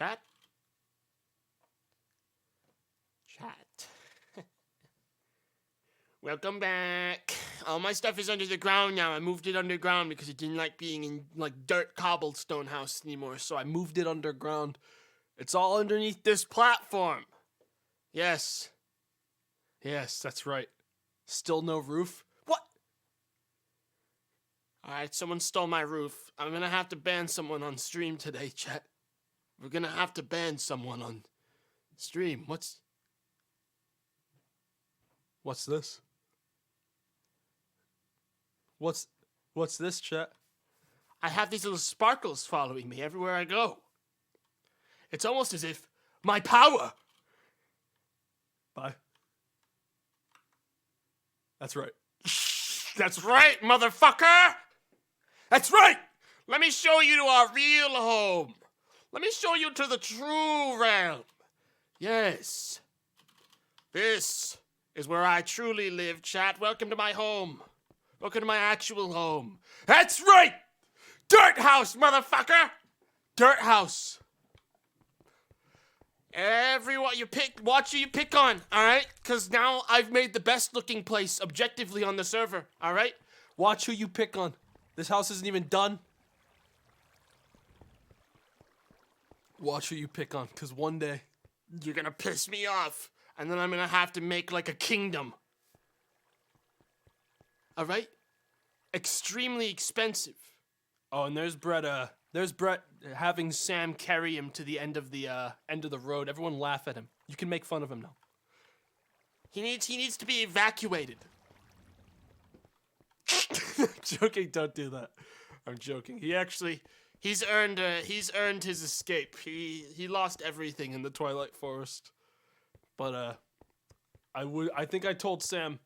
Chat? Chat. Welcome back. All my stuff is under the ground now. I moved it underground because it didn't like being in like dirt cobblestone house anymore. So I moved it underground. It's all underneath this platform. Yes. Yes, that's right. Still no roof? What? Alright, someone stole my roof. I'm gonna have to ban someone on stream today, chat. We're gonna have to ban someone on stream. What's this? What's this, chat? I have these little sparkles following me everywhere I go. It's almost as if my power. Bye. That's right. That's right, motherfucker! That's right! Let me show you to our real home. Let me show you to the true realm. Yes. This is where I truly live, chat. Welcome to my home. Welcome to my actual home. That's right! Dirt house, motherfucker! Dirt house. Everyone you pick, watch who you pick on, alright? Because now I've made the best looking place objectively on the server, alright? Watch who you pick on. This house isn't even done. Watch who you pick on, because one day you're gonna piss me off, and then I'm gonna have to make like a kingdom. Alright? Extremely expensive. Oh, and there's Brett, having Sam carry him to the end of the road. Everyone laugh at him. You can make fun of him now. He needs to be evacuated. I'm joking, don't do that. I'm joking. He's earned his escape. He lost everything in the Twilight Forest. But I think I told Sam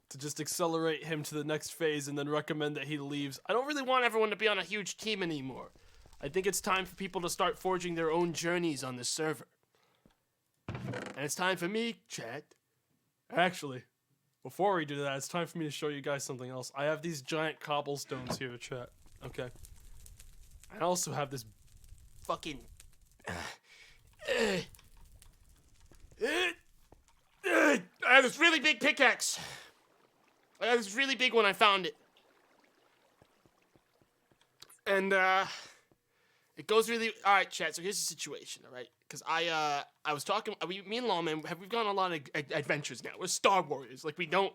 to just accelerate him to the next phase and then recommend that he leaves. I don't really want everyone to be on a huge team anymore. I think it's time for people to start forging their own journeys on this server. And it's time for me, chat. Actually, before we do that, it's time for me to show you guys something else. I have these giant cobblestones here, chat. Okay. I also have this fucking... I have this really big pickaxe. I have this really big one. I found it. And, it goes really... Alright, chat, so here's the situation, alright? Because I was talking... me and Lawman, we've gone on a lot of adventures now. We're Star Warriors. Like, we don't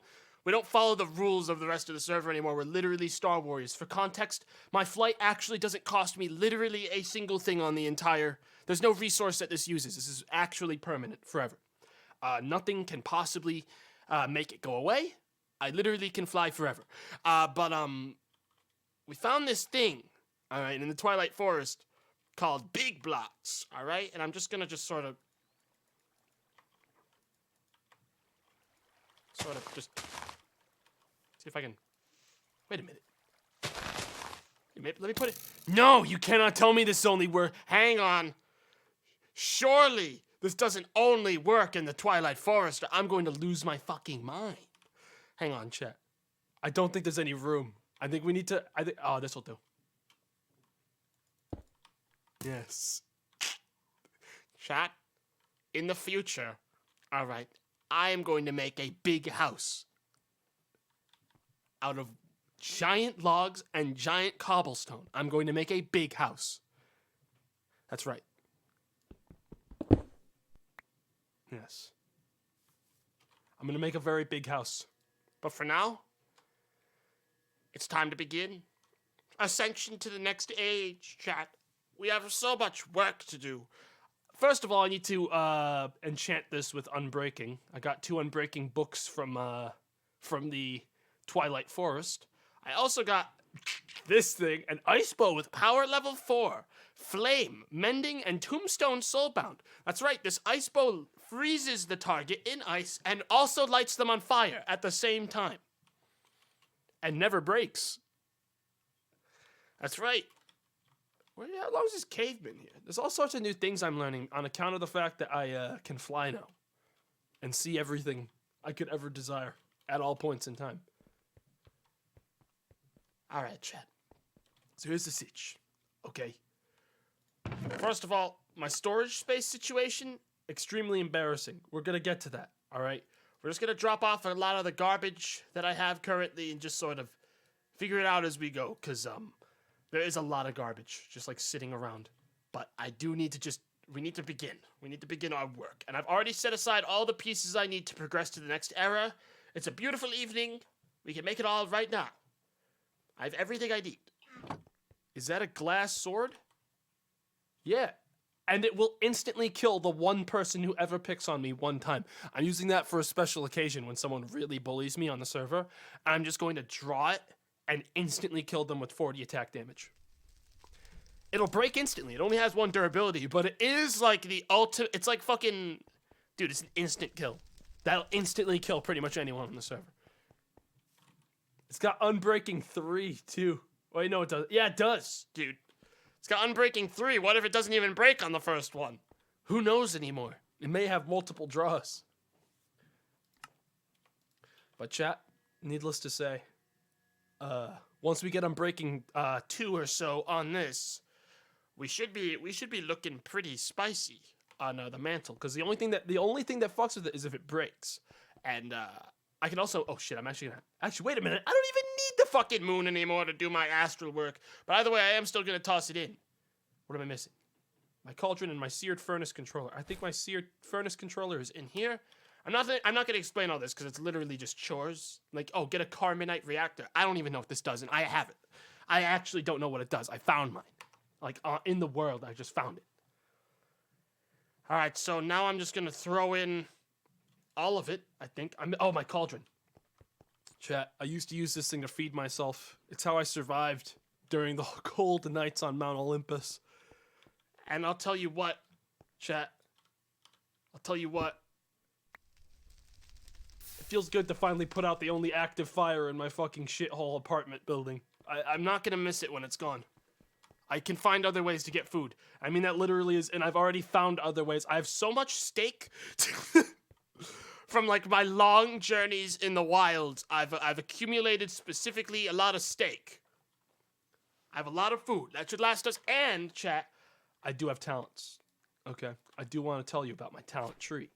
follow the rules of the rest of the server anymore. We're literally Star Warriors. For context, my flight actually doesn't cost me literally a single thing on the entire... There's no resource that this uses. This is actually permanent, forever. Nothing can possibly make it go away. I literally can fly forever. But we found this thing, alright, in the Twilight Forest called Big Blocks, alright? And I'm just gonna sort of just see if I can... Wait a minute. Let me put it... No, you cannot tell me this only works... Hang on. Surely this doesn't only work in the Twilight Forest, or I'm going to lose my fucking mind. Hang on, chat. I don't think there's any room. I think we need to... Oh, this will do. Yes. Chat, in the future, alright, I am going to make a big house out of giant logs and giant cobblestone. I'm going to make a big house. That's right. Yes. I'm going to make a very big house. But for now, it's time to begin. Ascension to the next age, chat. We have so much work to do. First of all, I need to enchant this with Unbreaking. I got 2 Unbreaking books from the Twilight Forest. I also got this thing, an ice bow with power level 4, flame, mending, and tombstone soulbound. That's right, this ice bow freezes the target in ice and also lights them on fire at the same time. And never breaks. That's right. How long is this cave been here? There's all sorts of new things I'm learning on account of the fact that I can fly now. And see everything I could ever desire at all points in time. Alright, chat. So here's the sitch. Okay. First of all, my storage space situation, extremely embarrassing. We're gonna get to that, all right? We're just gonna drop off a lot of the garbage that I have currently and just sort of figure it out as we go, because there is a lot of garbage just like sitting around. But I do need to we need to begin. We need to begin our work. And I've already set aside all the pieces I need to progress to the next era. It's a beautiful evening. We can make it all right now. I have everything I need. Is that a glass sword? Yeah. And it will instantly kill the one person who ever picks on me one time. I'm using that for a special occasion when someone really bullies me on the server. I'm just going to draw it and instantly kill them with 40 attack damage. It'll break instantly. It only has 1 durability, but it is like the ultimate. It's like fucking... Dude, it's an instant kill. That'll instantly kill pretty much anyone on the server. It's got Unbreaking 3, too. Wait, no, it does. Yeah, it does, dude. It's got Unbreaking 3. What if it doesn't even break on the first one? Who knows anymore? It may have multiple draws. But chat, needless to say, once we get Unbreaking 2 or so on this, we should be looking pretty spicy on the mantle, because the only thing that fucks with it is if it breaks. And I can also, oh shit, I'm actually wait a minute, I don't even need the fucking moon anymore to do my astral work. But either way, I am still gonna toss it in. What am I missing? My cauldron and my seared furnace controller. I think my seared furnace controller is in here. I'm not gonna explain all this because it's literally just chores. Like, oh, get a carbonite reactor. I don't even know what this does, and I have it. I actually don't know what it does. I found mine. Like, in the world, I just found it. Alright, so now I'm just gonna throw in all of it, I think. Oh, my cauldron. Chat, I used to use this thing to feed myself. It's how I survived during the cold nights on Mount Olympus. And I'll tell you what, chat. I'll tell you what. It feels good to finally put out the only active fire in my fucking shithole apartment building. I'm not gonna miss it when it's gone. I can find other ways to get food. I mean, that literally is, and I've already found other ways. I have so much steak from like my long journeys in the wild. I've accumulated specifically a lot of steak. I have a lot of food that should last us. And chat, I do have talents. Okay, I do want to tell you about my talent tree.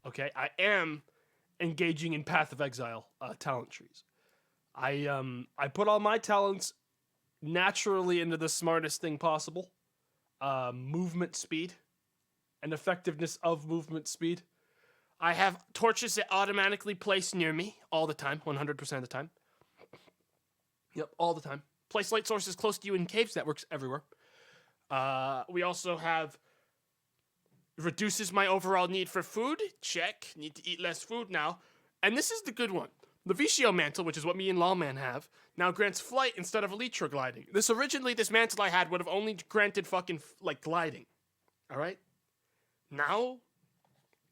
Okay, I am engaging in Path of Exile talent trees. I put all my talents naturally into the smartest thing possible. Movement speed and effectiveness of movement speed. I have torches that automatically place near me all the time, 100% of the time. Yep, all the time. Place light sources close to you in caves. That works everywhere. We also have reduces my overall need for food. Check. Need to eat less food now. And this is the good one. The Vicio mantle, which is what me and Lawman have, now grants flight instead of elytra gliding. This mantle I had would have only granted fucking, like, gliding. Alright? Now,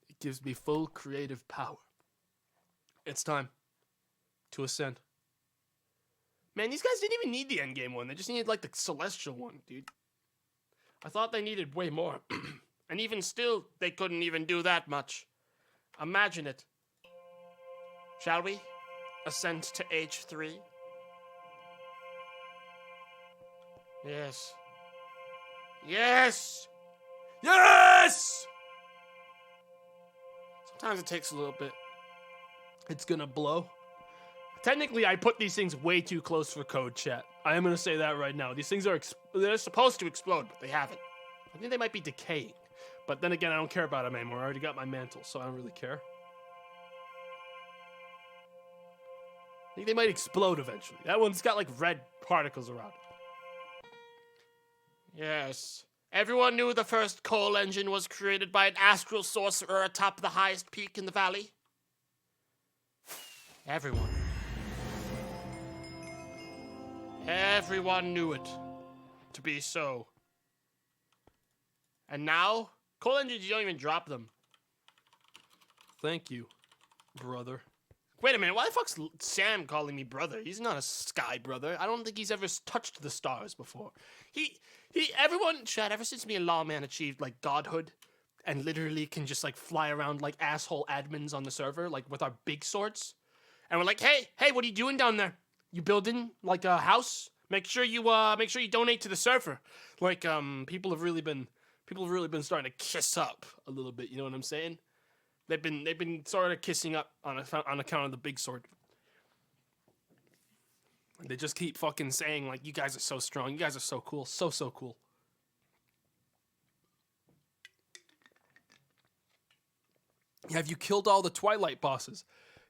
it gives me full creative power. It's time to ascend. Man, these guys didn't even need the endgame one. They just needed, like, the celestial one, dude. I thought they needed way more. And even still, they couldn't even do that much. Imagine it. Shall we ascend to age 3? Yes. Yes! Yes! Sometimes it takes a little bit. It's gonna blow. Technically, I put these things way too close for code, chat. I am gonna say that right now. These things are they're supposed to explode, but they haven't. I think they might be decaying. But then again, I don't care about them anymore. I already got my mantle, so I don't really care. I think they might explode eventually. That one's got like red particles around it. Yes. Everyone knew the first coal engine was created by an astral sorcerer atop the highest peak in the valley. Everyone. Everyone knew it to be so. And now, coal engines, you don't even drop them. Thank you, brother. Wait a minute, why the fuck's Sam calling me brother? He's not a sky brother. I don't think he's ever touched the stars before. Everyone, chat, ever since me and Lawman achieved, like, godhood, and literally can just, like, fly around like asshole admins on the server, like, with our big swords, and we're like, hey, what are you doing down there? You building, like, a house? Make sure you donate to the server. Like people have really been starting to kiss up a little bit. You know what I'm saying? They've been sort of kissing up on account of the big sword. They just keep fucking saying like, you guys are so strong. You guys are so cool. So cool. Have you killed all the Twilight bosses?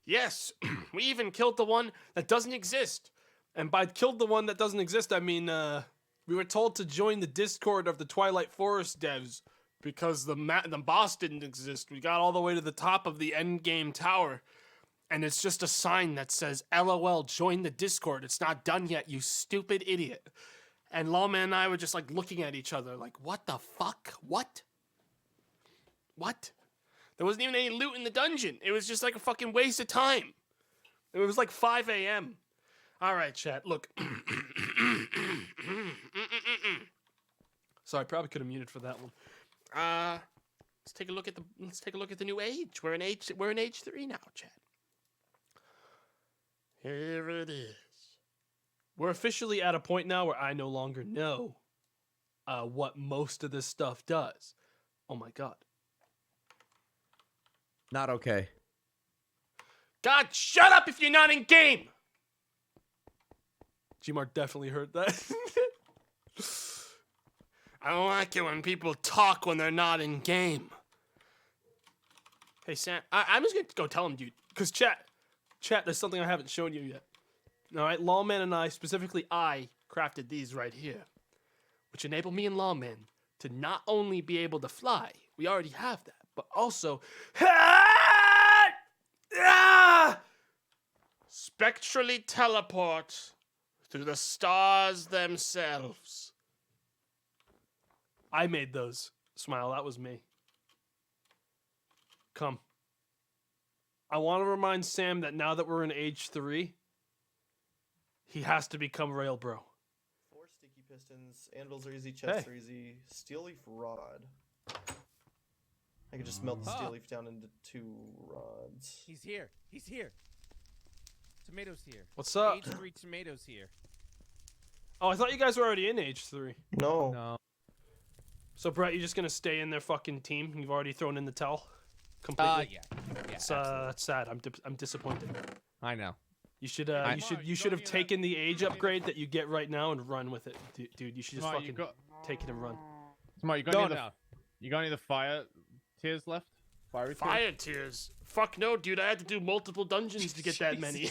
Yes. We even killed the one that doesn't exist. And by killed the one that doesn't exist, I mean, we were told to join the Discord of the Twilight Forest devs because the boss didn't exist. We got all the way to the top of the endgame tower, and it's just a sign that says, LOL, join the Discord. It's not done yet, you stupid idiot. And Lawman and I were just like looking at each other like, what the fuck? What? There wasn't even any loot in the dungeon. It was just like a fucking waste of time. It was like 5 a.m. All right, chat. Look. Sorry, probably could have muted for that one. Let's take a look at the new age. We're in age 3 now, chat. Here it is. We're officially at a point now where I no longer know what most of this stuff does. Oh my god. Not okay. God, shut up if you're not in game! Gmar definitely heard that. I don't like it when people talk when they're not in game. Hey, Sam, I'm just gonna go tell him, dude. Because chat, there's something I haven't shown you yet. Alright, Lawman and I, specifically I, crafted these right here. Which enable me and Lawman to not only be able to fly, we already have that, but also... spectrally teleport through the stars themselves. I made those. Smile, that was me. Come. I want to remind Sam that now that we're in age 3, he has to become Rail Bro. 4 sticky pistons, anvils are easy, chests are easy, steel leaf rod. I could just melt the steel leaf down into 2 rods. He's here. Tomatoes here. What's up? Age 3 tomatoes here. Oh, I thought you guys were already in age 3. No. So, Brett, you're just gonna stay in their fucking team? You've already thrown in the towel? Completely? Yeah. It's sad. I'm disappointed. I know. You should have taken the age upgrade that you get right now and run with it, dude. You should just fucking take it and run. Smart, you got any of the fire tears left? Fire tears? Fuck no, dude. I had to do multiple dungeons to get that many.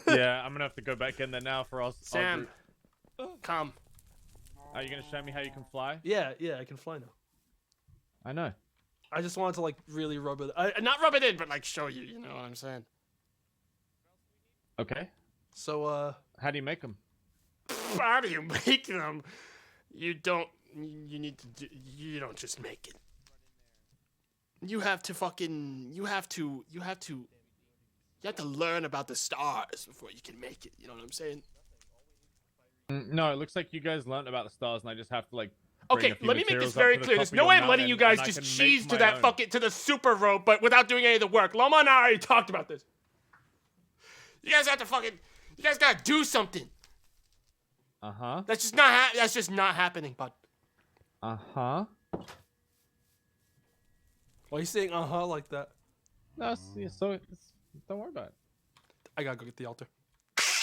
Yeah, I'm gonna have to go back in there now for us. Sam, come. Are you gonna show me how you can fly? Yeah, I can fly now. I know. I just wanted to like really rub it. Not rub it in, but like show you. You know what I'm saying? Okay. So how do you make them? How do you make them? You don't. You need to. You don't just make it. You have to fucking. You have to learn about the stars before you can make it. You know what I'm saying? No, it looks like you guys learned about the stars, and I just have to like. Okay, let me make this very clear. There's no way I'm letting you guys just cheese to that to the super rope, but without doing any of the work. Loma and I already talked about this. You guys have to fucking. You guys gotta do something. That's just not happening, bud. Why are you saying like that? No, so don't worry about it. I gotta go get the altar.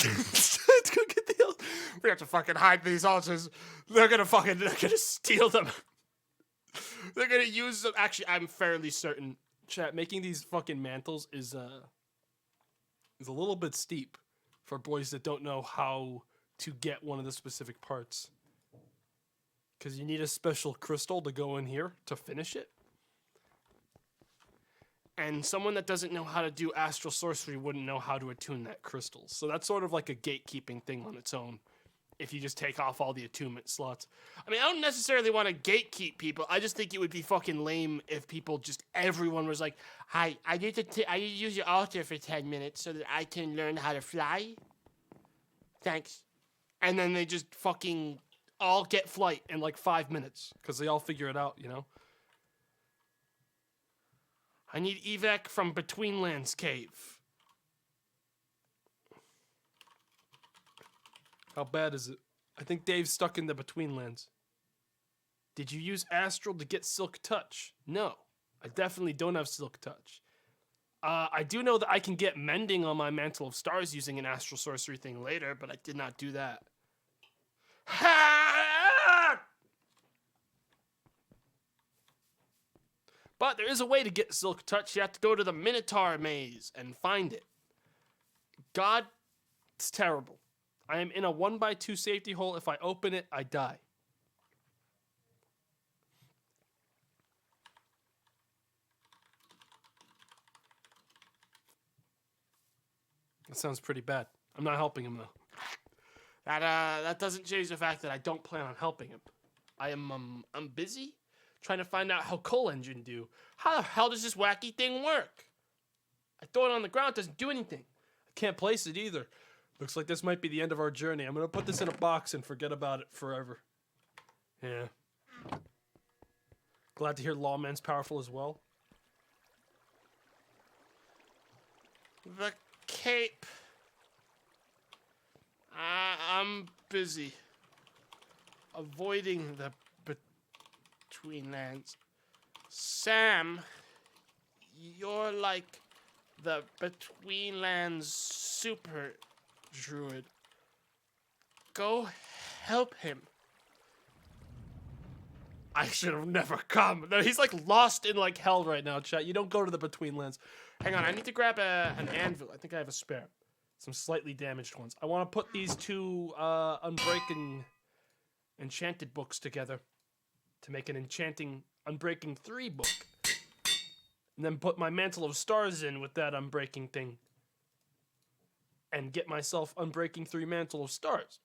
Let's go get the altar. We have to fucking hide these altars. They're gonna steal them. They're gonna use them. Actually, I'm fairly certain. Chat, making these fucking mantles is a little bit steep for boys that don't know how to get one of the specific parts. Because you need a special crystal to go in here to finish it. And someone that doesn't know how to do astral sorcery wouldn't know how to attune that crystal. So that's sort of like a gatekeeping thing on its own. If you just take off all the attunement slots. I mean, I don't necessarily want to gatekeep people. I just think it would be fucking lame if everyone was like, "Hi, I need to use your altar for 10 minutes so that I can learn how to fly. Thanks." And then they just fucking all get flight in like 5 minutes because they all figure it out, you know? I need evac from Betweenlands Cave. How bad is it? I think Dave's stuck in the between lands. Did you use Astral to get Silk Touch? No, I definitely don't have Silk Touch. I do know that I can get Mending on my Mantle of Stars using an Astral Sorcery thing later, but I did not do that. But there is a way to get Silk Touch. You have to go to the Minotaur Maze and find it. God, it's terrible. I am in a 1x2 safety hole. If I open it, I die. That sounds pretty bad. I'm not helping him, though. That doesn't change the fact that I don't plan on helping him. I'm busy trying to find out how Coal Engine do. How the hell does this wacky thing work? I throw it on the ground, it doesn't do anything. I can't place it either. Looks like this might be the end of our journey. I'm gonna put this in a box and forget about it forever. Yeah. Glad to hear Lawman's powerful as well. The cape. I'm busy avoiding the between lands. Sam, you're like the between lands super druid. Go help him. I should have never come. No, he's like lost in like hell right now, chat. You don't go to the between lands. Hang on, I need to grab an anvil. I think I have a spare. Some slightly damaged ones. I want to put these two Unbreaking Enchanted books together to make an Enchanting Unbreaking 3 book. And then put my Mantle of Stars in with that Unbreaking thing. And get myself Unbreaking 3 Mantle of Stars.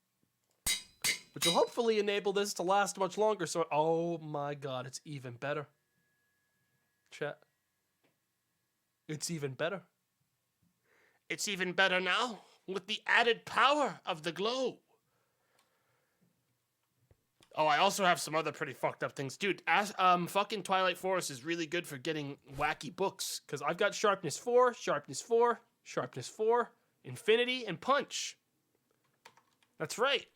Which will hopefully enable this to last much longer. So, oh my god, it's even better. Chat. It's even better. It's even better now with the added power of the glow. Oh, I also have some other pretty fucked up things. Dude, fucking Twilight Forest is really good for getting wacky books. Because I've got Sharpness 4, Sharpness 4, Sharpness 4, Infinity, and Punch. That's right.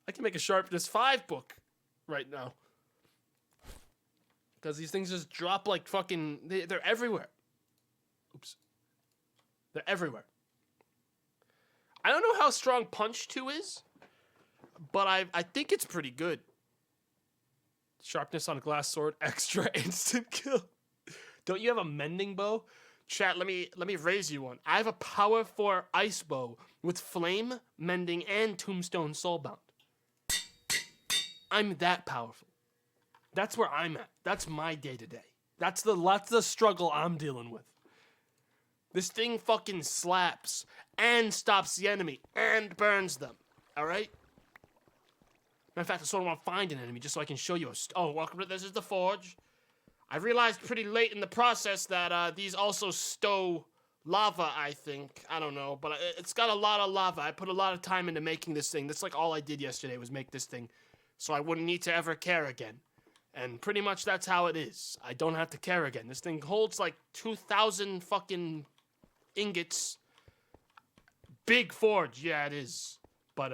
I can make a Sharpness 5 book right now. Because these things just drop like fucking... They're everywhere. Oops. They're everywhere. I don't know how strong Punch 2 is, but I think it's pretty good. Sharpness on a glass sword, extra instant kill. Don't you have a mending bow? Chat, let me raise you one. I have a power 4 ice bow with flame, mending, and tombstone soulbound. I'm that powerful. That's where I'm at. That's my day-to-day. That's the struggle I'm dealing with. This thing fucking slaps and stops the enemy and burns them. All right? Matter of fact, I sort of want to find an enemy just so I can show you. Oh, welcome to This is the Forge. I realized pretty late in the process that these also stow lava, I think. I don't know, but it's got a lot of lava. I put a lot of time into making this thing. That's like all I did yesterday was make this thing so I wouldn't need to ever care again. And pretty much that's how it is. I don't have to care again. This thing holds like 2,000 fucking ingots. Big forge, yeah, it is. But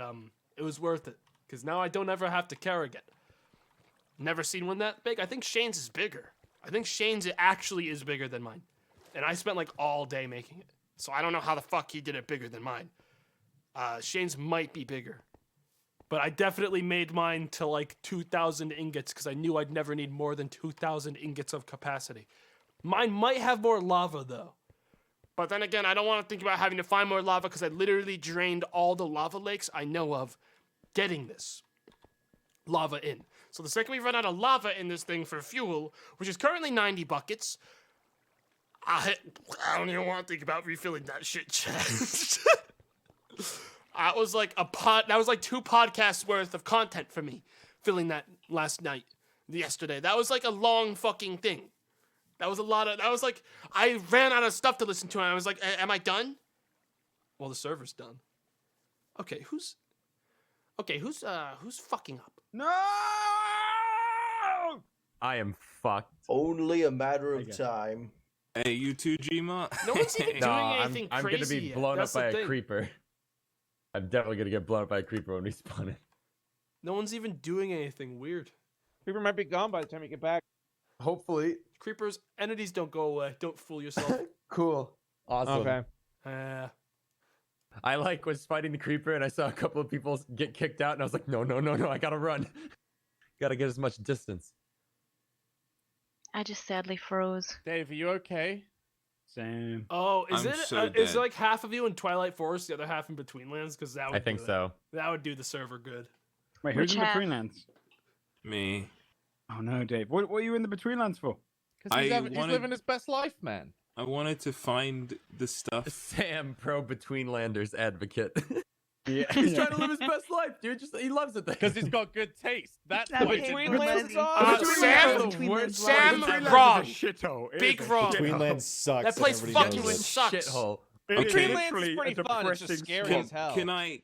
it was worth it. Because now I don't ever have to care again. Never seen one that big. I think Shane's is bigger. I think Shane's actually is bigger than mine. And I spent like all day making it. So I don't know how the fuck he did it bigger than mine. Shane's might be bigger. But I definitely made mine to like 2,000 ingots because I knew I'd never need more than 2,000 ingots of capacity. Mine might have more lava though. But then again, I don't want to think about having to find more lava because I literally drained all the lava lakes I know of getting this lava in. So the second we run out of lava in this thing for fuel, which is currently 90 buckets, I don't even want to think about refilling that shit, chat. That was like that was like 2 podcasts worth of content for me, filling that yesterday. That was like a long fucking thing. That was like, I ran out of stuff to listen to and I was like, am I done? Well, the server's done. Okay, who's fucking up? No! I am fucked. Only a matter of time. Hey, you too, Gma? No one's even doing anything I'm crazy gonna be yet. blown That's up by the a thing. creeper. I'm definitely gonna get blown up by a creeper when we spawn in. No one's even doing anything weird. Creeper might be gone by the time you get back. Hopefully. Creepers, entities don't go away. Don't fool yourself. Cool. Awesome. Okay. I was fighting the creeper and I saw a couple of people get kicked out and I was like, no, I gotta run. Gotta get as much distance. I just sadly froze. Dave, are you okay? Same. Oh, I'm is so it dead. like half of you in Twilight Forest, the other half in Betweenlands? Because that would I think do it. so. That would do the server good. Wait, who's Which in the half? Betweenlands? Me. Oh no, Dave. What are you in the Betweenlands for? Because he's, I he's wanted- living his best life, man. I wanted to find the stuff. Sam, pro Betweenlanders advocate. Yeah. He's trying to live his best life, dude. He loves it there. Because he's got good taste. That's That why. was Betweenlands it. are Sam- Betweenlands Sam- lies. wrong. Shithole. It Big is a wrong. shithole. Betweenlands sucks. That place and everybody fucking knows it. sucks. Shithole. It is Okay. Betweenlands literally is pretty a fun. It's just depressing scary swamp. as hell.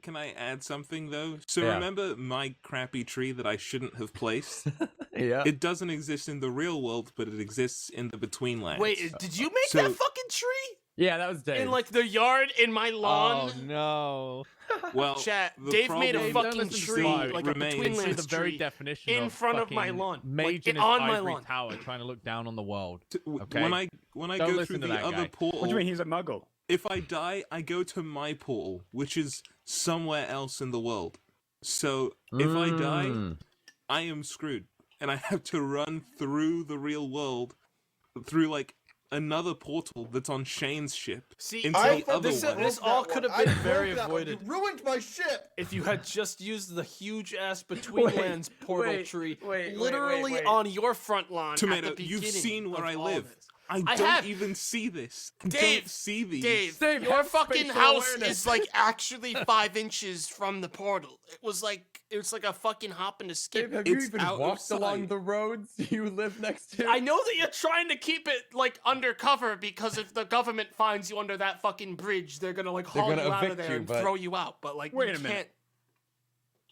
Can I add something though? So Yeah. remember my crappy tree that I shouldn't have placed? Yeah. It doesn't exist in the real world, but it exists in the Betweenlands. Wait, did you make So- that fucking tree? Yeah, that was Dave. In like the yard in my lawn? Oh no. well, Chat, the Dave made a problem fucking still tree, like a remains. See Betweenlands the very tree. definition in of front of my fucking lawn, mage like, in his on my ivory lawn. tower, trying to look down on the world. Okay. Okay. When I Don't go listen through to the that other guy. portal, What do you mean he's a muggle? if I die, I go to my portal, which is somewhere else in the world. So if I die, Mm. I am screwed, and I have to run through the real world, through like another portal that's on Shane's ship. See, into I the other this, one. this all could have been very avoided You ruined my ship. if you had just used the huge ass Betweenlands portal wait, tree, wait, literally wait. on your front lawn. Tomato, at the you've beginning seen where of I all live. this. I I don't have. even see this. I Dave, don't see these. Dave, your have fucking spatial house awareness. is like actually 5 inches from the portal. It was like a fucking hop and a skip. Dave, have you It's even out of walked along sight. the roads you live next to? I know that you're trying to keep it like undercover because if the government finds you under that fucking bridge, they're gonna like They're haul gonna you out of evict there you, and but- throw you out. But like, Wait you a minute. can't.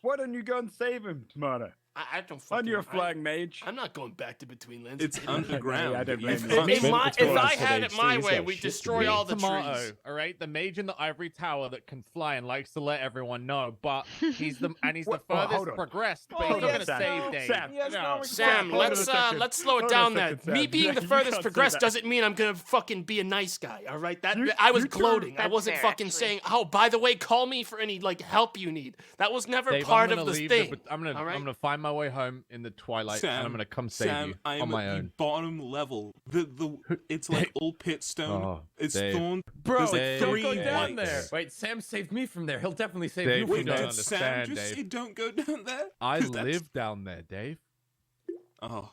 Why don't you go and save him, Tomato? I don't fucking. Aren't you a flag mage? I'm not going back to Betweenlands. It's underground. Yeah, I don't You've blame you. got- If I had it my way, we shit destroy to all do. the Tomato, trees. all right, the mage in the ivory tower that can fly and likes to let everyone know, but he's the What? Oh, furthest hold on. progressed, but Hold he's not on, gonna Sam. save Dave. Sam, No. Sam, Hold on a second. let's slow it Hold on a down there. second, Me Sam. being Yeah, the you furthest can't say progressed that. doesn't mean I'm gonna fucking be a nice guy. All right, You- I was you two- gloating. I That's wasn't fair, fucking actually. saying, "Oh, by the way, call me for any like help you need." That was never Dave, part I'm of gonna this leave thing. I'm gonna all right? I'm gonna find my way home in the twilight, and I'm gonna come save Sam, you I'm on my at the own. bottom level. It's like all pitstone. Oh, it's Dave. thorn. Bro, There's like Dave, don't three go down lights. there. Wait, Sam saved me from there. He'll definitely save Dave, you you Wait, from don't there. did Sam understand, just Dave. say don't go down there? I 'Cause that's- live down there, Dave. Oh,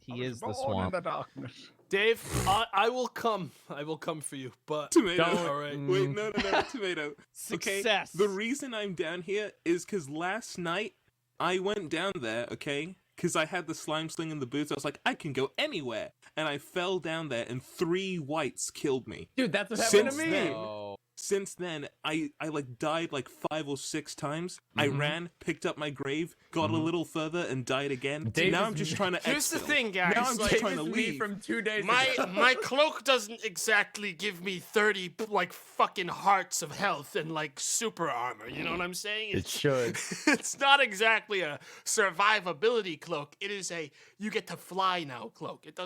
He is the Born in swamp. the darkness. Dave, I will come. I will come for you. But tomato. Don't- all right. Wait, no, tomato. Success. Okay, the reason I'm down here is because last night I went down there, okay? Because I had the slime sling in the boots. I was like, I can go anywhere. And I fell down there and 3 whites killed me. Dude, that's what happened to Since me. then- Oh. Since then, I like died like 5 or 6 times. I ran, picked up my grave, got a little further, and died again. Dave now is- I'm just trying to Here's the exfil. thing, guys. Now I'm like, just trying to me leave. from 2 days my ago. my cloak doesn't exactly give me 30 like fucking hearts of health and like super armor. You know what I'm saying? It should. It's not exactly a survivability cloak. It is a you get to fly now cloak. It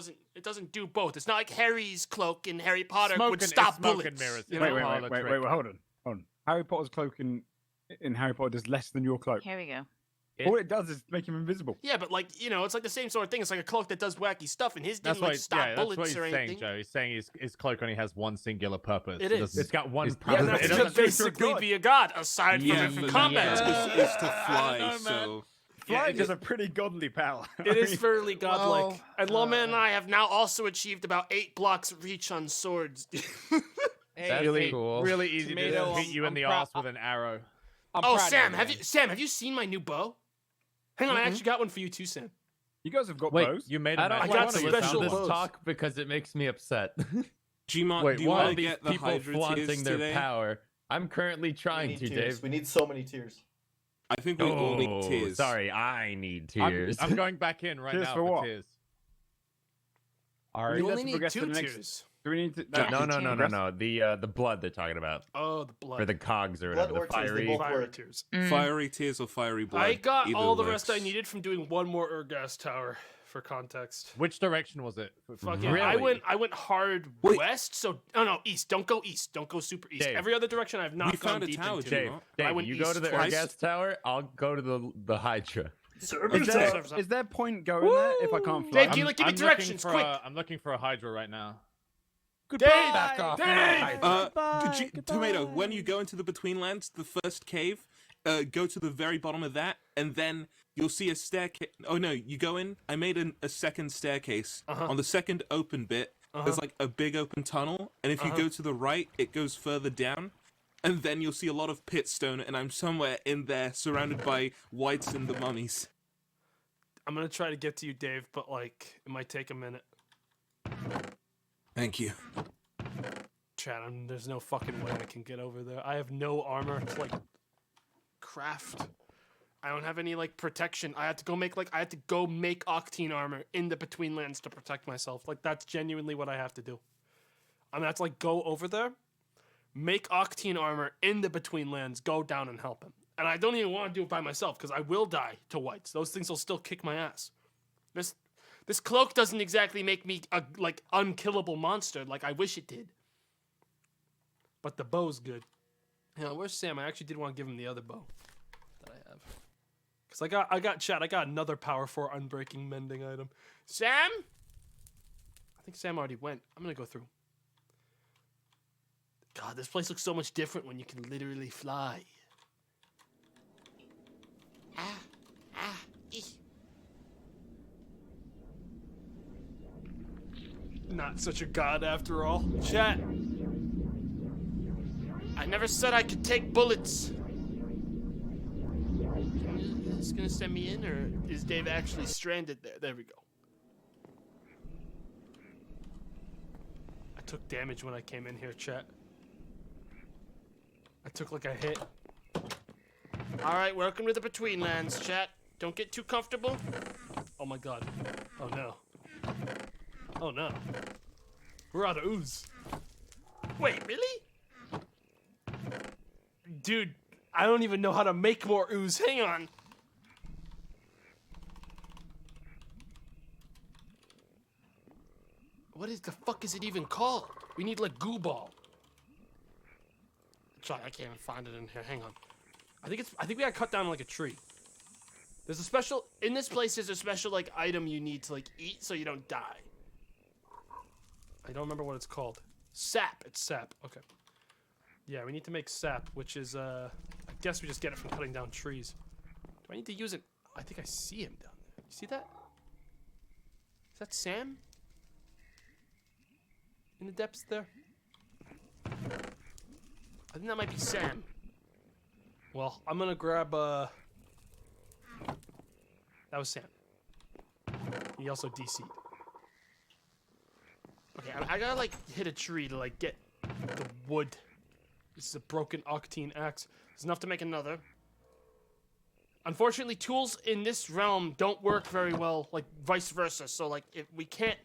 doesn't do both. It's not like Harry's cloak in Harry Potter would stop smoke and bullets. mirrors. you Wait, know? wait, Parlor wait, wait, trick. wait, wait, hold on. Harry Potter's cloak in Harry Potter does less than your cloak. Here we go. All it does is make him invisible. Yeah, but like it's like the same sort of thing. It's like a cloak that does wacky stuff, and his That's didn't why, like stop yeah, that's bullets what he's or saying, anything. Joe. He's saying his cloak only has one singular purpose. It It is. doesn't- It's got one it's- Yeah, purpose. that's It to doesn't do it to a basically god. be a god, aside Yeah, from it for but combat. yeah, it's to I fly, don't know, man. so... Flying it is a pretty godly power. It is fairly godlike. Well, And Lawman and I have now also achieved about 8 blocks of reach on swords. Hey, That's really cool. Really easy Tomato, to hit you in I'm the proud- ass with an arrow. I'm Oh, proud of Sam, man. have you seen my new bow? Hang on, I actually got one for you too, Sam. You guys have got Wait, bows. you made I a don't I magic got want to one listen special to this bows. talk because it makes me upset. Gmont, Wait, do you what? want All to these get the people Hydra flaunting tears their today? power. I'm currently We trying need to, tears. Dave. We need so many tears. I think we all need Oh, tears. sorry, I need I'm, tears. I'm going back in right Tears now for what? tears. Alright, You let's only need progress to 2 the next tiers. Do we need to? Yeah. No, no, no, no, progress? no. The blood they're talking about, Oh, the blood. or the cogs or Blood whatever. The or tears, they fiery. both Fiery work. tears. Fiery tears or fiery blood. I got either all the rest I works. needed from doing one more Urgas tower. For context. Which direction was it? Fucking, Really? I went hard Wait. west. So no, east. Don't go east. Don't go super east. Dave. Every other direction I've not We gone found a deep tower, into. Jay. Dave, I Dave, went you go to east the twice. Urgas tower. I'll go to the Hydra. Is there point going there if I can't fly? Dave, give me I'm directions, looking for quick. I'm looking for a Hydra right now. Dave, Back off. Dave! Tomato, when you go into the Betweenlands, the first cave, go to the very bottom of that, and then you'll see a staircase. Oh no, you go in. I made a second staircase. On the second open bit, there's like a big open tunnel, and if you go to the right, it goes further down, and then you'll see a lot of pitstone, and I'm somewhere in there, surrounded by whites and the mummies. I'm gonna try to get to you, Dave, but like it might take a minute. Thank you. Chat, there's no fucking way I can get over there. I have no armor to like craft. I don't have any like protection. I had to go make Octane armor in the Betweenlands to protect myself. Like that's genuinely what I have to do. I'm gonna have to like go over there, make Octane armor in the Betweenlands, go down and help him. And I don't even want to do it by myself because I will die to whites. Those things will still kick my ass. This cloak doesn't exactly make me a like unkillable monster like I wish it did. But the bow's good. Yeah, where's Sam? I actually did want to give him the other bow that I have. Cause I got another power 4 unbreaking mending item. Sam? I think Sam already went. I'm gonna go through. God, this place looks so much different when you can literally fly. Not such a god after all. Chat. I never said I could take bullets. Is this gonna send me in, or is Dave actually stranded there? There we go. I took damage when I came in here, chat. I took like a hit. Alright, welcome to the Betweenlands, chat. Don't get too comfortable. Oh my god. Oh no. Oh no. We're out of ooze. Wait, really? Dude, I don't even know how to make more ooze. Hang on. What is the fuck is it even called? We need like goo ball. Sorry, I can't even find it in here. Hang on. I think we gotta cut down like a tree. There's a special in this place. There's a special like item you need to like eat so you don't die. I don't remember what it's called. Sap. It's sap. Okay. Yeah, we need to make sap, which is I guess we just get it from cutting down trees. Do I need to use it? I think I see him down there. You see that? Is that Sam? In the depths there? I think that might be Sam. Well, I'm gonna grab that was Sam. He also DC'd. Okay, I gotta like hit a tree to like get the wood. This is a broken Octane axe. It's enough to make another. Unfortunately, tools in this realm don't work very well, like vice versa. So like, if we can't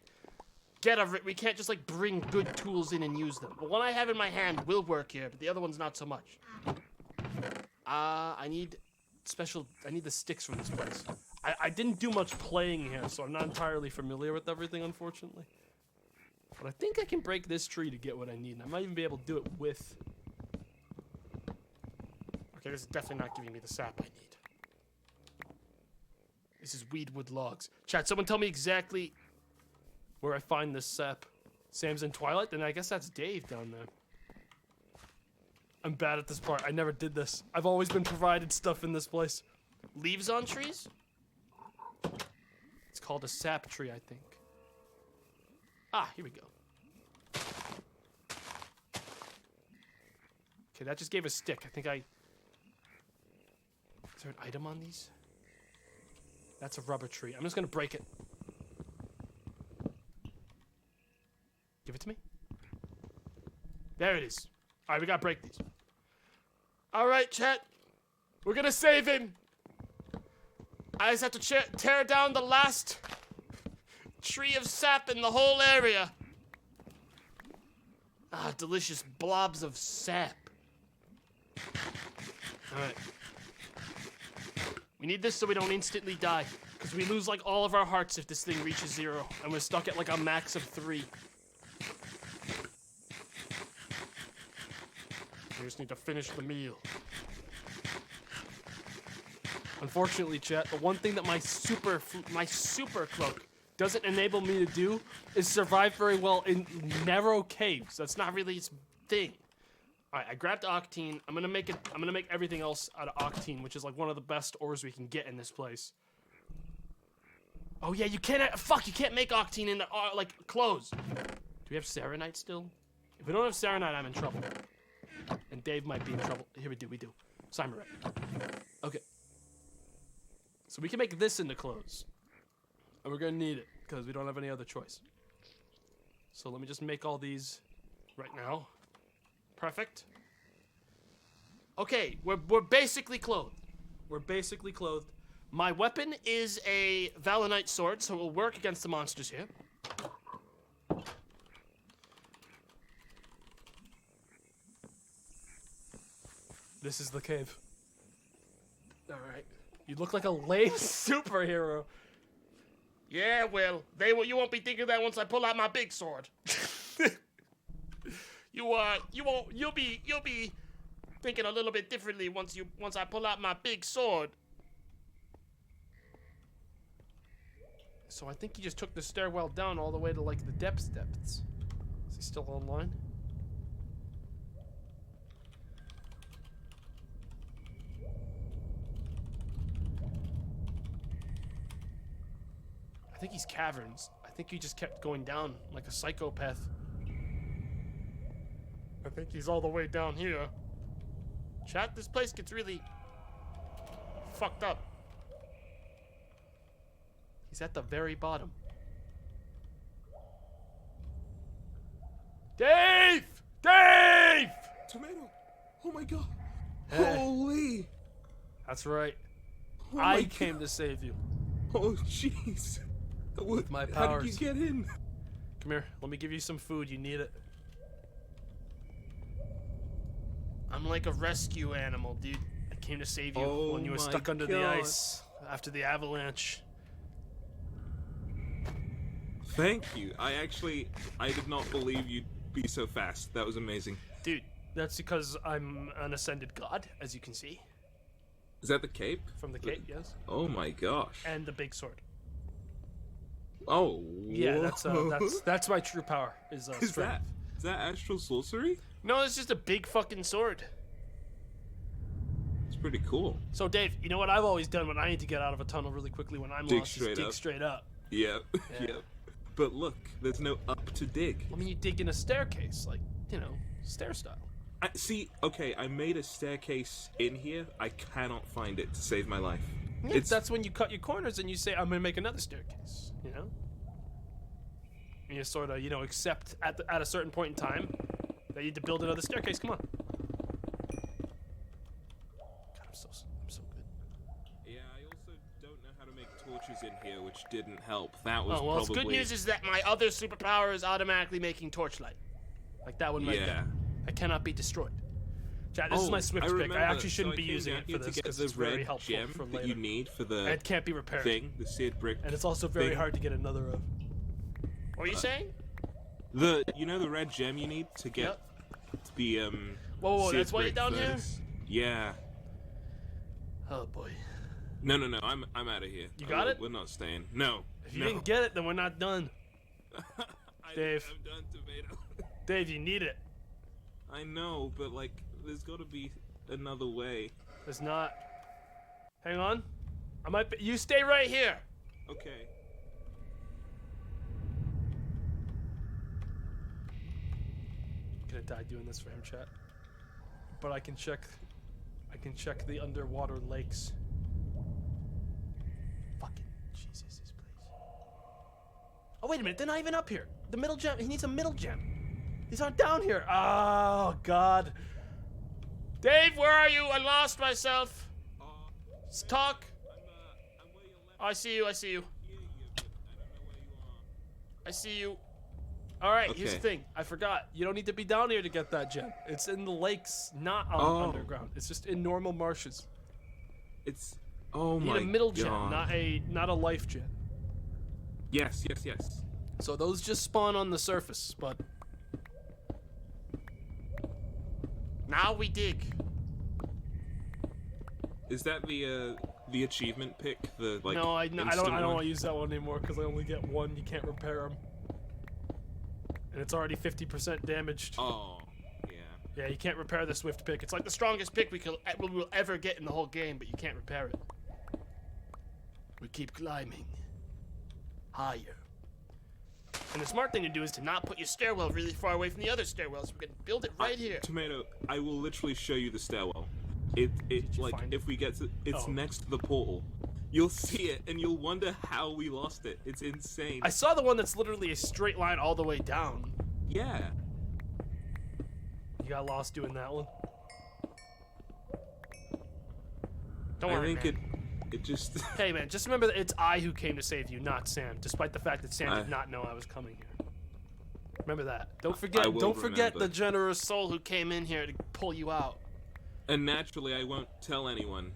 we can't just like bring good tools in and use them. The one I have in my hand will work here, but the other one's not so much. I need the sticks from this place. I didn't do much playing here, so I'm not entirely familiar with everything, unfortunately. But I think I can break this tree to get what I need, and I might even be able to do it with... Okay, this is definitely not giving me the sap I need. This is weedwood logs. Chat, someone tell me exactly where I find this sap. Sam's in Twilight? Then I guess that's Dave down there. I'm bad at this part. I never did this. I've always been provided stuff in this place. Leaves on trees? It's called a sap tree, I think. Ah, here we go. Okay, that just gave a stick. I think I... Is there an item on these? That's a rubber tree. I'm just gonna break it. Give it to me. There it is. Alright, we gotta break these. Alright, chat. We're gonna save him. I just have to tear down the last tree of sap in the whole area. Ah, delicious blobs of sap. Alright. We need this so we don't instantly die. Because we lose like all of our hearts if this thing reaches 0. And we're stuck at like a max of 3. We just need to finish the meal. Unfortunately, chat, the one thing that my super cloak doesn't enable me to do is survive very well in narrow caves. That's not really its thing. All right, I grabbed octane. I'm gonna make everything else out of octane, which is like one of the best ores we can get in this place. Oh yeah, you can't. Fuck, you can't make octane in the like clothes. Do we have serenite still? If we don't have serenite, I'm in trouble. And Dave might be in trouble. Here we do. Simerite. Okay. So we can make this into clothes. And we're gonna need it, because we don't have any other choice. So let me just make all these right now. Perfect. Okay, we're basically clothed. We're basically clothed. My weapon is a Valinite sword, so it will work against the monsters here. This is the cave. Alright. You look like a lame superhero. Yeah, well, you won't be thinking that once I pull out my big sword. You'll be thinking a little bit differently once I pull out my big sword. So I think he just took the stairwell down all the way to like the depths. Is he still online? I think he's caverns. I think he just kept going down like a psychopath. I think he's all the way down here. Chat, this place gets really fucked up. He's at the very bottom. Dave! Dave! Tomato! Oh my god! Hey. Holy! That's right. Oh I my came to save you. Oh jeez! With my How powers. did you get in? Come here. Let me give you some food. You need it. I'm like a rescue animal, dude. I came to save you Oh when you were my stuck under the God. ice after the avalanche. Thank you. I did not believe you'd be so fast. That was amazing. Dude, that's because I'm an ascended god, as you can see. Is that the cape? From the cape, yes. Oh my gosh. And the big sword. Oh. Yeah, whoa. that's my true power, is strength. Is that astral sorcery? No, it's just a big fucking sword. It's pretty cool. So, Dave, you know what I've always done when I need to get out of a tunnel really quickly when I'm lost? Is dig straight up. Yep. Yeah. Yep. But look, there's no up to dig. I mean, you dig in a staircase, like, you know, stair style. Okay, I made a staircase in here. I cannot find it to save my life. Yeah, that's when you cut your corners and you say, I'm gonna make another staircase, you know? And you sort of, you know, accept at a certain point in time that you need to build another staircase. Come on. God, I'm so good. Yeah, I also don't know how to make torches in here, which didn't help. That was Oh, well, probably... the good news is that my other superpower is automatically making torchlight. Like, that would make Yeah. that cannot be destroyed. Chat, this is my Swift pick. remember. I actually shouldn't So be I came using down it here for to this get because the it's very red helpful gem for that later. you need for the And it can't be repaired. thing, the seared brick. And it's also very thing. hard to get another of. What are you saying? You know the red gem you need to get the Whoa, seared that's why you're brick down furnace? Yeah. Oh boy. No, I'm out of here. You got it? We're not staying. No. If you no. didn't get it, then we're not done. Dave. I'm done, tomato. Dave, you need it. I know, but like, there's got to be another way. There's not. Hang on. You stay right here. Okay. I'm gonna die doing this for him, chat. But I can check the underwater lakes. Fucking Jesus, this place. Oh wait a minute, they're not even up here. The middle gem. He needs a middle gem. These aren't down here. Oh God. Dave, where are you? I lost myself. Let's talk. I'm where you're left. I see you. Here, you, but I don't know where you are. I see you. All right, here's the Okay. thing. I forgot. You don't need to be down here to get that gem. It's in the lakes, not on Oh. underground. It's just in normal marshes. It's oh You my need a middle god. gem, not a life gem. Yes. So those just spawn on the surface, but now we dig. Is that the achievement pick? The like No, I don't instant one? want to use that one anymore because I only get one. You can't repair them, and it's already 50% damaged. Oh, yeah. Yeah, you can't repair the swift pick. It's like the strongest pick we'll ever get in the whole game, but you can't repair it. We keep climbing higher. And the smart thing to do is to not put your stairwell really far away from the other stairwells. We're gonna build it right here. Tomato, I will literally show you the stairwell. It you like find if we get to it's Oh. next to the portal. You'll see it and you'll wonder how we lost it. It's insane. I saw the one that's literally a straight line all the way down. Yeah. You got lost doing that one. Don't I worry, think man. it just Hey, man, just remember that it's I who came to save you, not Sam. Despite the fact that Sam I- did not know I was coming here. Remember that. Don't forget. I will Don't forget remember. the generous soul who came in here to pull you out. and naturally I won't tell anyone.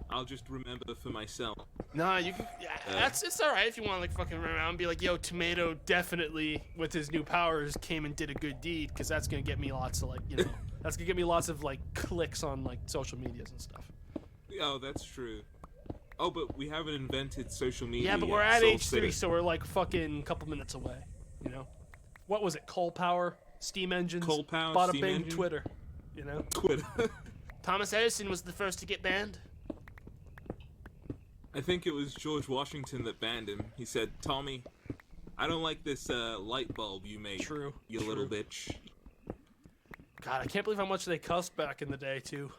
I'll just remember for myself. No, you can. Yeah, it's all right if you want to like fucking run around and be like, "Yo, Tomato definitely with his new powers came and did a good deed," because that's gonna get me lots of like, that's gonna get me lots of like clicks on like social medias and stuff. Oh, that's true. Oh, but we haven't invented social media. Yeah, but yet. we're at Soul H3, City. so we're like fucking a couple minutes away. You know, what was it? Coal power, steam engines, Coal power, bada steam bing, engine? Twitter. You know, Twitter. Thomas Edison was the first to get banned. I think it was George Washington that banned him. He said, "Tommy, I don't like this light bulb you made. True, You true. little bitch." God, I can't believe how much they cussed back in the day too.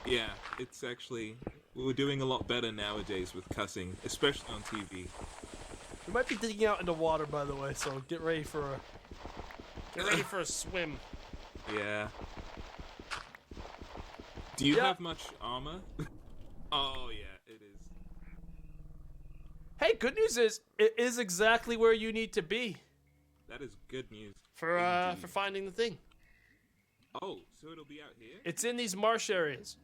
Yeah, it's actually we're doing a lot better nowadays with cussing, especially on TV. We might be digging out into water, by the way, so get ready for a swim. Yeah. Do you Yeah. have much armor? Oh yeah, it is. Hey, good news is it is exactly where you need to be That is good news. for Indeed. finding the thing. Oh, so it'll be out here? It's in these marsh areas.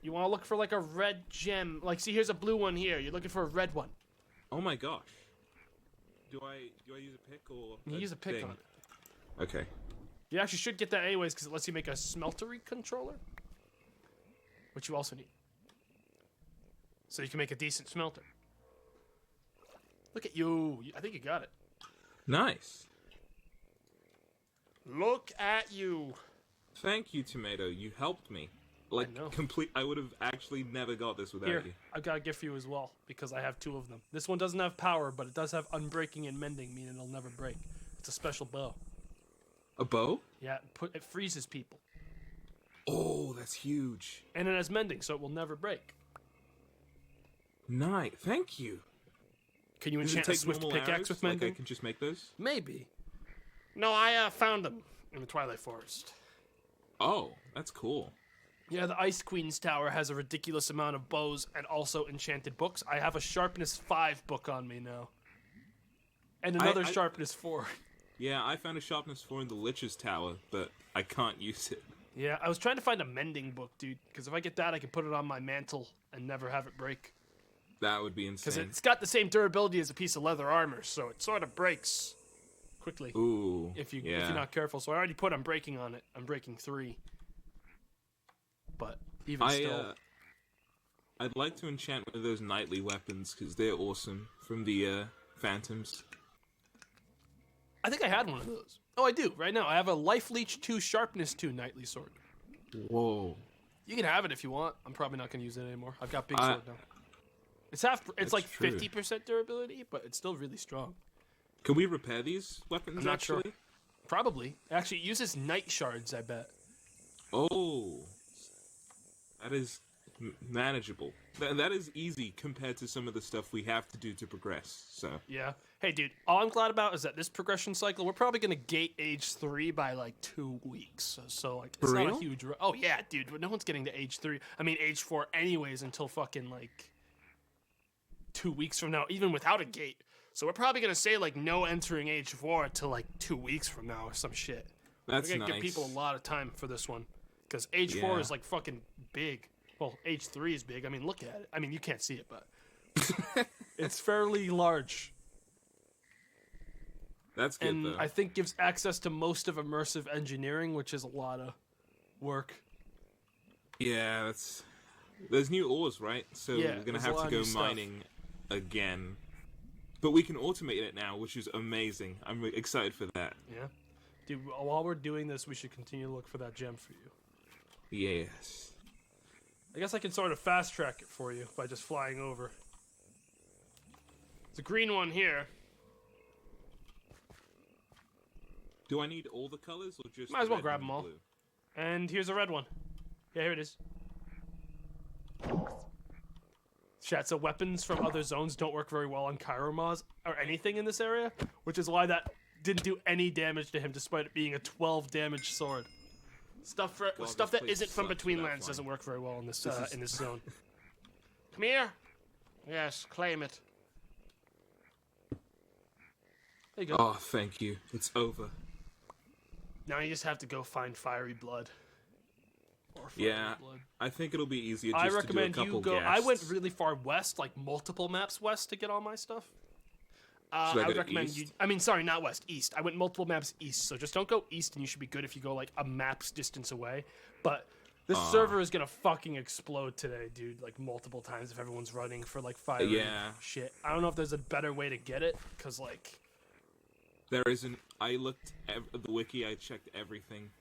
You want to look for like a red gem. Like, see, here's a blue one here. You're looking for a red one. Oh my gosh. Do I use a pick or You use a pick thing? on it. Okay. You actually should get that anyways because it lets you make a smeltery controller, which you also need. So you can make a decent smelter. Look at you. I think you got it. Nice. Look at you. Thank you, Tomato. You helped me. Like know. I would have actually never got this without Here, you. I've got a gift for you as well because I have two of them. This one doesn't have power, but it does have unbreaking and mending, meaning it'll never break. It's a special bow. A bow? Yeah, it freezes people. Oh, that's huge. And it has mending, so it will never break. Nice. Thank you. Can you Does it enchant a take swift normal pickaxe arrows? with Like mending? I can just make those? Maybe. No, I found them in the Twilight Forest. Oh, that's cool. Yeah, the Ice Queen's Tower has a ridiculous amount of bows and also enchanted books. I have a Sharpness 5 book on me now. And another I- Sharpness 4. Yeah, I found a sharpness 4 in the Lich's Tower, but I can't use it. Yeah, I was trying to find a mending book, dude. Because if I get that, I can put it on my mantle and never have it break. That would be Because insane. it's got the same durability as a piece of leather armor, so it sort of breaks quickly Ooh. if you're yeah. not careful. So I already put unbreaking on it. I'm breaking 3. But even still, I'd like to enchant one of those knightly weapons because they're awesome from the Phantoms. I think I had one of those. Oh, I do right now. I have a Life Leech 2 Sharpness 2 Knightly Sword. Whoa. You can have it if you want. I'm probably not going to use it anymore. I've got big I- sword now. It's half. It's That's like true. 50% durability, but it's still really strong. Can we repair these weapons? I'm not sure. actually? Probably. Actually, it uses night shards. I bet. Oh, that is manageable. That is easy compared to some of the stuff we have to do to progress. So Yeah. Hey, dude. All I'm glad about is that this progression cycle, we're probably going to gate age 3 by like 2 weeks. So like, it's For not real? a huge. Oh yeah, dude. No one's getting to age 3. I mean, age 4 anyways until fucking like 2 weeks from now, even without a gate. So we're probably gonna say like no entering age 4 till like 2 weeks from now or some shit. That's We're gonna nice. give people a lot of time for this one, because age 4 Yeah. is like fucking big. Well, age 3 is big. I mean, look at it. I mean, you can't see it, but it's fairly large, That's good and though. I think gives access to most of immersive engineering, which is a lot of work. Yeah, that's. There's new ores, right? So Yeah, we're gonna there's a have lot to of go new stuff. mining again. But we can automate it now, which is amazing. I'm excited for that. Yeah, dude. While we're doing this, we should continue to look for that gem for you. Yes. I guess I can sort of fast track it for you by just flying over. It's a green one here. Do I need all the colors or just? Might as well red grab and them all. blue? And here's a red one. Yeah, here it is. Chat, so weapons from other zones don't work very well on Kairomoz or anything in this area, which is why that didn't do any damage to him despite it being a 12 damage sword. Stuff this that place isn't from sucks between without lands flying. doesn't work very well in this This is- in this zone. Come here. Yes, claim it. There you go. Oh, thank you. It's over. Now you just have to go find fiery blood. Or fiery Yeah, blood. I think it'll be easier just I to do a recommend couple you go. I went gasts. really far west, like multiple maps west, to get all my stuff. Should I I go would to recommend east? you. I mean, sorry, not west, east. I went multiple maps east, so just don't go east, and you should be good if you go like a map's distance away. But this server is gonna fucking explode today, dude. Like multiple times if everyone's running for like fire Yeah. shit. I don't know if there's a better way to get it, cause like There isn't. I looked at the wiki. I checked everything.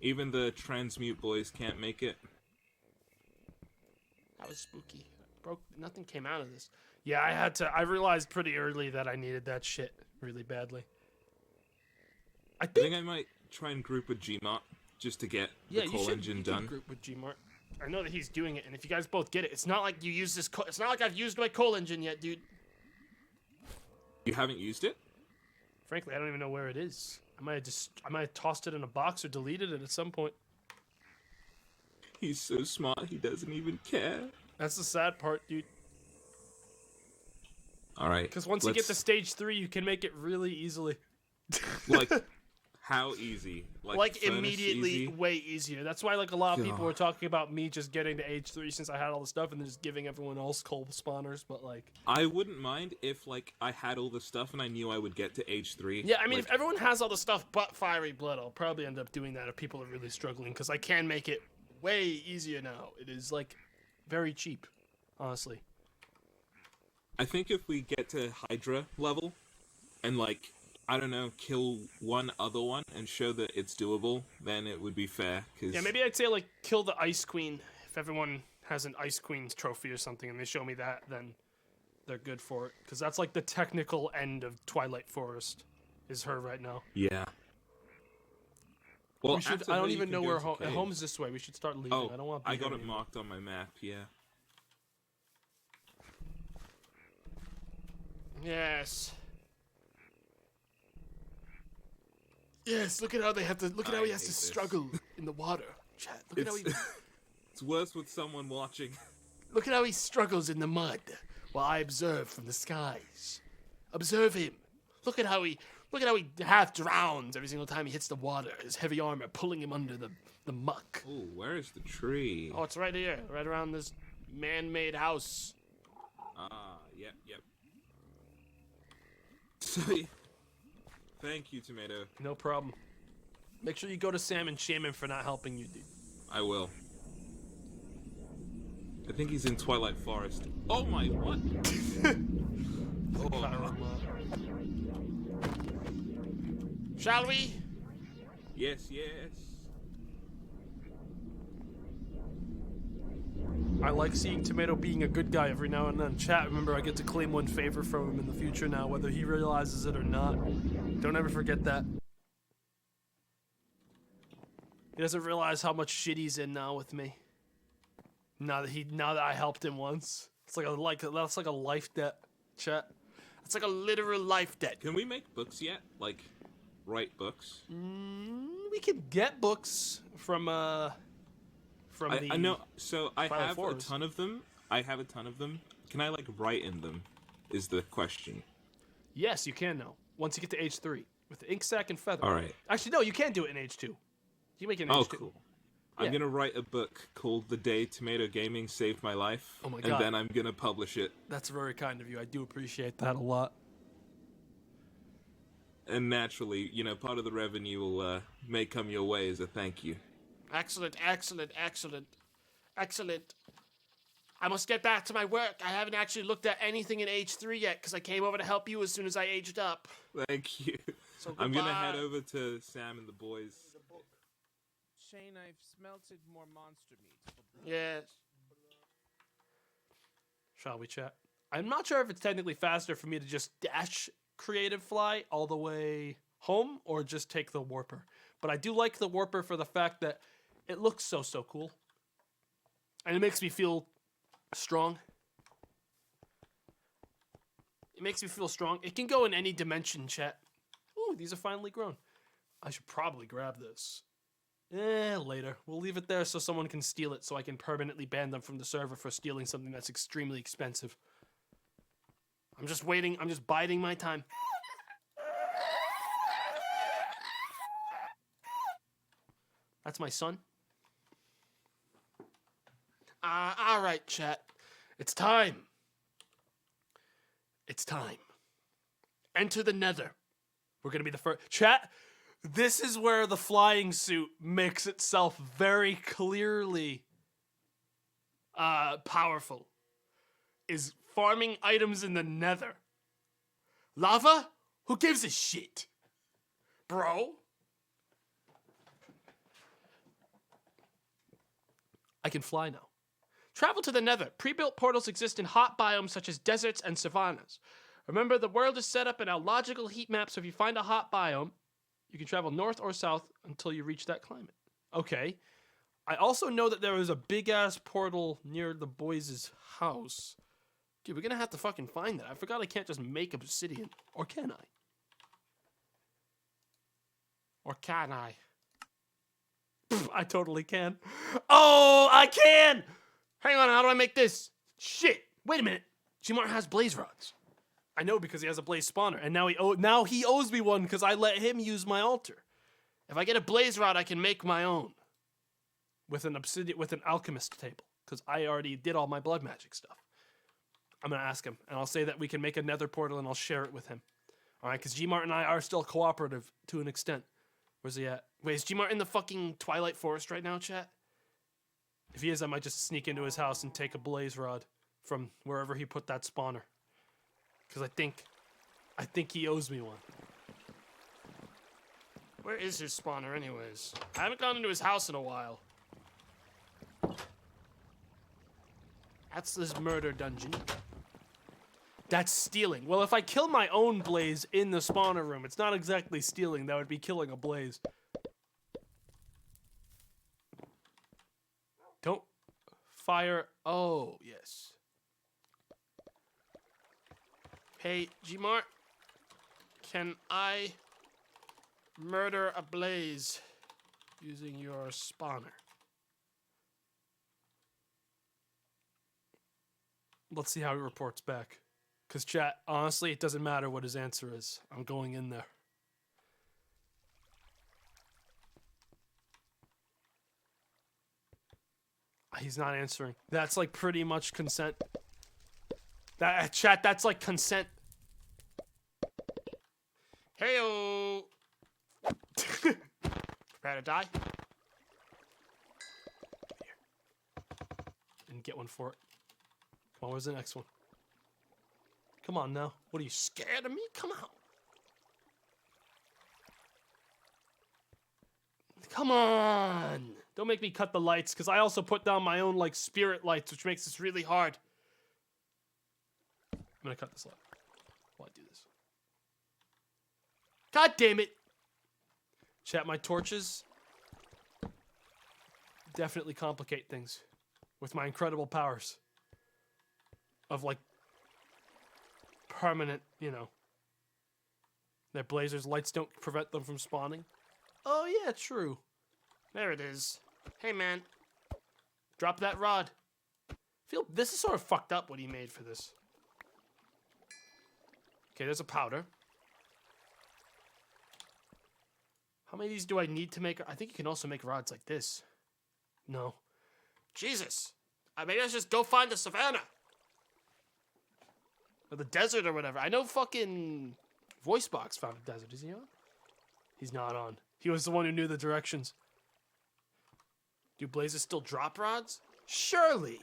Even the transmute boys can't make it. that was spooky. Nothing came out of this. Yeah, I had to. I realized pretty early that I needed that shit really badly. I I think think I might try and group with Gmart just to get yeah, the you coal should engine you can done. group with Gmart. I know that he's doing it, and if you guys both get it, it's not like you use this. It's not like I've used my coal engine yet, dude. You haven't used it? Frankly, I don't even know where it is. I might have tossed it in a box or deleted it at some point. He's so smart. He doesn't even care. That's the sad part, dude. All right. Because once you get to stage 3, you can make it really easily. like, how easy? Like furnace immediately easy? way easier. That's why like a lot of people God. were talking about me just getting to age 3 since I had all the stuff and then just giving everyone else coal spawners, but like I wouldn't mind if like I had all the stuff and I knew I would get to age 3. yeah, I mean like, if everyone has all the stuff but fiery blood, I'll probably end up doing that if people are really struggling because I can make it way easier now. It is like very cheap, honestly. I think if we get to Hydra level and like I don't know, kill one other one and show that it's doable, then it would be fair. Cause Yeah, maybe I'd say like kill the Ice Queen. If everyone has an Ice Queen's trophy or something and they show me that, then they're good for it. Because that's like the technical end of Twilight Forest, is her right now. Yeah. Well, We should, after I her, don't you even can know go where to home. cave. Home's this way. We should start leaving. Oh, I don't want. to I be got here it anymore. marked on my map. Yeah. Yes. Yes. Look at how they have to. Look at how I he has to hate this. struggle in the water. Chat. Look at how he. It's worse with someone watching. Look at how he struggles in the mud while I observe from the skies. Observe him. Look at how he half drowns every single time he hits the water. His heavy armor pulling him under the muck. Oh, where is the tree? Oh, it's right here, right around this man-made house. Ah, yep. So, thank you, Tomato. No problem. Make sure you go to Sam and shame him for not helping you, dude. I will. I think he's in Twilight Forest. Oh my, what? Oh, Shall we? yes. I like seeing Tomato being a good guy every now and then. Chat, remember I get to claim one favor from him in the future now, whether he realizes it or not. Don't ever forget that. He doesn't realize how much shit he's in now with me. Now that I helped him once. That's like a life debt, chat. It's like a literal life debt. Can we make books yet? Like, write books? We could get books from the I know. So I Twilight have Forest. a ton of them. Can I like write in them? is the question. Yes, you can now. Once you get to age 3 with the ink sac and feather. All right. Actually, no, you can do it in age 2. You can make it in Oh, age 2. cool. Yeah. I'm gonna write a book called "The Day Tomato Gaming Saved My Life," Oh my and God. then I'm gonna publish it. That's very kind of you. I do appreciate that a lot. And naturally, part of the revenue will may come your way as a thank you. Excellent, excellent, excellent, excellent. I must get back to my work. I haven't actually looked at anything in age 3 yet because I came over to help you as soon as I aged up. Thank you. So I'm gonna head goodbye. over to Sam and the boys. Shane, I've smelted more monster meat. Yes. Shall we chat? I'm not sure if it's technically faster for me to just dash creative fly all the way home or just take the warper. But I do like the warper for the fact that it looks so cool. And it makes me feel strong. It makes me feel strong. It can go in any dimension, chat. Ooh, these are finally grown. I should probably grab this. Later. We'll leave it there so someone can steal it so I can permanently ban them from the server for stealing something that's extremely expensive. I'm just waiting. I'm just biding my time. That's my son. All right, chat. It's time. It's time. Enter the Nether. We're going to be the first. Chat, this is where the flying suit makes itself very clearly powerful. Is farming items in the Nether. Lava? Who gives a shit? Bro? I can fly now. Travel to the Nether. Pre-built portals exist in hot biomes such as deserts and savannas. Remember, the world is set up in a logical heat map, so if you find a hot biome, you can travel north or south until you reach that climate. Okay. I also know that there was a big-ass portal near the boys' house. Dude, we're gonna have to fucking find that. I forgot I can't just make obsidian. Or can I? Or can I? Pfft, I totally can. Oh, I can! Hang on, how do I make this? Shit! Wait a minute. Gmart has blaze rods. I know because he has a blaze spawner, and now he owes me one because I let him use my altar. If I get a blaze rod, I can make my own with an alchemist table because I already did all my blood magic stuff. I'm gonna ask him, and I'll say that we can make a Nether portal, and I'll share it with him. All right, because Gmart and I are still cooperative to an extent. Where's he at? Wait, is Gmart in the fucking Twilight Forest right now, chat? If he is, I might just sneak into his house and take a blaze rod from wherever he put that spawner. Because I think he owes me one. Where is his spawner anyways? I haven't gone into his house in a while. That's this murder dungeon. That's stealing. Well, if I kill my own blaze in the spawner room, it's not exactly stealing. That would be killing a blaze. Don't fire. Oh, yes. Hey, Gmart, can I murder a blaze using your spawner? Let's see how he reports back. Because, chat, honestly, it doesn't matter what his answer is. I'm going in there. He's not answering. That's like pretty much consent. That chat, that's like consent. Heyo. Prepare to die. Here. Didn't get one for it. Come on, where's the next one? Come on now. What are you, scared of me? Come on. Come on. Don't make me cut the lights, because I also put down my own, like, spirit lights, which makes this really hard. I'm gonna cut this light while I do this. God damn it! Chat, my torches definitely complicate things with my incredible powers of, like, permanent, you know. Their blazers' lights don't prevent them from spawning. Oh, yeah, true. There it is. Hey, man. Drop that rod. This is sort of fucked up what he made for this. Okay, there's a powder. How many of these do I need to make? I think you can also make rods like this. No. Jesus. Maybe I should just go find the savannah. Or the desert or whatever. I know fucking Voicebox found a desert. Is he on? He's not on. He was the one who knew the directions. Do blazes still drop rods? Surely.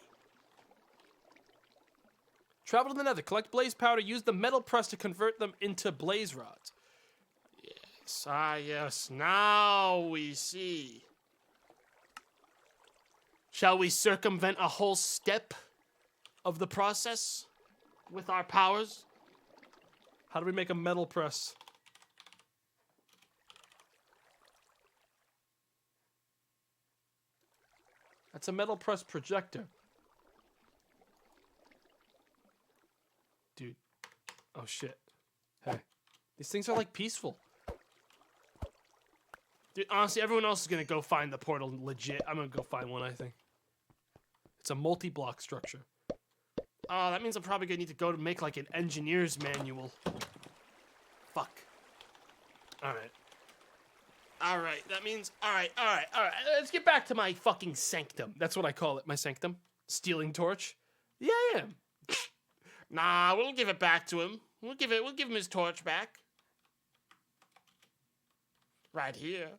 Travel to the Nether. Collect blaze powder. Use the metal press to convert them into blaze rods. Yes. Ah, yes. Now we see. Shall we circumvent a whole step of the process with our powers? How do we make a metal press? That's a metal press projector. Dude. Oh shit. Hey. These things are like peaceful. Dude, honestly, everyone else is gonna go find the portal legit. I'm gonna go find one, I think. It's a multi-block structure. Oh, that means I'm probably gonna need to go to make like an engineer's manual. Fuck. Alright. Alright, that means... Alright. Let's get back to my fucking sanctum. That's what I call it, my sanctum. Stealing torch. Yeah, I am. Nah, we'll give it back to him. We'll give him his torch back. Right here.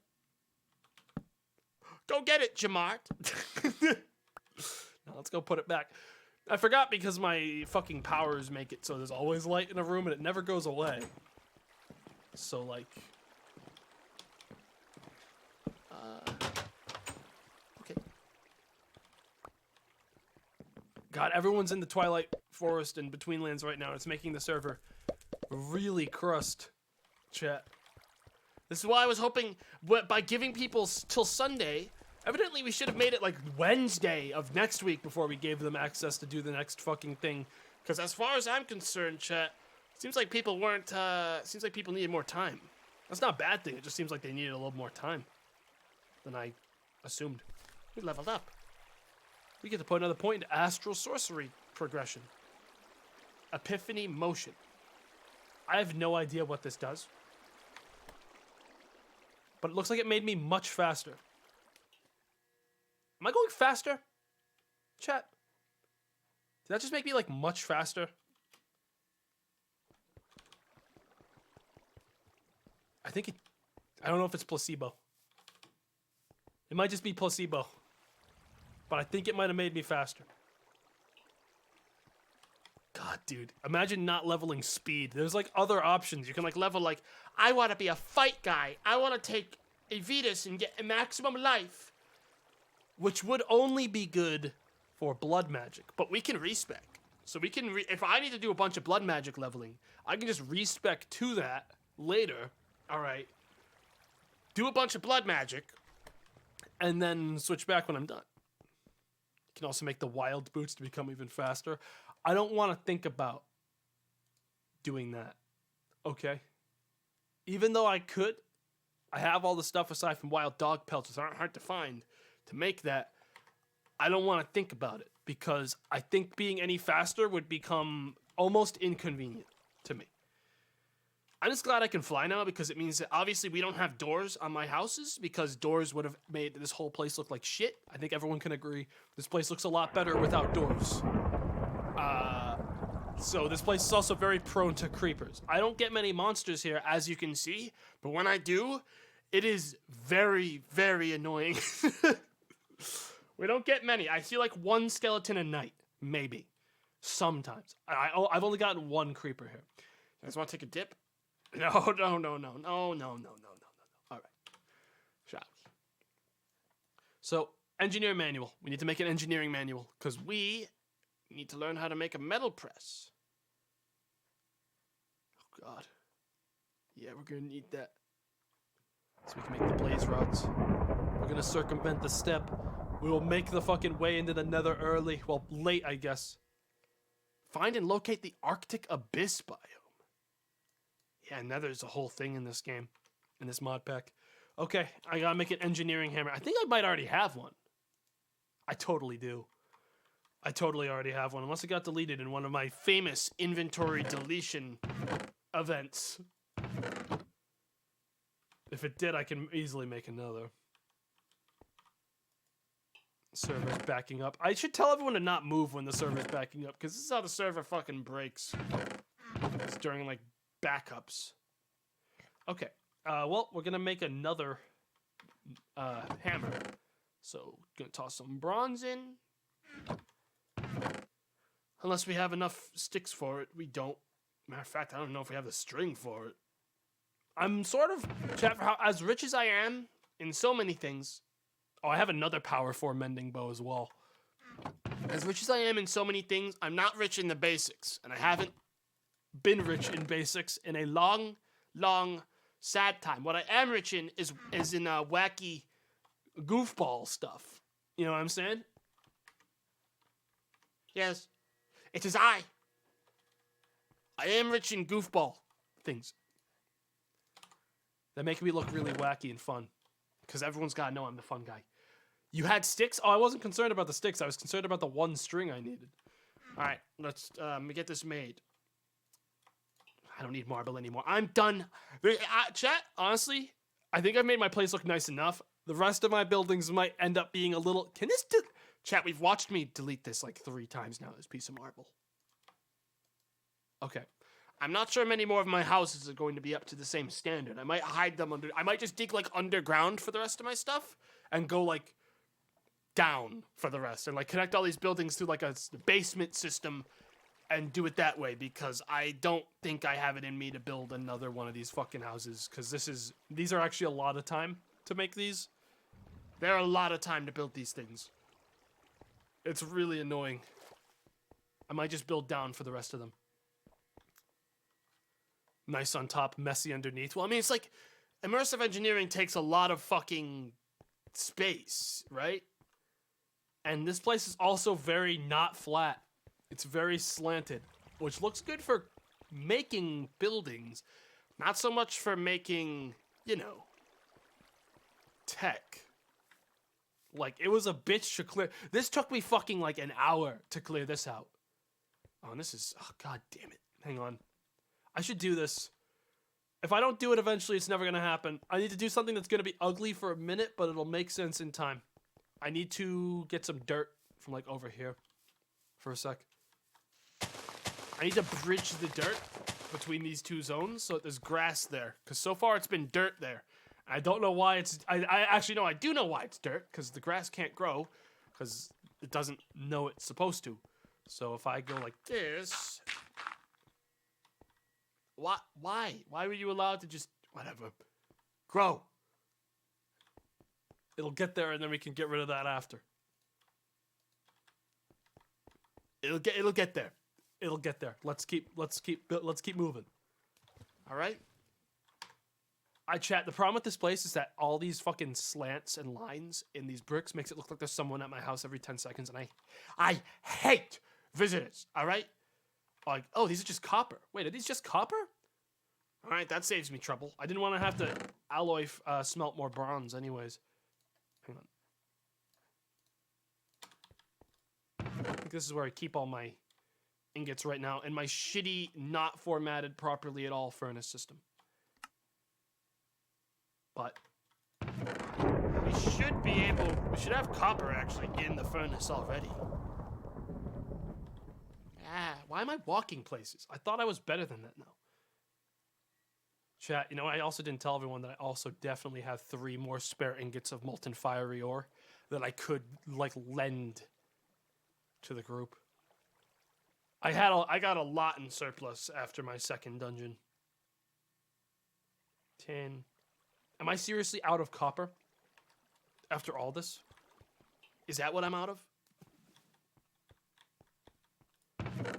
Go get it, Jamart. Now let's go put it back. I forgot because my fucking powers make it so there's always light in a room and it never goes away. So, like... okay. God, everyone's in the Twilight Forest and Between Lands right now. It's making the server really crust. Chat. This is why I was hoping, by giving people till Sunday, evidently we should have made it like Wednesday of next week before we gave them access to do the next fucking thing. Because as far as I'm concerned, chat, seems like people weren't, seems like people needed more time. That's not a bad thing, it just seems like they needed a little more time than I assumed. We leveled up. We get to put another point into Astral Sorcery progression. Epiphany Motion. I have no idea what this does. But it looks like it made me much faster. Am I going faster? Chat. Did that just make me, like, much faster? I think it... I don't know if it's placebo. It might just be placebo. But I think it might have made me faster. God, dude. Imagine not leveling speed. There's, like, other options. You can, like, level, like, I want to be a fight guy. I want to take a Vetus and get a maximum life. Which would only be good for blood magic. But we can respec. So we can, if I need to do a bunch of blood magic leveling, I can just respec to that later. Alright. Do a bunch of blood magic. And then switch back when I'm done. You can also make the wild boots to become even faster. I don't want to think about doing that. Okay? Even though I could, I have all the stuff aside from wild dog pelts, which aren't hard to find, to make that. I don't want to think about it because I think being any faster would become almost inconvenient to me. I'm just glad I can fly now because it means that obviously we don't have doors on my houses because doors would have made this whole place look like shit. I think everyone can agree. This place looks a lot better without doors. So this place is also very prone to creepers. I don't get many monsters here, as you can see, but when I do, it is very, very annoying. We don't get many. I see like one skeleton a night, maybe. Sometimes. I've only gotten one creeper here. You guys want to take a dip? No. All right. Shall we? So, engineer manual. We need to make an engineering manual because we need to learn how to make a metal press. Oh, God. Yeah, we're going to need that. So we can make the blaze rods. We're going to circumvent the step. We will make the fucking way into the Nether early. Well, late, I guess. Find and locate the Arctic Abyss biome. Yeah, Nether's a whole thing in this game. In this mod pack. Okay, I gotta make an engineering hammer. I think I might already have one. I totally do. I totally already have one. Unless it got deleted in one of my famous inventory deletion events. If it did, I can easily make another. Server's backing up. I should tell everyone to not move when the server's backing up, because this is how the server fucking breaks. It's during, like, backups. Okay. Well, we're gonna make another hammer. So, gonna toss some bronze in. Unless we have enough sticks for it. We don't. Matter of fact, I don't know if we have the string for it. I'm sort of, chat, for how, as rich as I am in so many things. Oh, I have another power 4 mending bow as well. As rich as I am in so many things, I'm not rich in the basics. And I haven't been rich in basics in a long, long, sad time. What I am rich in is in wacky goofball stuff. You know what I'm saying? Yes. It is I. I am rich in goofball things. That make me look really wacky and fun. Because everyone's got to know I'm the fun guy. You had sticks? Oh, I wasn't concerned about the sticks. I was concerned about the one string I needed. Alright, let's get this made. I don't need marble anymore. I'm done. Chat, honestly, I think I've made my place look nice enough. The rest of my buildings might end up being a little... Can this... Chat, we've watched me delete this like 3 times now, this piece of marble. Okay. I'm not sure many more of my houses are going to be up to the same standard. I might hide them under... I might just dig, like, underground for the rest of my stuff and go, like, down for the rest and, like, connect all these buildings through, like, a basement system and do it that way because I don't think I have it in me to build another one of these fucking houses because these are actually a lot of time to make these. They're a lot of time to build these things. It's really annoying. I might just build down for the rest of them. Nice on top, messy underneath. Well, I mean, it's like, immersive engineering takes a lot of fucking space, right? And this place is also very not flat. It's very slanted, which looks good for making buildings. Not so much for making, you know, tech. Like, it was a bitch to clear. This took me fucking like an hour to clear this out. Oh, and this is, oh, god damn it. Hang on. I should do this. If I don't do it eventually, it's never going to happen. I need to do something that's going to be ugly for a minute, but it'll make sense in time. I need to get some dirt from, like, over here for a sec. I need to bridge the dirt between these 2 zones so that there's grass there. Because so far it's been dirt there. I don't know why it's... I actually know, I do know why it's dirt. Because the grass can't grow. Because it doesn't know it's supposed to. So if I go like this... Why? Why were you allowed to just... Whatever. Grow. It'll get there and then we can get rid of that after. It'll get there. It'll get there. Let's keep moving. All right? The problem with this place is that all these fucking slants and lines in these bricks makes it look like there's someone at my house every 10 seconds and I hate visitors, all right? Like, oh, these are just copper. Wait, are these just copper? All right, that saves me trouble. I didn't want to have to alloy smelt more bronze anyways. Hang on. I think this is where I keep all my ingots right now in my shitty, not formatted properly at all furnace system. But we should have copper actually in the furnace already. Why am I walking places? I thought I was better than that now. Chat, you know, I also didn't tell everyone that I also definitely have 3 more spare ingots of molten fiery ore that I could, like, lend to the group. I got a lot in surplus after my second dungeon. 10. Am I seriously out of copper? After all this? Is that what I'm out of?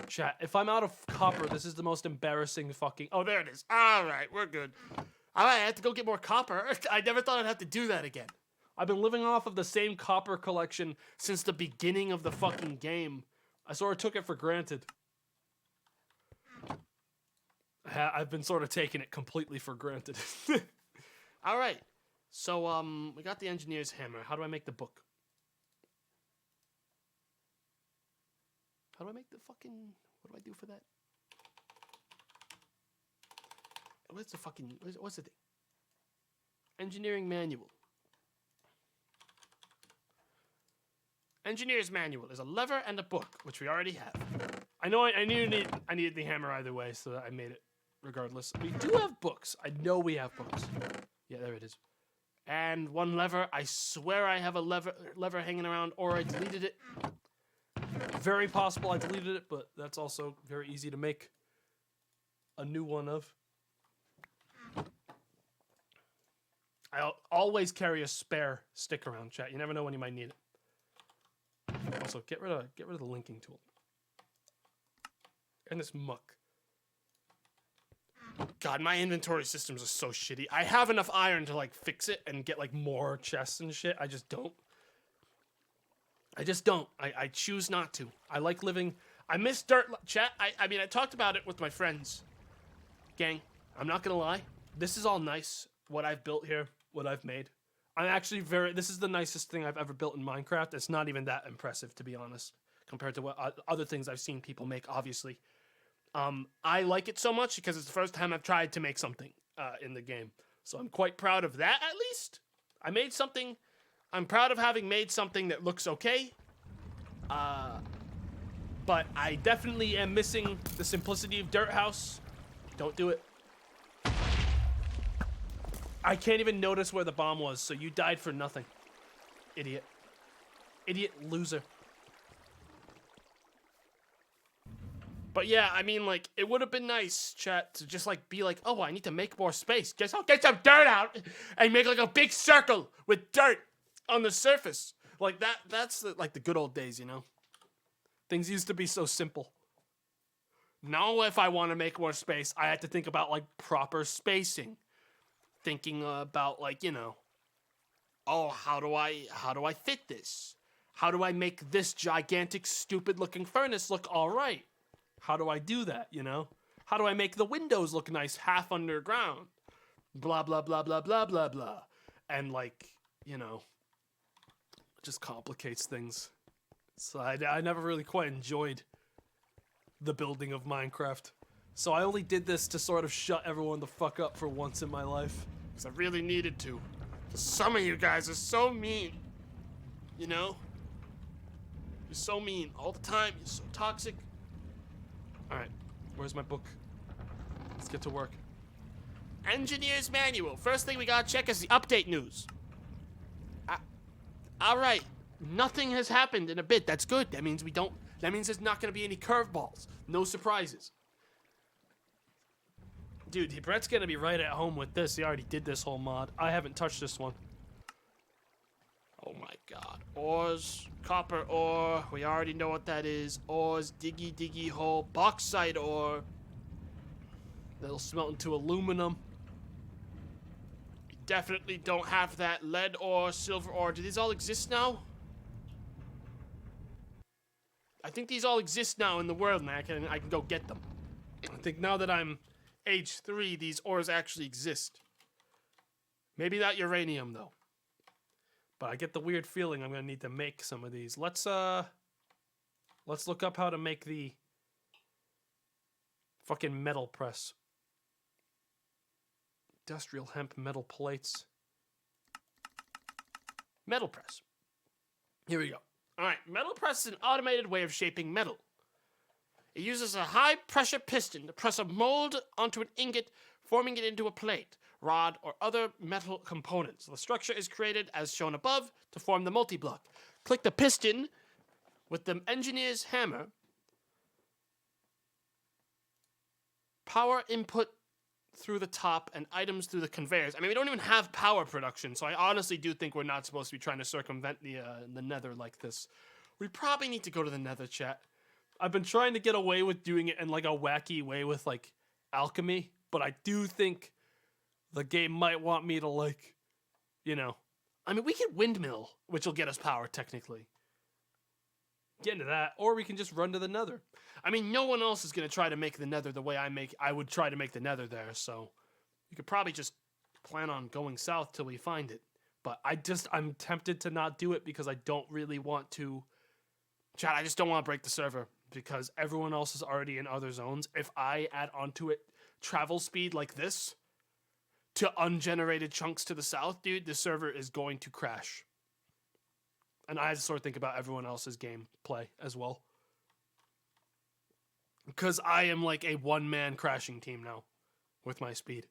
Chat, if I'm out of copper, this is the most embarrassing fucking... Oh, there it is. All right, we're good. All right, I have to go get more copper. I never thought I'd have to do that again. I've been living off of the same copper collection since the beginning of the fucking game. I sort of took it for granted. I've been sort of taking it completely for granted. All right. So, we got the engineer's hammer. How do I make the book? How do I make the fucking... What do I do for that? what's the fucking, what's the thing? Engineering manual. Engineer's manual is a lever and a book, which we already have. I know I needed the hammer either way, so I made it regardless. We do have books. I know we have books. Yeah, there it is. And one lever. I swear I have a lever hanging around, or I deleted it. Very possible I deleted it, but that's also very easy to make a new one of. I'll always carry a spare stick around, chat. You never know when you might need it. Also, get rid of the linking tool. And this muck. God, my inventory systems are so shitty. I have enough iron to like fix it and get like more chests and shit. I just don't. I choose not to. I like living. I miss dirt. Chat. I mean, I talked about it with my friends. Gang, I'm not gonna lie. This is all nice. What I've built here, what I've made. I'm actually this is the nicest thing I've ever built in Minecraft. It's not even that impressive, to be honest, compared to what other things I've seen people make, obviously. I like it so much because it's the first time I've tried to make something in the game. So I'm quite proud of that, at least. I made something. I'm proud of having made something that looks okay. But I definitely am missing the simplicity of Dirt House. Don't do it. I can't even notice where the bomb was, so you died for nothing. Idiot. Idiot loser. But yeah, I mean, like, it would have been nice, chat, to just, like, be like, oh, I need to make more space. Guess I'll get some dirt out and make, like, a big circle with dirt on the surface. Like, that's, like, the good old days, you know? Things used to be so simple. Now, if I want to make more space, I have to think about, like, proper spacing. Thinking about, like, you know, oh, how do I fit this? How do I make this gigantic, stupid-looking furnace look all right? How do I do that, you know? How do I make the windows look nice half underground? Blah, blah, blah, blah, blah, blah, blah. And, like, you know, it just complicates things. So I never really quite enjoyed the building of Minecraft. So I only did this to sort of shut everyone the fuck up for once in my life. Because I really needed to. Some of you guys are so mean. You know? You're so mean all the time. You're so toxic. Alright, where's my book? Let's get to work. Engineer's Manual. First thing we gotta check is the update news. Alright, nothing has happened in a bit. That's good. That means there's not gonna be any curveballs. No surprises. Dude, Brett's gonna be right at home with this. He already did this whole mod. I haven't touched this one. Oh my god. Ores, copper ore. We already know what that is. Ores, diggy hole, bauxite ore. That'll smelt into aluminum. We definitely don't have that. Lead ore, silver ore. Do these all exist now? I think these all exist now in the world, and I can go get them. I think now that I'm age 3, these ores actually exist. Maybe not uranium, though. But I get the weird feeling I'm gonna need to make some of these. Let's look up how to make the fucking metal press. Industrial hemp metal plates. Metal press. Here we go. Alright, metal press is an automated way of shaping metal. It uses a high-pressure piston to press a mold onto an ingot, forming it into a plate, rod, or other metal components. The structure is created, as shown above, to form the multi-block. Click the piston with the engineer's hammer. Power input through the top and items through the conveyors. I mean, we don't even have power production, so I honestly do think we're not supposed to be trying to circumvent the Nether like this. We probably need to go to the Nether, chat. I've been trying to get away with doing it in like a wacky way with like alchemy, but I do think the game might want me to like, you know, I mean, we can windmill, which will get us power technically. Get into that, or we can just run to the Nether. I mean, no one else is going to try to make the Nether the way I would try to make the Nether there, so you could probably just plan on going south till we find it. But I'm tempted to not do it because I don't really want to, chat, I just don't want to break the server because everyone else is already in other zones. If I add onto it travel speed like this to ungenerated chunks to the south, dude, the server is going to crash. And I sort of think about everyone else's gameplay as well. Because I am like a one-man crashing team now with my speed.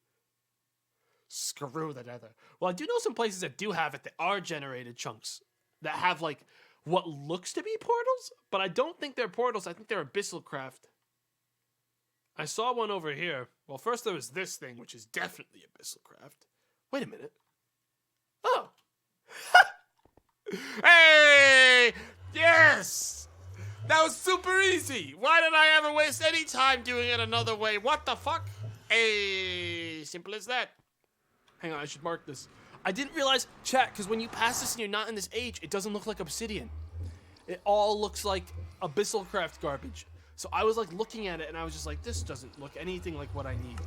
Screw the Nether. Well, I do know some places that do have it that are generated chunks that have like what looks to be portals, but I don't think they're portals. I think they're abyssal craft. I saw one over here. Well, first there was this thing, which is definitely abyssal craft. Wait a minute. Oh. Hey! Yes! That was super easy. Why did I ever waste any time doing it another way? What the fuck? Hey, simple as that. Hang on, I should mark this. I didn't realize, chat, because when you pass this and you're not in this age, it doesn't look like obsidian. It all looks like abyssal craft garbage. So I was like looking at it and I was just like, this doesn't look anything like what I need.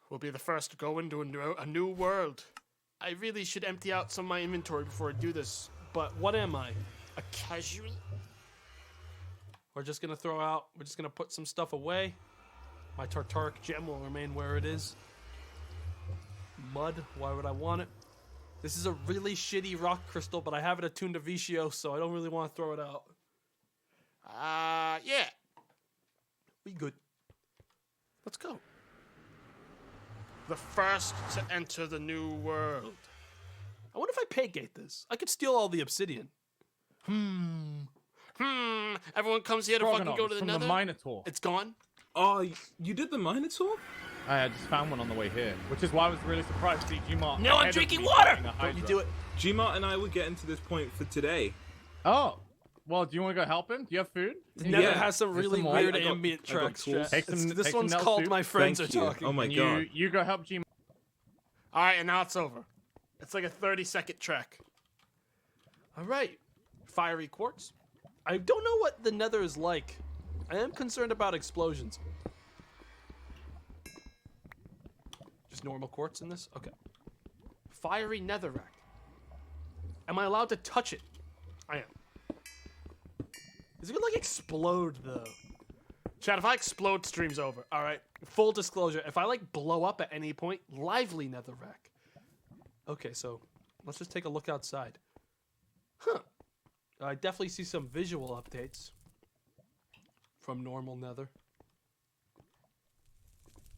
We'll be the first to go into a new world. I really should empty out some of my inventory before I do this. But what am I? A casual? We're just gonna put some stuff away. My Tartaric gem will remain where it is. Mud, why would I want it? This is a really shitty rock crystal, but I have it attuned to Vicio, so I don't really want to throw it out. Yeah. We good. Let's go. The first to enter the new world. I wonder if I pay gate this. I could steal all the obsidian. Everyone comes here to fucking go to the from Nether. the Minotaur. It's gone. Oh, you did the Minotaur? I just found one on the way here, which is why I was really surprised to see Gmart. No, I'm drinking water! Don't you do it. Gmart and I were getting to this point for today. Oh, well, do you want to go help him? Do you have food? Nether Yeah. has some There's really some more. weird I got ambient tracks. tools. Chat. Take some- This take some one's Nell called soup. My Friends Thank Are you. Talking. Oh my And god. you go help Gmart. All right, and now it's over. It's like a 30-second track. All right. Fiery quartz. I don't know what the Nether is like. I am concerned about explosions. Just normal quartz in this? Okay. Fiery netherrack. Am I allowed to touch it? I am. Is it gonna like explode though? Chat, if I explode, stream's over. All right. Full disclosure, if I like blow up at any point, lively netherrack. Okay, so let's just take a look outside. Huh. I definitely see some visual updates from normal nether.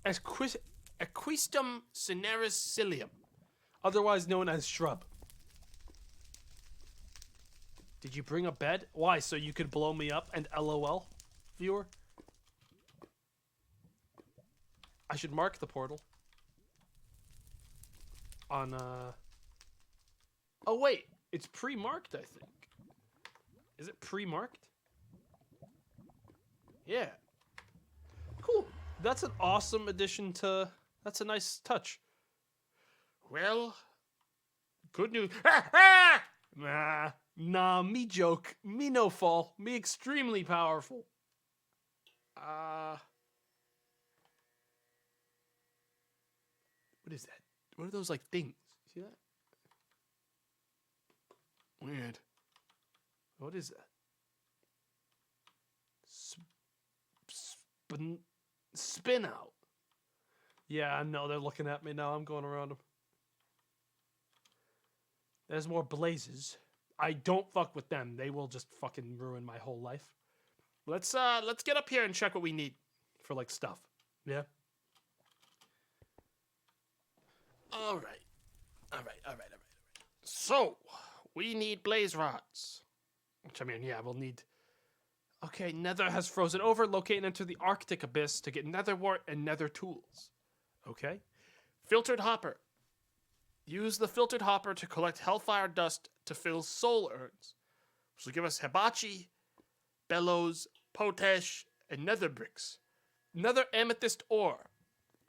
Equistum cineris cilium, otherwise known as shrub. Did you bring a bed? Why? So you could blow me up and LOL, viewer? I should mark the portal. On, Oh, wait. It's pre-marked, I think. Is it pre-marked? Yeah. Cool. That's an awesome addition to... That's a nice touch. Well, good news. Nah, me joke. Me no fall. Me extremely powerful. What is that? What are those, like, things? See that? Weird. What is that? Spin out. Yeah, I know. They're looking at me now. I'm going around them. There's more blazes. I don't fuck with them. They will just fucking ruin my whole life. Let's get up here and check what we need for, like, stuff. Yeah? All right. So, we need blaze rods. Which, I mean, yeah, we'll need... Okay, Nether has frozen over. Locate and enter the Arctic Abyss to get Nether wart and Nether tools. Okay. Filtered hopper. Use the filtered hopper to collect hellfire dust to fill soul urns. Which will give us hibachi, bellows, potash, and nether bricks. Nether amethyst ore.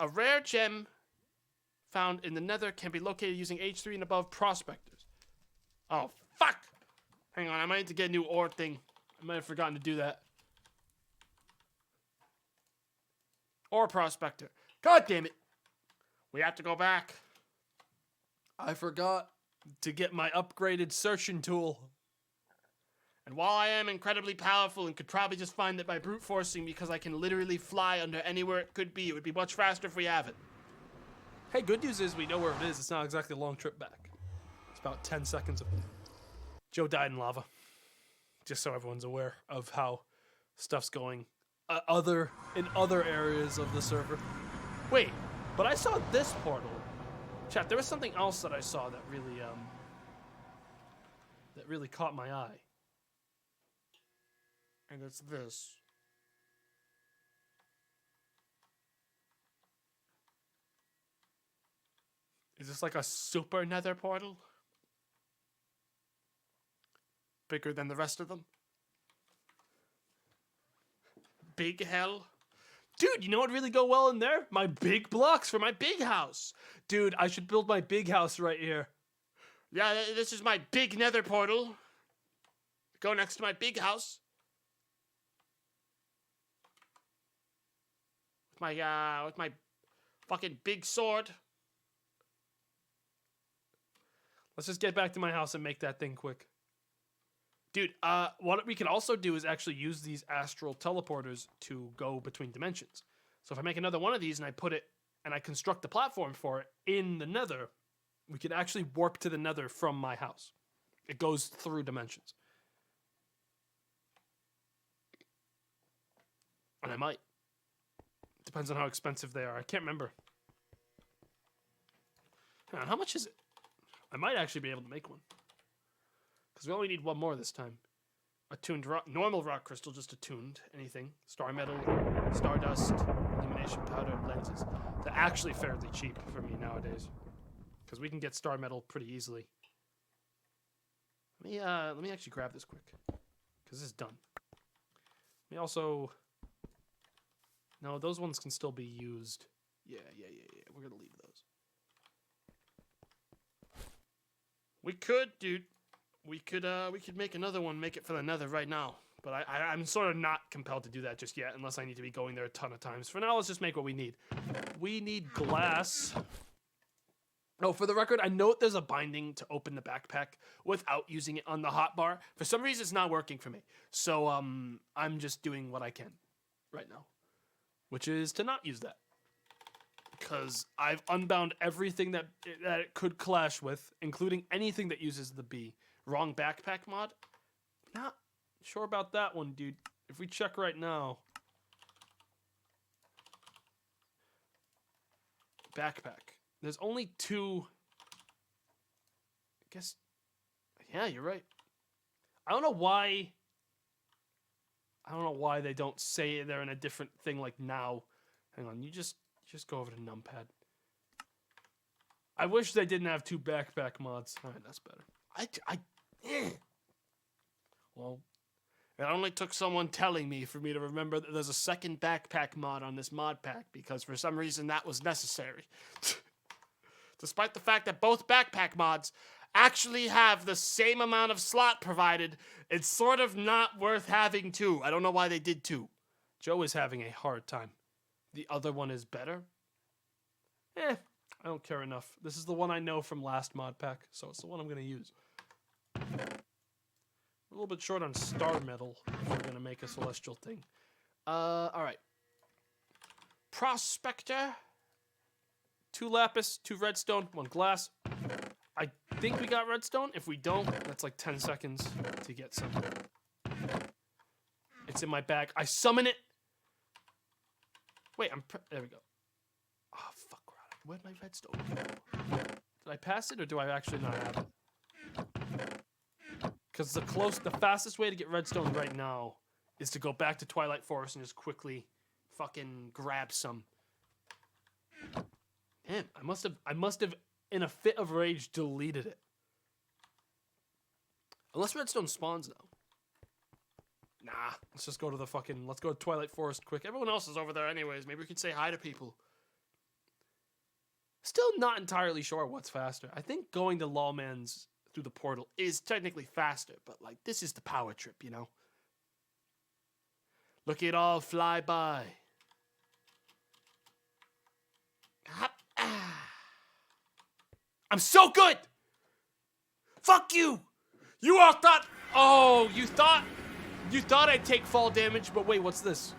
A rare gem found in the Nether can be located using H3 and above prospectors. Oh, fuck! Hang on, I might need to get a new ore thing. I might have forgotten to do that. Ore prospector. God damn it! We have to go back. I forgot to get my upgraded searching tool. And while I am incredibly powerful and could probably just find it by brute forcing because I can literally fly under anywhere it could be, it would be much faster if we have it. Hey, good news is we know where it is. It's not exactly a long trip back. It's about 10 seconds of... Joe died in lava. Just so everyone's aware of how stuff's going in other areas of the server. Wait, but I saw this portal. Chat, there was something else that I saw that really caught my eye. And it's this. Is this like a super nether portal? Bigger than the rest of them? Big hell? Dude, you know what would really go well in there? My big blocks for my big house. Dude, I should build my big house right here. Yeah, this is my big nether portal. Go next to my big house. With my fucking big sword. Let's just get back to my house and make that thing quick. Dude, what we can also do is actually use these astral teleporters to go between dimensions. So if I make another one of these and I put it, and I construct the platform for it in the nether, we can actually warp to the nether from my house. It goes through dimensions. And I might. Depends on how expensive they are. I can't remember. Hang on, how much is it? I might actually be able to make one. Because we only need one more this time. Attuned rock, normal rock crystal, just attuned. Anything. Star metal, stardust, illumination powder, and lenses. They're actually fairly cheap for me nowadays. Because we can get star metal pretty easily. Let me actually grab this quick. Because this is done. Let me also... No, those ones can still be used. Yeah. We're going to leave those. We could, dude. We could make another one, make it for the nether right now. But I'm sort of not compelled to do that just yet, unless I need to be going there a ton of times. For now, let's just make what we need. We need glass. Oh, for the record, I note there's a binding to open the backpack without using it on the hotbar. For some reason, it's not working for me. So, I'm just doing what I can right now. Which is to not use that. Because I've unbound everything that it could clash with, including anything that uses the B. Wrong backpack mod? Not sure about that one, dude. If we check right now. Backpack. There's only 2. I guess. Yeah, you're right. I don't know why they don't say they're in a different thing like now. Hang on, you just go over to numpad. I wish they didn't have 2 backpack mods. All right, that's better. Well, it only took someone telling me for me to remember that there's a second backpack mod on this mod pack because for some reason that was necessary. Despite the fact that both backpack mods actually have the same amount of slot provided, it's sort of not worth having 2. I don't know why they did 2. Joe is having a hard time. The other one is better? I don't care enough. This is the one I know from last mod pack, so it's the one I'm going to use. We're a little bit short on star metal if we're going to make a celestial thing. Alright. Prospector. 2 lapis, 2 redstone, 1 glass. I think we got redstone. If we don't, that's like 10 seconds to get some. It's in my bag. I summon it. Wait, there we go. Oh, fuck. Where'd my redstone go? Did I pass it or do I actually not have it? Because the fastest way to get redstone right now is to go back to Twilight Forest and just quickly fucking grab some. Damn, I must have in a fit of rage deleted it. Unless redstone spawns though. Nah, let's just go to let's go to Twilight Forest quick. Everyone else is over there anyways. Maybe we can say hi to people. Still not entirely sure what's faster. I think going to Lawman's through the portal is technically faster, but like this is the power trip, you know? Look at it all fly by. I'm so good! Fuck you! You all thought. Oh, you thought I'd take fall damage, but wait, what's this?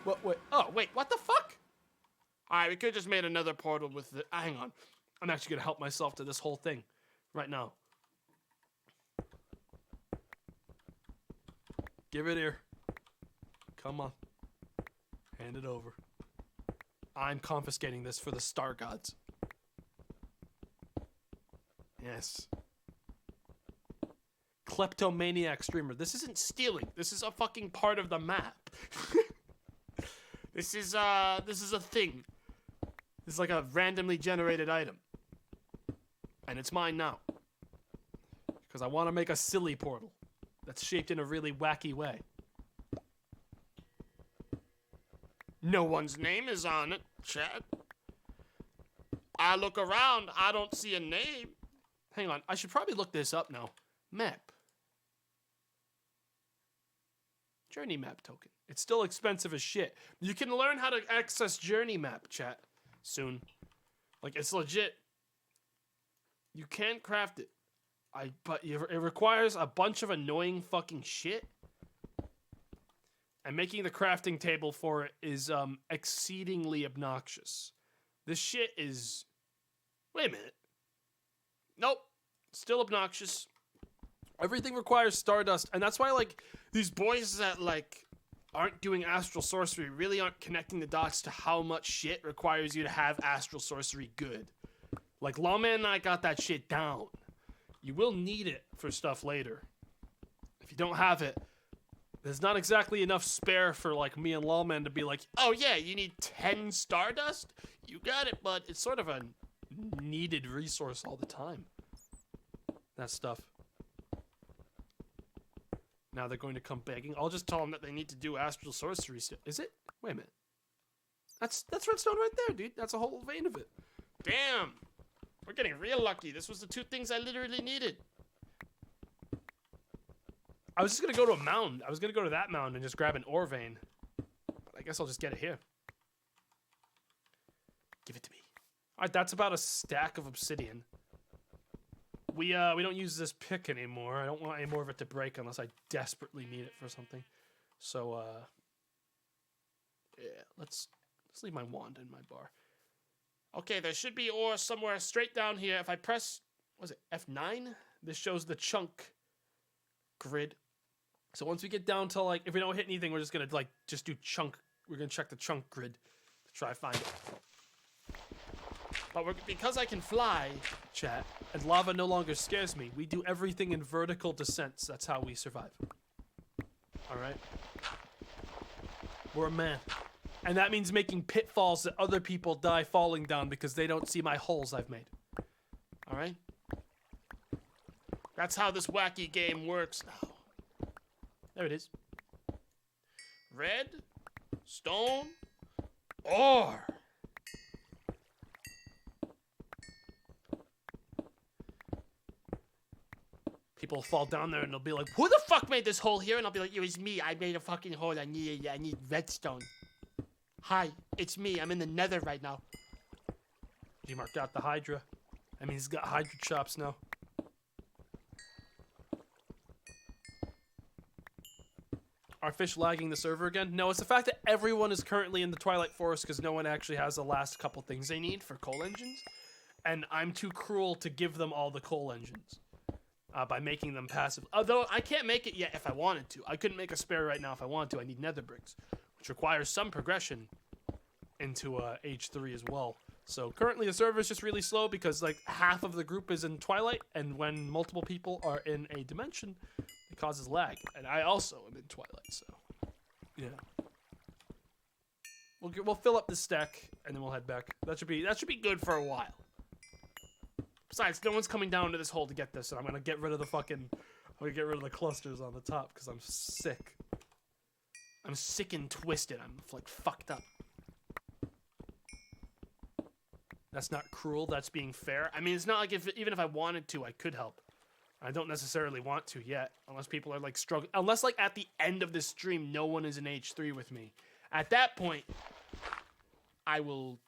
What? Wait. Oh, wait. What the fuck? All right, we could have just made another portal with the. Hang on. I'm actually gonna help myself to this whole thing, right now. Give it here. Come on. Hand it over. I'm confiscating this for the star gods. Yes. Kleptomaniac streamer. This isn't stealing. This is a fucking part of the map. This is a thing. This is like a randomly generated item. And it's mine now. Because I want to make a silly portal that's shaped in a really wacky way. No one's name is on it, chat. I look around, I don't see a name. Hang on, I should probably look this up now. Map. Journey map token. It's still expensive as shit. You can learn how to access journey map, chat, soon. Like, it's legit. You can craft it. But it requires a bunch of annoying fucking shit. And making the crafting table for it is exceedingly obnoxious. This shit is... Wait a minute. Nope. Still obnoxious. Everything requires stardust, and that's why, like, these boys that, like, aren't doing astral sorcery really aren't connecting the dots to how much shit requires you to have astral sorcery good. Like, Lawman and I got that shit down. You will need it for stuff later. If you don't have it, there's not exactly enough spare for, like, me and Lawman to be like, oh yeah, you need 10 stardust? You got it, but it's sort of a needed resource all the time. That stuff. Now they're going to come begging. I'll just tell them that they need to do astral sorcery. Is it? Wait a minute. That's redstone right there, dude. That's a whole vein of it. Damn. We're getting real lucky. This was the two things I literally needed. I was just going to go to a mound. I was going to go to that mound and just grab an ore vein. But I guess I'll just get it here. Give it to me. All right, that's about a stack of obsidian. We don't use this pick anymore. I don't want any more of it to break unless I desperately need it for something. So, yeah, let's leave my wand in my bar. Okay, there should be ore somewhere straight down here. If I press, was it F9? This shows the chunk grid. So once we get down to, like, if we don't hit anything, we're just gonna, like, just do chunk. We're gonna check the chunk grid to try to find it. But because I can fly, chat, and lava no longer scares me, we do everything in vertical descents. That's how we survive. Alright? We're a man. And that means making pitfalls that other people die falling down because they don't see my holes I've made. Alright? That's how this wacky game works now. There it is. Red, stone, ore. People fall down there and they'll be like, who the fuck made this hole here? And I'll be like, it was me. I made a fucking hole. I need redstone. Hi, it's me. I'm in the Nether right now. He marked out the Hydra. I mean, he's got Hydra chops now. Are fish lagging the server again? No, it's the fact that everyone is currently in the Twilight Forest because no one actually has the last couple things they need for coal engines. And I'm too cruel to give them all the coal engines. By making them passive. Although, I can't make it yet if I wanted to. I couldn't make a spare right now if I wanted to. I need nether bricks, which requires some progression into H3 as well. So, currently the server is just really slow because, like, half of the group is in Twilight, and when multiple people are in a dimension, it causes lag. And I also am in Twilight, so, yeah. We'll fill up this stack, and then we'll head back. That should be good for a while. Besides, no one's coming down to this hole to get this, and I'm gonna get rid of the clusters on the top because I'm sick. I'm sick and twisted. I'm like fucked up. That's not cruel. That's being fair. I mean, it's not like even if I wanted to, I could help. I don't necessarily want to yet, unless people are like struggling. Unless like at the end of this stream, no one is in H3 with me. At that point, I will,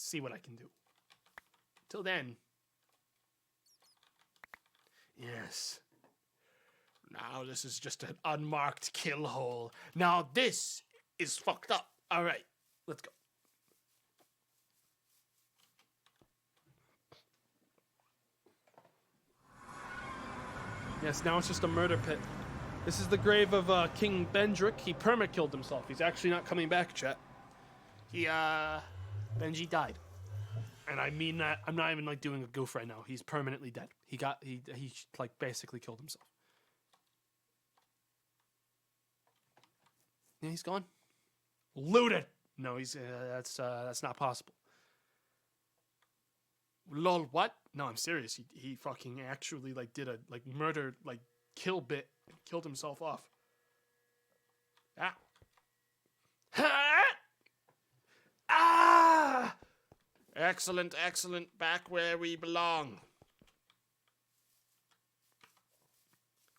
see what I can do. Till then, Yes. Now this is just an unmarked kill hole. Now this is fucked up. All right, let's go. Yes, now it's just a murder pit. This is the grave of King Bendrick. He perma-killed himself. He's actually not coming back, chat. Benji died. And I mean that. I'm not even like doing a goof right now. He's permanently dead. He like basically killed himself. Yeah, he's gone. Looted. No, he's that's not possible. Lol, what? No, I'm serious. He fucking actually like did a like murder like kill bit and killed himself off. Ah. Ah! Excellent, excellent. Back where we belong.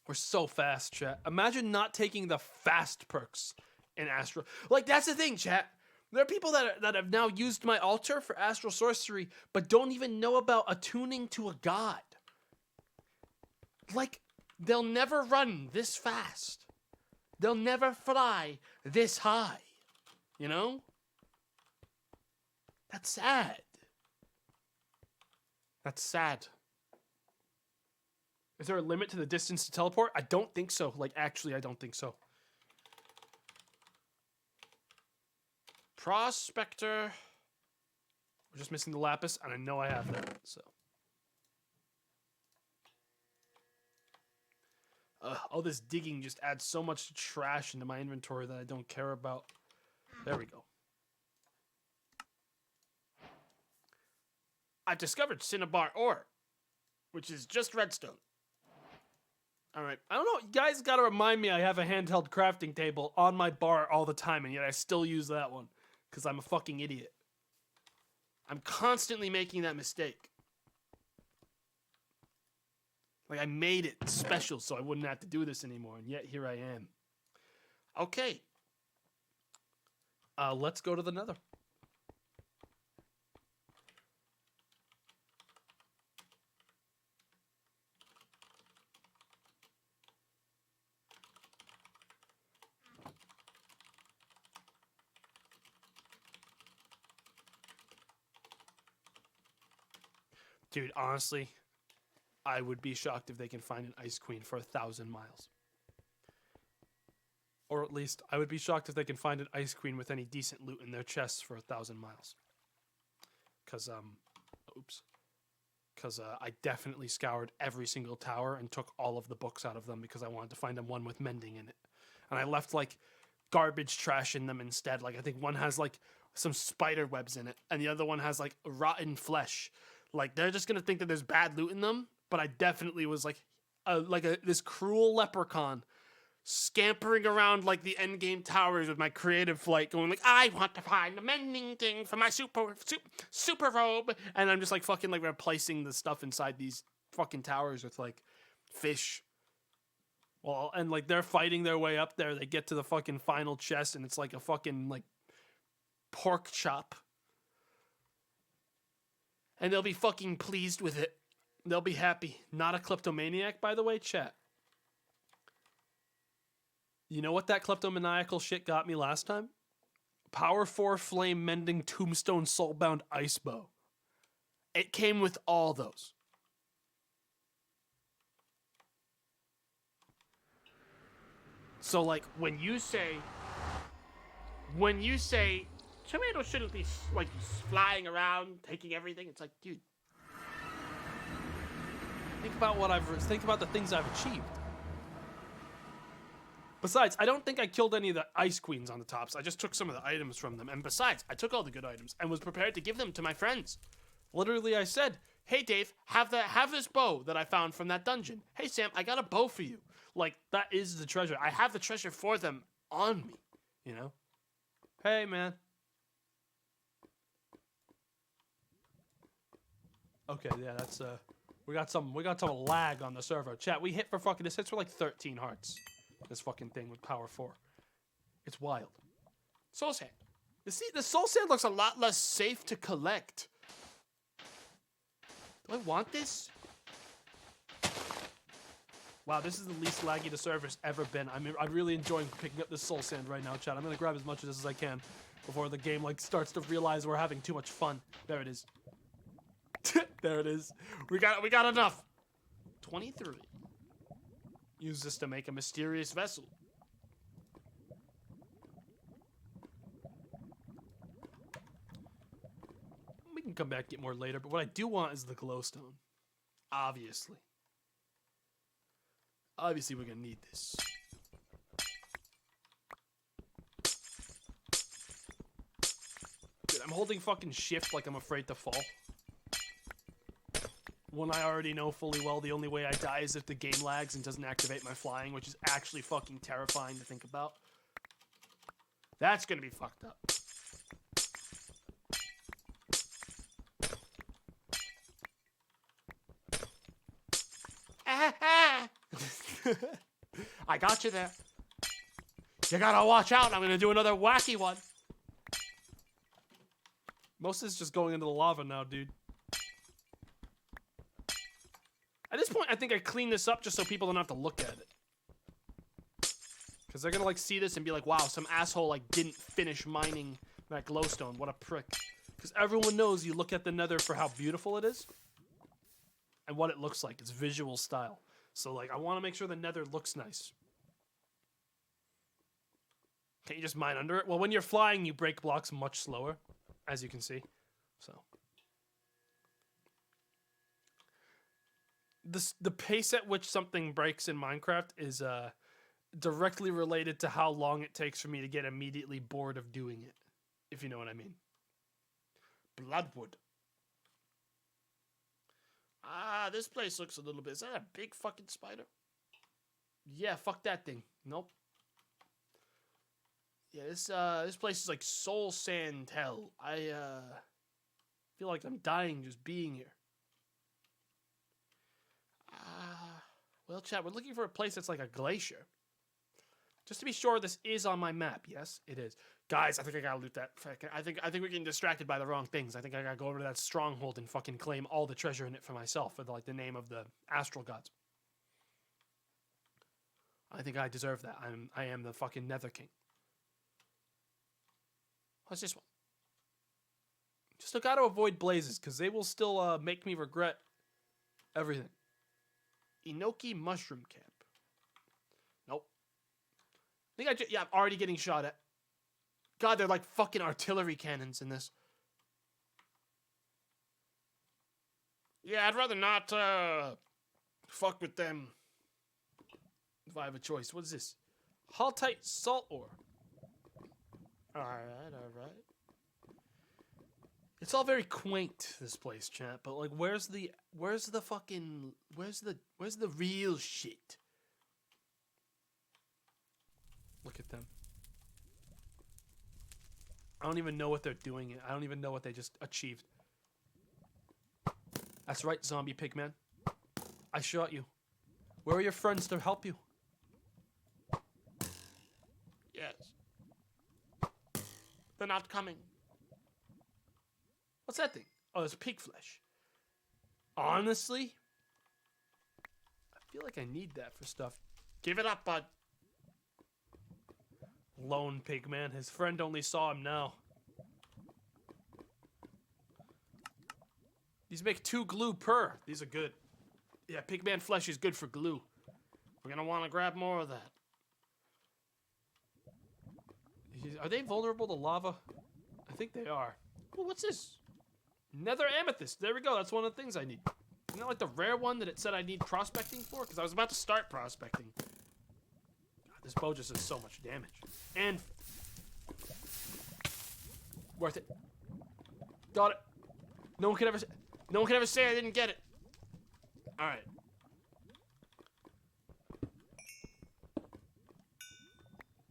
We're so fast, chat. Imagine not taking the fast perks in Astral. Like, that's the thing, chat. There are people that have now used my altar for Astral Sorcery, but don't even know about attuning to a god. Like, they'll never run this fast. They'll never fly this high. You know? That's sad. That's sad. Is there a limit to the distance to teleport? I don't think so. Like, actually, I don't think so. Prospector. We're just missing the lapis, and I know I have that, so. All this digging just adds so much trash into my inventory that I don't care about. There we go. I've discovered Cinnabar ore, which is just redstone. All right. I don't know. You guys got to remind me I have a handheld crafting table on my bar all the time, and yet I still use that one because I'm a fucking idiot. I'm constantly making that mistake. Like, I made it special so I wouldn't have to do this anymore, and yet here I am. Okay. Let's go to the Nether. Dude, honestly, I would be shocked if they can find an Ice Queen for 1,000 miles. Or at least, I would be shocked if they can find an Ice Queen with any decent loot in their chests for 1,000 miles. Because, I definitely scoured every single tower and took all of the books out of them because I wanted to find them one with mending in it. And I left, like, garbage trash in them instead. Like, I think one has, like, some spider webs in it, and the other one has, like, rotten flesh. Like, they're just gonna think that there's bad loot in them, but I definitely was like this cruel leprechaun scampering around like the endgame towers with my creative flight, going like, I want to find the mending thing for my super robe, and I'm just like fucking like replacing the stuff inside these fucking towers with like fish. Well, and like they're fighting their way up there. They get to the fucking final chest, and it's like a fucking like pork chop. And they'll be fucking pleased with it. They'll be happy. Not a kleptomaniac, by the way, chat. You know what that kleptomaniacal shit got me last time? Power 4 Flame Mending Tombstone Soulbound Ice Bow. It came with all those. So, like, when you say Tomato shouldn't be like flying around, taking everything. It's like, dude, think about the things I've achieved. Besides, I don't think I killed any of the Ice Queens on the tops. I just took some of the items from them. And besides, I took all the good items and was prepared to give them to my friends. Literally, I said, hey, Dave, have this bow that I found from that dungeon. Hey, Sam, I got a bow for you. Like, that is the treasure. I have the treasure for them on me, you know? Hey, man. Okay, yeah, that's we got some lag on the server. Chat, we hit for fucking this hits for like 13 hearts. This fucking thing with power 4. It's wild. Soul sand. The soul sand looks a lot less safe to collect. Do I want this? Wow, this is the least laggy the server's ever been. I'm really enjoying picking up this soul sand right now, chat. I'm gonna grab as much of this as I can before the game like starts to realize we're having too much fun. There it is. There it is. We got enough. 23. Use this to make a mysterious vessel. We can come back get more later, but what I do want is the glowstone. Obviously. Obviously, we're gonna need this. Dude, I'm holding fucking shift like I'm afraid to fall. When I already know fully well the only way I die is if the game lags and doesn't activate my flying, which is actually fucking terrifying to think about. That's gonna be fucked up. I got you there. You gotta watch out. I'm gonna do another wacky one. Most of this is just going into the lava now, dude. At this point, I think I clean this up just so people don't have to look at it. Because they're gonna like see this and be like, wow, some asshole like didn't finish mining that glowstone. What a prick. Because everyone knows you look at the Nether for how beautiful it is. And what it looks like. It's visual style. So like, I want to make sure the Nether looks nice. Can't you just mine under it? Well, when you're flying, you break blocks much slower, as you can see. So. The pace at which something breaks in Minecraft is directly related to how long it takes for me to get immediately bored of doing it, if you know what I mean. Bloodwood. Ah, this place looks a little bit... Is that a big fucking spider? Yeah, fuck that thing. Nope. Yeah, this place is like soul sand hell. I feel like I'm dying just being here. Well, chat, we're looking for a place that's like a glacier. Just to be sure, this is on my map. Yes, it is. Guys, I think I gotta loot that. I think we're getting distracted by the wrong things. I think I gotta go over to that stronghold and fucking claim all the treasure in it for myself, for like the name of the astral gods. I think I deserve that. I am the fucking Nether King. What's this one? Just gotta avoid blazes, because they will still make me regret everything. Enoki Mushroom Camp. Nope. I think I'm already getting shot at. God, they're like fucking artillery cannons in this. Yeah, I'd rather not fuck with them if I have a choice. What is this? Haltite salt ore. Alright. It's all very quaint, this place, chat, but like where's the real shit? Look at them. I don't even know what they're doing. I don't even know what they just achieved. That's right, zombie pigman. I shot you. Where are your friends to help you? Yes. They're not coming. What's that thing? Oh, it's pig flesh. Honestly, I feel like I need that for stuff. Give it up, bud. Lone pigman. His friend only saw him now. These make 2 glue per. These are good. Yeah, pigman flesh is good for glue. We're gonna want to grab more of that. Are they vulnerable to lava? I think they are. Oh, what's this? Nether amethyst. There we go. That's one of the things I need. Isn't that like the rare one that it said I need prospecting for? Because I was about to start prospecting. God, this bow just does so much damage. And worth it. Got it. No one can ever say I didn't get it. All right.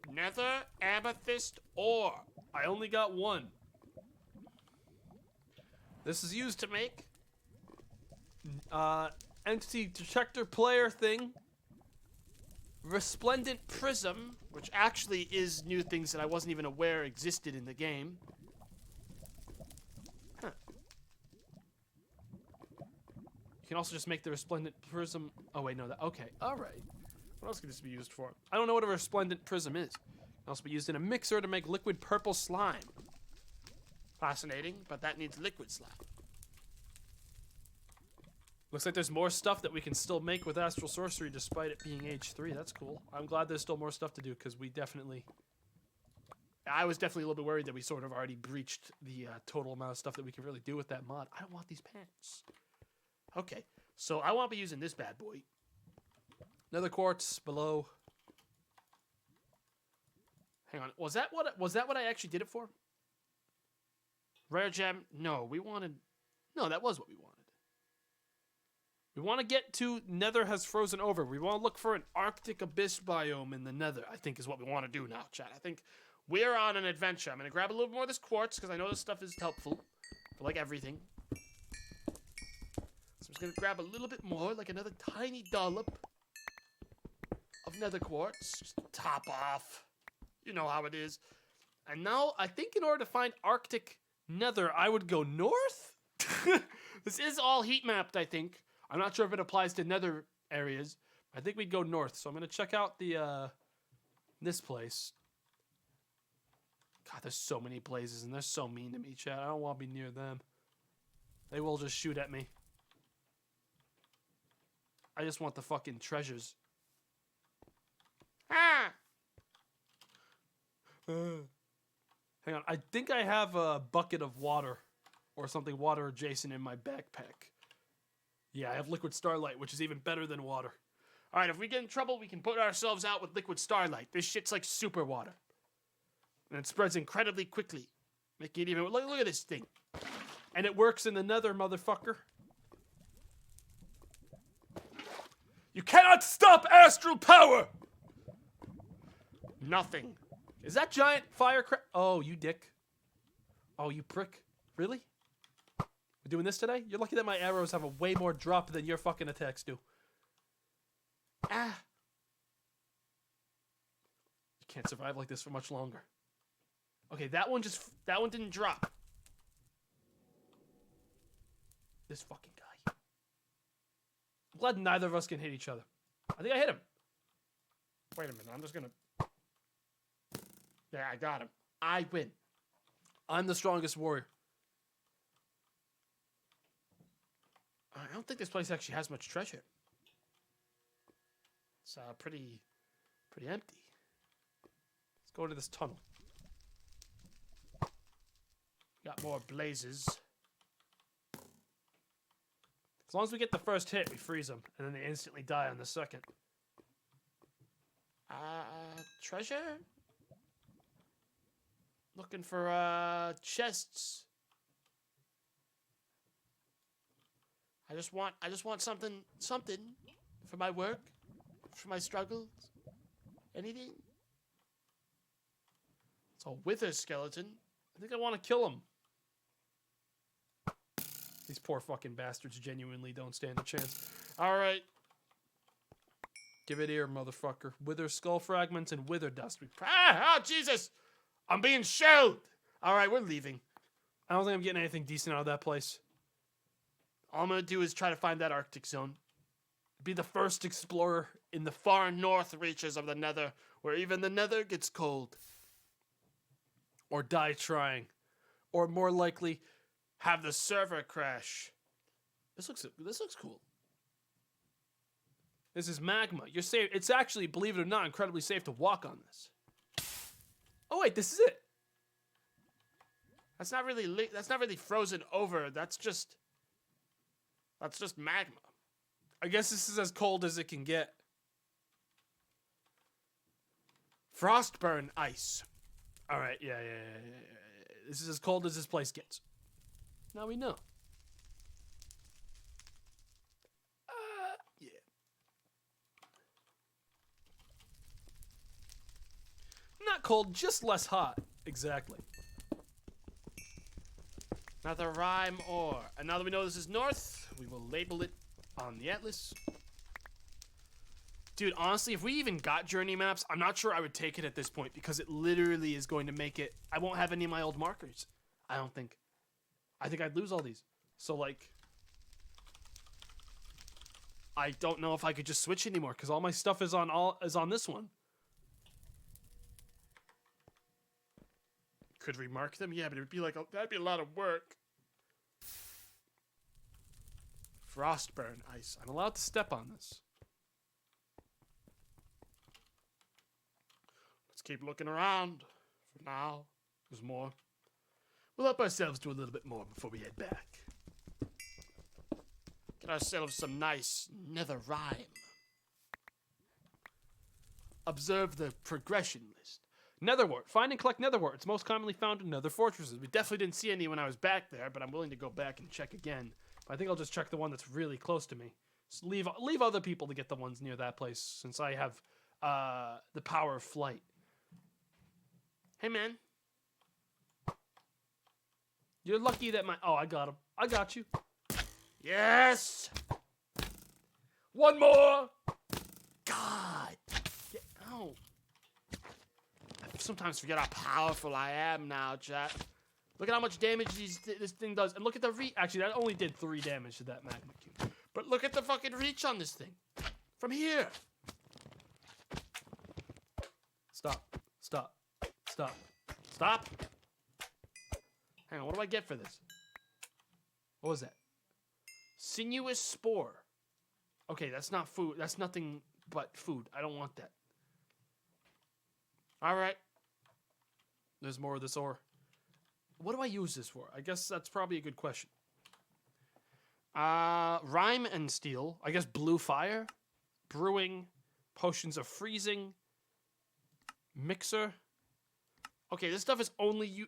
Nether amethyst ore. I only got 1. This is used to make entity detector player thing. Resplendent prism, which actually is new things that I wasn't even aware existed in the game. Huh. You can also just make the resplendent prism. Oh wait, no, that okay. All right. What else could this be used for? I don't know what a resplendent prism is. It can also be used in a mixer to make liquid purple slime. Fascinating, but that needs liquid slime. Looks like there's more stuff that we can still make with Astral Sorcery despite it being age 3. That's cool. I'm glad there's still more stuff to do because we definitely... I was definitely a little bit worried that we sort of already breached the total amount of stuff that we can really do with that mod. I don't want these pants. Okay, so I won't be using this bad boy. Nether quartz below. Hang on, was that what I actually did it for? Rare gem? No, we wanted... No, that was what we wanted. We want to get to Nether has frozen over. We want to look for an Arctic abyss biome in the Nether, I think is what we want to do now, chat. I think we're on an adventure. I'm going to grab a little more of this quartz because I know this stuff is helpful for, like, everything. So I'm just going to grab a little bit more, like another tiny dollop of Nether quartz. Just top off. You know how it is. And now, I think in order to find Arctic Nether, I would go north? This is all heat mapped, I think. I'm not sure if it applies to Nether areas. I think we'd go north. So I'm going to check out the this place. God, there's so many blazes, and they're so mean to me, chat. I don't want to be near them. They will just shoot at me. I just want the fucking treasures. Ah! Hang on. I think I have a bucket of water or something water adjacent in my backpack. Yeah, I have liquid starlight, which is even better than water. All right, if we get in trouble, we can put ourselves out with liquid starlight. This shit's like super water. And it spreads incredibly quickly. Making it even... Look at this thing. And it works in the Nether, motherfucker. You cannot stop astral power! Nothing. Is that giant firecracker? Oh, you dick. Oh, you prick. Really? We're doing this today? You're lucky that my arrows have a way more drop than your fucking attacks do. Ah. You can't survive like this for much longer. Okay, that one didn't drop. This fucking guy. I'm glad neither of us can hit each other. I think I hit him. Wait a minute, I'm just gonna... Yeah, I got him. I win. I'm the strongest warrior. I don't think this place actually has much treasure. It's pretty empty. Let's go to this tunnel. Got more blazes. As long as we get the first hit, we freeze them, and then they instantly die on the second. Treasure? Looking for chests. I just want something for my work, for my struggles. Anything? It's a wither skeleton. I think I want to kill him. These poor fucking bastards genuinely don't stand a chance. Alright. Give it here, motherfucker. Wither skull fragments and wither dust. Oh, Jesus! I'm being shelled! Alright, we're leaving. I don't think I'm getting anything decent out of that place. All I'm gonna do is try to find that Arctic zone. Be the first explorer in the far north reaches of the Nether, where even the Nether gets cold. Or die trying. Or more likely, have the server crash. This looks cool. This is magma. You're safe. It's actually, believe it or not, incredibly safe to walk on this. Oh wait, this is it. That's not really frozen over. That's just magma. I guess this is as cold as it can get. Frostburn ice. All right, yeah. This is as cold as this place gets. Now we know. Yeah. Not cold, just less hot. Exactly. Another rhyme ore. And now that we know this is north, we will label it on the atlas. Dude, honestly, if we even got journey maps, I'm not sure I would take it at this point because it literally is going to make it... I won't have any of my old markers. I don't think. I think I'd lose all these. So, like... I don't know if I could just switch anymore because all my stuff is on this one. Could remark them? Yeah, but it would be like that'd be a lot of work. Frostburn ice. I'm allowed to step on this. Let's keep looking around. For now, there's more. We'll help ourselves do a little bit more before we head back. Get ourselves some nice nether rhyme. Observe the progression list. Netherwort. Find and collect netherwort. It's most commonly found in nether fortresses. We definitely didn't see any when I was back there, but I'm willing to go back and check again. But I think I'll just check the one that's really close to me. Just leave other people to get the ones near that place, since I have the power of flight. Hey, man. You're lucky that Oh, I got him. I got you. Yes! One more! God! Get out. I sometimes forget how powerful I am now, chat. Look at how much damage this thing does. And look at the reach. Actually, that only did 3 damage to that magma cube. But look at the fucking reach on this thing. From here. Stop. Stop. Stop. Stop. Hang on, what do I get for this? What was that? Sinuous spore. Okay, that's not food. That's nothing but food. I don't want that. Alright. There's more of this ore. What do I use this for? I guess that's probably a good question. Rime and steel. I guess blue fire. Brewing. Potions of freezing. Mixer. Okay, this stuff is only you.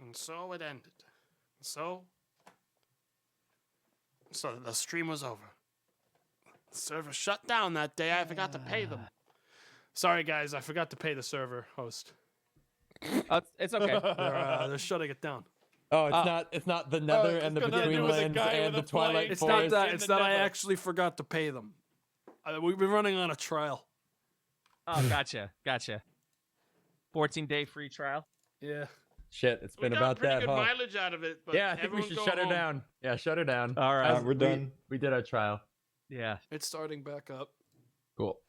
And so it ended. So the stream was over. The server shut down that day. I forgot to pay them. Sorry, guys. I forgot to pay the server host. It's okay. They're shutting it down. Oh, it's not the Nether and the it's got nothing to do Between with a Lands guy and with the a plane. Twilight It's Forest. not that. in It's the that I Nether. actually forgot to pay them. We've been running on a trial. Oh, gotcha. 14-day free trial. Yeah. Shit, it's been we got about pretty that, good huh? mileage out of it. But Yeah, I think we everyone should go shut her home. down. Yeah, shut her down. All right. We're done. We did our trial. Yeah. It's starting back up. Cool.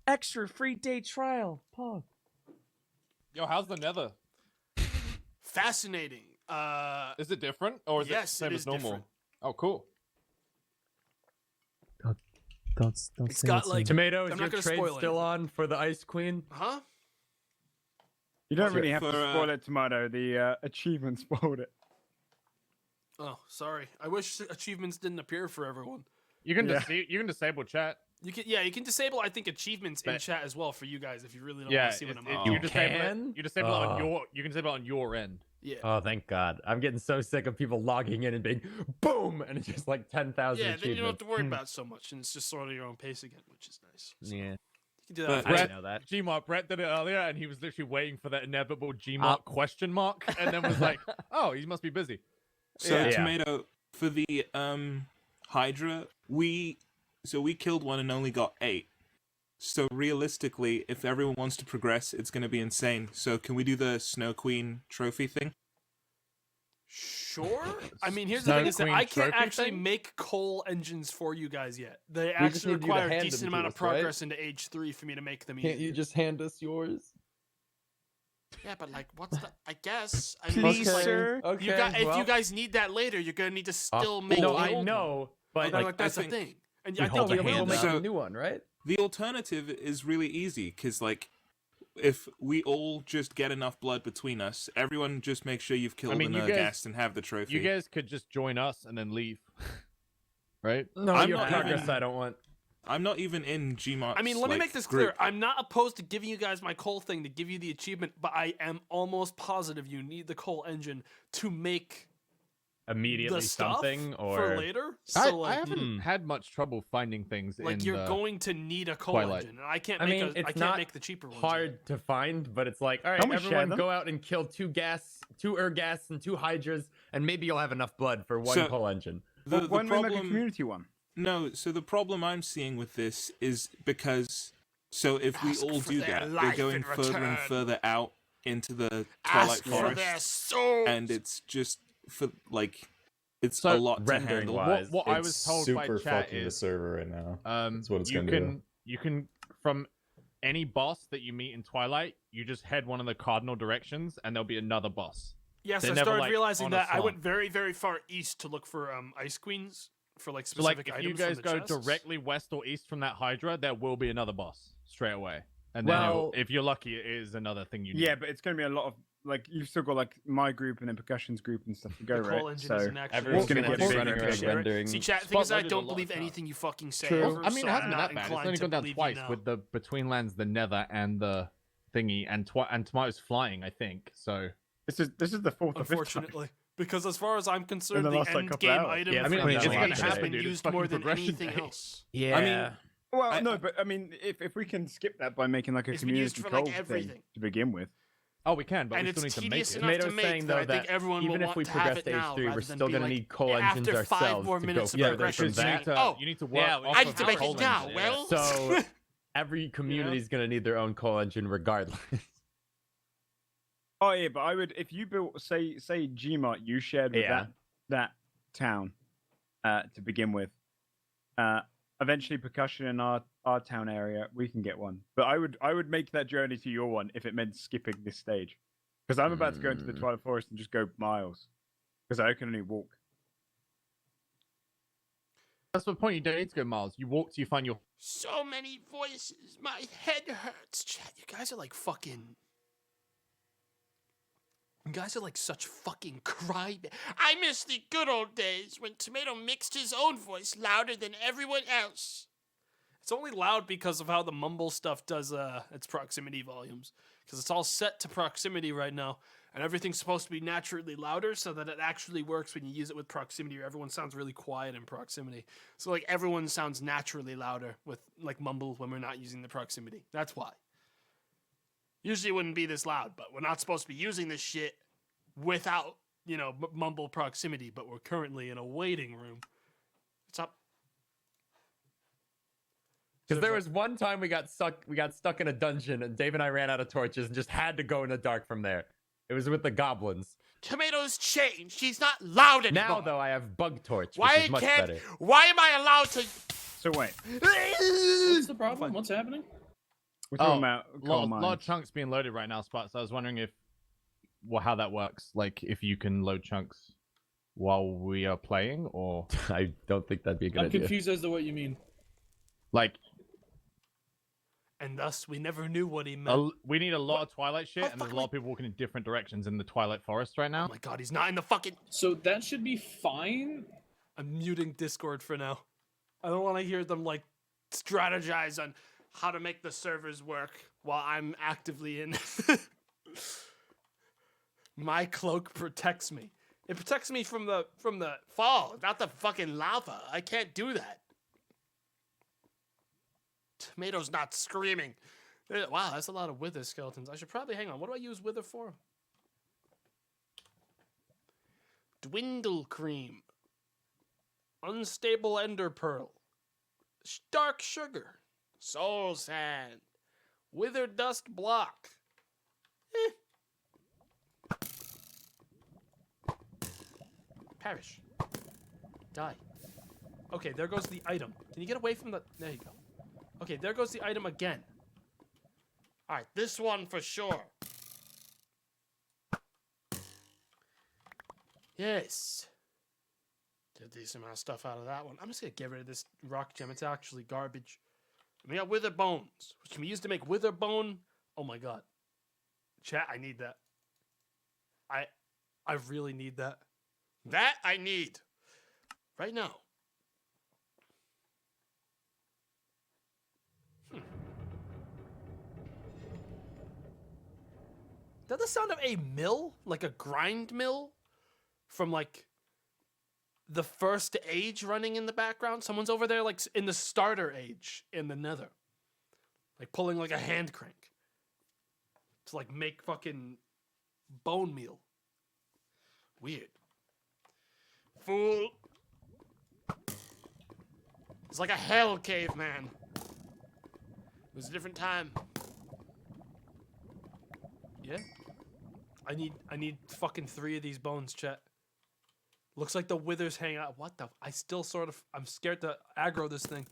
Extra free day trial. Pog. Yo, how's the Nether? Fascinating. Is it different or is it the Yes, same it as is normal? different. Oh, cool. Don't It's got like Tomato, is I'm your not gonna trade spoil still anything. on for the Ice Queen? Huh? You don't For- really have to for, spoil it, Tomato. The achievement spoiled it. Oh, sorry. I wish achievements didn't appear for everyone. You can Yeah. you can disable chat. You can disable I think achievements in But- chat as well for you guys if you really don't Yeah, want to see what I'm up you You to. disable can? it. You disable it on Oh. your. You can disable it on your end. Yeah. Oh, thank God. I'm getting so sick of people logging in and being boom, and it's just like 10,000 Yeah, then you don't have achievements. to worry about so much, and it's just sort of your own pace again, which is nice. So Yeah. you can do that. But- if I you didn't want. know that. Gmark Brett did it earlier, and he was literally waiting for that inevitable Gmark question mark, and then was like, "Oh, he must be busy." So Yeah. Tomato, for the Hydra, we killed one and only got 8. So realistically, if everyone wants to progress, it's going to be insane. So can we do the Snow Queen trophy thing? Sure. I mean, here's Snow the thing: is that Queen I can't trophy actually thing? make coal engines for you guys yet. They We just actually need you to require a hand decent them to amount of us, right? progress into age 3 for me to make them Can't easy. you just hand us yours? Yeah, but like, what's the? I guess. I mean, Please, it's like, sir. Okay, You got, if well, you guys need that later, you're gonna need to still make. no, the I old know, one. but Like, like, that's I the think- thing. And we I hold think your we hand will make make. So- a new one, right? The alternative is really easy, because, like, if we all just get enough blood between us, everyone just make sure you've killed mean, an you guys- guest and have the trophy. You guys could just join us and then leave, right? No, I'm your not progress even- I don't want. I'm not even in Gmark's, I mean, let me like, make this group. clear. I'm not opposed to giving you guys my coal thing to give you the achievement, but I am almost positive you need the coal engine to make Immediately the stuff something or for later. I So like, haven't had much trouble finding things like in you're the... going to need a coal Twilight. engine, and I can't I make mean, I it's can't not make the cheaper ones. hard to find, but it's like, all right, Can we share everyone them? go out and kill 2 Urgas and 2 Hydras, and maybe you'll have enough blood for one So- coal engine. Well, why don't we make a problem- community one? No, so the problem I'm seeing with this is because, so if we Ask all for do their that, we're life going in further and return. further out into the Twilight Ask for Forest, their souls. and it's just for, like, It's So, a lot to rendering handle. wise, What I It's was told by super chat fucking the is server right now. That's what it's you gonna can do. you can from any boss that you meet in Twilight, you just head one of the cardinal directions, and there'll be another boss. Yes, They're I never, started like, realizing on a that I slant. went very, very far east to look for ice queens for like So, like, specific if items. you guys from the go chests. directly west or east from that Hydra, there will be another boss straight away. And then, Well- if you're lucky, it is another thing you need. Yeah, but it's going to be a lot of like you've still got like my group and then Percussion's group and stuff to go, the right? coal engine So isn't actually. everyone's gonna running get big running enough to around share it. rendering. See, chat. Thing is, I Spotlighted a don't lot believe of anything you fucking say. True. Ever, I mean, so it hasn't I'm been not that bad. It's inclined only to gone down believe you twice now. with the Between Lands, the Nether, and the thingy, and Tomatoes flying, I think. So, this is the fourth or fifth time. Unfortunately, because as far as I'm concerned, the the last, like, end couple game hours. item Yeah, I for mean, each it's gonna age has happen, been dude. It's used fucking more than progression anything day. else. Yeah. I mean, Well, no, but I mean, if we can skip that by making like a It's been used community for, like, coal thing everything. to begin with. oh, we can, but And we it's still need to make tedious it. enough to Tomato's make saying that though I think that everyone even will if want we to have progress it to now H3, rather we're than still be gonna like, need coal engines after 5 ourselves more to minutes go of further progression. from that. Oh, you need to work. Yeah, off I of need to the make coal it now. engine. Well, So every community is gonna need their own coal engine regardless. Oh yeah, but I would if you built say Gmart you shared with Yeah. that town to begin with. Eventually Percussion in our town area we can get one. But I would make that journey to your one if it meant skipping this stage. Because I'm about to go into the Twilight Forest and just go miles. Because I can only walk. That's the point. You don't need to go miles. You walk till you find your. so many voices. My head hurts. Chat, you guys are like fucking. You guys are like such fucking cry. I miss the good old days when Tomato mixed his own voice louder than everyone else. It's only loud because of how the mumble stuff does its proximity volumes. Because it's all set to proximity right now. And everything's supposed to be naturally louder so that it actually works when you use it with proximity, or everyone sounds really quiet in proximity. So like everyone sounds naturally louder with like mumble when we're not using the proximity. That's why. Usually it wouldn't be this loud, but we're not supposed to be using this shit without, mumble proximity, but we're currently in a waiting room. What's up? Because there was one time we got stuck in a dungeon and Dave and I ran out of torches and just had to go in the dark from there. It was with the goblins. Tomato's changed. He's not loud anymore. Now though I have bug torch, Why which is much better. Why am I allowed to? So wait, What's the problem? What's happening? we're talking about coal lot of mines. chunks being loaded right now, Spot. So I was wondering how that works. Like if you can load chunks while we are playing, or I don't think that'd be a good I'm idea. confused as to what you mean. like And thus we never knew what he meant. we need a lot of Twilight shit, How and there's a fucking lot of people walking in different directions in the Twilight Forest right now. Oh my god, he's not in the fucking. So that should be fine. I'm muting Discord for now. I don't want to hear them like strategize on how to make the servers work while I'm actively in. My cloak protects me. It protects me from the fall, not the fucking lava. I can't do that. Tomato's not screaming. Wow, that's a lot of wither skeletons. I should probably hang on. What do I use wither for? Dwindle cream. Unstable ender pearl. Dark sugar. Soul sand. Wither dust block. Perish. Die. Okay, there goes the item. Can you get away from the... There you go. Okay, there goes the item again. Alright, this one for sure. Yes. Get a decent amount of stuff out of that one. I'm just gonna get rid of this rock gem. It's actually garbage. We got wither bones, which can be used to make wither bone. Oh my god. Chat, I need that. I really need that. That I need. Right now. Is that the sound of a mill? Like a grind mill? From like the first age running in the background? Someone's over there like in the starter age in the Nether. Like pulling like a hand crank. To like make fucking bone meal. Weird. Fool. It's like a hell caveman. It was a different time. Yeah? I need fucking 3 of these bones, chat. Looks like the withers hang out. What the? I still sort of. I'm scared to aggro this thing.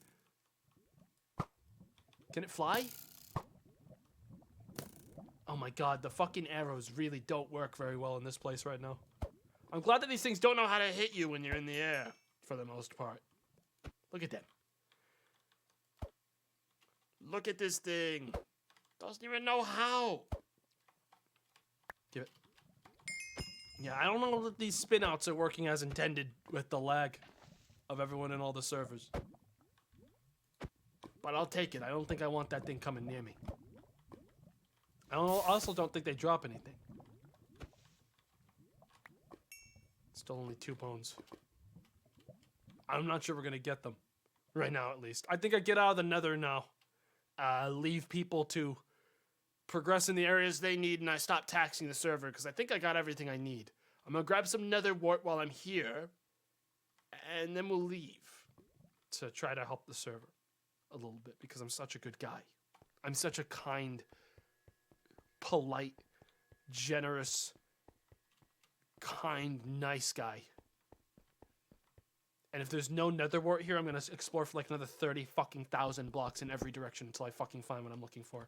Can it fly? Oh my god, the fucking arrows really don't work very well in this place right now. I'm glad that these things don't know how to hit you when you're in the air, for the most part. Look at them. Look at this thing. Doesn't even know how. Give it. Yeah, I don't know that these spin-outs are working as intended with the lag of everyone in all the servers. But I'll take it. I don't think I want that thing coming near me. Also don't think they drop anything. Still only 2 bones. I'm not sure we're gonna get them. Right now, at least. I think I get out of the Nether now. Leave people to progress in the areas they need, and I stop taxing the server, because I think I got everything I need. I'm gonna grab some Nether wart while I'm here, and then we'll leave to try to help the server a little bit, because I'm such a good guy. I'm such a kind, polite, generous, kind, nice guy. And if there's no nether wart here, I'm gonna explore for like another 30 fucking thousand blocks in every direction until I fucking find what I'm looking for.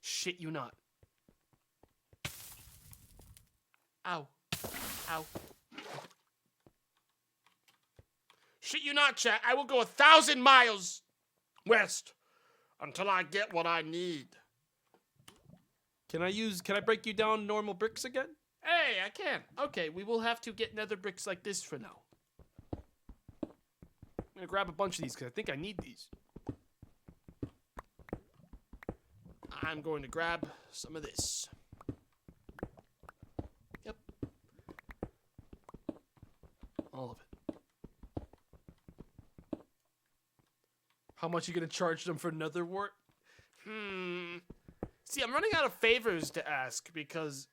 Shit you not. Ow. Ow. Shit you not, chat. I will go 1,000 miles west until I get what I need. Can I break you down normal bricks again? Hey, I can. Okay, we will have to get nether bricks like this for now. I'm gonna grab a bunch of these because I think I need these. I'm going to grab some of this. Yep. All of it. How much are you gonna charge them for nether wart? See, I'm running out of favors to ask because,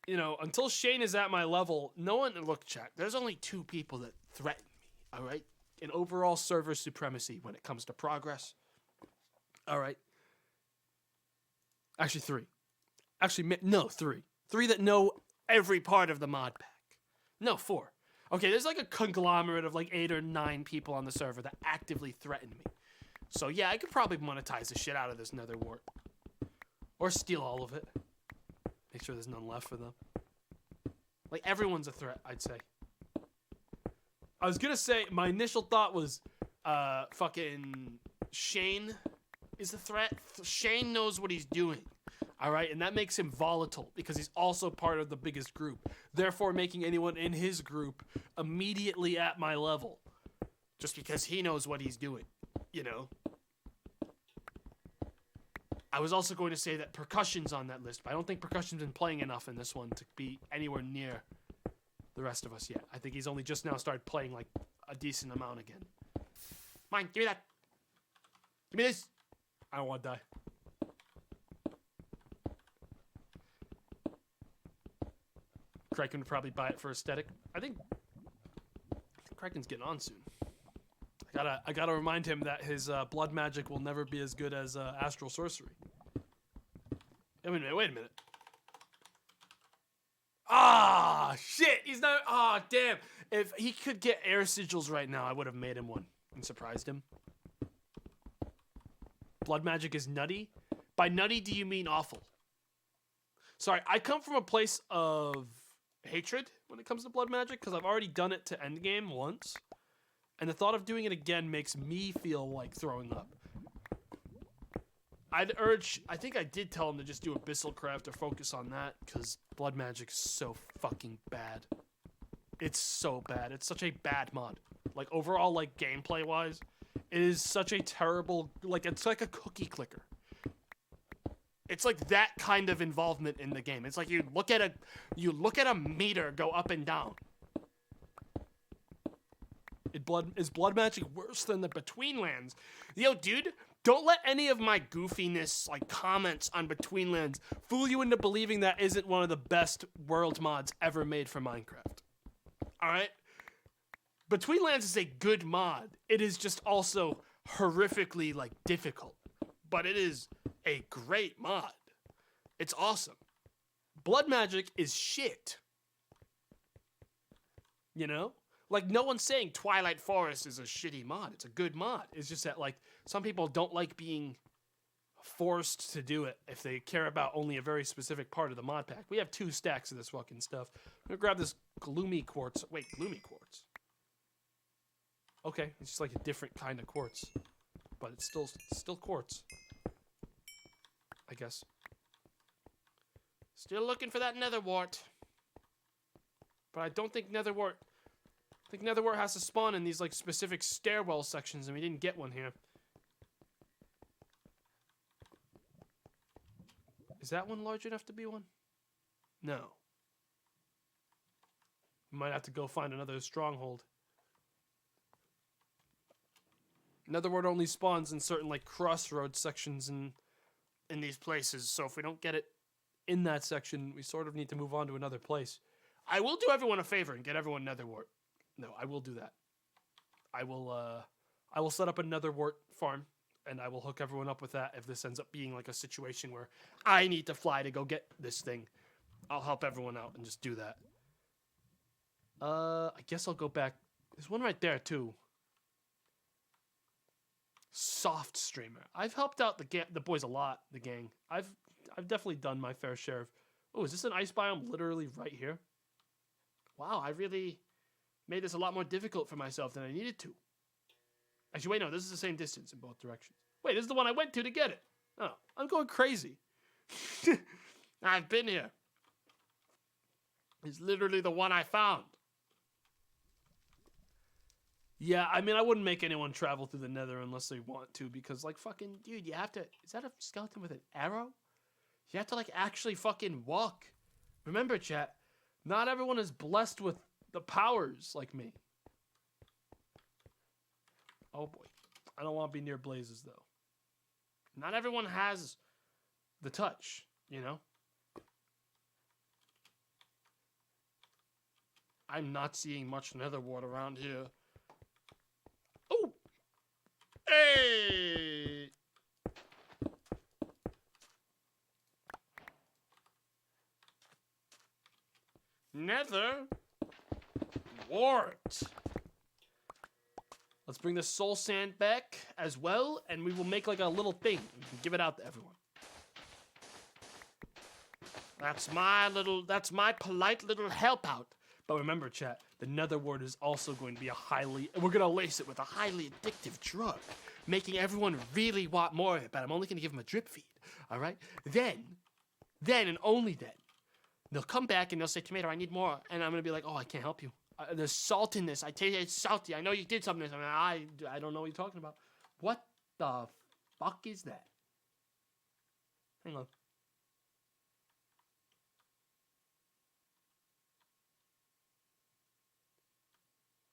you know, until Shane is at my level, no one... Look, chat, there's only 2 people that threaten me, all right? In overall server supremacy when it comes to progress. All right. Actually, 3. Actually, no, 3. 3 that know every part of the mod pack. No, 4. Okay, there's like a conglomerate of like 8 or 9 people on the server that actively threaten me. So yeah, I could probably monetize the shit out of this nether wart. Or steal all of it. Make sure there's none left for them. Like, everyone's a threat, I'd say. I was gonna say, my initial thought was, fucking Shane is the threat. Shane knows what he's doing, alright? And that makes him volatile, because he's also part of the biggest group. Therefore, making anyone in his group immediately at my level. Just because he knows what he's doing, you know? I was also going to say that Percussion's on that list, but I don't think Percussion's been playing enough in this one to be anywhere near the rest of us yet. I think he's only just now started playing like a decent amount again. Mine, give me that. Give me this. I don't want to die. Kraken would probably buy it for aesthetic. I think Kraken's getting on soon. I gotta remind him that his blood magic will never be as good as astral sorcery. Wait a minute. Ah, shit! He's not. Ah, damn! If he could get air sigils right now, I would have made him one and surprised him. Blood magic is nutty. By nutty, do you mean awful? Sorry, I come from a place of hatred when it comes to blood magic because I've already done it to endgame once. And the thought of doing it again makes me feel like throwing up. I think I did tell him to just do Abyssal Craft or focus on that, because blood magic is so fucking bad. It's so bad. It's such a bad mod. Like, overall, like, gameplay-wise, it is such a terrible, like, it's like a cookie clicker. It's like that kind of involvement in the game. It's like you look at a meter go up and down. Is blood magic worse than the Betweenlands? Yo, dude, don't let any of my goofiness, like, comments on Betweenlands fool you into believing that isn't one of the best world mods ever made for Minecraft. Alright? Betweenlands is a good mod. It is just also horrifically, like, difficult. But it is a great mod. It's awesome. Blood magic is shit. You know? Like, no one's saying Twilight Forest is a shitty mod. It's a good mod. It's just that, like, some people don't like being forced to do it if they care about only a very specific part of the mod pack. We have 2 stacks of this fucking stuff. I'm gonna grab this gloomy quartz. Wait, gloomy quartz? Okay, it's just like a different kind of quartz. But it's still quartz. I guess. Still looking for that nether wart. But I don't think nether wart... I think nether wart has to spawn in these, like, specific stairwell sections, and we didn't get one here. Is that one large enough to be one? No. We might have to go find another stronghold. Netherwart only spawns in certain, like, crossroads sections in these places, so if we don't get it in that section, we sort of need to move on to another place. I will do everyone a favor and get everyone netherwart. No, I will do that. I will set up a netherwart farm, and I will hook everyone up with that if this ends up being, like, a situation where I need to fly to go get this thing. I'll help everyone out and just do that. I guess I'll go back. There's one right there, too. Soft streamer. I've helped out the boys a lot, the gang. I've definitely done my fair share of... Oh, is this an ice biome literally right here? Wow, I really made this a lot more difficult for myself than I needed to. Actually, wait, no, this is the same distance in both directions. Wait, this is the one I went to get it. Oh, I'm going crazy. I've been here. It's literally the one I found. Yeah, I mean, I wouldn't make anyone travel through the nether unless they want to, because, like, fucking, dude, you have to... Is that a skeleton with an arrow? You have to, like, actually fucking walk. Remember, chat, not everyone is blessed with the powers like me. Oh, boy. I don't want to be near blazes, though. Not everyone has the touch, you know? I'm not seeing much nether wart around here. Oh! Hey! Nether wart. Let's bring the soul sand back as well, and we will make like a little thing. We can give it out to everyone. That's my polite little help out. But remember, chat, the nether wart is also going to be we're going to lace it with a highly addictive drug, making everyone really want more of it, but I'm only going to give them a drip feed, all right? Then and only then, they'll come back and they'll say, Tomato, I need more. And I'm going to be like, oh, I can't help you. There's salt in this. I taste it's salty. I know you did something. I don't know what you're talking about. What the fuck is that? Hang on.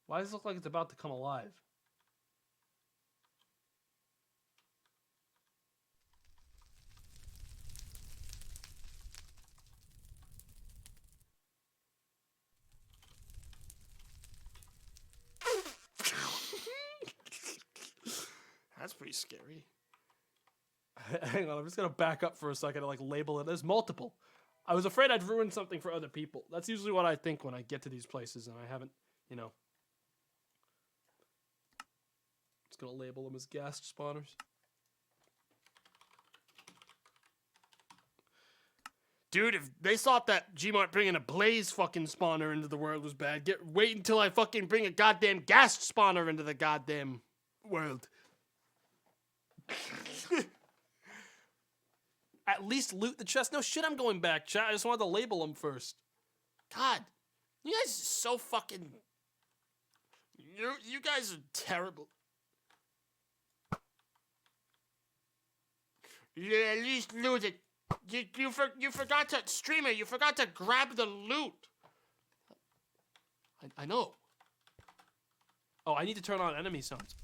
Why does it look like it's about to come alive? That's pretty scary. Hang on, I'm just gonna back up for a second to like label it. There's multiple. I was afraid I'd ruin something for other people. That's usually what I think when I get to these places and I haven't, you know. Just gonna label them as ghast spawners. Dude, if they thought that Gmart bringing a blaze fucking spawner into the world was bad, wait until I fucking bring a goddamn ghast spawner into the goddamn world. At least loot the chest. No shit, I'm going back, chat. I just wanted to label them first. God, you guys are so fucking... You guys are terrible. Yeah, at least loot it. You forgot to... Streamer, you forgot to grab the loot. I know. Oh, I need to turn on enemy sounds.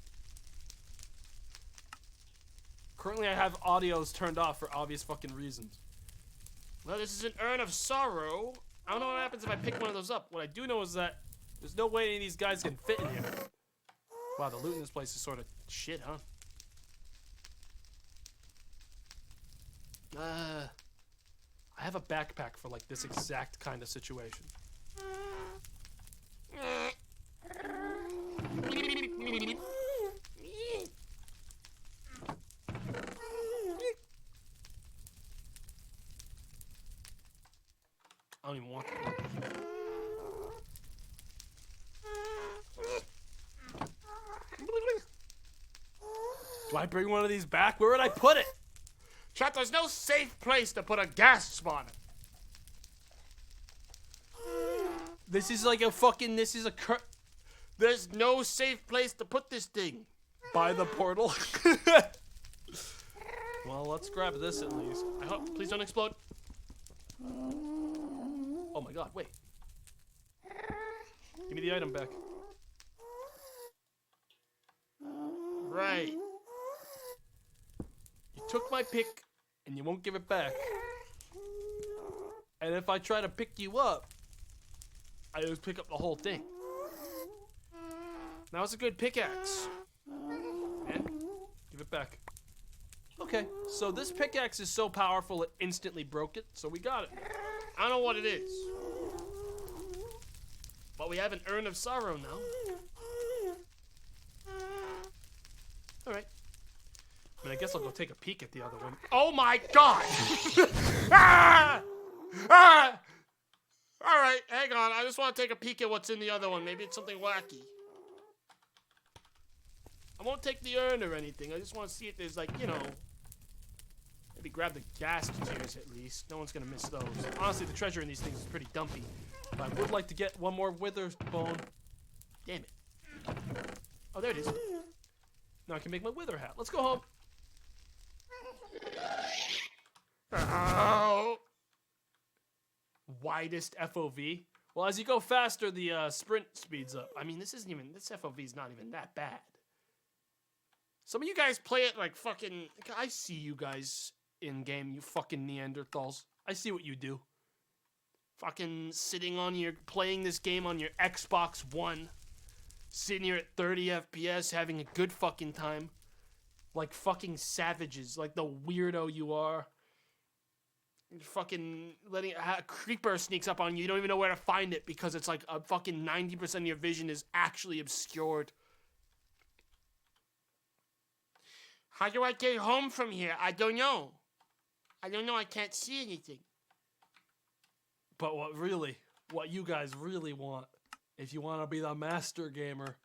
Currently, I have audios turned off for obvious fucking reasons. Well, this is an urn of sorrow. I don't know what happens if I pick one of those up. What I do know is that there's no way any of these guys can fit in here. Wow, the loot in this place is sort of shit, huh? I have a backpack for like this exact kind of situation. I don't even want to. Do I bring one of these back? Where would I put it? Chat, there's no safe place to put a gas spawner. This is like a fucking, there's no safe place to put this thing. By the portal. Well, let's grab this at least. I hope, please don't explode. Oh my god, wait. Give me the item back. Right. You took my pick, and you won't give it back. And if I try to pick you up, I just pick up the whole thing. Now it's a good pickaxe. And give it back. Okay, so this pickaxe is so powerful it instantly broke it, so we got it. I don't know what it is. But we have an urn of sorrow now. Alright. I mean, I guess I'll go take a peek at the other one. Oh my god! Ah! Ah! Alright, hang on. I just want to take a peek at what's in the other one. Maybe it's something wacky. I won't take the urn or anything. I just want to see if there's, like, you know... Maybe grab the gas tiers at least. No one's gonna miss those. Honestly, the treasure in these things is pretty dumpy. But I would like to get one more wither bone. Damn it. Oh, there it is. Now I can make my wither hat. Let's go home. Oh. Widest FOV. Well, as you go faster, the sprint speeds up. I mean, this FOV is not even that bad. Some of you guys play it like fucking... I see you guys in-game, you fucking Neanderthals. I see what you do. Fucking playing this game on your Xbox One. Sitting here at 30 FPS, having a good fucking time. Like fucking savages, like the weirdo you are. Fucking letting a creeper sneaks up on you. You don't even know where to find it because it's like a fucking 90% of your vision is actually obscured. How do I get home from here? I don't know. I can't see anything. But what you guys really want, if you want to be the master gamer,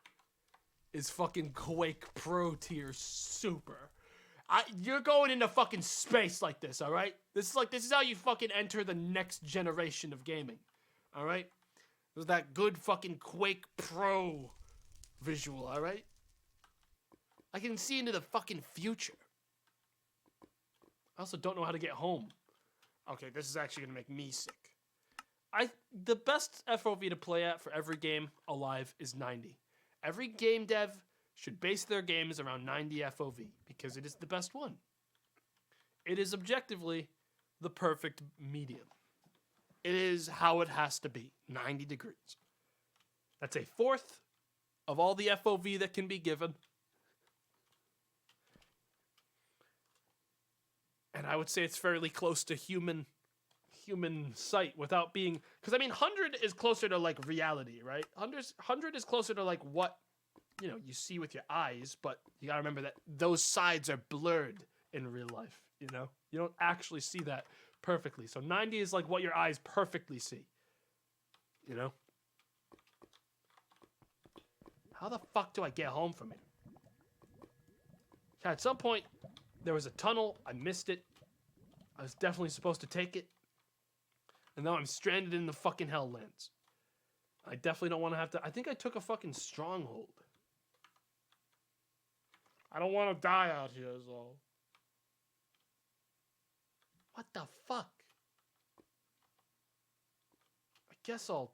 is fucking Quake Pro tier super. You're going into fucking space like this, alright? This is how you fucking enter the next generation of gaming. Alright? There's that good fucking Quake Pro visual, alright? I can see into the fucking future. I also don't know how to get home. Okay, this is actually gonna make me sick. The best FOV to play at for every game alive is 90. Every game dev should base their games around 90 FOV because it is the best one. It is objectively the perfect medium. It is how it has to be, 90 degrees. That's a fourth of all the FOV that can be given. And I would say it's fairly close to human sight without being... Because, I mean, 100 is closer to, like, reality, right? 100 is closer to, like, what, you know, you see with your eyes, but you gotta remember that those sides are blurred in real life, you know? You don't actually see that perfectly. So 90 is, like, what your eyes perfectly see, you know? How the fuck do I get home from here? At some point, there was a tunnel. I missed it. I was definitely supposed to take it. And now I'm stranded in the fucking Helllands. I definitely don't want to have to... I think I took a fucking stronghold. I don't want to die out here, is all. What the fuck? I guess I'll...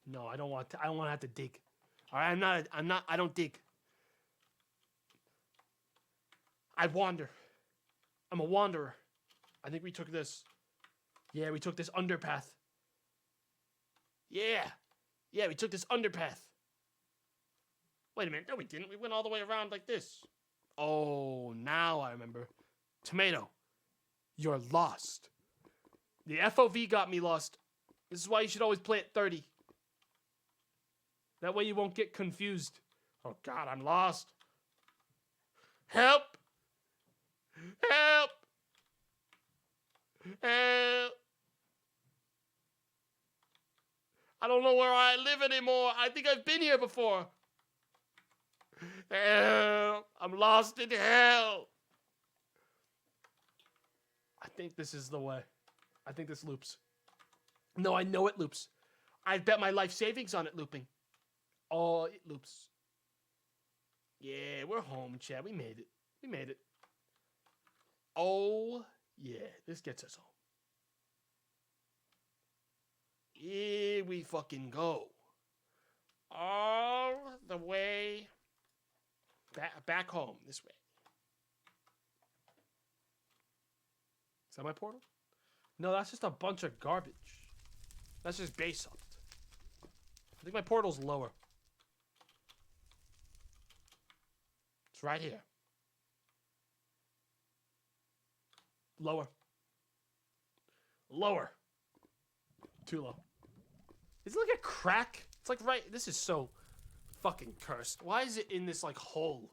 No, I don't want to... I don't want to have to dig. Alright, I don't dig. I wander. I'm a wanderer. I think we took this. Yeah, we took this underpath. Yeah. Yeah, we took this underpath. Wait a minute. No, we didn't. We went all the way around like this. Oh, now I remember. Tomato, you're lost. The FOV got me lost. This is why you should always play at 30. That way you won't get confused. Oh, God, I'm lost. Help! Help! Help! I don't know where I live anymore. I think I've been here before. Help. I'm lost in hell. I think this is the way. I think this loops. No, I know it loops. I bet my life savings on it looping. Oh, it loops. Yeah, we're home, Chad. We made it. We made it. Oh, yeah. This gets us home. Here we fucking go. All the way back home this way. Is that my portal? No, that's just a bunch of garbage. That's just basalt. I think my portal's lower. It's right here. Lower. Lower. Too low. Is it like a crack? It's like right. This is so fucking cursed. Why is it in this like hole?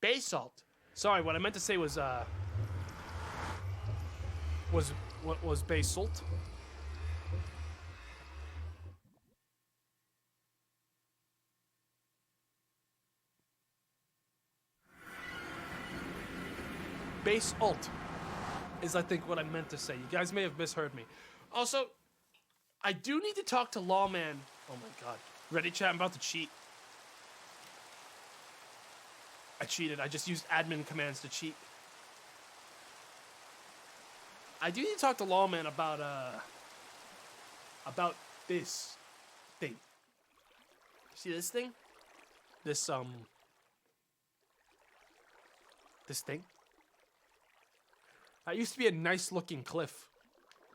Basalt. Sorry, what I meant to say was what was basalt? Basalt is, I think, what I meant to say. You guys may have misheard me. Also, I do need to talk to Lawman. Oh my god. Ready, chat? I'm about to cheat. I cheated. I just used admin commands to cheat. I do need to talk to Lawman about this thing. See this thing? This thing? That used to be a nice looking cliff.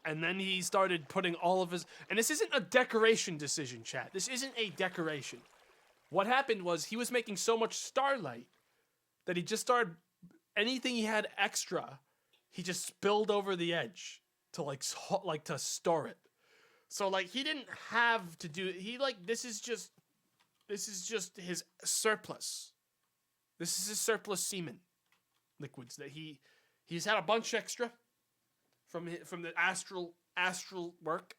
And then he started putting all of his... And this isn't a decoration decision, chat. This isn't a decoration. What happened was he was making so much starlight that he just started... Anything he had extra, he just spilled over the edge to to store it. So like he didn't have to do... This is just his surplus. This is his surplus semen liquids that he's had a bunch extra from the astral work,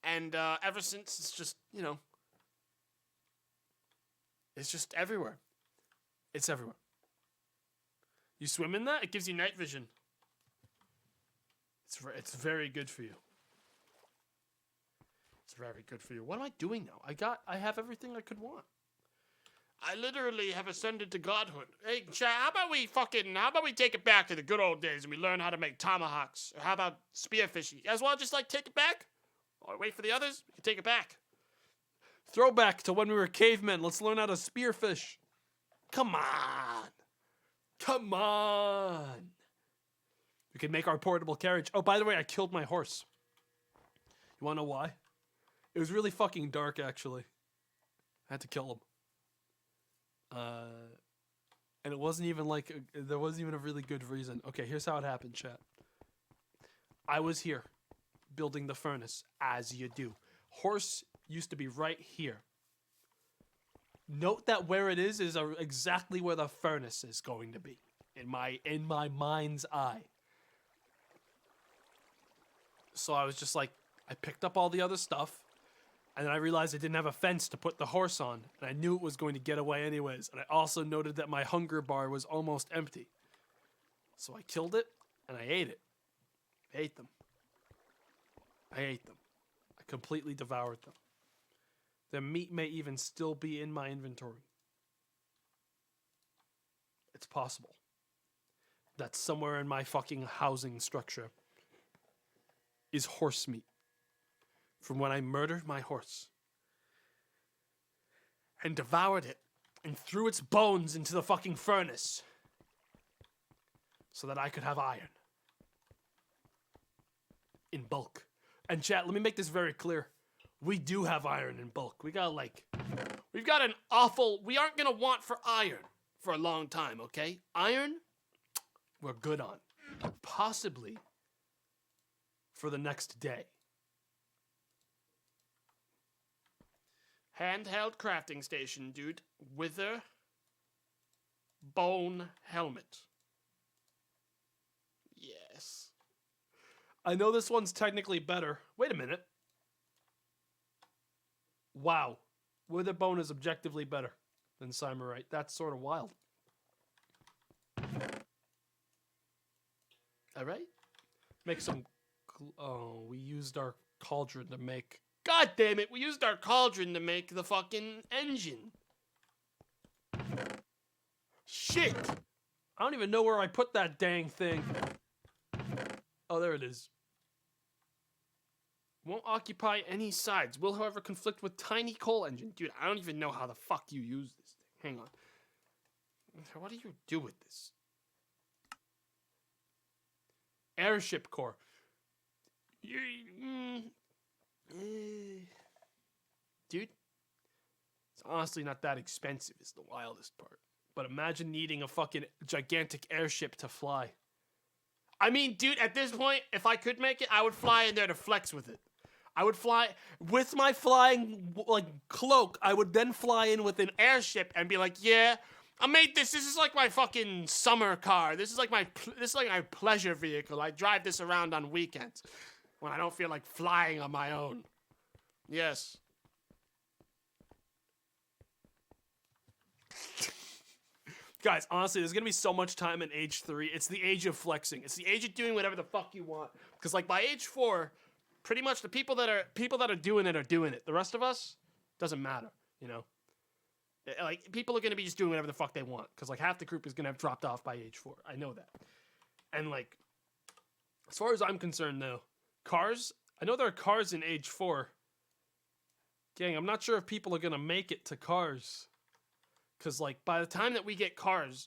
and ever since it's just it's just everywhere. It's everywhere. You swim in that, it gives you night vision. It's very good for you. It's very good for you. What am I doing now? I have everything I could want. I literally have ascended to godhood. Hey, chat, how about we take it back to the good old days and we learn how to make tomahawks? Or how about spearfishing? You guys want to just take it back? Or wait for the others? We can take it back. Throwback to when we were cavemen. Let's learn how to spearfish. Come on. Come on. We can make our portable carriage. Oh, by the way, I killed my horse. You want to know why? It was really fucking dark, actually. I had to kill him. And it wasn't even there wasn't even a really good reason. Okay, here's how it happened, chat. I was here, building the furnace, as you do. Horse used to be right here. Note that where it is exactly where the furnace is going to be, in my mind's eye. So I was just I picked up all the other stuff, and then I realized I didn't have a fence to put the horse on, and I knew it was going to get away anyways. And I also noted that my hunger bar was almost empty. So I killed it, and I ate it. I ate them. I completely devoured them. The meat may even still be in my inventory. It's possible. That's somewhere in my fucking housing structure. Is horse meat. From when I murdered my horse and devoured it and threw its bones into the fucking furnace so that I could have iron in bulk. And chat, let me make this very clear. We do have iron in bulk. We aren't gonna want for iron for a long time, okay? Iron, we're good on. Possibly for the next day. Handheld crafting station, dude. Wither bone helmet. Yes. I know this one's technically better. Wait a minute. Wow. Wither bone is objectively better than Simerite. That's sort of wild. All right. Make some... Oh, we used our cauldron to make... God damn it! We used our cauldron to make the fucking engine. Shit! I don't even know where I put that dang thing. Oh, there it is. Won't occupy any sides. Will, however, conflict with tiny coal engine. Dude, I don't even know how the fuck you use this thing. Hang on. What do you do with this? Airship core. Dude, it's honestly not that expensive is the wildest part. But imagine needing a fucking gigantic airship to fly. I mean, dude, at this point, if I could make it, I would fly in there to flex with it. I would fly with my flying like cloak. I would then fly in with an airship and be like, "Yeah, I made this. This is like my fucking summer car. This is like my pleasure vehicle. I drive this around on weekends when I don't feel like flying on my own." Yes. Guys, honestly, there's gonna be so much time in age 3. It's the age of flexing. It's the age of doing whatever the fuck you want. Because like by age 4, pretty much the people that are doing it are doing it. The rest of us doesn't matter, you know. Like people are gonna be just doing whatever the fuck they want. Because like half the group is gonna have dropped off by age 4. I know that. And like, as far as I'm concerned, though, cars. I know there are cars in age 4. Gang, I'm not sure if people are gonna make it to cars. Because, like, by the time that we get cars,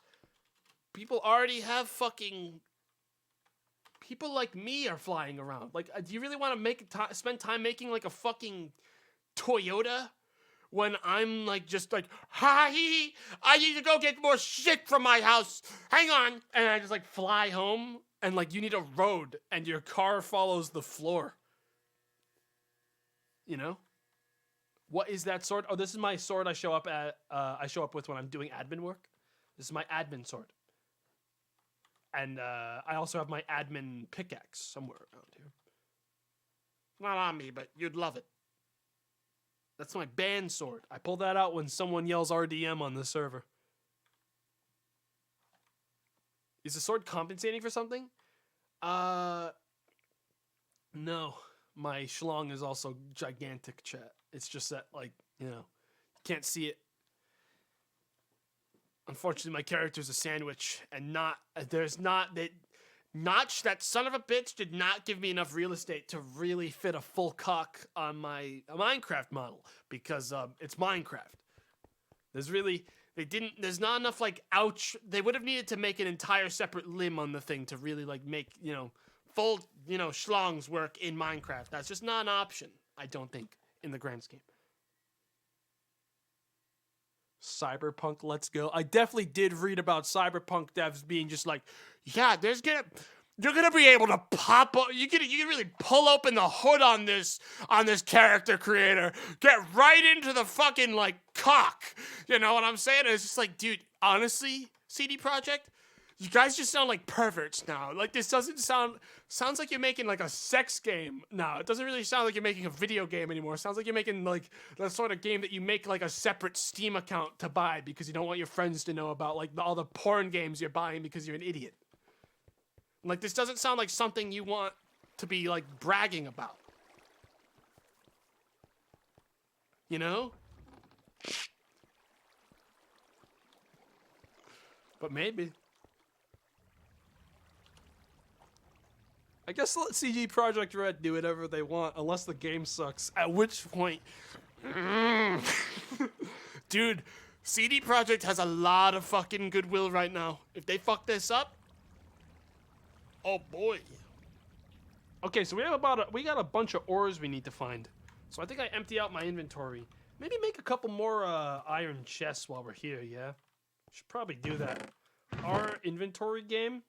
people already have fucking... People like me are flying around. Like, do you really want to spend time making, like, a fucking Toyota? When I'm, like, just like, hi, I need to go get more shit from my house. Hang on. And I just, like, fly home. And, like, you need a road. And your car follows the floor. You know? What is that sword? Oh, this is my sword I show up with when I'm doing admin work. This is my admin sword. And I also have my admin pickaxe somewhere around here. It's not on me, but you'd love it. That's my band sword. I pull that out when someone yells RDM on the server. Is the sword compensating for something? No. My schlong is also gigantic, chat. It's just that, like, you know, you can't see it. Unfortunately, my character's a sandwich, and Notch, that son of a bitch, did not give me enough real estate to really fit a full cock on my Minecraft model, because it's Minecraft. There's not enough, like, ouch. They would have needed to make an entire separate limb on the thing to really, like, make, you know, full, you know, schlongs work in Minecraft. That's just not an option, I don't think, in the grand scheme. Cyberpunk, let's go. I definitely did read about Cyberpunk devs being just like, yeah, you're gonna be able to pop up. You can really pull open the hood on this character creator. Get right into the fucking like cock. You know what I'm saying? It's just like, dude, honestly, CD Projekt, you guys just sound like perverts now. Like, this doesn't sounds like you're making like a sex game now. It doesn't really sound like you're making a video game anymore. It sounds like you're making like the sort of game that you make like a separate Steam account to buy because you don't want your friends to know about, like all the porn games you're buying because you're an idiot. Like, this doesn't sound like something you want to be like bragging about. You know? But maybe. I guess let CD Projekt Red do whatever they want, unless the game sucks. At which point, dude, CD Projekt has a lot of fucking goodwill right now. If they fuck this up, oh boy. Okay, so we got a bunch of ores we need to find. So I think I empty out my inventory. Maybe make a couple more iron chests while we're here. Yeah, should probably do that. Our inventory game,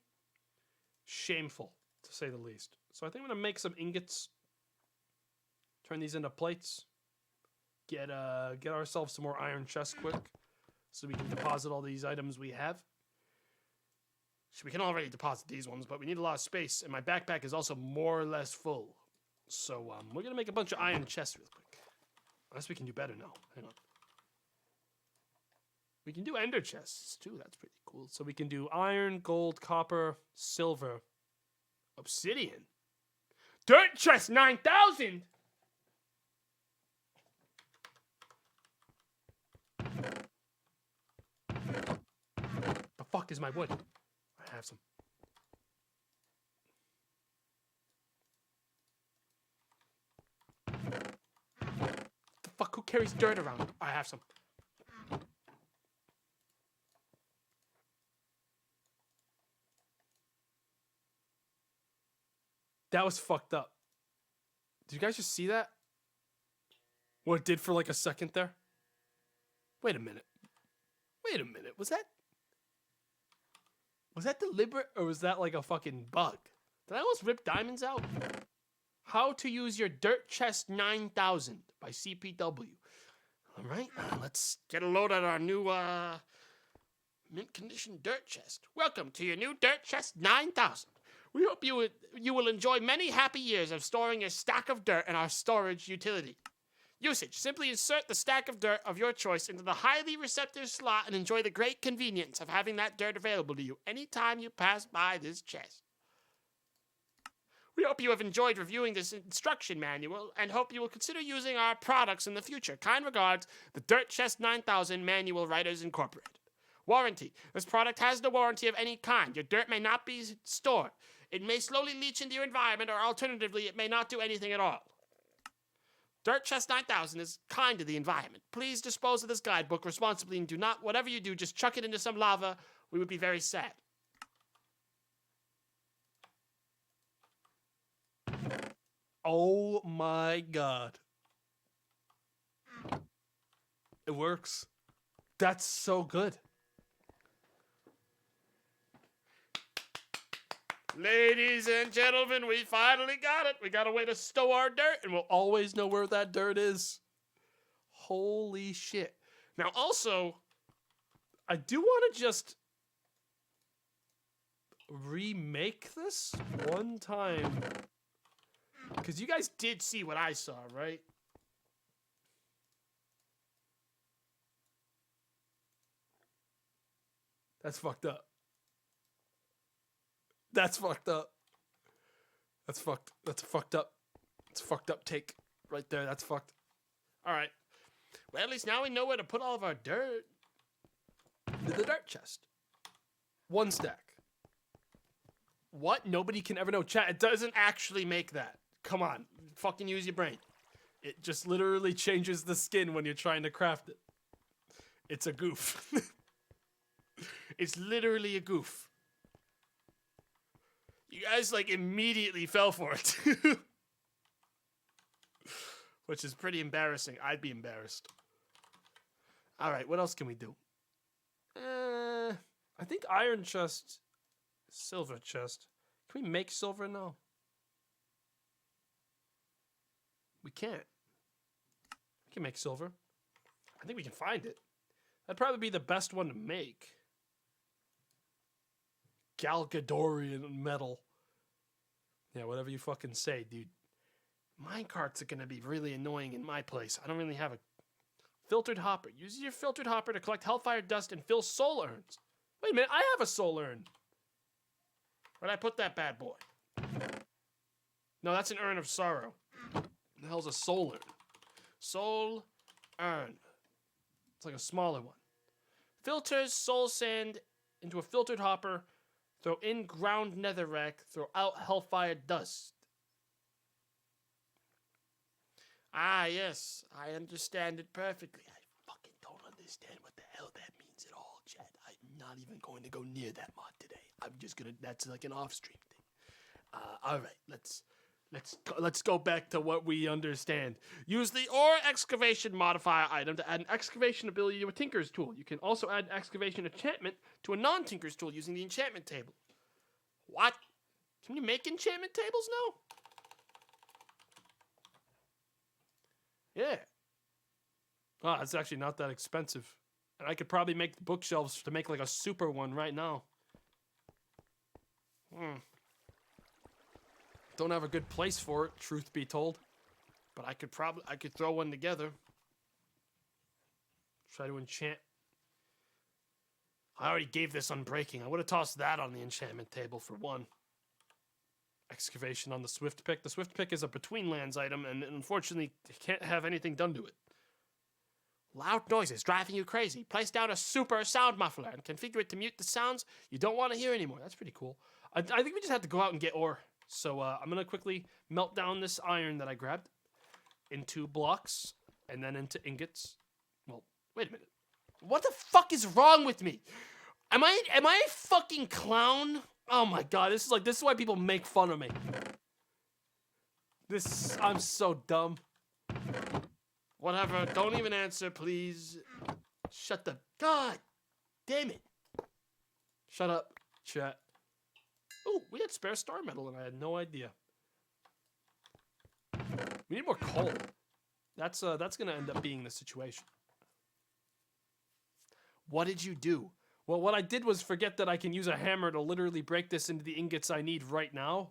shameful, to say the least. So I think I'm gonna make some ingots, turn these into plates, get ourselves some more iron chests quick, so we can deposit all these items we have. So we can already deposit these ones, but we need a lot of space, and my backpack is also more or less full. So we're gonna make a bunch of iron chests real quick. Unless we can do better now. Hang on. We can do ender chests too. That's pretty cool. So we can do iron, gold, copper, silver, obsidian. Dirt chest 9,000! The fuck is my wood? I have some. The fuck? Who carries dirt around? I have some. That was fucked up. Did you guys just see that? What it did for like a second there? Wait a minute. Wait a minute. Was that deliberate or was that like a fucking bug? Did I almost rip diamonds out? How to use your dirt chest 9000 by CPW. All right, let's get a load at our new mint condition dirt chest. Welcome to your new dirt chest 9000. We hope you will enjoy many happy years of storing your stack of dirt in our storage utility. Usage: simply insert the stack of dirt of your choice into the highly receptive slot and enjoy the great convenience of having that dirt available to you anytime you pass by this chest. We hope you have enjoyed reviewing this instruction manual and hope you will consider using our products in the future. Kind regards, the Dirt Chest 9000 Manual Writers Incorporated. Warranty: this product has no warranty of any kind. Your dirt may not be stored. It may slowly leach into your environment, or alternatively, it may not do anything at all. Dirt Chest 9000 is kind to the environment. Please dispose of this guidebook responsibly and do not, whatever you do, just chuck it into some lava. We would be very sad. Oh my god. It works. That's so good. Ladies and gentlemen, we finally got it. We got a way to stow our dirt, and we'll always know where that dirt is. Holy shit. Now, also, I do want to just remake this one time. Because you guys did see what I saw, right? That's fucked up. That's fucked up. That's fucked. That's a fucked up. It's a fucked up take right there. That's fucked. All right. Well, at least now we know where to put all of our dirt. The dirt chest. One stack. What? Nobody can ever know. Chat, it doesn't actually make that. Come on. Fucking use your brain. It just literally changes the skin when you're trying to craft it. It's a goof. It's literally a goof. You guys, like, immediately fell for it. Which is pretty embarrassing. I'd be embarrassed. Alright, what else can we do? I think iron chest, silver chest. Can we make silver? No. We can't. We can make silver. I think we can find it. That'd probably be the best one to make. Galgadorian metal. Yeah, whatever you fucking say, dude. Minecarts are gonna be really annoying in my place. I don't really have a filtered hopper. Use your filtered hopper to collect hellfire dust and fill soul urns. Wait a minute, I have a soul urn. Where'd I put that bad boy? No, that's an urn of sorrow. What the hell's a soul urn? Soul urn. It's like a smaller one. Filters soul sand into a filtered hopper. Throw in ground netherrack. Throw out hellfire dust. Ah, yes. I understand it perfectly. I fucking don't understand what the hell that means at all, Chad. I'm not even going to go near that mod today. I'm just gonna. That's like an off-stream thing. All right. Let's go back to what we understand. Use the ore excavation modifier item to add an excavation ability to a tinker's tool. You can also add an excavation enchantment to a non-tinker's tool using the enchantment table. What? Can you make enchantment tables now? Yeah. Oh, it's actually not that expensive. And I could probably make the bookshelves to make like a super one right now. Don't have a good place for it, truth be told. But I could throw one together. Try to enchant. I already gave this unbreaking. I would have tossed that on the enchantment table for one. Excavation on the swift pick. The swift pick is a between lands item, and unfortunately, you can't have anything done to it. Loud noises driving you crazy. Place down a super sound muffler and configure it to mute the sounds you don't want to hear anymore. That's pretty cool. I think we just have to go out and get ore. So I'm going to quickly melt down this iron that I grabbed into blocks and then into ingots. Well, wait a minute. What the fuck is wrong with me? Am I a fucking clown? Oh my god, this is why people make fun of me. I'm so dumb. Whatever, don't even answer, please. Shut the god damn it. Shut up, chat. Oh, we had spare star metal and I had no idea. We need more coal. That's gonna end up being the situation. What did you do? Well, what I did was forget that I can use a hammer to literally break this into the ingots I need right now.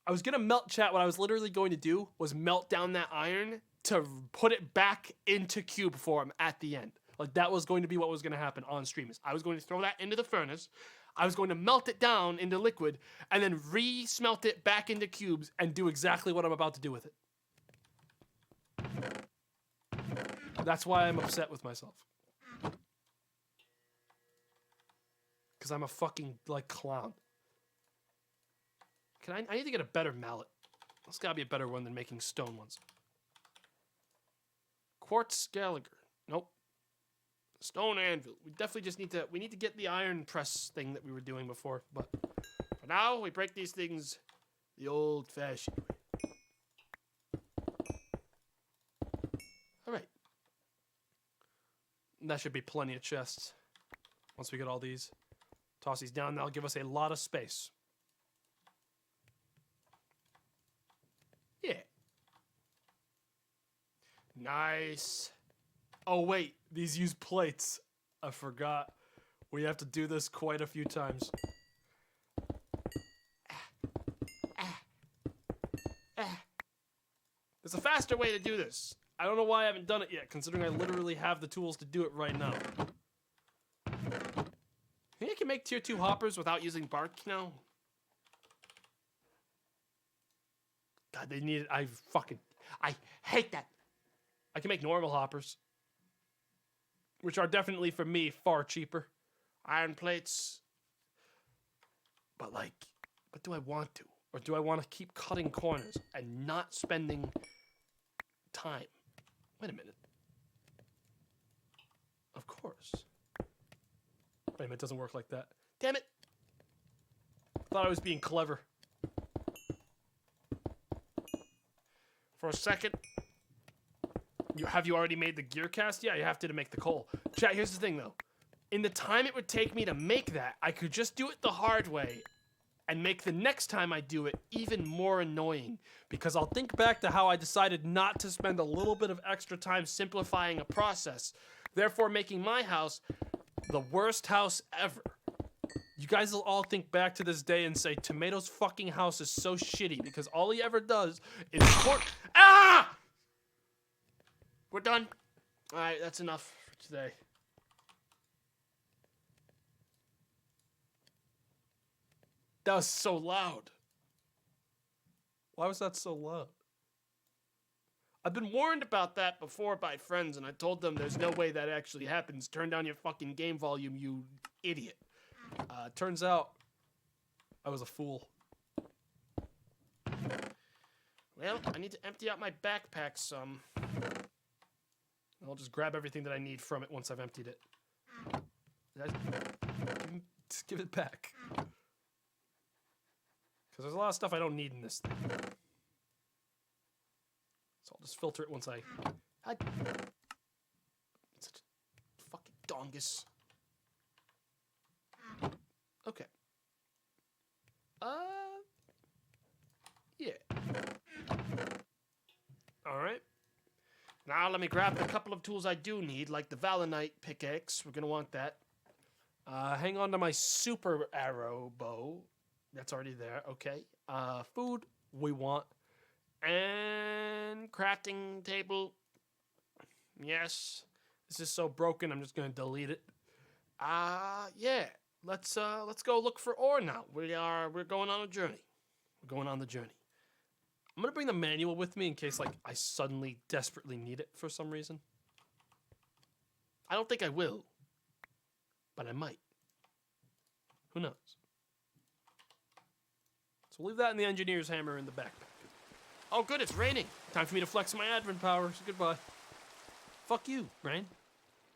I was gonna melt, chat. What I was literally going to do was melt down that iron to put it back into cube form at the end. Like, that was going to be what was going to happen on stream. I was going to throw that into the furnace. I was going to melt it down into liquid and then re-smelt it back into cubes and do exactly what I'm about to do with it. That's why I'm upset with myself. Because I'm a fucking, clown. I need to get a better mallet. It's gotta be a better one than making stone ones. Quartz Gallagher. Nope. Stone anvil. We definitely just need to get the iron press thing that we were doing before. But for now, we break these things the old-fashioned way. All right. That should be plenty of chests. Once we get all these. Toss these down. That'll give us a lot of space. Yeah. Nice. Oh, wait. These use plates. I forgot. We have to do this quite a few times. There's a faster way to do this. I don't know why I haven't done it yet, considering I literally have the tools to do it right now. Think I can make tier 2 hoppers without using bark now? God, they need it. I hate that. I can make normal hoppers, which are definitely, for me, far cheaper. Iron plates. But do I want to? Or do I want to keep cutting corners and not spending time? Wait a minute. Of course. Wait a minute, it doesn't work like that. Damn it! Thought I was being clever. For a second. Have you already made the gear cast? Yeah, you have to make the coal. Chat, here's the thing though. In the time it would take me to make that, I could just do it the hard way and make the next time I do it even more annoying, because I'll think back to how I decided not to spend a little bit of extra time simplifying a process, therefore making my house the worst house ever. You guys will all think back to this day and say, Tomato's fucking house is so shitty because all he ever does is Ah! We're done. Alright, that's enough for today. That was so loud. Why was that so loud? I've been warned about that before by friends, and I told them there's no way that actually happens. Turn down your fucking game volume, you idiot. Turns out, I was a fool. Well, I need to empty out my backpack some. I'll just grab everything that I need from it once I've emptied it. Just give it back. Because there's a lot of stuff I don't need in this thing. So I'll just filter it once I... Such a fucking dongus. Okay. Yeah. Alright. Now let me grab a couple of tools I do need, like the Valinite pickaxe. We're gonna want that. Hang on to my super arrow bow. That's already there. Okay. Food we want. And crafting table. Yes. This is so broken, I'm just gonna delete it. Yeah. Let's go look for ore now. We're going on a journey. We're going on the journey. I'm gonna bring the manual with me in case like I suddenly desperately need it for some reason. I don't think I will, but I might. Who knows? So leave that in the engineer's hammer in the backpack. Oh good, it's raining. Time for me to flex my advent powers. Goodbye. Fuck you, rain.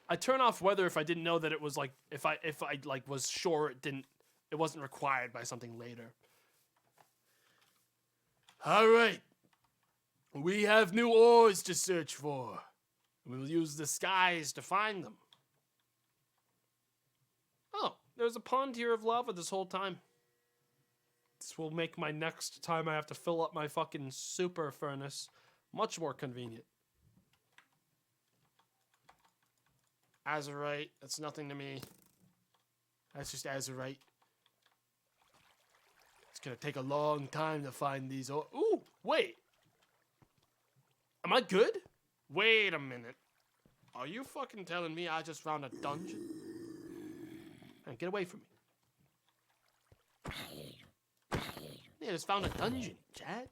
I turn off weather if I didn't know that it was like if I like was sure it wasn't required by something later. All right. We have new ores to search for. We'll use the skies to find them. Oh, there's a pond here of lava this whole time. This will make my next time I have to fill up my fucking super furnace much more convenient. Azurite, that's nothing to me. That's just azurite. It's gonna take a long time to find these. Ooh, wait. Am I good? Wait a minute. Are you fucking telling me I just found a dungeon? Man, get away from me. Yeah, I just found a dungeon, chat.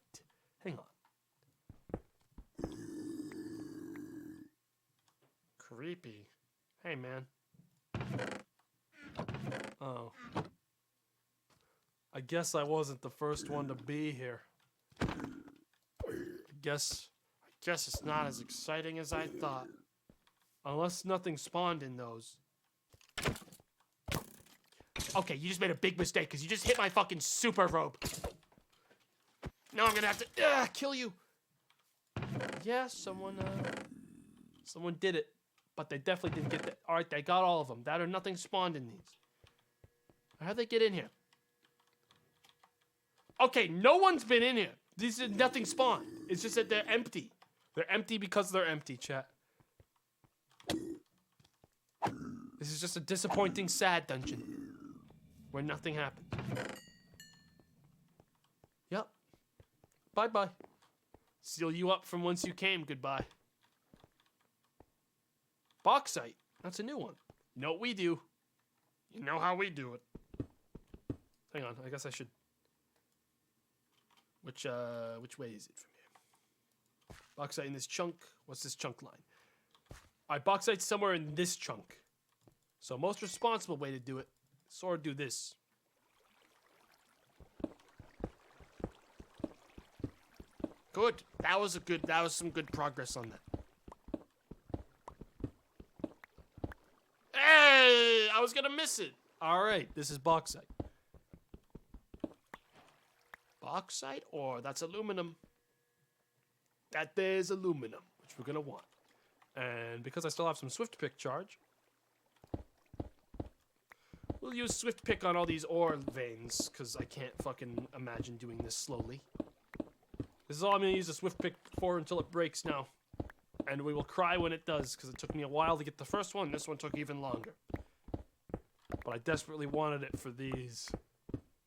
Hang on. Creepy. Hey, man. Oh. I guess I wasn't the first one to be here. I guess it's not as exciting as I thought. Unless nothing spawned in those. Okay, you just made a big mistake because you just hit my fucking super rope. Now I'm gonna have to kill you. Yeah, someone did it. But they definitely didn't get that. Alright, they got all of them. That or nothing spawned in these. How'd they get in here? Okay, no one's been in here. These are nothing spawned. It's just that they're empty. They're empty because they're empty, chat. This is just a disappointing, sad dungeon. Where nothing happens. Yep. Bye-bye. Seal you up from whence you came. Goodbye. Bauxite. That's a new one. You know what we do. You know how we do it. Hang on. I guess I should... Which way is it from here? Bauxite in this chunk. What's this chunk line? Alright, bauxite's somewhere in this chunk. So most responsible way to do it. Sort of do this. Good. That was some good progress on that. Hey! I was gonna miss it. Alright, this is bauxite. Bauxite or that's aluminum. That there's aluminum, which we're gonna want. And because I still have some swift pick charge, we'll use swift pick on all these ore veins, because I can't fucking imagine doing this slowly. This is all I'm gonna use the swift pick for until it breaks now. And we will cry when it does, because it took me a while to get the first one. This one took even longer. But I desperately wanted it for these,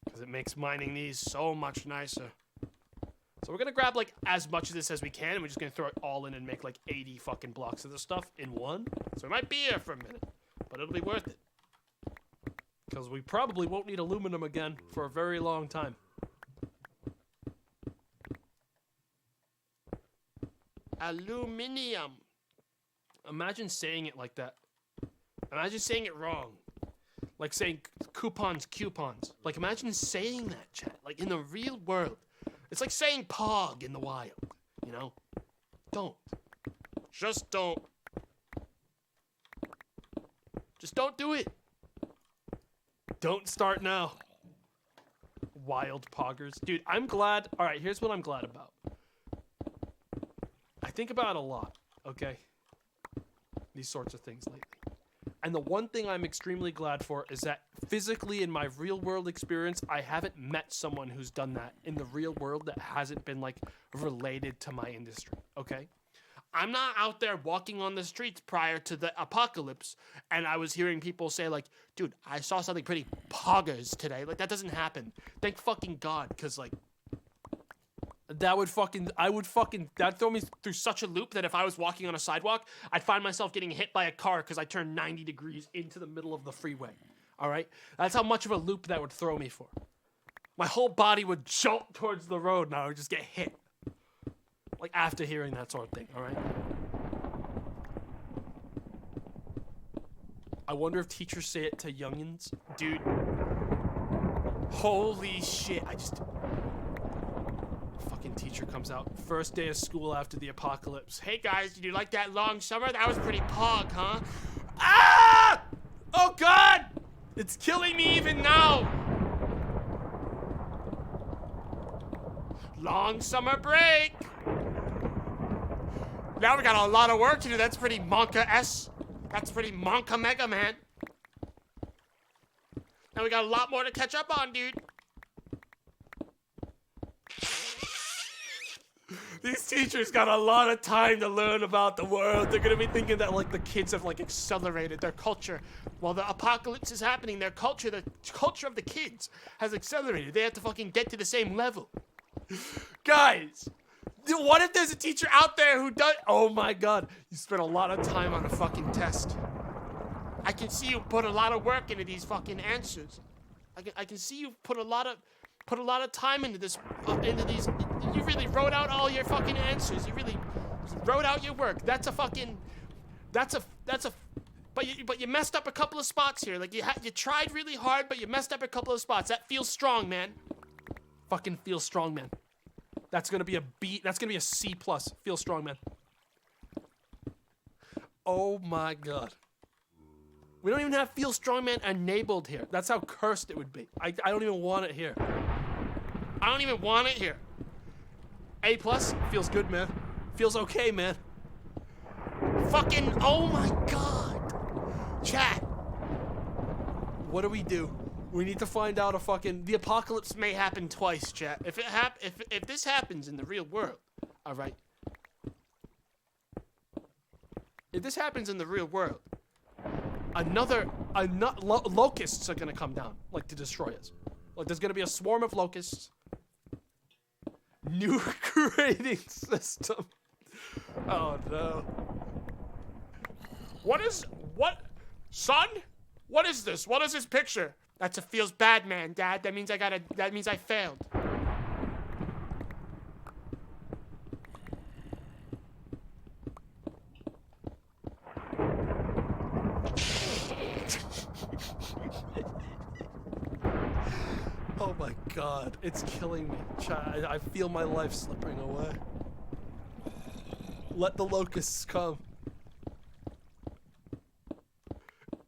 because it makes mining these so much nicer. So we're gonna grab like as much of this as we can, and we're just gonna throw it all in and make like 80 fucking blocks of this stuff in one. So we might be here for a minute, but it'll be worth it. Because we probably won't need aluminum again for a very long time. Aluminium. Imagine saying it like that. Imagine saying it wrong. Like saying coupons. Like imagine saying that, chat. Like in the real world. It's like saying pog in the wild, you know? Don't. Just don't. Just don't do it. Don't start now. Wild poggers. Dude, I'm glad. All right, here's what I'm glad about. I think about it a lot, okay? These sorts of things lately. And the one thing I'm extremely glad for is that physically in my real world experience, I haven't met someone who's done that in the real world that hasn't been like related to my industry, okay? I'm not out there walking on the streets prior to the apocalypse and I was hearing people say like, dude, I saw something pretty poggers today. Like that doesn't happen. Thank fucking God, because like, that'd throw me through such a loop that if I was walking on a sidewalk, I'd find myself getting hit by a car because I turned 90 degrees into the middle of the freeway. All right? That's how much of a loop that would throw me for. My whole body would jolt towards the road and I would just get hit. Like after hearing that sort of thing, all right? I wonder if teachers say it to youngins. Dude. Holy shit. Fucking teacher comes out. First day of school after the apocalypse. Hey guys, did you like that long summer? That was pretty pog, huh? Ah! Oh god! It's killing me even now! Long summer break! Now we got a lot of work to do. That's pretty Monka-S. That's pretty Monka Mega Man. Now we got a lot more to catch up on, dude. These teachers got a lot of time to learn about the world. They're gonna be thinking that like the kids have like accelerated their culture. While the apocalypse is happening, their culture, the culture of the kids has accelerated. They have to fucking get to the same level. Guys, what if there's a teacher out there who does? Oh my god, you spent a lot of time on a fucking test. I can see you put a lot of work into these fucking answers. I can see you put a lot of time into this, into these. You really wrote out all your fucking answers. You really wrote out your work. That's a fucking. But you messed up a couple of spots here. Like you tried really hard, but you messed up a couple of spots. That feels strong, man. Fucking feels strong, man. That's gonna be a B. That's gonna be a C+. Feel strong, man. Oh my god. We don't even have Feel Strong Man enabled here. That's how cursed it would be. I don't even want it here. I don't even want it here. A+, feels good, man. Feels okay, man. Fucking, oh my god. Chat. What do we do? We need to find out the apocalypse may happen twice, chat. If this happens in the real world, all right. If this happens in the real world, locusts are gonna come down, like to destroy us. Like there's gonna be a swarm of locusts. New grading system. Oh no. Son? What is this? What is this picture? That's a feels bad man, Dad. That means I failed. Oh my god, it's killing me. I feel my life slipping away. Let the locusts come.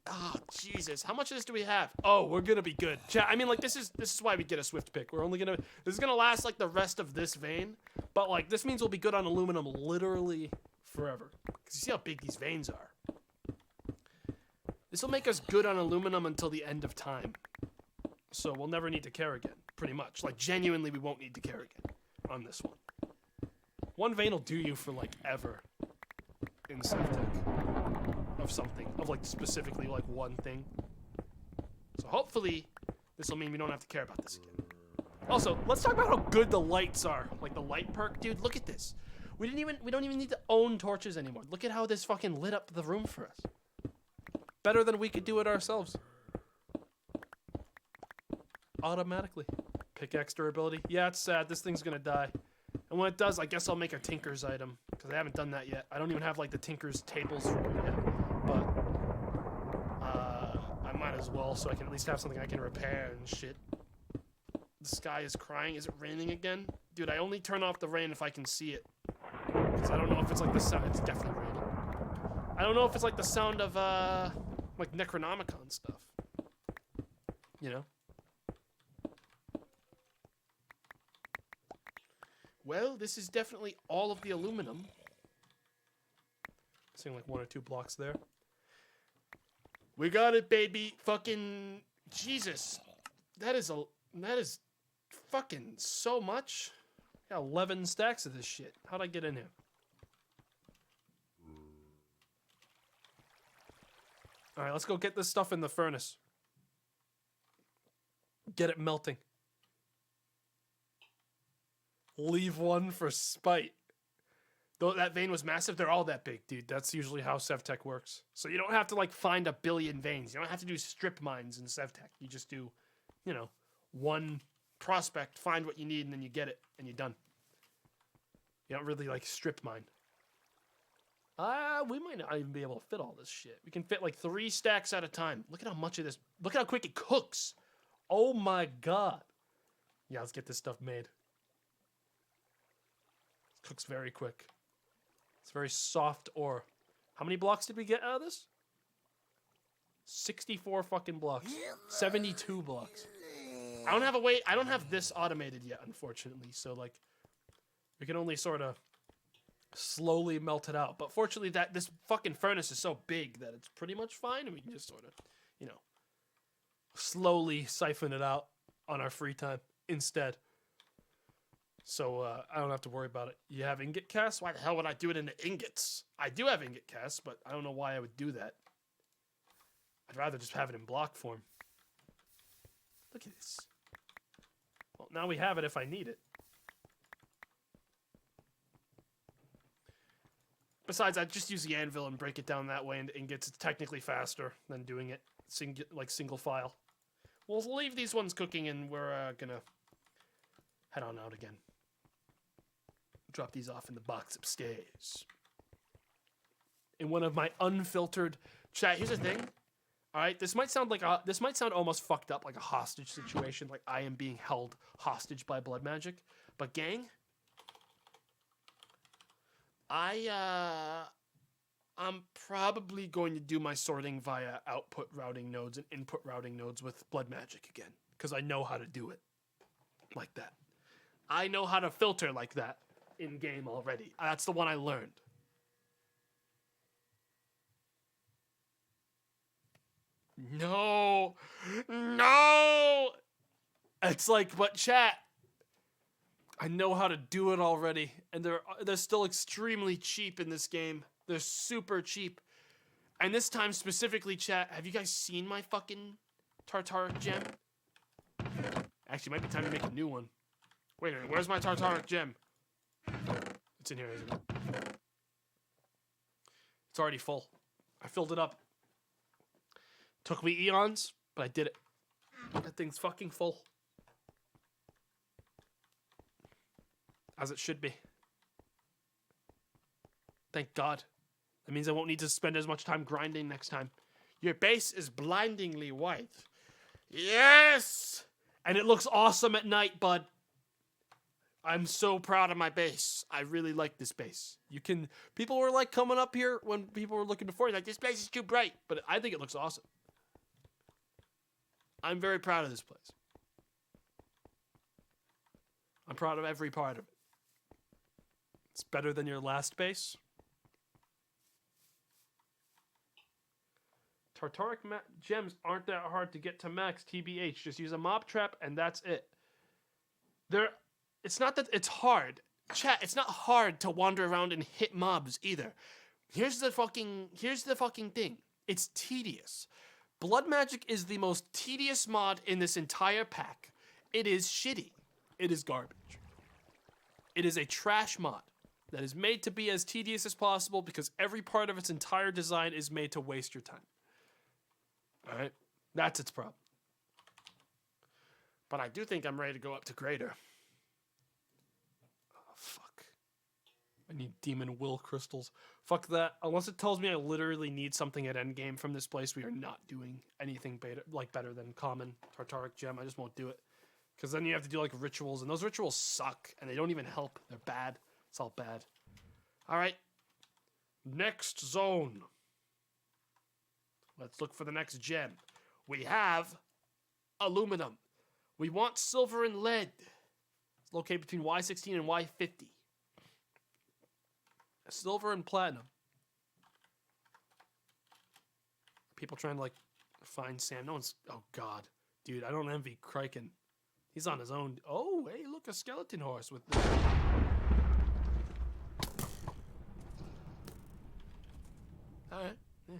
Oh, Jesus. How much of this do we have? Oh, we're gonna be good. Chat, I mean, like, this is why we get a swift pick. This is gonna last, like, the rest of this vein. But, like, this means we'll be good on aluminum literally forever. Because you see how big these veins are. This will make us good on aluminum until the end of time. So we'll never need to care again, pretty much. Like, genuinely, we won't need to care again on this one. One vein will do you for, like, ever in Sevtech. Of something. Of, like, specifically, like, one thing. So hopefully, this will mean we don't have to care about this again. Also, let's talk about how good the lights are. Like, the light perk. Dude, look at this. We don't even need to own torches anymore. Look at how this fucking lit up the room for us. Better than we could do it ourselves. Automatically. Pickaxe durability. Yeah, it's sad. This thing's gonna die. And when it does, I guess I'll make a Tinker's item. Because I haven't done that yet. I don't even have, like, the Tinker's tables for it yet. But, I might as well, so I can at least have something I can repair and shit. The sky is crying. Is it raining again? Dude, I only turn off the rain if I can see it. Because I don't know if it's, like, the sound. It's definitely raining. I don't know if it's, like, the sound of, like, Necronomicon stuff. You know? Well, this is definitely all of the aluminum. Seeing like 1 or 2 blocks there. We got it, baby. Fucking Jesus. That is fucking so much. Got 11 stacks of this shit. How'd I get in here? Alright, let's go get this stuff in the furnace. Get it melting. Leave one for spite. Though that vein was massive, they're all that big, dude. That's usually how Sevtech works. So you don't have to like find a billion veins. You don't have to do strip mines in Sevtech. You just do, you know, one prospect, find what you need, and then you get it, and you're done. You don't really like strip mine. We might not even be able to fit all this shit. We can fit like 3 stacks at a time. Look at how much of this. Look at how quick it cooks. Oh my god. Yeah, let's get this stuff made. It cooks very quick. It's very soft ore. How many blocks did we get out of this? 64 fucking blocks. 72 blocks. I don't have a way. I don't have this automated yet, unfortunately. So like, we can only sort of slowly melt it out. But fortunately, that this fucking furnace is so big that it's pretty much fine, and we can just sort of, you know, slowly siphon it out on our free time instead. So I don't have to worry about it. You have ingot casts? Why the hell would I do it into ingots? I do have ingot casts, but I don't know why I would do that. I'd rather just have it in block form. Look at this. Well, now we have it if I need it. Besides, I'd just use the anvil and break it down that way into ingots. It's technically faster than doing it single file. We'll leave these ones cooking, and we're gonna head on out again. Drop these off in the box upstairs. In one of my unfiltered chat. Here's the thing. All right, this might sound almost fucked up, like a hostage situation, like I am being held hostage by blood magic. But gang, I'm probably going to do my sorting via output routing nodes and input routing nodes with blood magic again, because I know how to do it like that. I know how to filter like that in game already. That's the one I learned. No. It's like, but chat, I know how to do it already, and they're still extremely cheap in this game. They're super cheap. And this time specifically, chat, have you guys seen my fucking Tartaric gem? Actually, it might be time to make a new one. Wait a minute, where's my Tartaric gem? It's in here, isn't it? It's already full. I filled it up. Took me eons, but I did it. That thing's fucking full. As it should be. Thank God. That means I won't need to spend as much time grinding next time. Your base is blindingly white. Yes! And it looks awesome at night, bud. I'm so proud of my base. I really like this base. People were like coming up here when people were looking before, like, this place is too bright. But I think it looks awesome. I'm very proud of this place. I'm proud of every part of it. It's better than your last base. Tartaric gems aren't that hard to get to max, TBH. Just use a mob trap and that's it. It's not that it's hard. Chat, it's not hard to wander around and hit mobs either. Here's the fucking thing. It's tedious. Blood Magic is the most tedious mod in this entire pack. It is shitty. It is garbage. It is a trash mod that is made to be as tedious as possible because every part of its entire design is made to waste your time. Alright? That's its problem. But I do think I'm ready to go up to Greater. Oh, fuck. I need Demon Will Crystals. Fuck that. Unless it tells me I literally need something at endgame from this place, we are not doing anything better than common Tartaric Gem. I just won't do it. Because then you have to do like rituals, and those rituals suck, and they don't even help. They're bad. It's all bad. Alright. Next zone. Let's look for the next gem. We have aluminum. We want silver and lead. It's located between Y16 and Y50. Silver and platinum. People trying to like find Sam. No one's. Oh God, dude, I don't envy Kraken. He's on his own. Oh, hey, look, a skeleton horse with. All right. Yeah.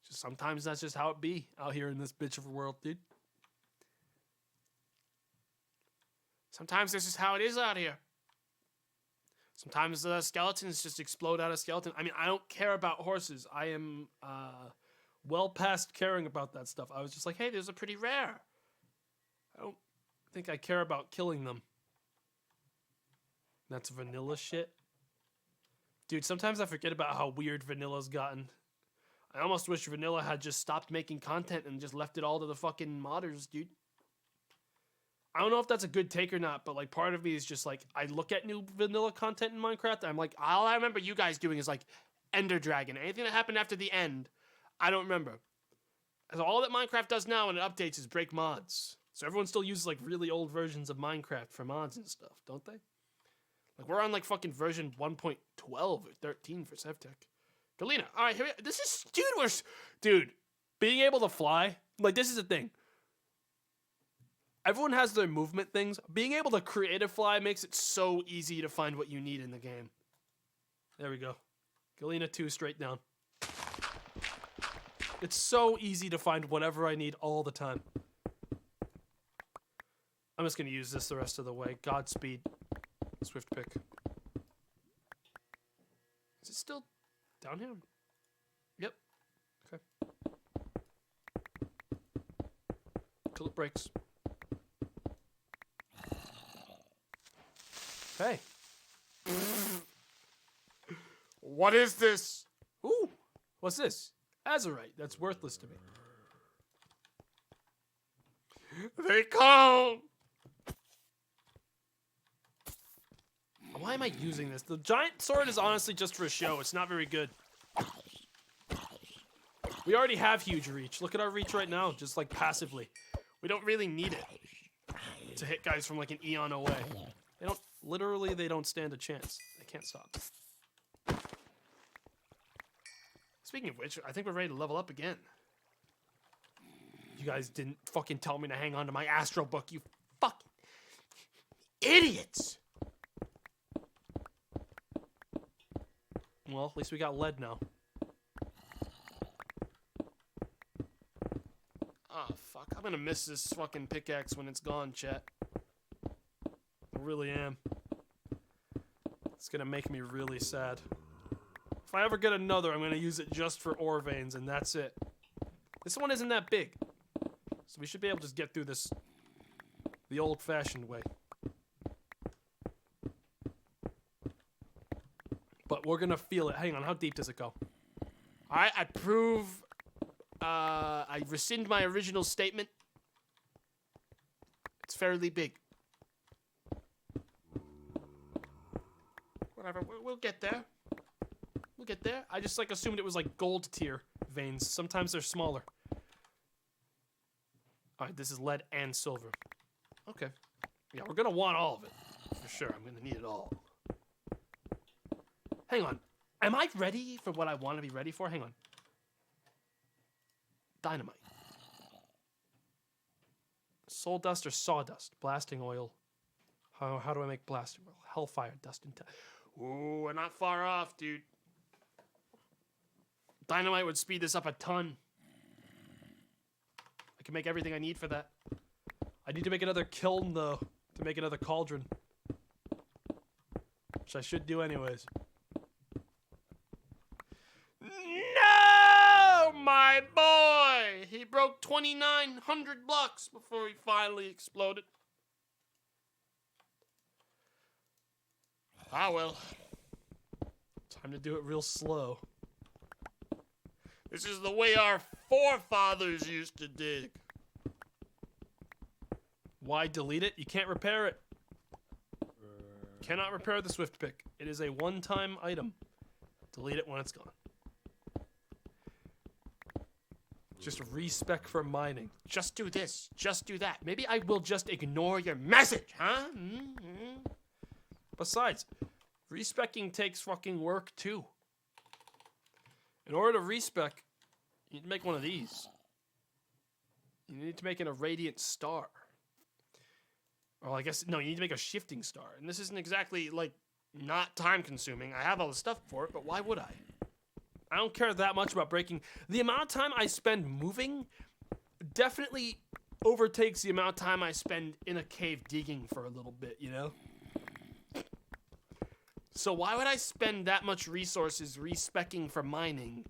Just sometimes that's just how it be out here in this bitch of a world, dude. Sometimes this is how it is out here. Sometimes skeletons just explode out of skeleton. I mean, I don't care about horses. I am well past caring about that stuff. I was just like, hey, there's a pretty rare. I don't think I care about killing them. That's vanilla shit. Dude, sometimes I forget about how weird vanilla's gotten. I almost wish vanilla had just stopped making content and just left it all to the fucking modders, dude. I don't know if that's a good take or not, but like part of me is just like, I look at new vanilla content in Minecraft and I'm like, all I remember you guys doing is like Ender Dragon. Anything that happened after the end, I don't remember. So all that Minecraft does now when it updates is break mods. So everyone still uses like really old versions of Minecraft for mods and stuff, don't they? Like we're on like fucking version 1.12 or 13 for Sevtech. Galena, all right, this is, dude, being able to fly, like this is the thing. Everyone has their movement things. Being able to creative fly makes it so easy to find what you need in the game. There we go. Galena 2 straight down. It's so easy to find whatever I need all the time. I'm just going to use this the rest of the way. Godspeed. Swift pick. Is it still down here? Yep. Okay. Till it breaks. Hey. What is this? Ooh. What's this? Azurite. That's worthless to me. They come! Why am I using this? The giant sword is honestly just for a show. It's not very good. We already have huge reach. Look at our reach right now, just like passively. We don't really need it to hit guys from like an eon away. They don't, literally, they don't stand a chance. They can't stop. Speaking of which, I think we're ready to level up again. You guys didn't fucking tell me to hang on to my astral book, you fucking idiots! Well, at least we got lead now. Oh, fuck. I'm gonna miss this fucking pickaxe when it's gone, chat. I really am. It's gonna make me really sad. If I ever get another, I'm gonna use it just for ore veins, and that's it. This one isn't that big. So we should be able to just get through this the old-fashioned way. But we're gonna feel it. Hang on, how deep does it go? Alright, I prove... I rescind my original statement. It's fairly big. Whatever, we'll get there. We'll get there. I just, like, assumed it was, like, gold tier veins. Sometimes they're smaller. Alright, this is lead and silver. Okay. Yeah, we're gonna want all of it. For sure, I'm gonna need it all. Hang on. Am I ready for what I want to be ready for? Hang on. Dynamite. Soul dust or sawdust? Blasting oil. How do I make blasting oil? Hellfire dust and ooh, we're not far off, dude. Dynamite would speed this up a ton. I can make everything I need for that. I need to make another kiln, though, to make another cauldron. Which I should do anyways. No, my boy! He broke 2,900 blocks before he finally exploded. Ah, well. Time to do it real slow. This is the way our forefathers used to dig. Why delete it? You can't repair it. Cannot repair the swift pick. It is a one-time item. Delete it when it's gone. Just respec for mining. Just do this. Just do that. Maybe I will just ignore your message, huh? Mm-hmm. Besides, respecking takes fucking work too. In order to respec, you need to make one of these. You need to make an irradiant star. Or I guess, no, you need to make a shifting star. And this isn't exactly, like, not time-consuming. I have all the stuff for it, but why would I? I don't care that much about breaking. The amount of time I spend moving definitely overtakes the amount of time I spend in a cave digging for a little bit, you know? So why would I spend that much resources respecking for mining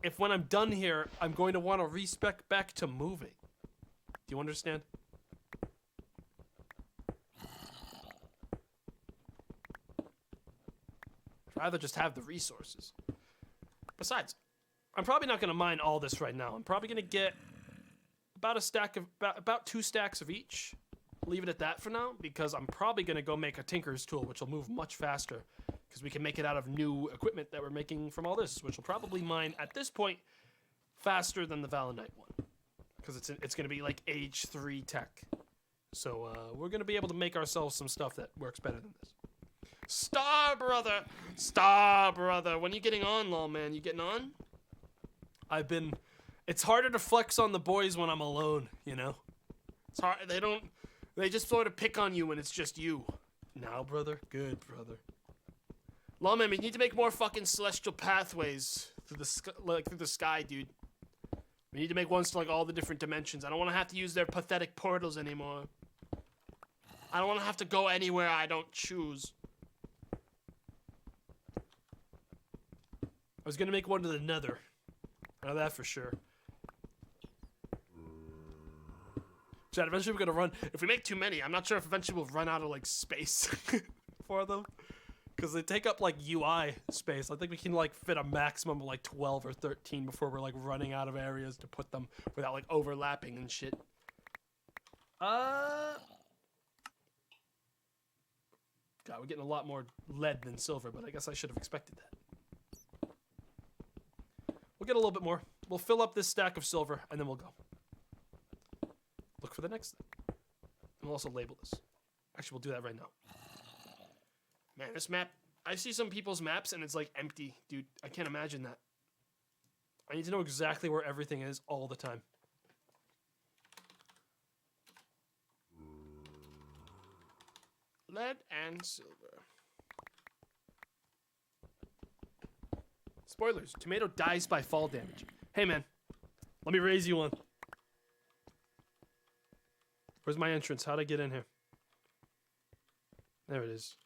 if when I'm done here, I'm going to want to respec back to moving? Do you understand? I'd rather just have the resources. Besides, I'm probably not going to mine all this right now. I'm probably going to get about a stack of about 2 stacks of each. Leave it at that for now, because I'm probably going to go make a tinker's tool, which will move much faster, because we can make it out of new equipment that we're making from all this, which will probably mine at this point faster than the Valenite one, because it's going to be like age 3 tech. So we're going to be able to make ourselves some stuff that works better than this. Star brother, when you getting on, lawman? You getting on? It's harder to flex on the boys when I'm alone, you know? It's hard, they just sort of pick on you when it's just you. Now, brother? Good, brother. Lawman, we need to make more fucking celestial pathways through the sky, dude. We need to make ones to, like, all the different dimensions. I don't want to have to use their pathetic portals anymore. I don't want to have to go anywhere I don't choose. I was gonna make one to the Nether. I know that for sure. Chad, eventually we're gonna run. If we make too many, I'm not sure if eventually we'll run out of like space for them, because they take up like UI space. I think we can like fit a maximum of like 12 or 13 before we're like running out of areas to put them without like overlapping and shit. God, we're getting a lot more lead than silver, but I guess I should have expected that. We'll get a little bit more. We'll fill up this stack of silver, and then we'll go. Look for the next thing. And we'll also label this. Actually, we'll do that right now. Man, this map... I see some people's maps, and it's, like, empty. Dude, I can't imagine that. I need to know exactly where everything is all the time. Lead and silver. Spoilers. Tomato dies by fall damage. Hey, man. Let me raise you one. Where's my entrance? How'd I get in here? There it is.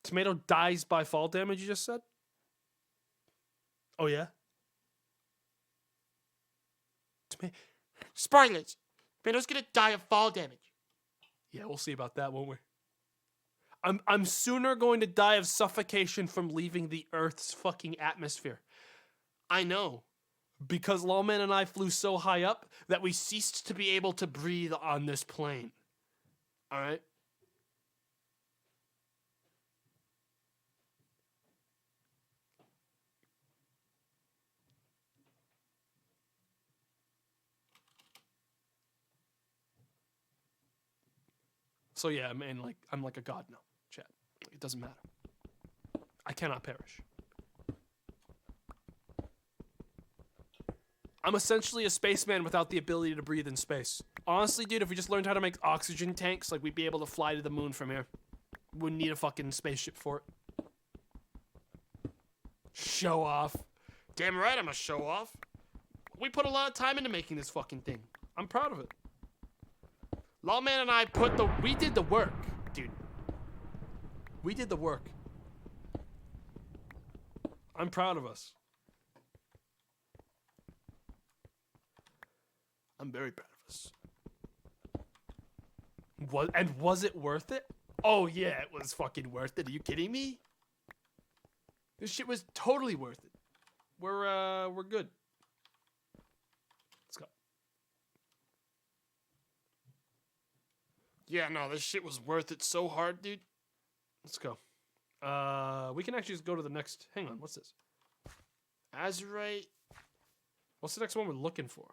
Tomato dies by fall damage, you just said? Oh, yeah? Spoilers. Tomato's gonna die of fall damage. Yeah, we'll see about that, won't we? I'm sooner going to die of suffocation from leaving the Earth's fucking atmosphere. I know. Because Lawman and I flew so high up that we ceased to be able to breathe on this plane. Alright? So yeah, I mean, like, I'm like a god now, chat. It doesn't matter. I cannot perish. I'm essentially a spaceman without the ability to breathe in space. Honestly, dude, if we just learned how to make oxygen tanks, like, we'd be able to fly to the moon from here. Wouldn't need a fucking spaceship for it. Show off. Damn right I'm a show off. We put a lot of time into making this fucking thing. I'm proud of it. Lawman and I we did the work, dude. We did the work. I'm proud of us. I'm very proud of us. Was it worth it? Oh yeah, it was fucking worth it. Are you kidding me? This shit was totally worth it. We're good. Let's go. Yeah, no, this shit was worth it so hard, dude. Let's go. We can actually just go to the next... Hang on, what's this? Azurite. What's the next one we're looking for?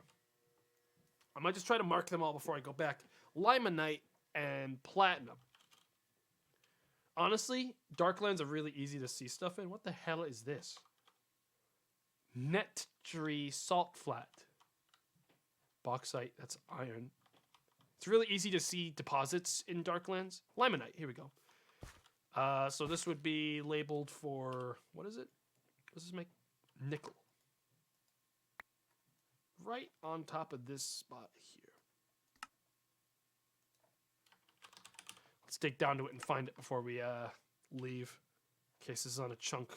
I might just try to mark them all before I go back. Limonite and Platinum. Honestly, Darklands are really easy to see stuff in. What the hell is this? Netry Salt Flat. Bauxite, that's iron. It's really easy to see deposits in Darklands. Limonite, here we go. So this would be labeled for, what is it? What does this make? Nickel. Right on top of this spot here. Let's dig down to it and find it before we leave. In case this is on a chunk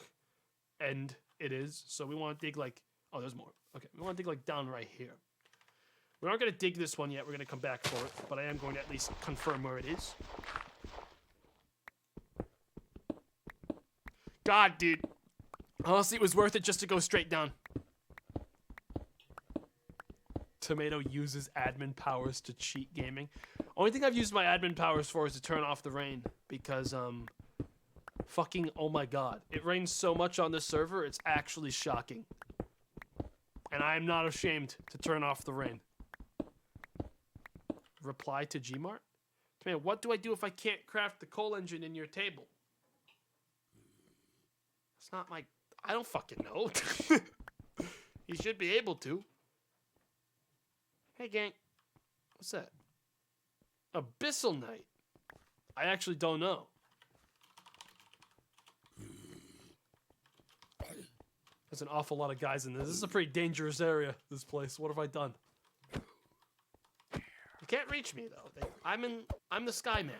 end, it is. So we want to dig like, oh, there's more. Okay, we want to dig like down right here. We aren't going to dig this one yet. We're going to come back for it, but I am going to at least confirm where it is. God, dude. Honestly, it was worth it just to go straight down. Tomato uses admin powers to cheat gaming. Only thing I've used my admin powers for is to turn off the rain. Because, fucking, oh my god. It rains so much on this server, it's actually shocking. And I am not ashamed to turn off the rain. Reply to Gmart? Tomato, what do I do if I can't craft the coal engine in your table? It's not my... I don't fucking know. You should be able to. Hey, gang. What's that? Abyssal Knight. I actually don't know. There's an awful lot of guys in this. This is a pretty dangerous area, this place. What have I done? You can't reach me, though. I'm the Sky Man.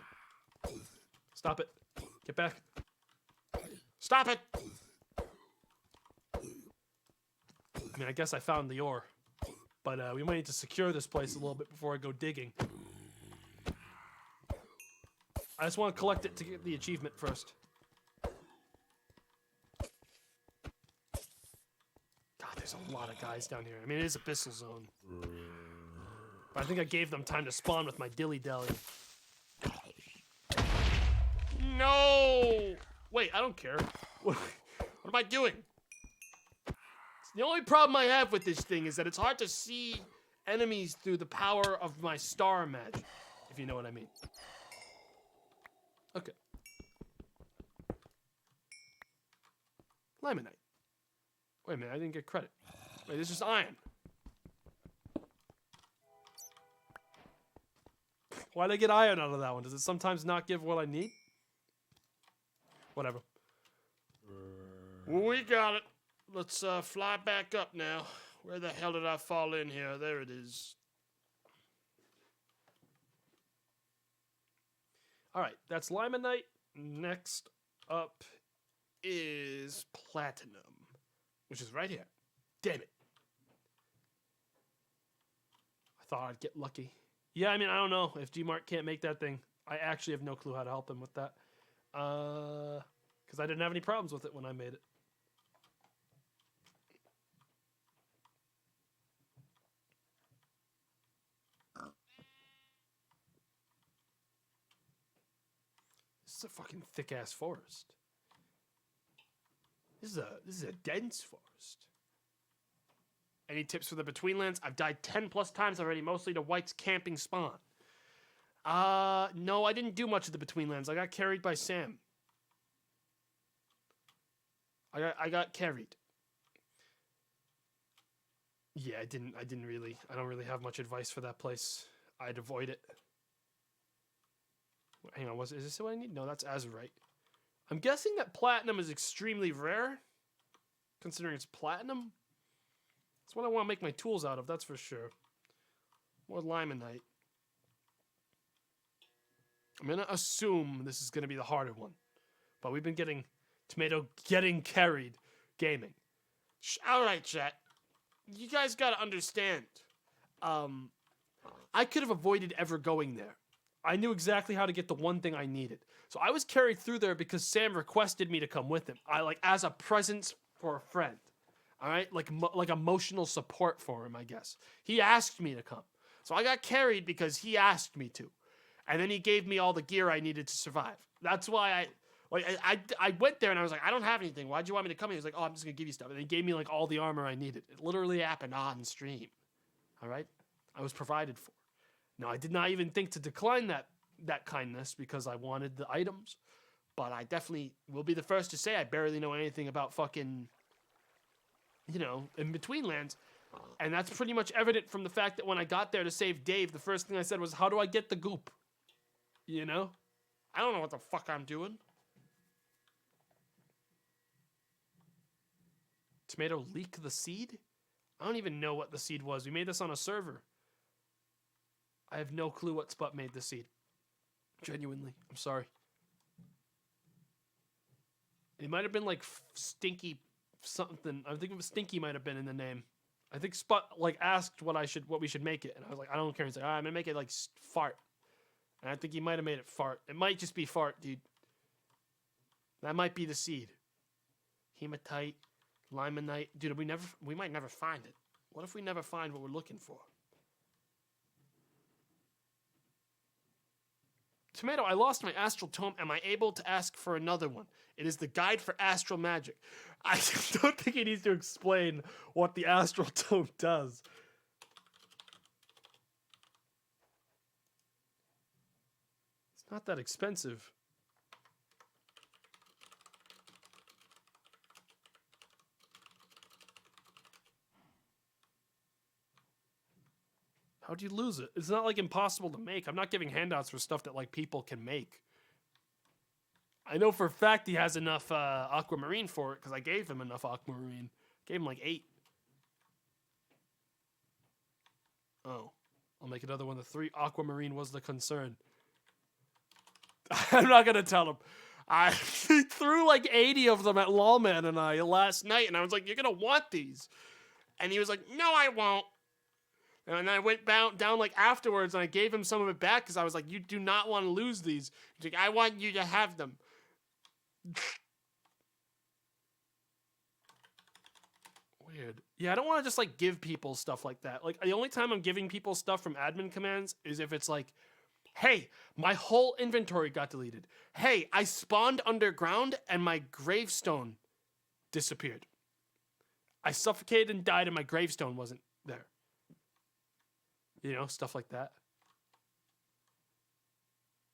Stop it. Get back. Stop it! I mean, I guess I found the ore. But we might need to secure this place a little bit before I go digging. I just want to collect it to get the achievement first. God, there's a lot of guys down here. I mean, it is Abyssal Zone. But I think I gave them time to spawn with my dilly-dally. No! Wait, I don't care. What am I doing? The only problem I have with this thing is that it's hard to see enemies through the power of my star magic, if you know what I mean. Okay. Limonite. Wait a minute, I didn't get credit. Wait, this is iron. Why'd I get iron out of that one? Does it sometimes not give what I need? Whatever. We got it. Let's fly back up now. Where the hell did I fall in here? There it is. Alright, that's limonite. Next up is platinum, which is right here. Damn it. I thought I'd get lucky. Yeah, I mean, I don't know if Gmart can't make that thing. I actually have no clue how to help him with that. Because I didn't have any problems with it when I made it. This is a fucking thick-ass forest. This is a dense forest. Any tips for the Betweenlands? I've died 10 plus times already, mostly to White's camping spawn. No, I didn't do much of the Betweenlands. I got carried by Sam. I got carried. Yeah, I don't really have much advice for that place. I'd avoid it. Hang on, is this what I need? No, that's azurite. I'm guessing that platinum is extremely rare, considering it's platinum. That's what I want to make my tools out of, that's for sure. More limonite. I'm going to assume this is going to be the harder one. But we've been getting carried gaming. Alright, chat. You guys got to understand. I could have avoided ever going there. I knew exactly how to get the one thing I needed. So I was carried through there because Sam requested me to come with him. As a presence for a friend. All right? Like emotional support for him, I guess. He asked me to come. So I got carried because he asked me to. And then he gave me all the gear I needed to survive. That's why I went there and I was like, I don't have anything. Why'd you want me to come here? He was like, oh, I'm just going to give you stuff. And he gave me all the armor I needed. It literally happened on stream. All right? I was provided for. Now, I did not even think to decline that kindness because I wanted the items. But I definitely will be the first to say I barely know anything about fucking, in Betweenlands. And that's pretty much evident from the fact that when I got there to save Dave, the first thing I said was, how do I get the goop? I don't know what the fuck I'm doing. Tomato leak the seed? I don't even know what the seed was. We made this on a server. I have no clue what Sput made the seed. Genuinely. I'm sorry. It might have been like Stinky something. I think it was Stinky might have been in the name. I think Spot like asked what we should make it, and I was like, I don't care. He's like, I'm gonna make it like fart, and I think he might have made it fart. It might just be fart, dude. That might be the seed. Hematite, limonite, dude. We might never find it. What if we never find what we're looking for? Tomato, I lost my astral tome. Am I able to ask for another one? It is the guide for astral magic. I don't think he needs to explain what the astral tome does. It's not that expensive. How'd you lose it? It's not like impossible to make. I'm not giving handouts for stuff that like people can make. I know for a fact he has enough aquamarine for it because I gave him enough aquamarine. Gave him like 8. Oh, I'll make another one. The 3 aquamarine was the concern. I'm not gonna tell him. I threw like 80 of them at Lawman and I last night, and I was like, "You're gonna want these," and he was like, "No, I won't." And I went down like afterwards, and I gave him some of it back because I was like, "You do not want to lose these." He's like, "I want you to have them." Weird. Yeah, I don't want to just like give people stuff like that. Like the only time I'm giving people stuff from admin commands is if it's like, "Hey, my whole inventory got deleted. Hey, I spawned underground and my gravestone disappeared. I suffocated and died and my gravestone wasn't there." You know, stuff like that.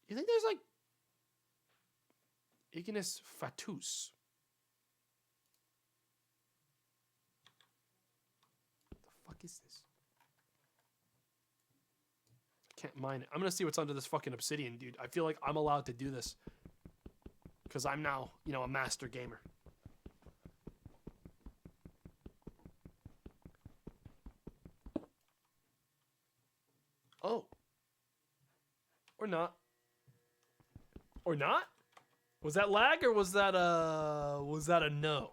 You think there's like Ignis Fatus? What the fuck is this? I can't mine it. I'm gonna see what's under this fucking obsidian, dude. I feel like I'm allowed to do this. Because I'm now, you know, a master gamer. Oh. Or not. Or not? Was that lag or was that a no?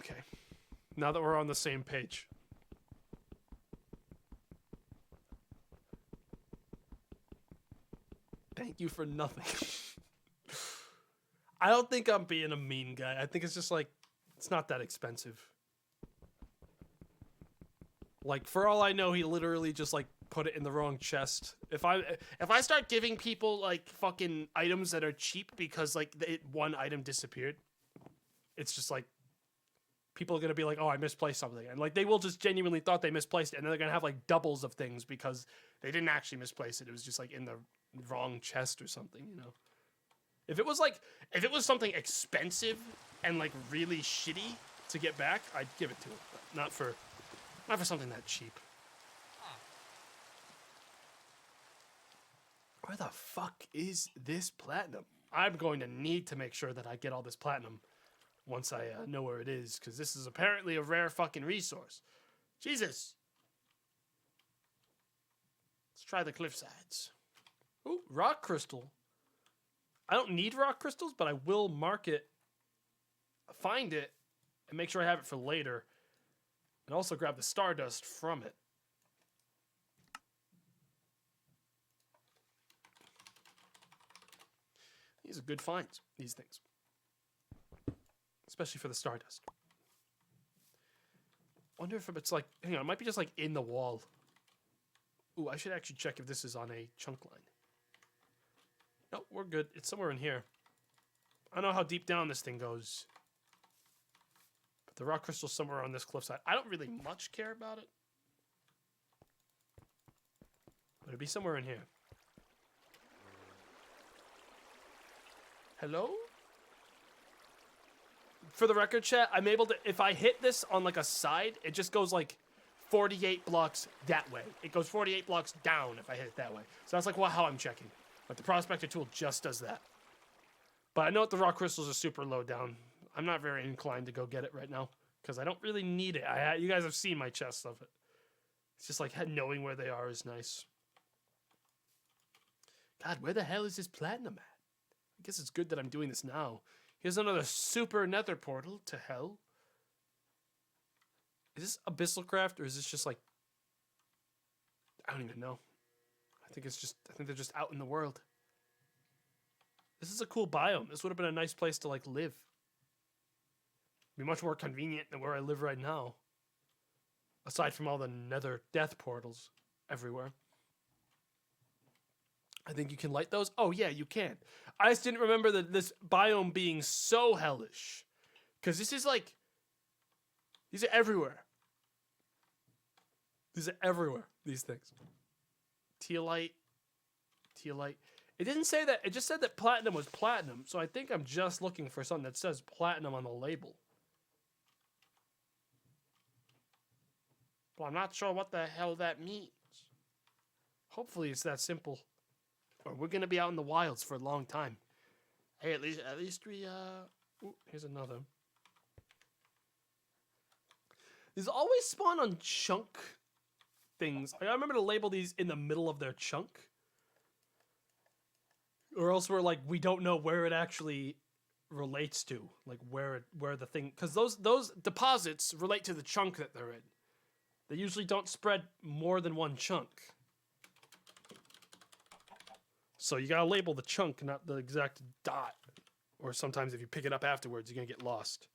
Okay. Now that we're on the same page. Thank you for nothing. I don't think I'm being a mean guy. I think it's just like, it's not that expensive. Like, for all I know, he literally just like put it in the wrong chest. If I start giving people like fucking items that are cheap because like one item disappeared, it's just like, people are going to be like, "Oh, I misplaced something." And like, they will just genuinely thought they misplaced it. And then they're going to have like doubles of things because they didn't actually misplace it. It was just like in the wrong chest or something, you know? If it was something expensive and like really shitty to get back, I'd give it to him. But not for something that cheap. Where the fuck is this platinum? I'm going to need to make sure that I get all this platinum once I know where it is, because this is apparently a rare fucking resource. Jesus. Let's try the cliff sides. Ooh, rock crystal. I don't need rock crystals, but I will mark it, find it, and make sure I have it for later. And also grab the stardust from it. These are good finds, these things. Especially for the stardust. Wonder if it's like, hang on, it might be just like in the wall. Ooh, I should actually check if this is on a chunk line. No, we're good. It's somewhere in here. I don't know how deep down this thing goes. But the rock crystal's somewhere on this cliffside. I don't really much care about it. But it'd be somewhere in here. Hello? For the record, chat, I'm able to, if I hit this on like a side, it just goes like 48 blocks that way. It goes 48 blocks down if I hit it that way. So that's like how I'm checking. But the prospector tool just does that. But I know that the raw crystals are super low down. I'm not very inclined to go get it right now because I don't really need it. You guys have seen my chest of it. It's just like knowing where they are is nice. God, where the hell is this platinum at? I guess it's good that I'm doing this now. Here's another super nether portal to hell. Is this Abyssal Craft or is this just like... I don't even know. I think they're just out in the world. This is a cool biome. This would have been a nice place to like live. Be much more convenient than where I live right now. Aside from all the nether death portals everywhere. I think you can light those. Oh yeah, you can. I just didn't remember this biome being so hellish. Because this is like... These are everywhere. These are everywhere, these things. Teolite. It didn't say that. It just said that platinum was platinum. So I think I'm just looking for something that says platinum on the label. Well, I'm not sure what the hell that means. Hopefully it's that simple. Or we're going to be out in the wilds for a long time. Hey, at least we, Ooh, here's another. These always spawn on chunk things. I remember to label these in the middle of their chunk. Or else we're like, we don't know where it actually relates to. Like where the thing, because those deposits relate to the chunk that they're in. They usually don't spread more than one chunk. So you gotta label the chunk, not the exact dot. Or sometimes if you pick it up afterwards, you're gonna get lost.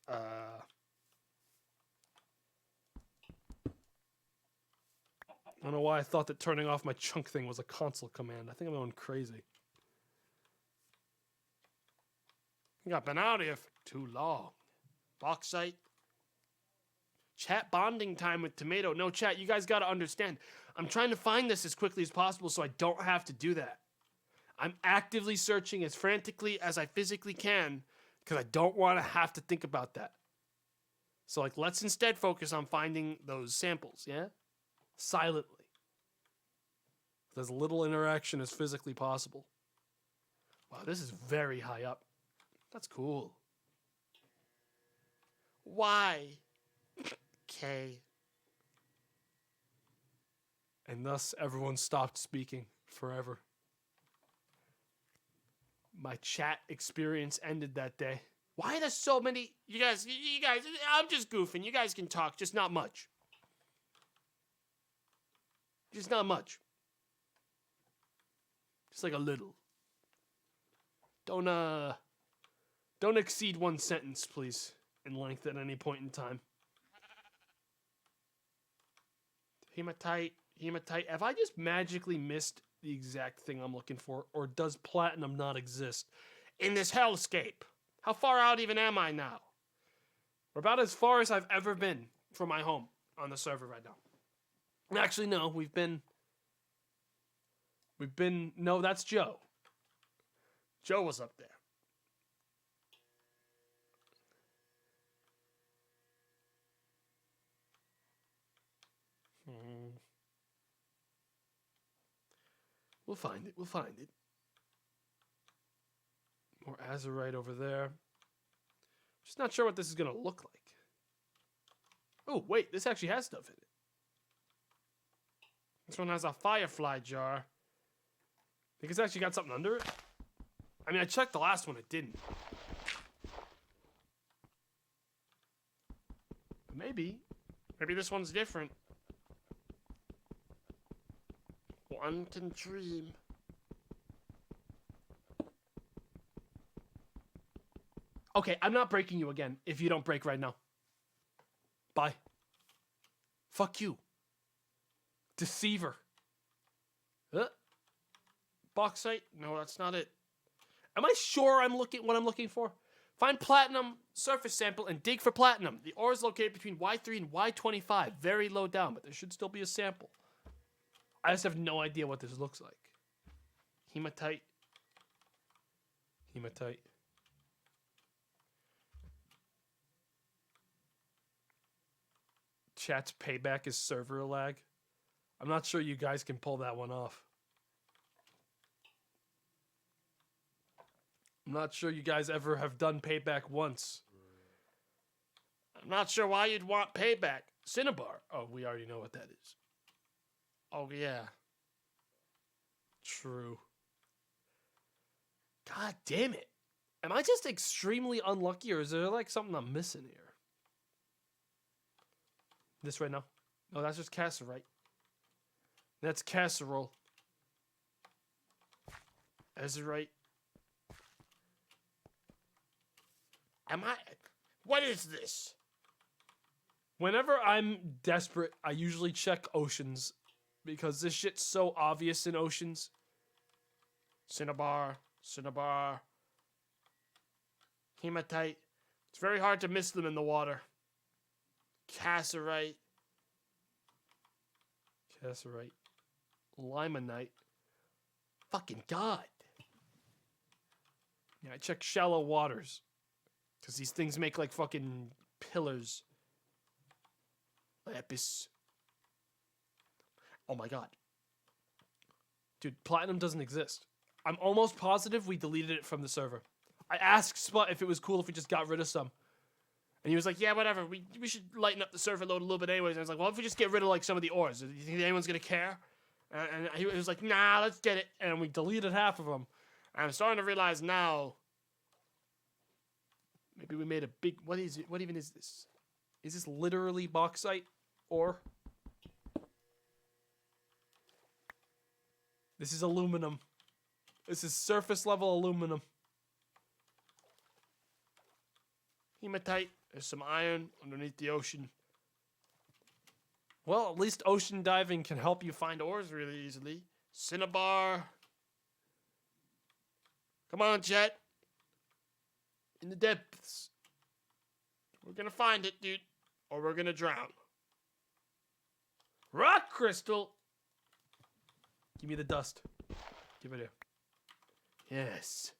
I don't know why I thought that turning off my chunk thing was a console command. I think I'm going crazy. I think I've been out here for too long. Bauxite. Chat bonding time with Tomato. No, chat, you guys got to understand. I'm trying to find this as quickly as possible so I don't have to do that. I'm actively searching as frantically as I physically can because I don't want to have to think about that. So, like, let's instead focus on finding those samples, yeah? Silently. With as little interaction as physically possible. Wow, this is very high up. That's cool. Why? Okay. And thus everyone stopped speaking forever. My chat experience ended that day. Why are there so many? You guys, I'm just goofing. You guys can talk, just not much. Just not much. Just like a little. Don't exceed one sentence, please, in length at any point in time. Hematite. Have I just magically missed the exact thing I'm looking for? Or does platinum not exist in this hellscape? How far out even am I now? We're about as far as I've ever been from my home on the server right now. Actually, no, we've been... No, that's Joe. Joe was up there. We'll find it. More azurite over there. Just not sure what this is going to look like. Oh, wait. This actually has stuff in it. This one has a firefly jar. Think it's actually got something under it? I mean, I checked the last one. It didn't. But maybe. Maybe this one's different. One can dream. Okay, I'm not breaking you again if you don't break right now. Bye. Fuck you. Deceiver. Bauxite? No, that's not it. Am I sure I'm looking what I'm looking for? Find platinum surface sample and dig for platinum. The ore is located between Y3 and Y25. Very low down, but there should still be a sample. I just have no idea what this looks like. Hematite. chat's payback is server lag. I'm not sure you guys can pull that one off. I'm not sure you guys ever have done payback once. I'm not sure why you'd want payback. Cinnabar. Oh, we already know what that is. Oh, yeah. True. God damn it. Am I just extremely unlucky, or is there like something I'm missing here? This right now? No, that's just casserole. That's casserole. Azurite. Am I... What is this? Whenever I'm desperate, I usually check oceans. Because this shit's so obvious in oceans. Cinnabar. Cinnabar. Hematite. It's very hard to miss them in the water. Casserite. Casserite. Limonite. Fucking God. Yeah, I check shallow waters. Because these things make like fucking pillars. Lapis. Oh my God. Dude, platinum doesn't exist. I'm almost positive we deleted it from the server. I asked Spot if it was cool if we just got rid of some. And he was like, yeah, whatever. We should lighten up the server load a little bit anyways. And I was like, well, if we just get rid of like some of the ores, do you think anyone's going to care? And he was like, nah, let's get it. And we deleted half of them. And I'm starting to realize now, maybe we made a big... What is it? What even is this? Is this literally bauxite ore? This is aluminum. This is surface level aluminum. Hematite. There's some iron underneath the ocean. Well, at least ocean diving can help you find ores really easily. Cinnabar. Come on, Chet. In the depths. We're gonna find it, dude. Or we're gonna drown. Rock crystal. Give me the dust. Give it here. Yes.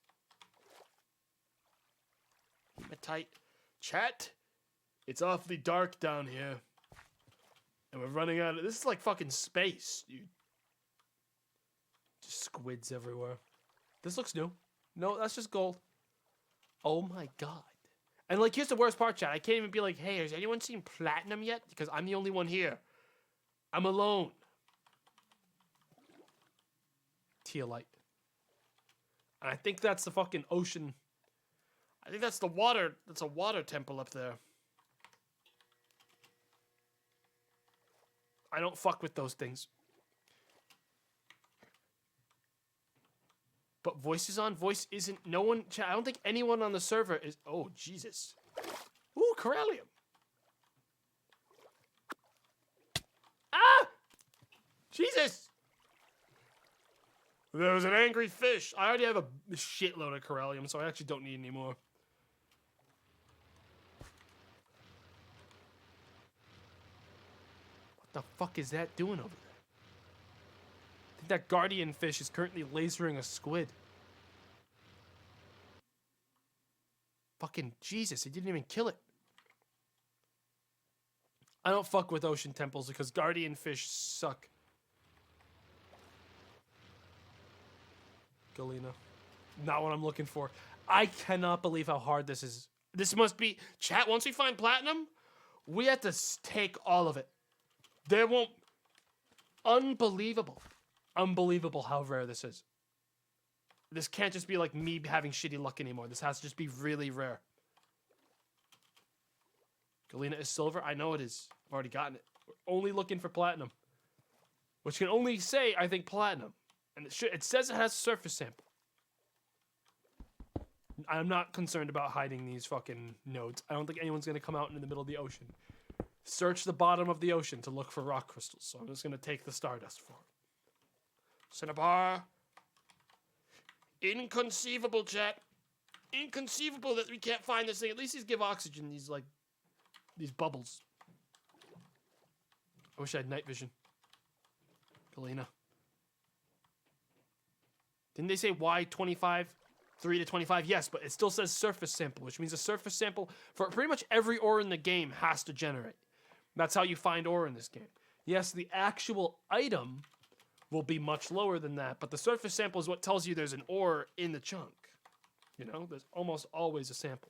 Hematite. Chat. It's awfully dark down here. And we're running out of... This is like fucking space, dude. Just squids everywhere. This looks new. No, that's just gold. Oh my God. And like, here's the worst part, chat. I can't even be like, hey, has anyone seen platinum yet? Because I'm the only one here. I'm alone. Teolite. And I think that's the fucking ocean. I think that's the water. That's a water temple up there. I don't fuck with those things. But voice is on. Voice isn't. No one. I don't think anyone on the server is. Oh, Jesus. Ooh, Corellium. Ah! Jesus! There was an angry fish. I already have a shitload of Corellium, so I actually don't need any more. What the fuck is that doing over there? I think that guardian fish is currently lasering a squid. Fucking Jesus, he didn't even kill it. I don't fuck with ocean temples because guardian fish suck. Galena. Not what I'm looking for. I cannot believe how hard this is. This must be... Chat, once we find platinum, we have to take all of it. There won't... Unbelievable. Unbelievable how rare this is. This can't just be like me having shitty luck anymore. This has to just be really rare. Galena is silver? I know it is. I've already gotten it. We're only looking for platinum. Which can only say, I think, platinum. And it says it has a surface sample. I'm not concerned about hiding these fucking nodes. I don't think anyone's going to come out into the middle of the ocean. Search the bottom of the ocean to look for rock crystals. So I'm just going to take the stardust for it. Cinnabar. Inconceivable, chat. Inconceivable that we can't find this thing. At least these give oxygen, these bubbles. I wish I had night vision. Galena. Didn't they say why 25? 3 to 25? Yes, but it still says surface sample, which means a surface sample for pretty much every ore in the game has to generate. That's how you find ore in this game. Yes, the actual item will be much lower than that, but the surface sample is what tells you there's an ore in the chunk. You know, there's almost always a sample.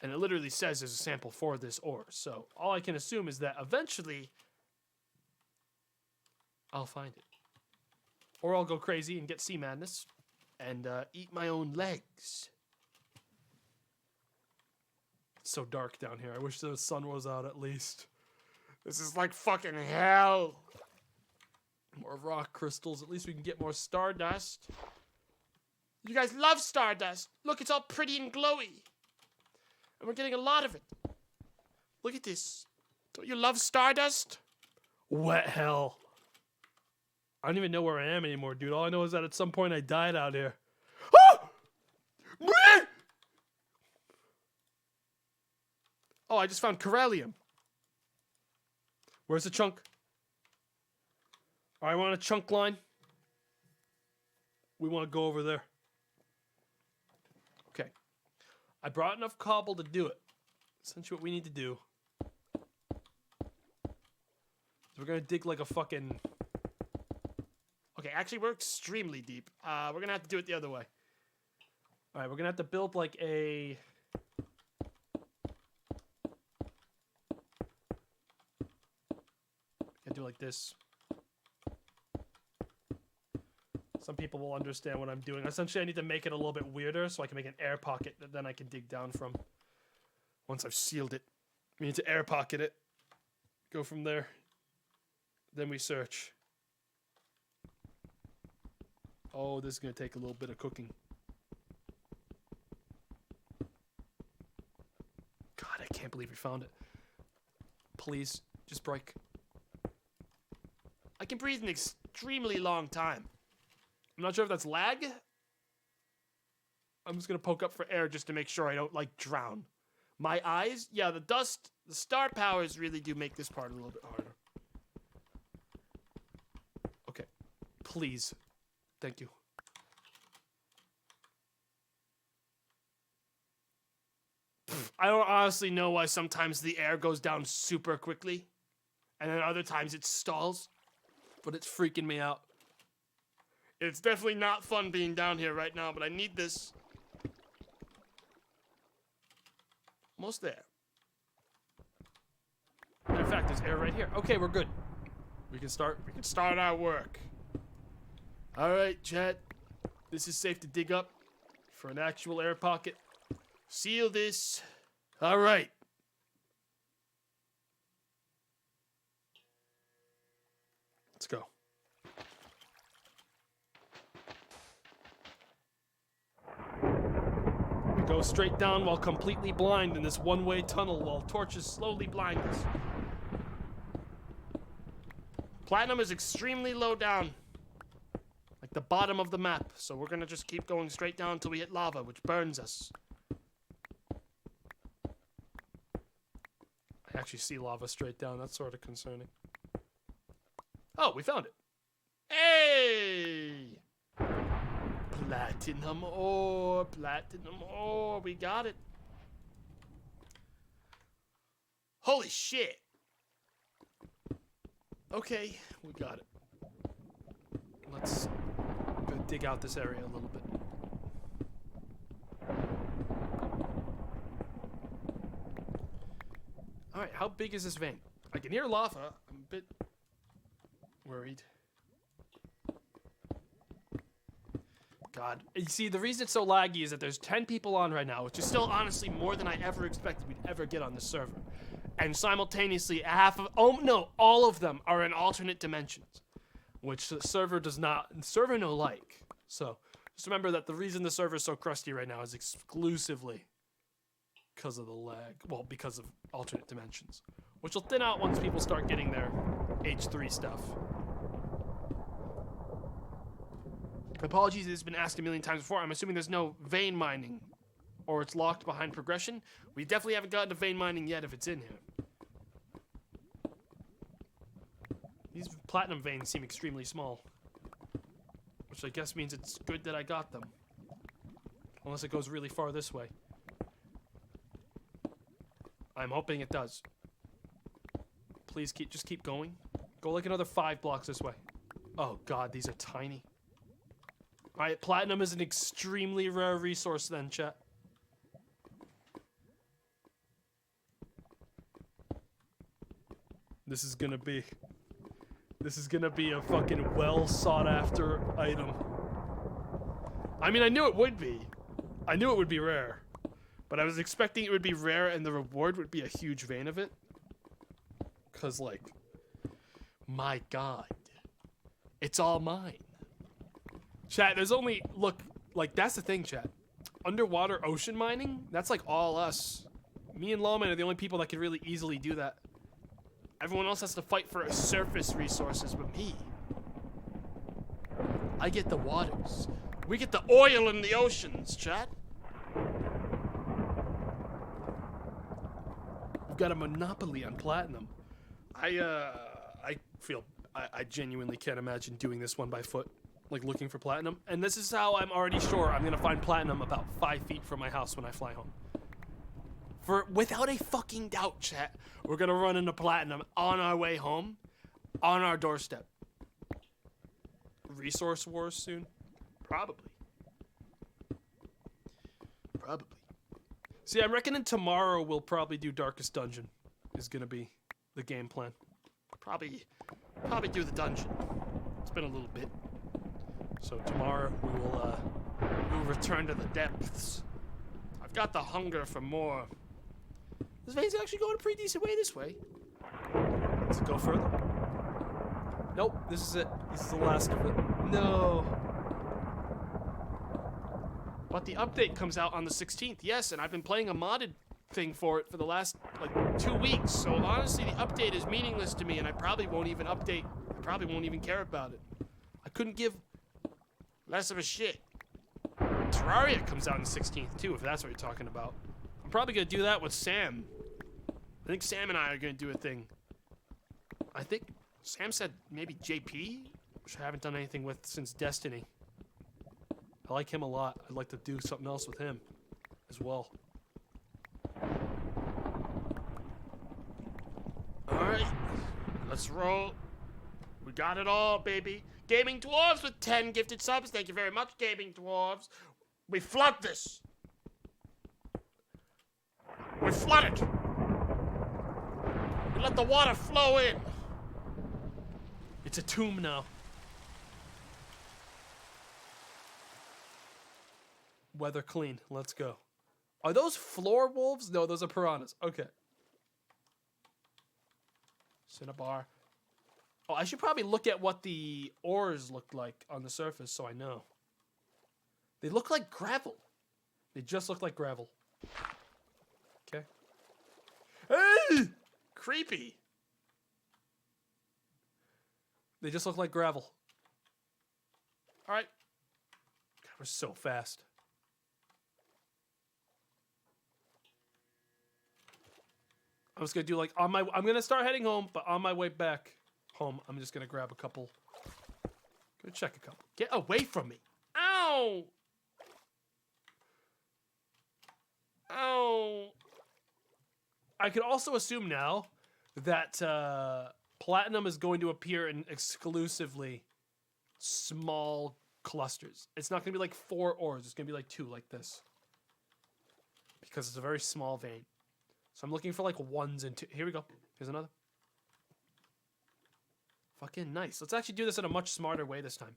And it literally says there's a sample for this ore. So all I can assume is that eventually I'll find it. Or I'll go crazy and get sea madness and eat my own legs. It's so dark down here. I wish the sun was out at least. This is like fucking hell. More rock crystals. At least we can get more stardust. You guys love stardust. Look, it's all pretty and glowy. And we're getting a lot of it. Look at this. Don't you love stardust? Wet hell. I don't even know where I am anymore, dude. All I know is that at some point I died out here. Oh, I just found Corellium. Where's the chunk? I want a chunk line. We want to go over there. Okay. I brought enough cobble to do it. Essentially what we need to do is we're going to dig like a fucking... Okay, actually we're extremely deep. We're going to have to do it the other way. Alright, we're going to have to build like a... I do like this. Some people will understand what I'm doing. Essentially, I need to make it a little bit weirder so I can make an air pocket that then I can dig down from. Once I've sealed it. We need to air pocket it. Go from there. Then we search. Oh, this is going to take a little bit of cooking. God, I can't believe we found it. Please, just break. I can breathe an extremely long time. I'm not sure if that's lag. I'm just going to poke up for air just to make sure I don't, like, drown. My eyes? Yeah, the dust, the star powers really do make this part a little bit harder. Okay. Please. Thank you. I don't honestly know why sometimes the air goes down super quickly. And then other times it stalls. But it's freaking me out. It's definitely not fun being down here right now, but I need this. Almost there. Matter of fact, there's air right here. Okay, we're good. We can start our work. Alright, chat. This is safe to dig up for an actual air pocket. Seal this. Alright. Let's go. We go straight down while completely blind in this one-way tunnel while torches slowly blind us. Platinum is extremely low down. Like the bottom of the map. So we're gonna just keep going straight down until we hit lava, which burns us. I actually see lava straight down. That's sort of concerning. Oh, we found it. Hey! Platinum ore, we got it. Holy shit. Okay, we got it. Let's go dig out this area a little bit. Alright, how big is this vein? I can hear lava. I'm a bit worried. God. You see, the reason it's so laggy is that there's 10 people on right now, which is still honestly more than I ever expected we'd ever get on this server. And simultaneously, all of them are in alternate dimensions, which the server no like. So, just remember that the reason the server is so crusty right now is exclusively because of the lag. Well, because of alternate dimensions, which will thin out once people start getting their H3 stuff. Apologies, this has been asked a million times before. I'm assuming there's no vein mining, or it's locked behind progression. We definitely haven't gotten to vein mining yet if it's in here. These platinum veins seem extremely small, which I guess means it's good that I got them. Unless it goes really far this way. I'm hoping it does. Please just keep going. Go like another 5 blocks this way. Oh god, these are tiny. Alright, platinum is an extremely rare resource then, chat. This is gonna be a fucking well sought after item. I mean, I knew it would be. I knew it would be rare. But I was expecting it would be rare and the reward would be a huge vein of it. Cause like, my god. It's all mine. Chat, there's only, look, like that's the thing, chat. Underwater ocean mining, that's like all us. Me and Lawman are the only people that can really easily do that. Everyone else has to fight for surface resources, but me, I get the waters. We get the oil in the oceans, chat. We've got a monopoly on platinum. I genuinely can't imagine doing this one by foot, like looking for platinum. And this is how I'm already sure I'm gonna find platinum about 5 feet from my house when I fly home. Without a fucking doubt, chat, we're gonna run into platinum on our way home, on our doorstep. Resource wars soon? Probably. Probably. See, I'm reckoning tomorrow we'll probably do Darkest Dungeon, is gonna be the game plan. Probably do the dungeon. It's been a little bit. So tomorrow we'll return to the depths. I've got the hunger for more. This vein's actually going a pretty decent way this way. Does it go further? Nope, this is it. This is the last of it. No. But the update comes out on the 16th, yes, and I've been playing a modded thing for it for the last, like, 2 weeks. So honestly, the update is meaningless to me, and I probably won't even update. I probably won't even care about it. I couldn't give less of a shit. Terraria comes out on the 16th, too, if that's what you're talking about. I'm probably going to do that with Sam. I think Sam and I are going to do a thing. I think Sam said maybe JP, which I haven't done anything with since Destiny. I like him a lot. I'd like to do something else with him as well. Alright, let's roll. We got it all, baby. Gaming Dwarves with 10 gifted subs. Thank you very much, Gaming Dwarves. We flood this. We flood it. We let the water flow in. It's a tomb now. Weather clean. Let's go. Are those floor wolves? No, those are piranhas. Okay. Cinnabar. Oh, I should probably look at what the ores look like on the surface so I know. They look like gravel. They just look like gravel. Okay. Hey! Creepy. They just look like gravel. Alright. God, we're so fast. I'm just gonna do like I'm gonna start heading home, but on my way back home, I'm just gonna grab a couple. Go check a couple. Get away from me. Ow! Ow! I could also assume now that platinum is going to appear in exclusively small clusters. It's not gonna be like 4 ores. It's gonna be like 2, like this, because it's a very small vein. So I'm looking for like 1s and 2s. Here we go. Here's another. Fucking nice. Let's actually do this in a much smarter way this time.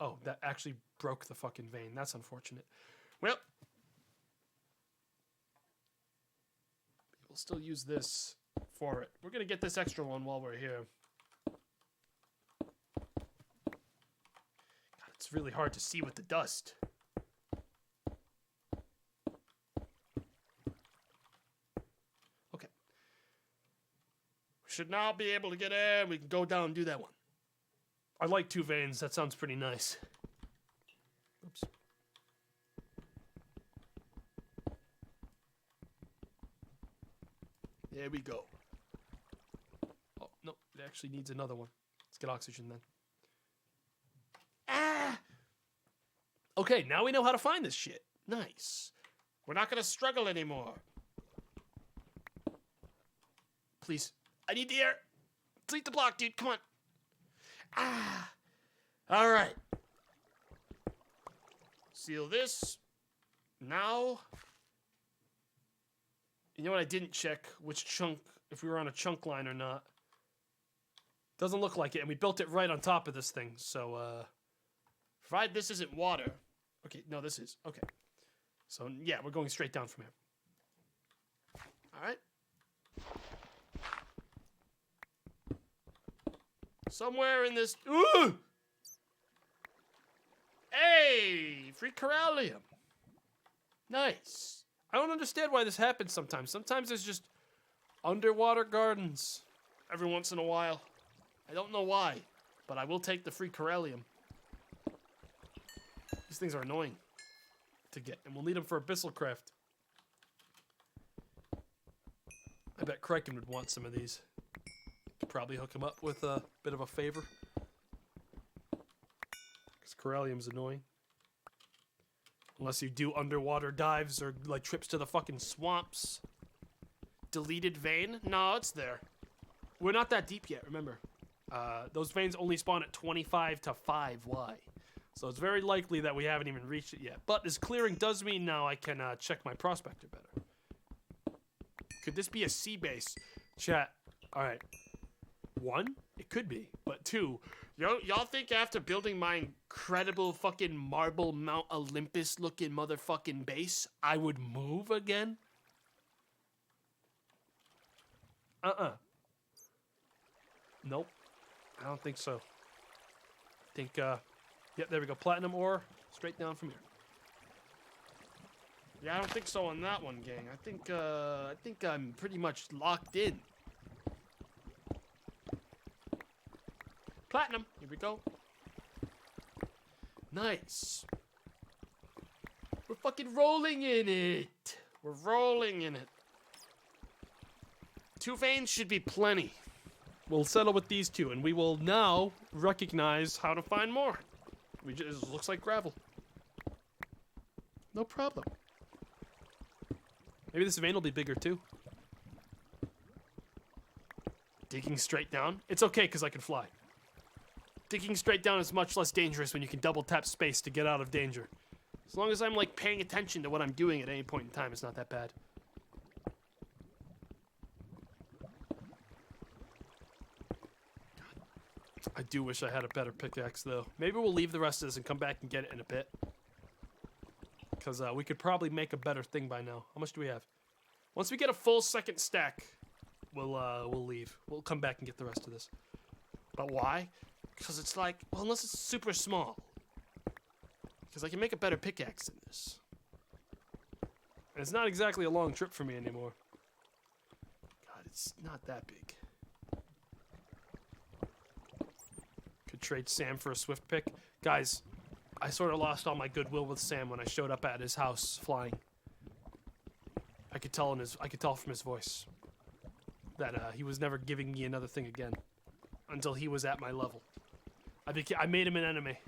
Oh, that actually broke the fucking vein. That's unfortunate. Well, we'll still use this for it. We're gonna get this extra one while we're here. God, it's really hard to see with the dust. Should now be able to get in. We can go down and do that one. I like 2 veins. That sounds pretty nice. Oops. There we go. Oh, no. It actually needs another one. Let's get oxygen then. Ah! Okay, now we know how to find this shit. Nice. We're not gonna struggle anymore. Please. I need the air. Delete the block, dude. Come on. Ah. All right. Seal this. Now. You know what? I didn't check which chunk, if we were on a chunk line or not. Doesn't look like it, and we built it right on top of this thing. So, provided this isn't water. Okay, no, this is. Okay. So, yeah, we're going straight down from here. All right. Somewhere in this... Ooh! Hey! Free corallium. Nice. I don't understand why this happens sometimes. Sometimes there's just underwater gardens every once in a while. I don't know why, but I will take the free corallium. These things are annoying to get, and we'll need them for abyssal craft. I bet Kraken would want some of these. Could probably hook him up with a bit of a favor. Because corallium's annoying. Unless you do underwater dives or like trips to the fucking swamps. Deleted vein? No, it's there. We're not that deep yet, remember. Those veins only spawn at 25 to 5Y. So it's very likely that we haven't even reached it yet. But this clearing does mean now I can check my prospector better. Could this be a sea base? Chat. Alright. 1, it could be. But 2, y'all think after building my incredible fucking marble Mount Olympus looking motherfucking base, I would move again? Nope. I don't think so. I think, yep, there we go. Platinum ore, straight down from here. Yeah, I don't think so on that one, gang. I think I'm pretty much locked in. Platinum, here we go. Nice. We're fucking rolling in it. We're rolling in it. 2 veins should be plenty. We'll settle with these 2, and we will now recognize how to find more. It looks like gravel. No problem. Maybe this vein will be bigger too. Digging straight down? It's okay, because I can fly. Digging straight down is much less dangerous when you can double tap space to get out of danger. As long as I'm like paying attention to what I'm doing at any point in time, it's not that bad. I do wish I had a better pickaxe, though. Maybe we'll leave the rest of this and come back and get it in a bit. Because we could probably make a better thing by now. How much do we have? Once we get a full second stack, we'll leave. We'll come back and get the rest of this. But why? Because it's like, well, unless it's super small. Because I can make a better pickaxe than this. And it's not exactly a long trip for me anymore. God, it's not that big. Could trade Sam for a swift pick. Guys, I sort of lost all my goodwill with Sam when I showed up at his house flying. I could tell from his voice that he was never giving me another thing again until he was at my level. I made him an enemy.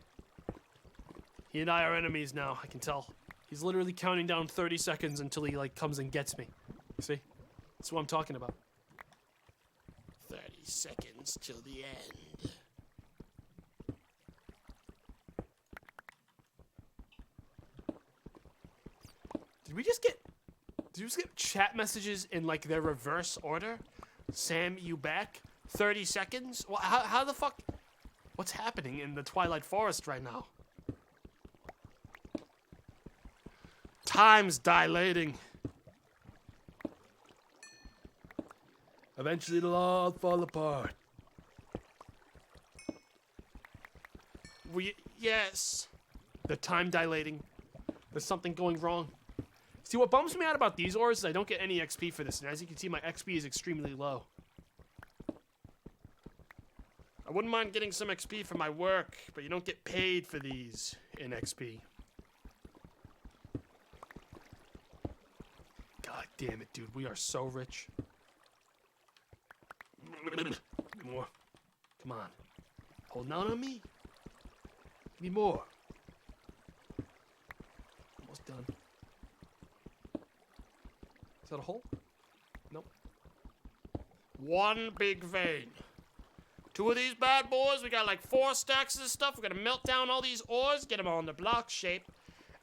He and I are enemies now, I can tell. He's literally counting down 30 seconds until he like comes and gets me. See? That's what I'm talking about. 30 seconds till the end. Did we just get chat messages in like their reverse order? Sam, you back? 30 seconds? Well, how the fuck? What's happening in the Twilight Forest right now? Time's dilating. Eventually it'll all fall apart. Yes. The time dilating. There's something going wrong. See, what bums me out about these ores is I don't get any XP for this, and as you can see, my XP is extremely low. I wouldn't mind getting some XP for my work, but you don't get paid for these in XP. God damn it, dude. We are so rich. More. Come on. Holding out on me? Give me more. Almost done. Is that a hole? Nope. One big vein. 2 of these bad boys. We got like 4 stacks of this stuff. We're gonna melt down all these ores, get them all in the block shape,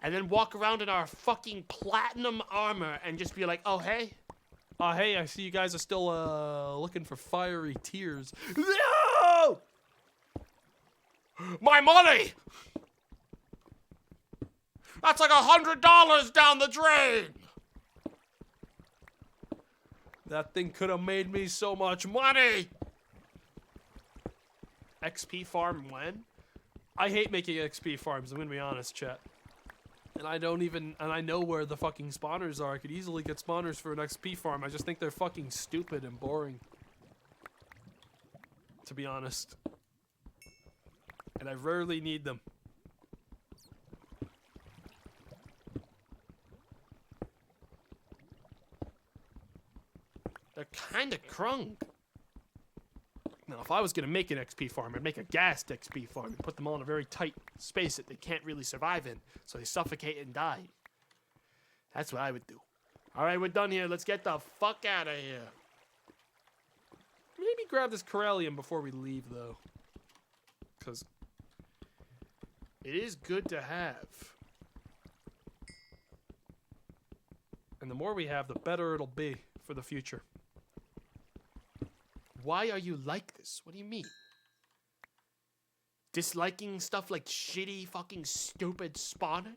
and then walk around in our fucking platinum armor and just be like, oh, hey. Hey, I see you guys are still looking for fiery tears. No! My money! That's like $100 down the drain! That thing could have made me so much money. XP farm when? I hate making XP farms, I'm gonna be honest, chat. And I know where the fucking spawners are. I could easily get spawners for an XP farm. I just think they're fucking stupid and boring. To be honest. And I rarely need them. They're kinda crunk. Now, if I was gonna make an XP farm, I'd make a gassed XP farm and put them all in a very tight space that they can't really survive in, so they suffocate and die. That's what I would do. Alright, we're done here. Let's get the fuck out of here. Maybe grab this Corellium before we leave, though. Because it is good to have. And the more we have, the better it'll be for the future. Why are you like this? What do you mean? Disliking stuff like shitty fucking stupid spawners?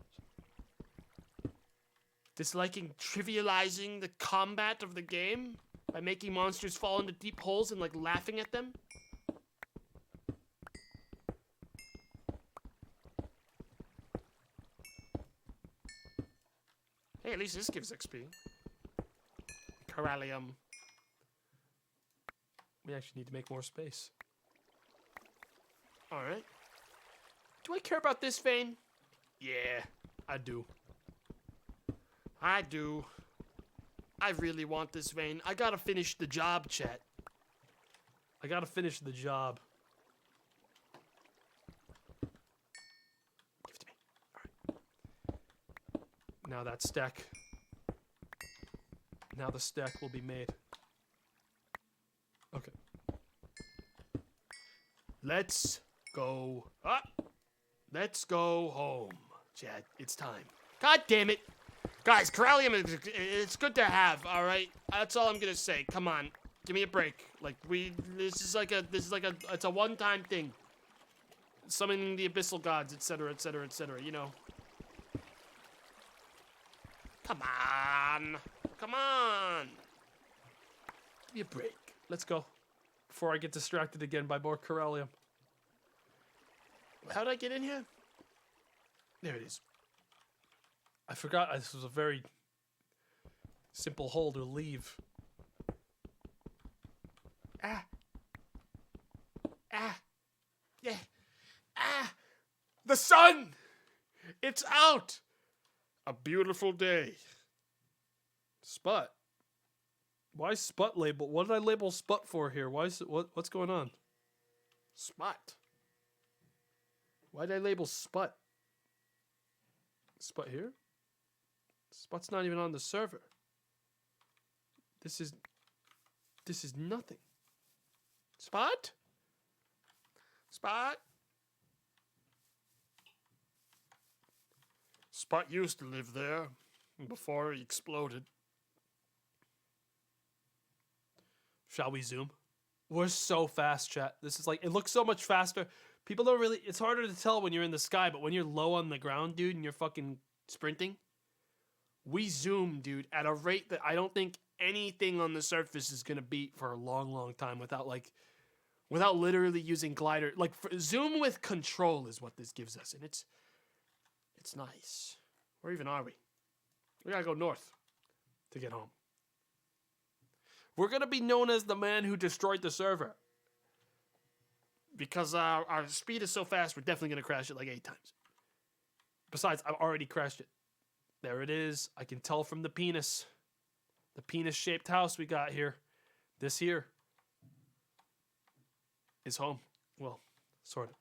Disliking trivializing the combat of the game by making monsters fall into deep holes and like laughing at them? Hey, at least this gives XP. Corallium. We actually need to make more space. Alright. Do I care about this vein? Yeah, I do. I do. I really want this vein. I gotta finish the job, chat. I gotta finish the job. Give it to me. Alright. Now that stack. Now the stack will be made. Okay. Let's go up. Let's go home, chat. It's time. God damn it. Guys, Corallium is it's good to have, alright? That's all I'm gonna say. Come on. Give me a break. Like this is like a it's a one-time thing. Summoning the abyssal gods, etc., etc., etc., you know. Come on. Come on. Give me a break. Let's go. Before I get distracted again by more Corellium. How did I get in here? There it is. I forgot this was a very simple hole to leave. Ah. Ah. Yeah. Ah. The sun! It's out! A beautiful day. Sput. Why Sput label? What did I label Sput for here? Why is it, what's going on? Spot. Why did I label Sput? Sput here? Sput's not even on the server. This is nothing. Spot? Spot? Spot used to live there before he exploded. Shall we zoom? We're so fast, chat. This is like, it looks so much faster. People don't really, it's harder to tell when you're in the sky, but when you're low on the ground, dude, and you're fucking sprinting, we zoom, dude, at a rate that I don't think anything on the surface is going to beat for a long, long time without literally using glider. Like, zoom with control is what this gives us, and it's nice. Where even are we? We gotta go north to get home. We're gonna be known as the man who destroyed the server. Because our speed is so fast, we're definitely gonna crash it like 8 times. Besides, I've already crashed it. There it is. I can tell from the penis. The penis-shaped house we got here. This here is home. Well, sort of.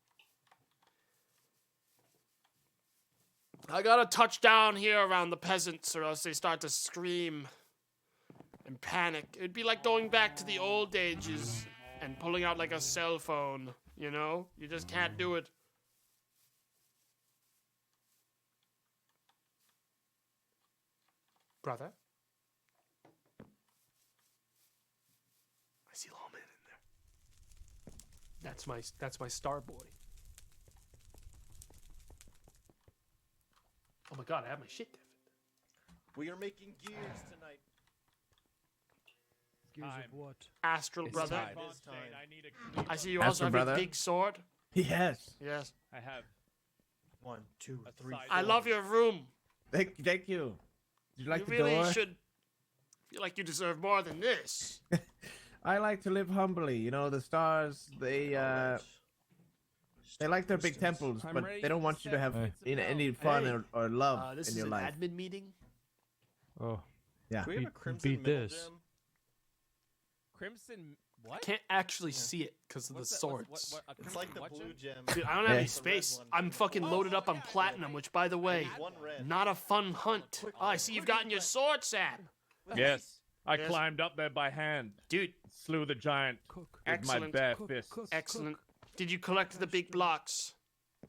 I gotta touch down here around the peasants or else they start to scream. and panic. It'd be like going back to the old ages and pulling out like a cell phone, you know? You just can't do it. Brother? I see Lawman in there. That's my star boy. Oh my god, I have my shit, David. We are making gears tonight. Gears of what? Astral It's brother. time. It is time. I see you Astral also have brother. a big sword. Yes. Yes. I have. 1, 2, 3. side I love your room. Thank you. Did you like You the really door? should feel like you deserve more than this. I like to live humbly. You know, the stars, they like their big temples, I'm but ready they don't to want you to set have bits of any dough. fun Hey, or love This in is your an life. admin meeting. Oh, Yeah. Do we have a Beat- crimson beat middle this. gem? Crimson. What? Can't actually see it because of the What's that- swords. a It's crimson like the what blue gem? gem. Dude, I don't have any Hey. It's the red space. one. I'm fucking loaded up on platinum, which, by the way, One red. not a fun hunt. Oh, I see you've gotten your sword, Sam. Yes. I Yes. climbed up there by hand. Dude, Slew the giant Cook. with my Excellent. bare Cook, fists. cook. excellent. Did you collect the big blocks?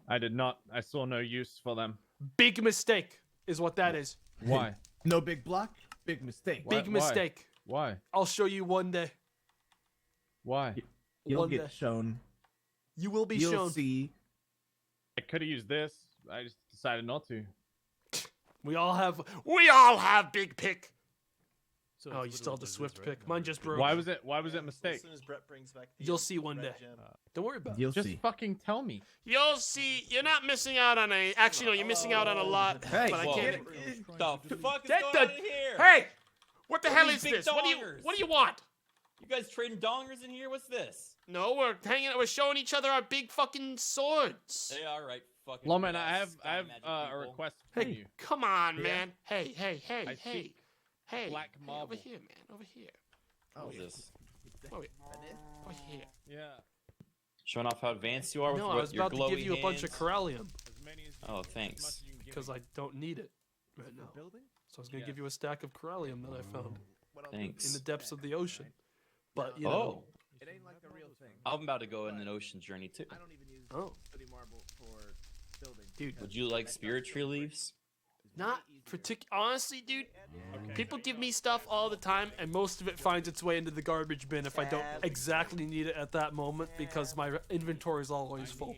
I did not. I saw no use for them. Big mistake is what that is. Why? No big block, big mistake. Why- Big mistake. Why? I'll show you one day. Why? You'll One get day. shown. You will be You'll shown. see. I could have used this. I just decided not to. We all have big pick. So Oh, it's you still have literally the this, Swift right? pick. Mine just broke. Why was it? Why was it a mistake? As soon as Brett brings back the You'll see one red day. gem. Don't worry about it. You'll Just see. fucking tell me. You'll see. You're not missing out on a. Actually, no, you're missing out on a lot. Hey, but I whoa. can't. The fuck is Get going the- on in here? Hey, what the What are hell these is big this? What dongers? do you want? You guys trading dongers in here? What's this? No, we're hanging. We're showing each other our big fucking swords. They are right. Fucking. Lawman, big I ass have sky magic a people. request from Hey, you. come on, Yeah. man. Hey, I hey. see Hey, black hey, marble. over here, man. Over here. What is this? Over here. Yeah. Showing off how advanced you are with No, I what was your about to glowy give you a bunch of hands? corallium As many as Oh, as thanks. much as you can give because me. I don't need it right now. So I was gonna give you a stack of corallium that I found Thanks. in the depths of the ocean. But you Oh, know. It ain't like a real thing. I'm about to go on an ocean journey too. I don't even use Oh, marble for building. dude. Would you like spirit tree leaves? Not honestly, dude. People give me stuff all the time, and most of it finds its way into the garbage bin if I don't exactly need it at that moment because my inventory is always full.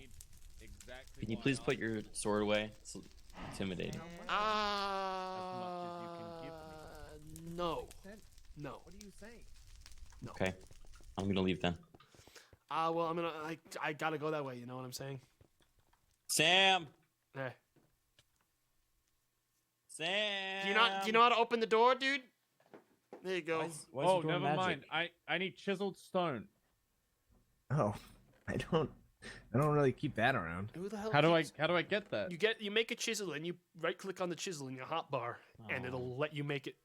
Exactly. Can you please put your sword away? It's intimidating. No. No. What are you saying? Okay, I'm gonna leave then. Well, I gotta go that way. You know what I'm saying? Sam. Hey. Sam. Do you know how to open the door, dude? There you go. Why is Oh, he doing never magic? mind. I need chiseled stone. Oh, I don't really keep that around. Who the hell? How do keeps- I get that? You make a chisel and you right click on the chisel in your hotbar, and it'll let you make it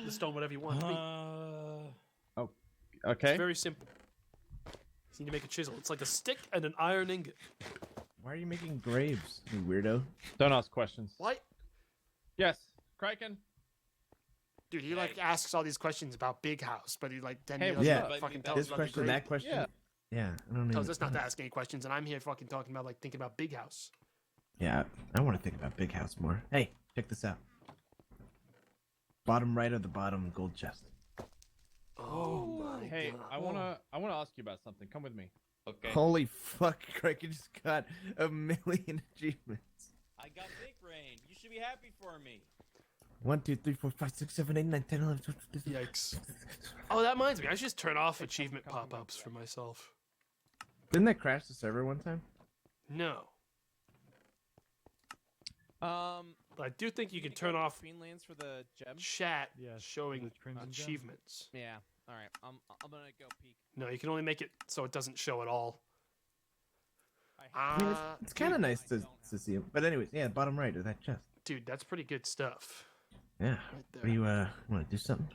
the stone whatever you want it to be. Okay. It's very simple. You need to make a chisel. It's like a stick and an iron ingot. Why are you making graves, you weirdo? Don't ask questions. What? Yes, Kraken. Dude, he like asks all these questions about Big House, but he like then Hey, he doesn't yeah. fucking tell us This about the question, grave. that question. Yeah. Yeah, I don't know. Tells us not to ask any questions, and I'm here fucking talking about like thinking about Big House. Yeah, I want to think about Big House more. Hey, check this out. Bottom right of the bottom gold chest. Oh my Hey, god. I wanna ask you about something. Come with me. Okay. Holy fuck, Kraken just got 1,000,000 achievements. I got big brain. You should be happy for me. 1, 2, 3, 4, 5, 6, 7, 8, 9, 10, 11, 12, 13. Yikes. Oh, that reminds me. I should just turn off achievement pop-ups for myself. Didn't that crash the server one time? No. But I do think you can turn off Greenlands for the gem. chat Yes, showing the crimson gem. achievements. Yeah. All right. I'm gonna go peek. No, you can only make it so it doesn't show at all. I mean, it's kind of nice to see it. But anyways, yeah, bottom right of that chest. Dude, that's pretty good stuff. Yeah. Right What there. do you want to do something?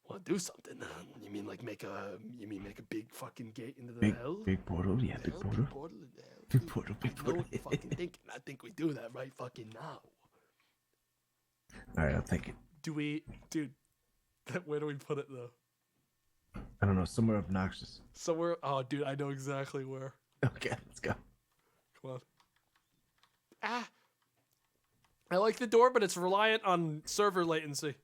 Want to do something? You mean like make a big fucking gate into the Big hell? big portal, yeah, big Hell, portal. Big portal into hell. Big portal, big I know portal. what you're fucking thinking. I think we do that right fucking now. All right, I'll take it. Do we, dude? Where do we put it though? I don't know, somewhere obnoxious. Somewhere. Oh, dude, I know exactly where. Okay, let's go. Come on. Ah. I like the door, but it's reliant on server latency.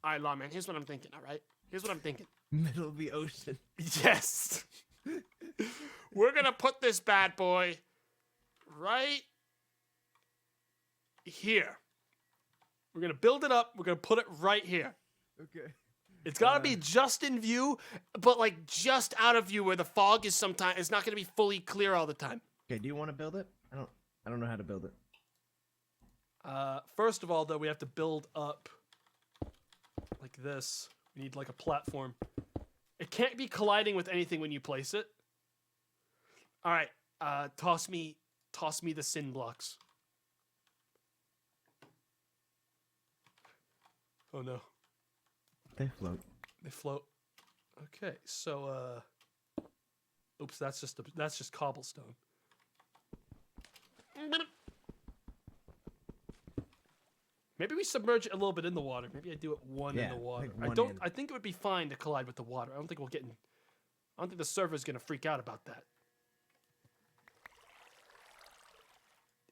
All right, Lawman, here's what I'm thinking, all right? Here's what I'm thinking. Middle of the ocean. Yes. We're going to put this bad boy right here. We're going to build it up. We're going to put it right here. Okay. It's got to be just in view, but like just out of view where the fog is sometimes. It's not going to be fully clear all the time. Okay, do you want to build it? I don't know how to build it. First of all, though, we have to build up like this. We need like a platform. It can't be colliding with anything when you place it. All right, toss me the sin blocks. Oh no. They float. They float. Okay, so oops, that's just cobblestone. Maybe we submerge it a little bit in the water. Maybe I do it in the water. I think it would be fine to collide with the water. I don't think the server's gonna freak out about that.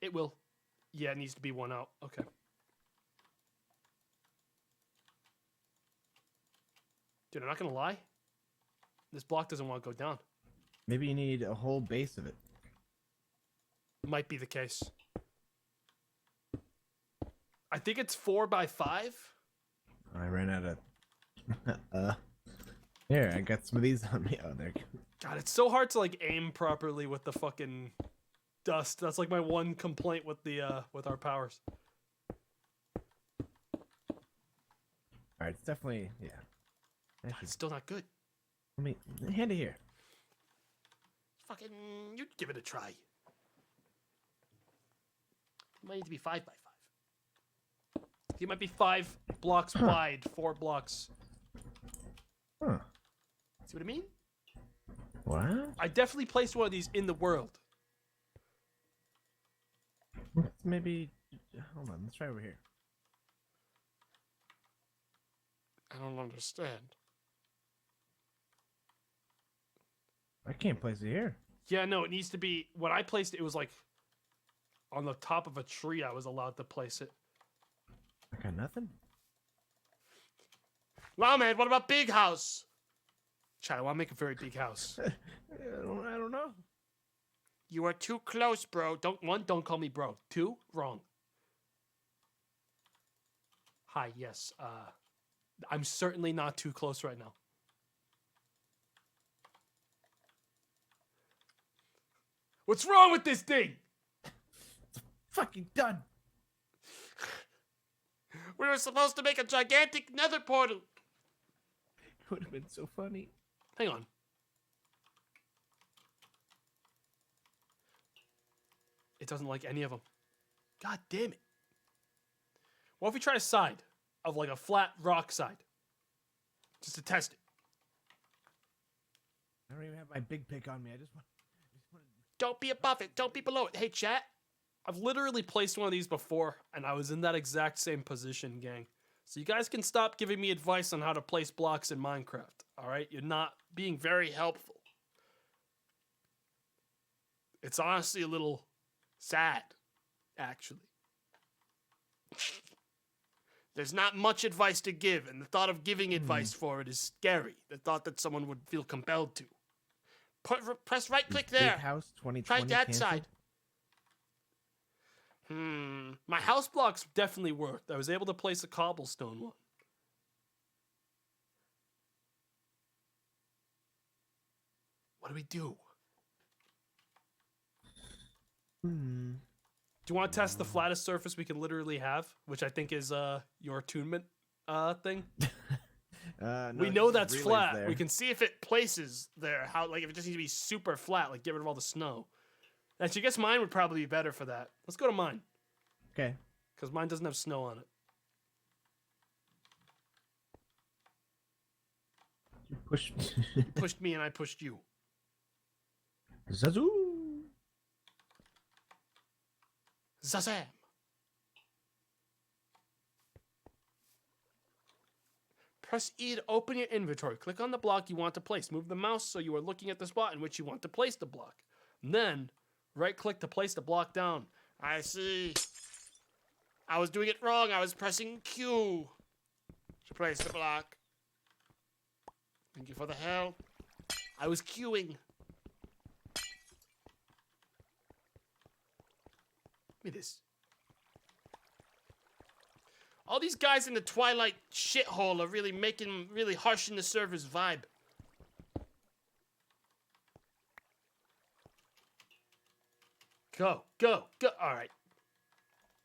It will. Yeah, it needs to be one out. Okay. Dude, I'm not gonna lie. This block doesn't want to go down. Maybe you need a whole base of it. Might be the case. I think it's 4 by 5. I ran out of. Here, I got some of these on me. Oh, there. God, it's so hard to like aim properly with the fucking dust. That's like my one complaint with the with our powers. All right, it's definitely God, it's still not good. Let me hand it here. Fucking, you give it a try. It might need to be 5 by 5. It might be 5 blocks wide, 4 blocks. Huh. See what I mean? What? I definitely placed one of these in the world. Maybe. Hold on. Let's try over here. I don't understand. I can't place it here. Yeah, no, it needs to be. When I placed it, it was like on the top of a tree. I was allowed to place it. I got nothing. Wow, man, what about big house? Chad, I want to make a very big house. I don't know. You are too close, bro. Don't call me bro. 2, wrong. Hi, yes. I'm certainly not too close right now. What's wrong with this thing? It's fucking done. We were supposed to make a gigantic nether portal. It would have been so funny. Hang on. It doesn't like any of them. God damn it. What if we try a side of like a flat rock side? Just to test it. I don't even have my big pick on me. I just want. Don't be above it. Don't be below it. Hey, chat. I've literally placed one of these before, and I was in that exact same position, gang. So you guys can stop giving me advice on how to place blocks in Minecraft. All right? You're not being very helpful. It's honestly a little sad, actually. There's not much advice to give, and the thought of giving advice for it is scary. The thought that someone would feel compelled to. Press right click there. Big house 2020 Try that canceled? side. My house blocks definitely worked. I was able to place a cobblestone one. What do we do? Do you want to test the flattest surface we can literally have, which I think is your attunement thing? No, we it know just that's relays flat. there. We can see if it places there. How, like, if it just needs to be super flat, like get rid of all the snow. Actually, I guess mine would probably be better for that. Let's go to mine. Okay. Because mine doesn't have snow on it. You pushed. You pushed me and I pushed you. Zazoo. Zazam. Press E to open your inventory. Click on the block you want to place. Move the mouse so you are looking at the spot in which you want to place the block. And then, right-click to place the block down. I see. I was doing it wrong. I was pressing Q to place the block. Thank you for the help. I was queuing. Look at this. All these guys in the Twilight shithole are really harshing the server's vibe. Go, go, go. All right.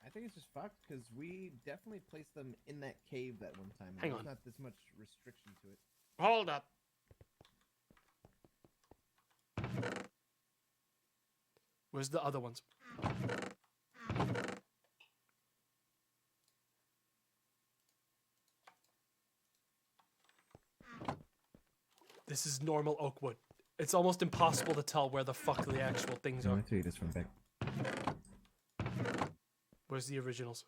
I think it's just fucked because we definitely placed them in that cave that one time. Hang There's on. not this much restriction to it. Hold up. Where's the other ones? This is normal oak wood. It's almost impossible to tell where the fuck the actual things No, are. I tell you this from back. Where's the originals?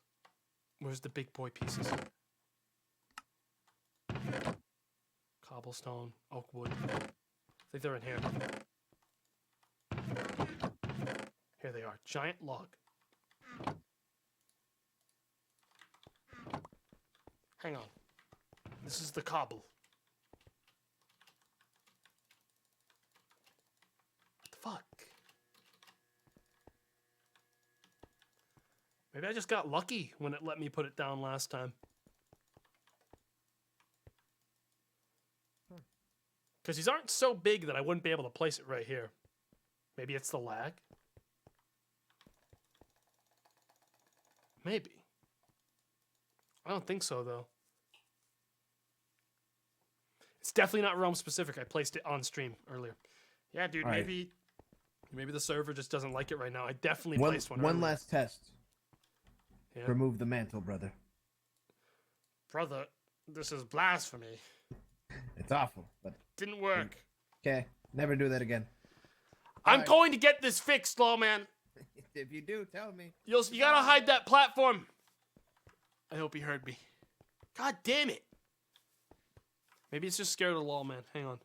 Where's the big boy pieces? Cobblestone, oak wood. I think they're in here. Here they are. Giant log. Hang on. This is the cobble. What the fuck? Maybe I just got lucky when it let me put it down last time. Because these aren't so big that I wouldn't be able to place it right here. Maybe it's the lag? Maybe. I don't think so, though. It's definitely not realm specific. I placed it on stream earlier. Yeah, dude, All right. Maybe the server just doesn't like it right now. I definitely One placed one earlier. last test. Yeah. Remove the mantle, brother. Brother, this is blasphemy. It's awful, but Didn't work. okay. Never do that again. I'm Alright. going to get this fixed, Lawman. If you do, tell me. You gotta hide that platform. I hope he heard me. God damn it. Maybe it's just scared of the law, man. Hang on.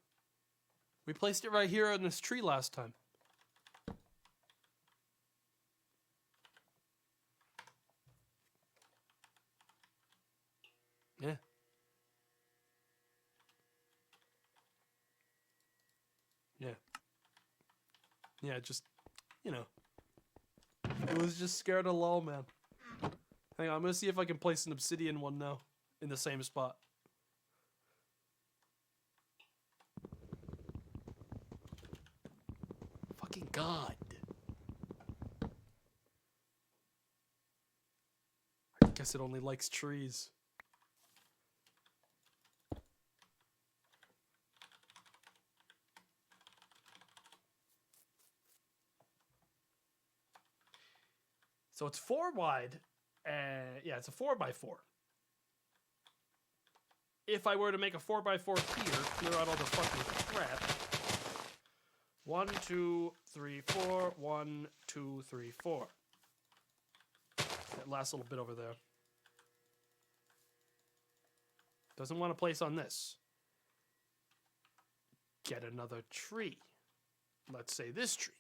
We placed it right here on this tree last time. Yeah. Yeah. Yeah, just, you know. It was just scared of law, man. Hang on, I'm gonna see if I can place an obsidian one now. In the same spot. Fucking God. I guess it only likes trees. So it's 4 wide, and yeah, it's a 4x4. If I were to make a 4x4 here, clear out all the fucking crap. 1, 2, 3, 4. 1, 2, 3, 4. That last little bit over there. Doesn't want to place on this. Get another tree. Let's say this tree.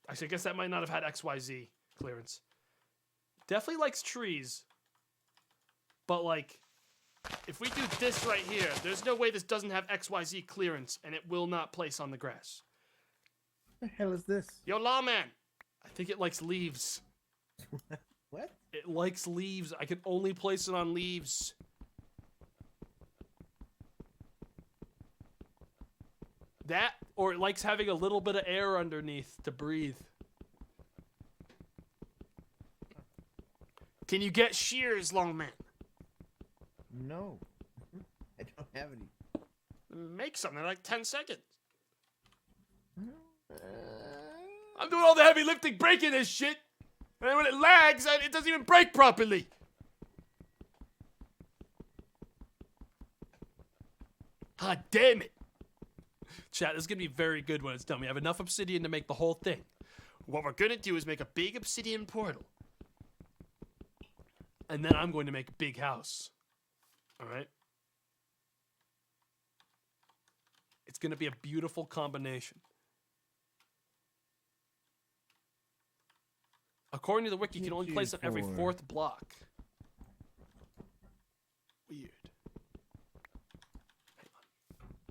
Actually, I guess that might not have had XYZ clearance. Definitely likes trees. But, like, if we do this right here, there's no way this doesn't have XYZ clearance, and it will not place on the grass. What the hell is this? Yo, Lawman. I think it likes leaves. What? It likes leaves. I can only place it on leaves. That, or it likes having a little bit of air underneath to breathe. Can you get shears, Lawman? No. I don't have any. Make something in like 10 seconds. I'm doing all the heavy lifting breaking this shit. And then when it lags, it doesn't even break properly. God damn it. Chat, this is going to be very good when it's done. We have enough obsidian to make the whole thing. What we're gonna do is make a big obsidian portal. And then I'm going to make a big house. All right? It's going to be a beautiful combination. According to the wiki, you can only place it on every 4th block. Weird.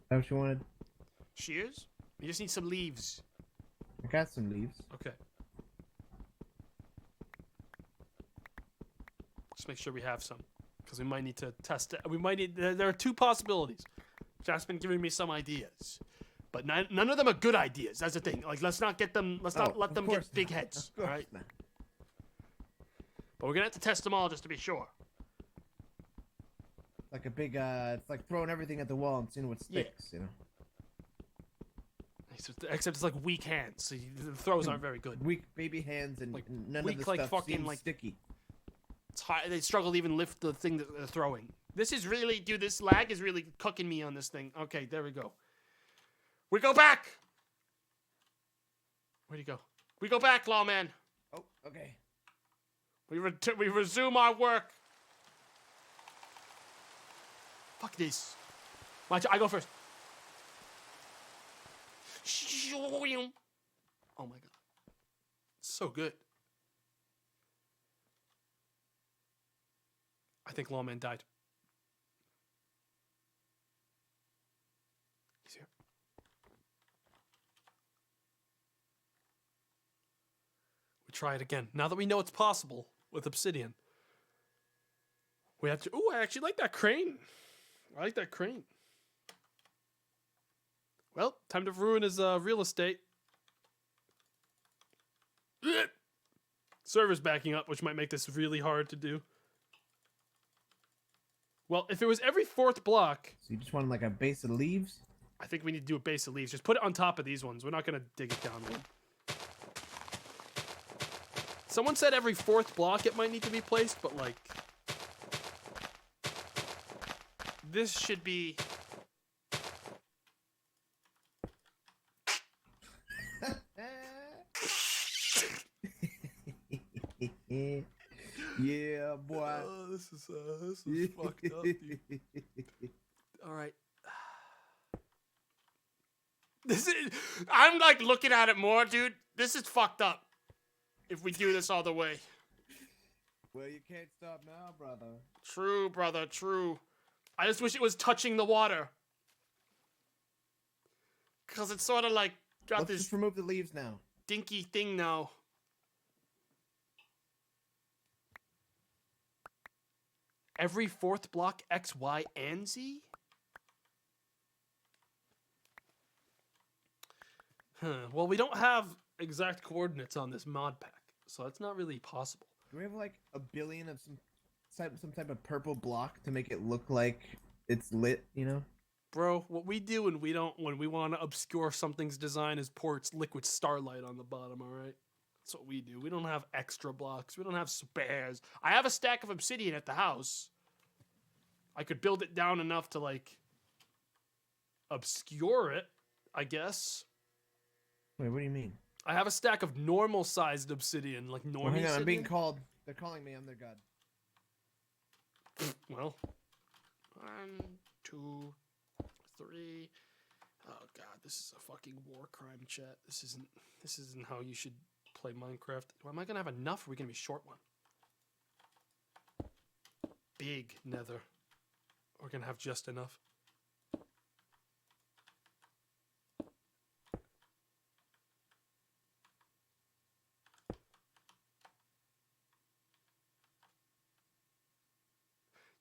That what you wanted? Shears? You just need some leaves. I got some leaves. Okay. Just make sure we have some. Because we might need to test it. We might need... There are 2 possibilities. Jack's been giving me some ideas. But none of them are good ideas. That's the thing. Like, let's not get them... Let's not let them get big heads. All right? Not. But we're going to have to test them all just to be sure. Like a big, it's like throwing everything at the wall and seeing what sticks, you know? Except it's like weak hands. So the throws aren't very good. Weak baby hands and like, none weak, of the like, stuff fucking, seems like, sticky. It's hard. They struggle to even lift the thing that they're throwing. This is really... Dude, this lag is really cooking me on this thing. Okay, there we go. We go back! Where'd he go? We go back, Lawman. Oh, okay. We resume our work. Fuck this. I go first. Oh my god. So good. I think Lawman died. He's here. We try it again. Now that we know it's possible with obsidian. We have to... Ooh, I actually like that crane. I like that crane. Well, time to ruin his real estate. Server's backing up, which might make this really hard to do. Well, if it was every 4th block... So you just want like a base of leaves? I think we need to do a base of leaves. Just put it on top of these ones. We're not going to dig it down one. Someone said every 4th block it might need to be placed, but like... This should be... Yeah, boy. Oh, this is fucked up, dude. All right. This is... I'm like looking at it more, dude. This is fucked up. If we do this all the way. Well, you can't stop now, brother. True, brother, true. I just wish it was touching the water. Because it's sort of like got Let's this just remove the leaves now. dinky thing now. Every 4th block, X, Y, and Z? Well, we don't have exact coordinates on this mod pack, so that's not really possible. Do we have like a billion of some type of purple block to make it look like it's lit, you know? Bro, what we do when we want to obscure something's design is pour its liquid starlight on the bottom, alright? That's what we do. We don't have extra blocks. We don't have spares. I have a stack of obsidian at the house. I could build it down enough to, like, obscure it, I guess. Wait, what do you mean? I have a stack of normal-sized obsidian, like normal. Well, hang on, I'm being called. They're calling me. I'm their god. Well, 1, 2, 3. Oh god, this is a fucking war crime, chat. This isn't how you should play Minecraft. Am I gonna have enough? Or are we gonna be short one? Big Nether. We're gonna have just enough.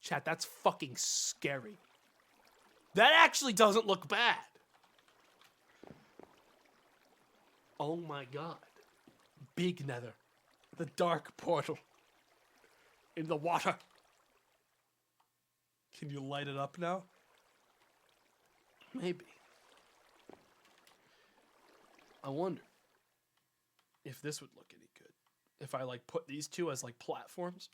Chat, that's fucking scary. That actually doesn't look bad. Oh my god. Big Nether. The dark portal. In the water. Can you light it up now? Maybe. I wonder if this would look any good. If I like put these two as like platforms.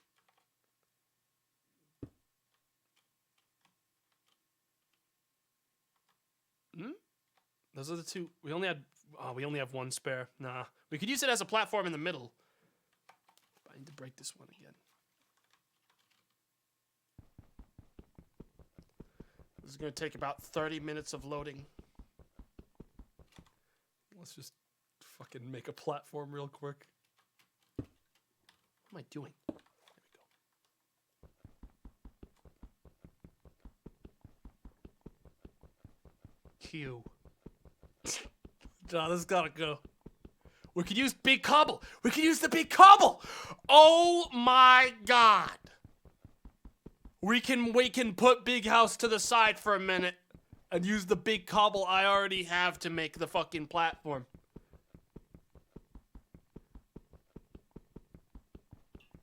Those are the two. We only have one spare. Nah. We could use it as a platform in the middle. I need to break this one again. This is gonna take about 30 minutes of loading. Let's just fucking make a platform real quick. What am I doing? There we go. Q. John, this gotta go. We could use big cobble. We could use the big cobble. Oh my god. We can put big house to the side for a minute And use the big cobble I already have to make the fucking platform.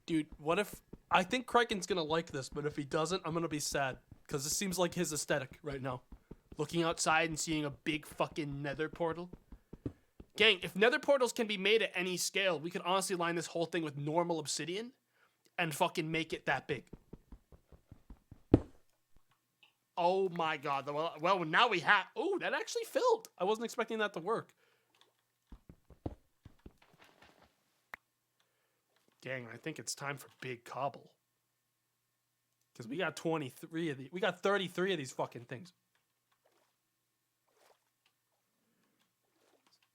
Dude, what if... I think Kraken's gonna like this, but if he doesn't, I'm gonna be sad. Because this seems like his aesthetic right now. looking outside and seeing a big fucking nether portal. Gang, if nether portals can be made at any scale, we could honestly line this whole thing with normal obsidian and fucking make it that big. Oh my god. Well, now we have... Oh, that actually filled. I wasn't expecting that to work. Gang, I think it's time for big cobble. Because we got 23 of these. We got 33 of these fucking things.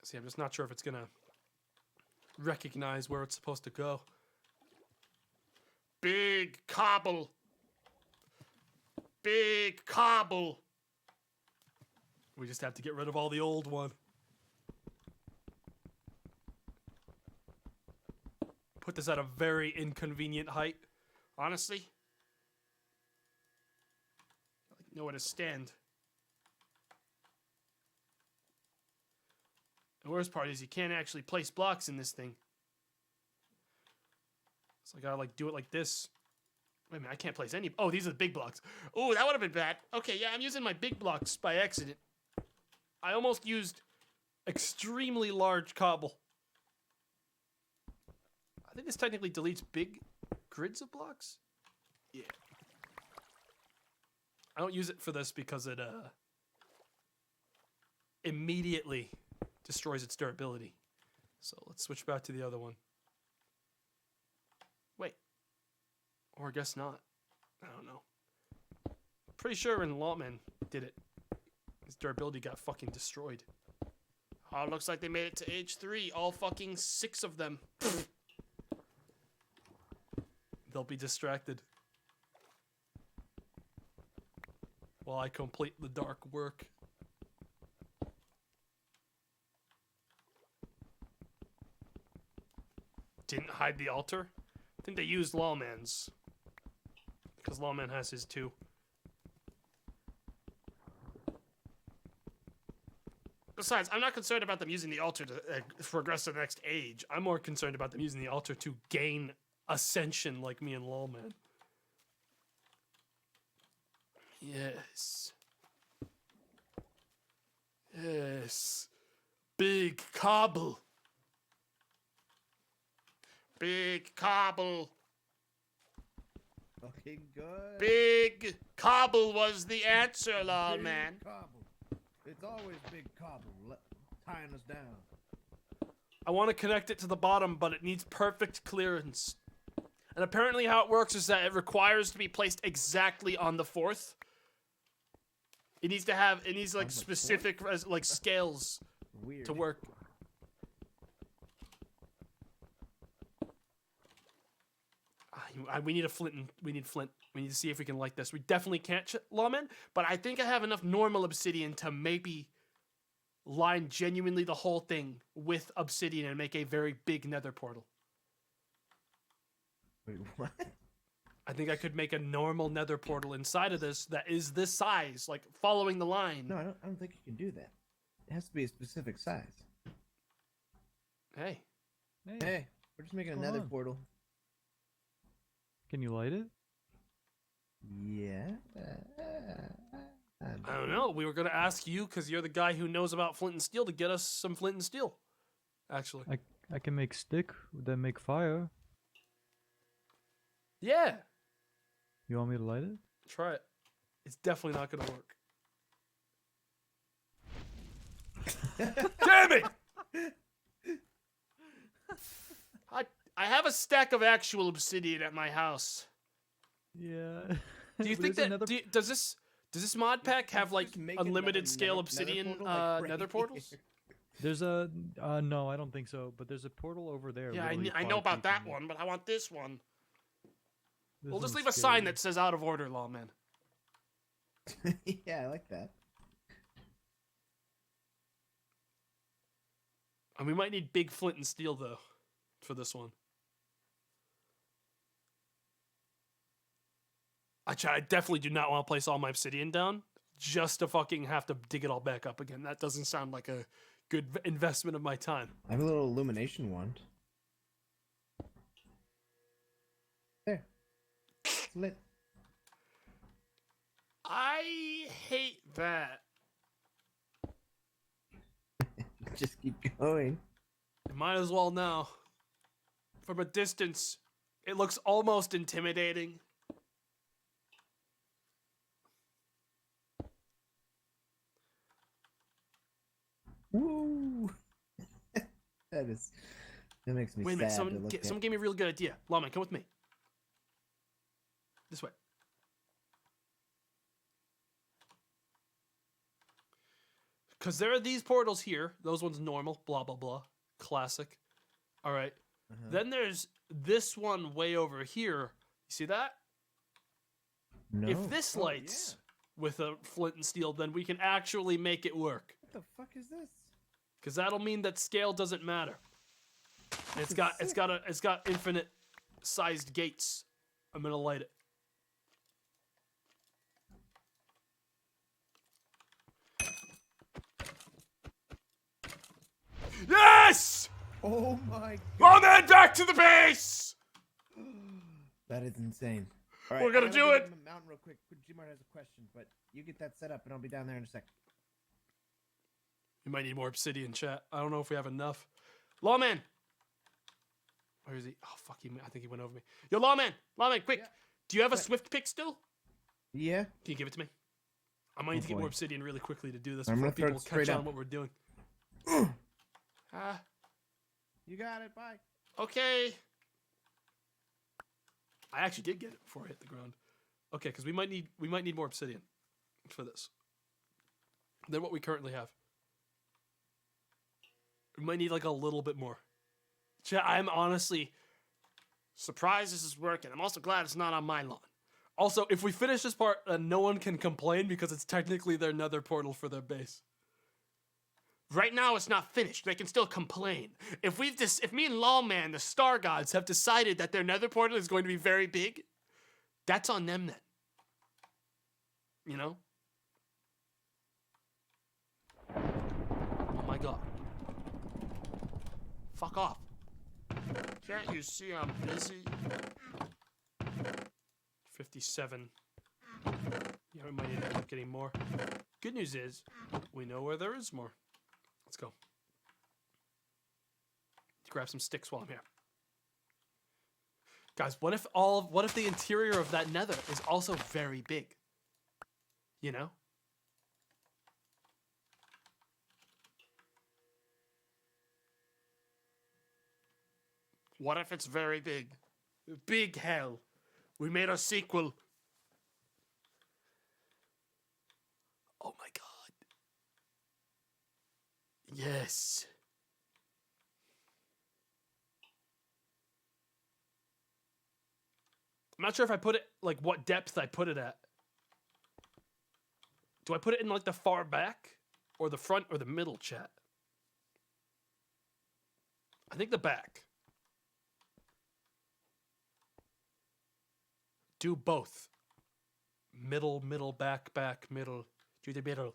See, I'm just not sure if it's gonna recognize where it's supposed to go. Big cobble. Big cobble. We just have to get rid of all the old one. Put this at a very inconvenient height. Honestly, I know where to stand. The worst part is you can't actually place blocks in this thing. So I gotta like do it like this. Wait a minute, I can't place any. Oh, these are the big blocks. Oh, that would have been bad. Okay, yeah, I'm using my big blocks by accident. I almost used extremely large cobble. I think this technically deletes big grids of blocks. Yeah. I don't use it for this because it immediately destroys its durability. So let's switch back to the other one. Wait. Or I guess not. I don't know. Pretty sure when Lawman did it, his durability got fucking destroyed. Oh, looks like they made it to age 3. All fucking 6 of them. They'll be distracted while I complete the dark work. Didn't hide the altar? I think they used Lawman's. Because Lawman has his too. Besides, I'm not concerned about them using the altar to progress to the next age. I'm more concerned about them using the altar to gain ascension like me and Lawman. Yes. Yes. Big cobble. Big cobble. Fucking good. Big cobble was the answer, Lawman. Big cobble. It's always big cobble tying us down. I want to connect it to the bottom, but it needs perfect clearance. And apparently how it works is that it requires to be placed exactly on the 4th. It needs like specific like scales Weird. to work. We need a flint. We need flint. We need to see if we can light this. We definitely can't, Lawman, but I think I have enough normal obsidian to maybe line genuinely the whole thing with obsidian and make a very big nether portal. Wait, what? I think I could make a normal nether portal inside of this that is this size, like following the line. No, I don't think you can do that. It has to be a specific size. Hey, Hey, we're just making a nether portal. Can you light it? Yeah. I don't know. We were going to ask you because you're the guy who knows about flint and steel to get us some flint and steel. Actually. I can make stick, then make fire. Yeah. You want me to light it? Try it. It's definitely not going to work. Damn it! I have a stack of actual obsidian at my house. Yeah. Do you think that does Does this mod pack have like Just make unlimited another scale nether obsidian portal, like, right nether portals? here. There's a no, I don't think so. But there's a portal over there. Yeah, literally I know 5 about feet that from it. one, but I want this one. This We'll just one's leave a sign scary. that says out of order, lawman. Yeah, I like that. And we might need big flint and steel though for this one. I definitely do not want to place all my obsidian down just to fucking have to dig it all back up again. That doesn't sound like a good investment of my time. I have a little illumination wand. There. It's lit. I hate that. Just keep going. You might as well now. From a distance, it looks almost intimidating. Woo! That makes me Wait a minute, sad to look at. someone gave me a really good idea. Lawman, come with me. This way. Because there are these portals here. Those ones normal, blah, blah, blah. Classic. All right. Then there's this one way over here. You see that? No. If this lights with a flint and steel, then we can actually make it work. What the fuck is this? Because that'll mean that scale doesn't matter. And it's got infinite sized gates. I'm gonna light it. Yes! Oh my Oh man, back to the base! That is insane. We're gonna I gotta do go it! down the mountain real quick. Gmart has a question, but you get that set up and I'll be down there in a sec. We might need more obsidian, chat. I don't know if we have enough. Lawman! Where is he? Oh, fuck, I think he went over me. Yo, Lawman! Lawman, quick! Yeah. Do you have a What? swift pick still? Yeah. Can you give it to me? I might need to get boy. more obsidian really quickly to do this I'm before gonna throw people it straight catch on up. what we're doing. You got it. Bye. Okay. I actually did get it before I hit the ground. Okay, because we might need more obsidian for this than what we currently have. We might need like a little bit more. I'm honestly surprised this is working. I'm also glad it's not on my lawn. Also, if we finish this part, no one can complain because it's technically their nether portal for their base. Right now, it's not finished. They can still complain. If me and Lawman, the star gods, have decided that their nether portal is going to be very big, that's on them then. You know? Oh my god. Fuck off. Can't you see I'm busy? 57. Yeah, we might end up getting more. Good news is, we know where there is more. Let's go. Let's grab some sticks while I'm here. Guys, what if the interior of that nether is also very big? You know? What if it's very big? Big hell. We made a sequel. Oh my god. Yes. I'm not sure if I put it, like, what depth I put it at. Do I put it in, like, the far back? Or the front or the middle, chat? I think the back. Do both. Middle, back, middle. Do the middle.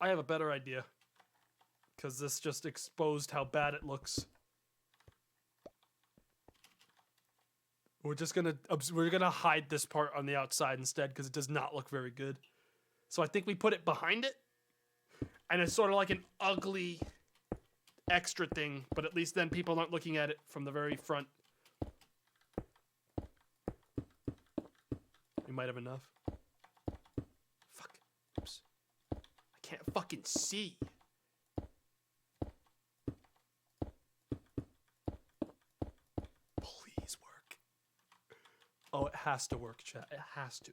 I have a better idea. Because this just exposed how bad it looks. We're gonna hide this part on the outside instead because it does not look very good. So I think we put it behind it. And it's sort of like an ugly extra thing, but at least then people aren't looking at it from the very front. We might have enough. Fuck. Oops. I can't fucking see. Please work. Oh, it has to work, chat. It has to.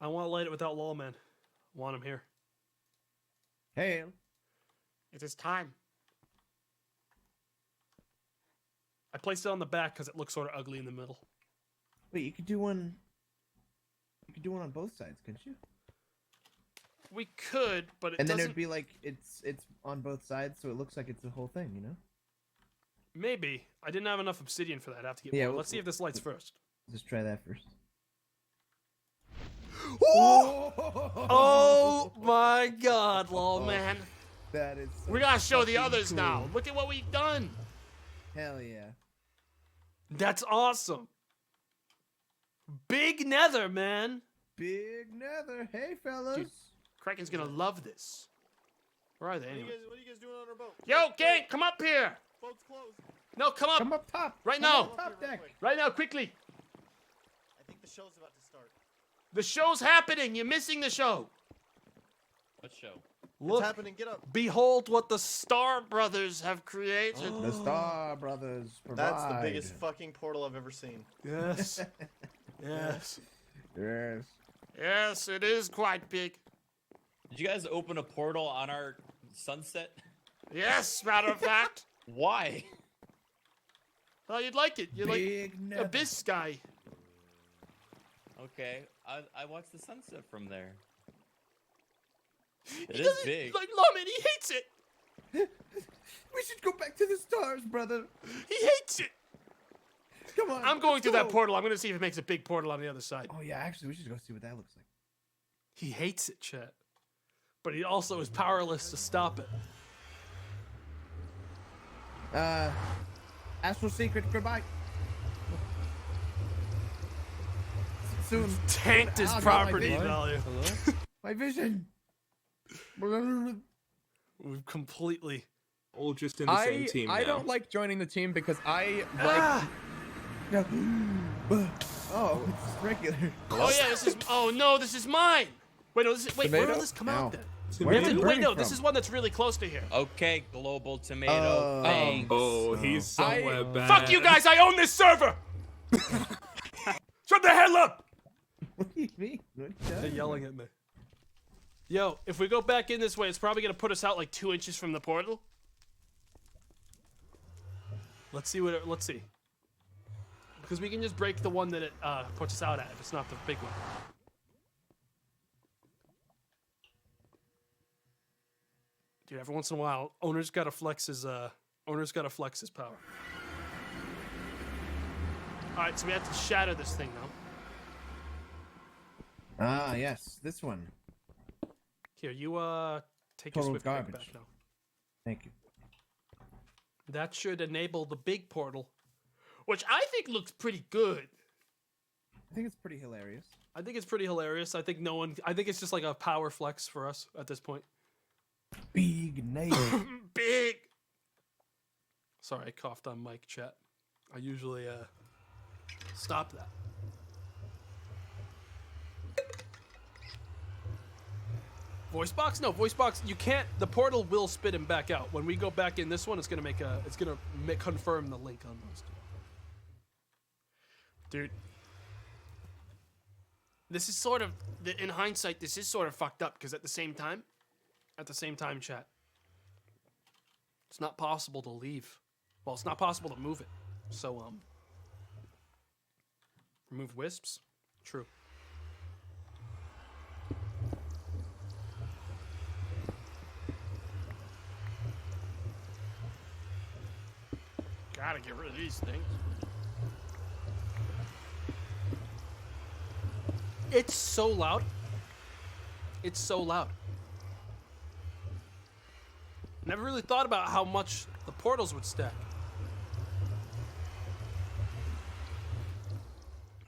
I want to light it without Lawman. I want him here. Hail. It is time. I placed it on the back because it looks sort of ugly in the middle. Wait, you could do one. You could do one on both sides, couldn't you? We could, but it And then doesn't... it'd be like it's on both sides, so it looks like it's the whole thing, you know? Maybe. I didn't have enough obsidian for that. I have to get Yeah, more. well- Let's see if this lights first. Just try that first. Oh my god, Lawman. That is. So We gotta show the fucking others cool. now. Look at what we've done. Hell yeah. That's awesome. Big Nether, man. Big Nether. Hey, fellas. Dude. Kraken's gonna love this. Where are they anyway? What are you guys doing on our boat? Yo, gang, come up here. Boat's closed. No, come up. Come up top. Right Come now. up top deck. Right now, quickly. I think the show's about to start. The show's happening. You're missing the show. What show? Look, It's happening. Get up. behold what the Star Brothers have created. The Star Brothers provide. That's the biggest fucking portal I've ever seen. Yes. Yes. Yes. Yes, it is quite big. Did you guys open a portal on our sunset? Yes, matter of fact. Why? Well, you'd like it. You're like Big Nether. Abyss guy. Okay, I watched the sunset from there. He It is doesn't big. like Lawman. He hates it. We should go back to the stars, brother. He hates it. Come on. I'm going let's through that go. portal. I'm going to see if it makes a big portal on the other side. Oh yeah, actually, we should go see what that looks like. He hates it, Chet. But he also is powerless to stop it. Astral Secret, goodbye. Soon. Tanked his Oh, God, my property vision. value. My vision. We've completely... All just in the same team now. I don't like joining the team because I like Ah! No. Oh, it's regular. Oh yeah, this is. Oh no, this is mine. Wait, no, this is. Wait, where Tomato? did this come Ow. out then? Where's it Wait, burning no, this from? is one that's really close to here. Okay, global tomato. Thanks. Oh, he's somewhere bad. Fuck you guys! I own this server. Shut the hell up! What do you mean? What They're yelling at me. Yo, if we go back in this way, it's probably going to put us out like 2 inches from the portal. Let's see what let's see. Because we can just break the one that it puts us out at if it's not the big one. Dude, every once in a while, owner's got to flex his power. All right, so we have to shatter this thing now. Ah, yes, this one. Here, you take Total your swift pick garbage. back now. Thank you. That should enable the big portal, which I think looks pretty good. I think it's pretty hilarious. I think it's pretty hilarious. I think I think it's just like a power flex for us at this point. Big native. Big. Sorry, I coughed on mic chat. I usually stop that. Voice box? No, voice box. You can't. The portal will spit him back out. When we go back in this one, it's gonna make a. It's gonna confirm the link on those two. Dude, this is sort of. In hindsight, this is sort of fucked up because at the same time, chat. It's not possible to leave. Well, it's not possible to move it. So remove wisps. True. Gotta get rid of these things. It's so loud. It's so loud. Never really thought about how much the portals would stack.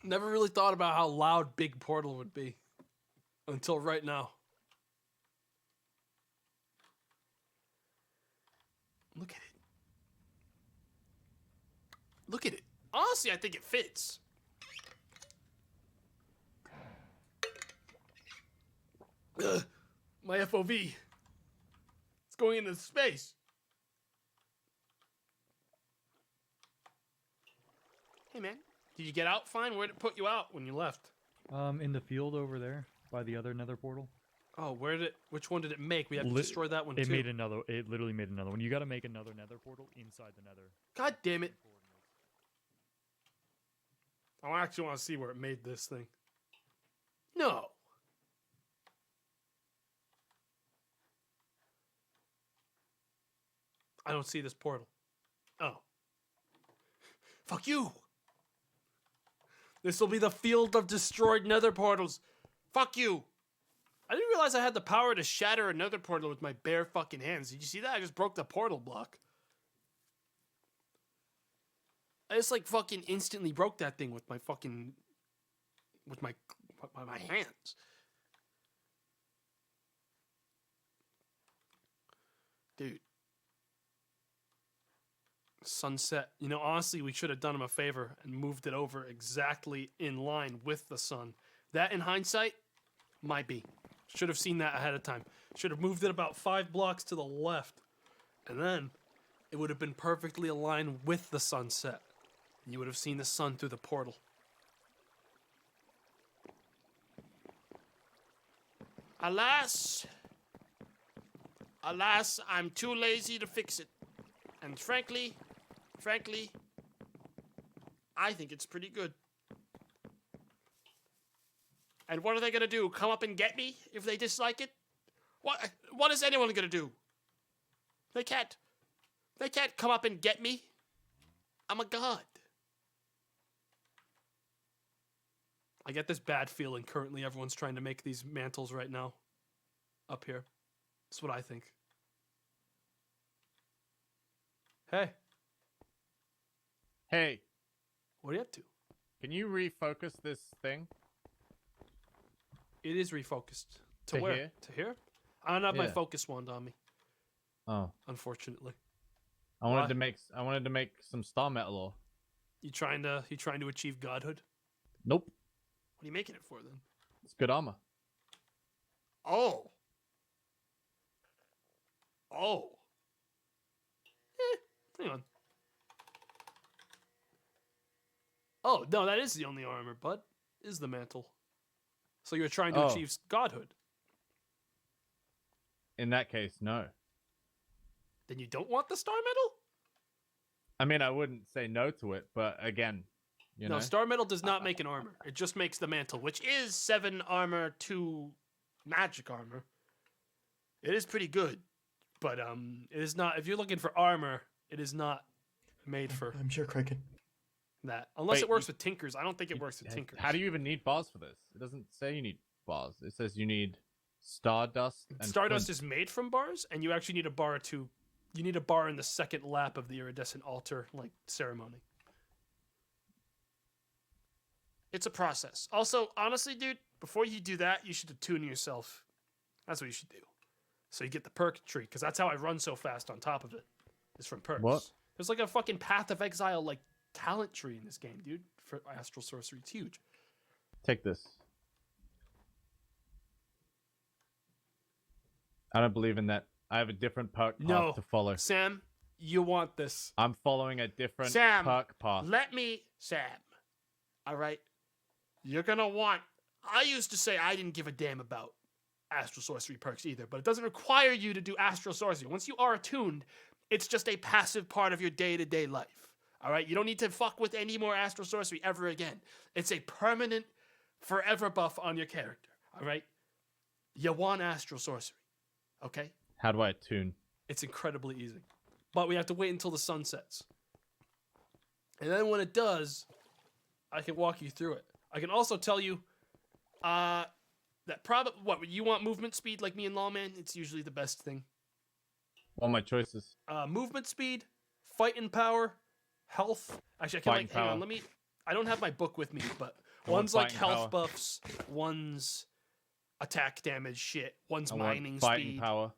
Never really thought about how loud big portal would be until right now. Look at it. Look at it. Honestly, I think it fits. Ugh, my FOV. It's going into space. Hey, man. Did you get out fine? Where'd it put you out when you left? In the field over there. by the other Nether portal. Oh, which one did it make? We have to Lit- destroy that one It too. made another. It literally made another one. You got to make another Nether portal inside the Nether. God damn it! I actually want to see where it made this thing. No. I don't see this portal. Oh. Fuck you! This will be the field of destroyed Nether portals. Fuck you! I didn't realize I had the power to shatter a Nether portal with my bare fucking hands. Did you see that? I just broke the portal block. I just like fucking instantly broke that thing with my fucking... with my hands. Dude. Sunset. You know, honestly, we should have done him a favor and moved it over exactly in line with the sun. That, in hindsight, might be. Should have seen that ahead of time. Should have moved it about 5 blocks to the left. And then it would have been perfectly aligned with the sunset. You would have seen the sun through the portal. Alas, I'm too lazy to fix it. And frankly, I think it's pretty good. And what are they gonna do? Come up and get me if they dislike it? What is anyone gonna do? They can't come up and get me. I'm a god. I get this bad feeling currently everyone's trying to make these mantles right now. Up here. That's what I think. Hey. Hey. What are you up to? Can you refocus this thing? It is refocused. To To where? here? To here? I don't have my Yeah. focus wand on me. Oh. Unfortunately. I wanted to make some star metal ore. You trying to achieve godhood? Nope. What are you making it for then? It's good armor. Oh. Oh. Hang on. Oh, no, that is the only armor, bud. Is the mantle. So you're trying to achieve godhood. In that case, no. Then you don't want the star metal? I mean, I wouldn't say no to it, but again, you know. No, star metal does not make an armor. It just makes the mantle, which is 7 armor, 2 magic armor. It is pretty good, but it is not. If you're looking for armor, it is not made for. I'm sure Kraken. That unless Wait, it works with tinkers. I don't think it works with tinkers. How do you even need bars for this? It doesn't say you need bars. It says you need stardust. And Stardust flint. is made from bars, and you actually need a bar to. You need a bar in the second lap of the iridescent altar ceremony. It's a process. Also, honestly, dude, before you do that, you should attune yourself. That's what you should do. So you get the perk tree, because that's how I run so fast on top of it. It's from perks. What? There's like a fucking Path of Exile talent tree in this game, dude. For astral sorcery, it's huge. Take this. I don't believe in that. I have a different perk path to follow. Sam, you want this. I'm following a different Sam, perk path. Sam. All right? You're going to want... I used to say I didn't give a damn about astral sorcery perks either, but it doesn't require you to do astral sorcery. Once you are attuned, it's just a passive part of your day-to-day life. All right? You don't need to fuck with any more astral sorcery ever again. It's a permanent, forever buff on your character. All right? You want astral sorcery. Okay? How do I attune? It's incredibly easy. But we have to wait until the sun sets. And then when it does, I can walk you through it. I can also tell you that what you want movement speed like me and Lawman, it's usually the best thing. What are my choices? Movement speed, fighting power, health. Actually, I can Fighting hang on, power. I don't have my book with me, but I want one's like fighting health power. buffs, one's attack damage shit, one's I want mining fighting speed. power.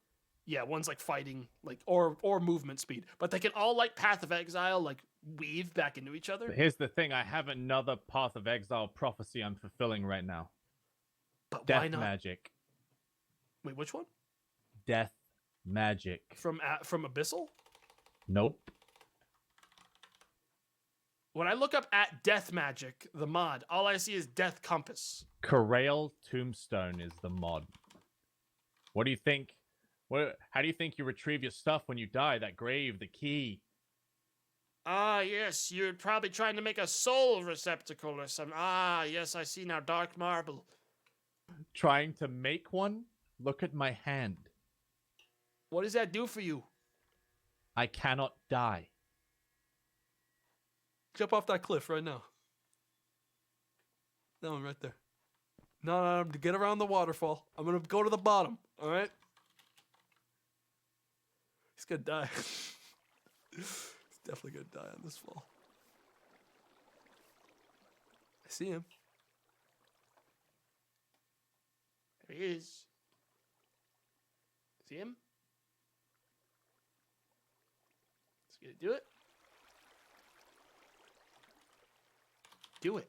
Yeah, one's like fighting, or movement speed. But they can all Path of Exile, weave back into each other. But here's the thing. I have another Path of Exile prophecy I'm fulfilling right now. But Death why not? magic. Wait, which one? Death magic. From Abyssal? Nope. When I look up at Death Magic, the mod, all I see is Death Compass. Corrail Tombstone is the mod. What do you think? How do you think you retrieve your stuff when you die? That grave, the key. Ah, yes, you're probably trying to make a soul receptacle or something. Ah, yes, I see now. Dark marble. Trying to make one? Look at my hand. What does that do for you? I cannot die. Jump off that cliff right now. That one right there. No, to get around the waterfall. I'm gonna go to the bottom. All right. He's gonna die. He's definitely gonna die on this fall. I see him. There he is. See him? Is he gonna do it? Do it.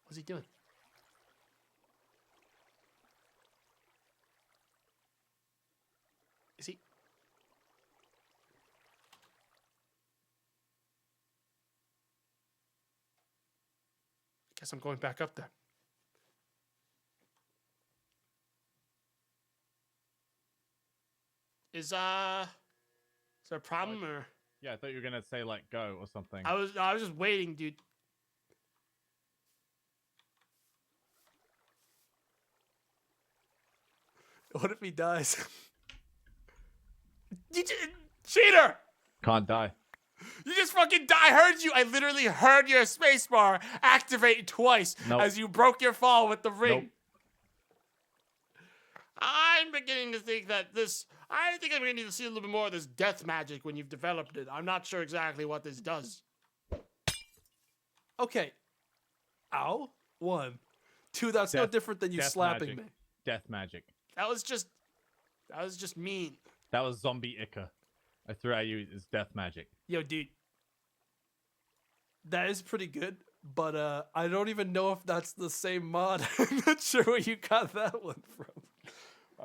What's he doing? Is he? Guess I'm going back up there. Is there a problem or? Yeah, I thought you were gonna say like go or something. I was just waiting, dude. What if he dies? Cheater! Can't die. You just fucking die. I heard you. I literally heard your spacebar activate twice as you broke your fall with the ring. Nope. I'm beginning to think that this. I think I'm going to need to see a little bit more of this death magic when you've developed it. I'm not sure exactly what this does. Okay. Ow. 1. 2, that's no different than you slapping magic. me. Death magic. That was just mean. That was zombie Ica. I threw at you as death magic. Yo, dude. That is pretty good, but I don't even know if that's the same mod. I'm not sure where you got that one from.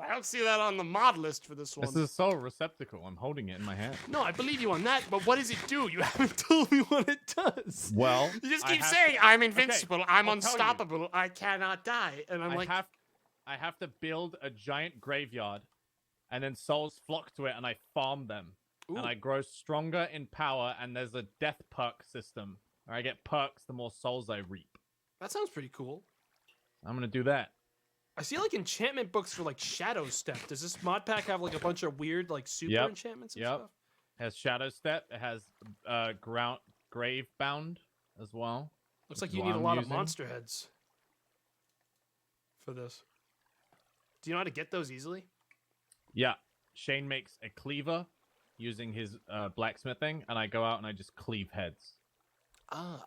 I don't see that on the mod list for this one. This is a soul receptacle. I'm holding it in my hand. No, I believe you on that, but what does it do? You haven't told me what it does. Well, you just I keep have saying, to- I'm invincible, Okay, I'm I'll tell you. unstoppable, I cannot die. And I'm like, I have to build a giant graveyard, and then souls flock to it, and I farm them. And I grow stronger in power, and there's a death perk system. Where I get perks the more souls I reap. that sounds pretty cool. I'm gonna do that. I see like enchantment books for like Shadow Step. Does this mod pack have like a bunch of weird like super Yep. enchantments and Yep. stuff? It has Shadow Step. It has Grave Bound as well. Looks like which is you what need a I'm lot using. of monster heads for this. Do you know how to get those easily? Yeah. Shane makes a cleaver using his blacksmithing, and I go out and I just cleave heads. Ah.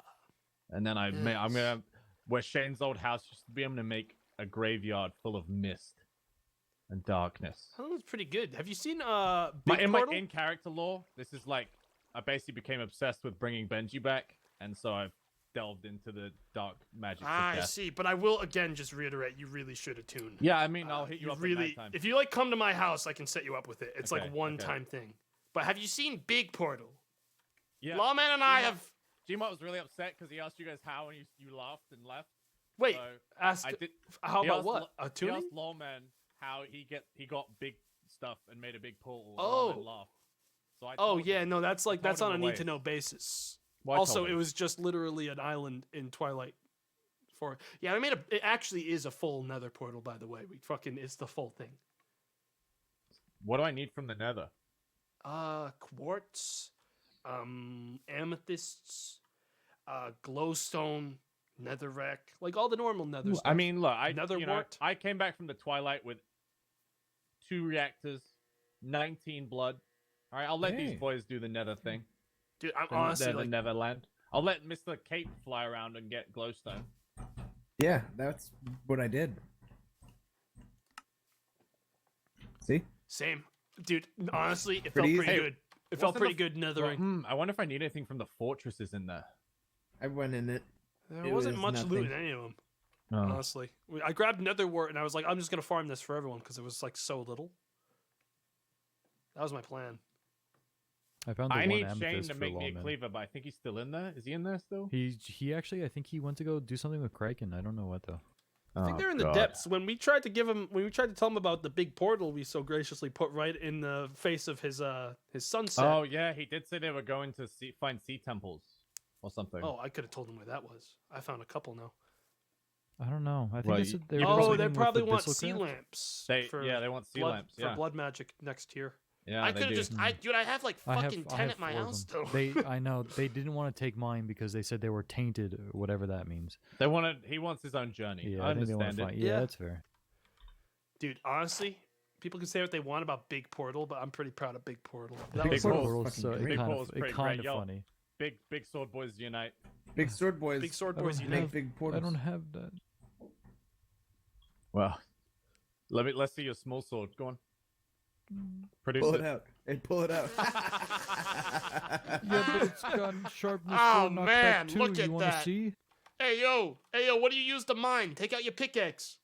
And then I'm gonna where Shane's old house used to be. I'm gonna make a graveyard full of mist and darkness. That looks pretty good. Have you seen My Big Portal? in character lore, this is like I basically became obsessed with bringing Benji back, and so I've delved into the dark magic. I see, but I will again just reiterate: you really should attune. Yeah, I mean, I'll hit you up at really. nighttime. If you like come to my house, I can set you up with it. It's Okay, like one-time thing. But have you seen Big Portal? Yeah. Lawman and I have. Gmod was really upset because he asked you guys how, and you laughed and left. Wait, So ask. I did, How he about asked what? Lo- A He tuning? asked Lawman how he got big stuff and made a big portal. Oh. Lawman laughed. So I Oh told him. yeah, no, that's like that's told on him a the need to know basis. Well, I Also, told it him. was just literally an island in Twilight. For yeah, it actually is a full Nether portal, by the way. It's the full thing. What do I need from the Nether? Quartz, amethysts, glowstone, netherrack, like all the normal Nether stuff. I mean, look, Netherwort. I came back from the Twilight with 2 reactors, 19 blood. All right, I'll let these Hey. boys do the Nether thing. Dude, I'm The- honestly the like, Neverland. I'll let Mr. Cape fly around and get glowstone. Yeah, that's what I did. See? same, dude. Honestly, it felt Pretty pretty easy. good. It felt Wasn't pretty the- good nethering. I wonder if I need anything from the fortresses in there. I went in it. There It wasn't was much loot in nothing. any of them. Oh. Honestly, I grabbed Netherwort and I was like, I'm just gonna farm this for everyone because it was like so little. That was my plan. I found the I one need Shane amethyst to for make me a lawman. cleaver, but I think he's still in there. Is he in there still? He actually, I think he went to go do something with Kraken. I don't know what though. I think Oh, they're in the God. depths. When we tried to tell him about the big portal, we so graciously put right in the face of his sunset. Oh yeah, he did say they were going to find sea temples or something. Oh, I could have told him where that was. I found a couple now. I don't know. I think Well, they said they were Oh, proceeding they with probably the want Bissell sea craft. lamps. They want sea blood, lamps. Yeah. for blood magic next tier. Yeah, I they could have do. just, dude, I have like fucking 10 at my 4 of house them. though. I know they didn't want to take mine because they said they were tainted, or whatever that means. They wanted. He wants his own journey. Yeah, I think they wanna understand it. find- yeah, that's fair. Dude, honestly, people can say what they want about Big Portal, but I'm pretty proud of Big Portal. That Big was Portal fucking so great. it Big kind Portal's of, pretty it kind great. of Yo, funny. Big sword boys unite. Big sword boys. Big Sword I Boys don't unite. have- big I portals. don't have that. Well, let's see your small sword. Go on. Produce Pull it out. Hey, pull it out. Yeah, but it's got sharpness Oh, for knockback man, too. look You at wanna that. see? Hey yo, what do you use to mine? Take out your pickaxe.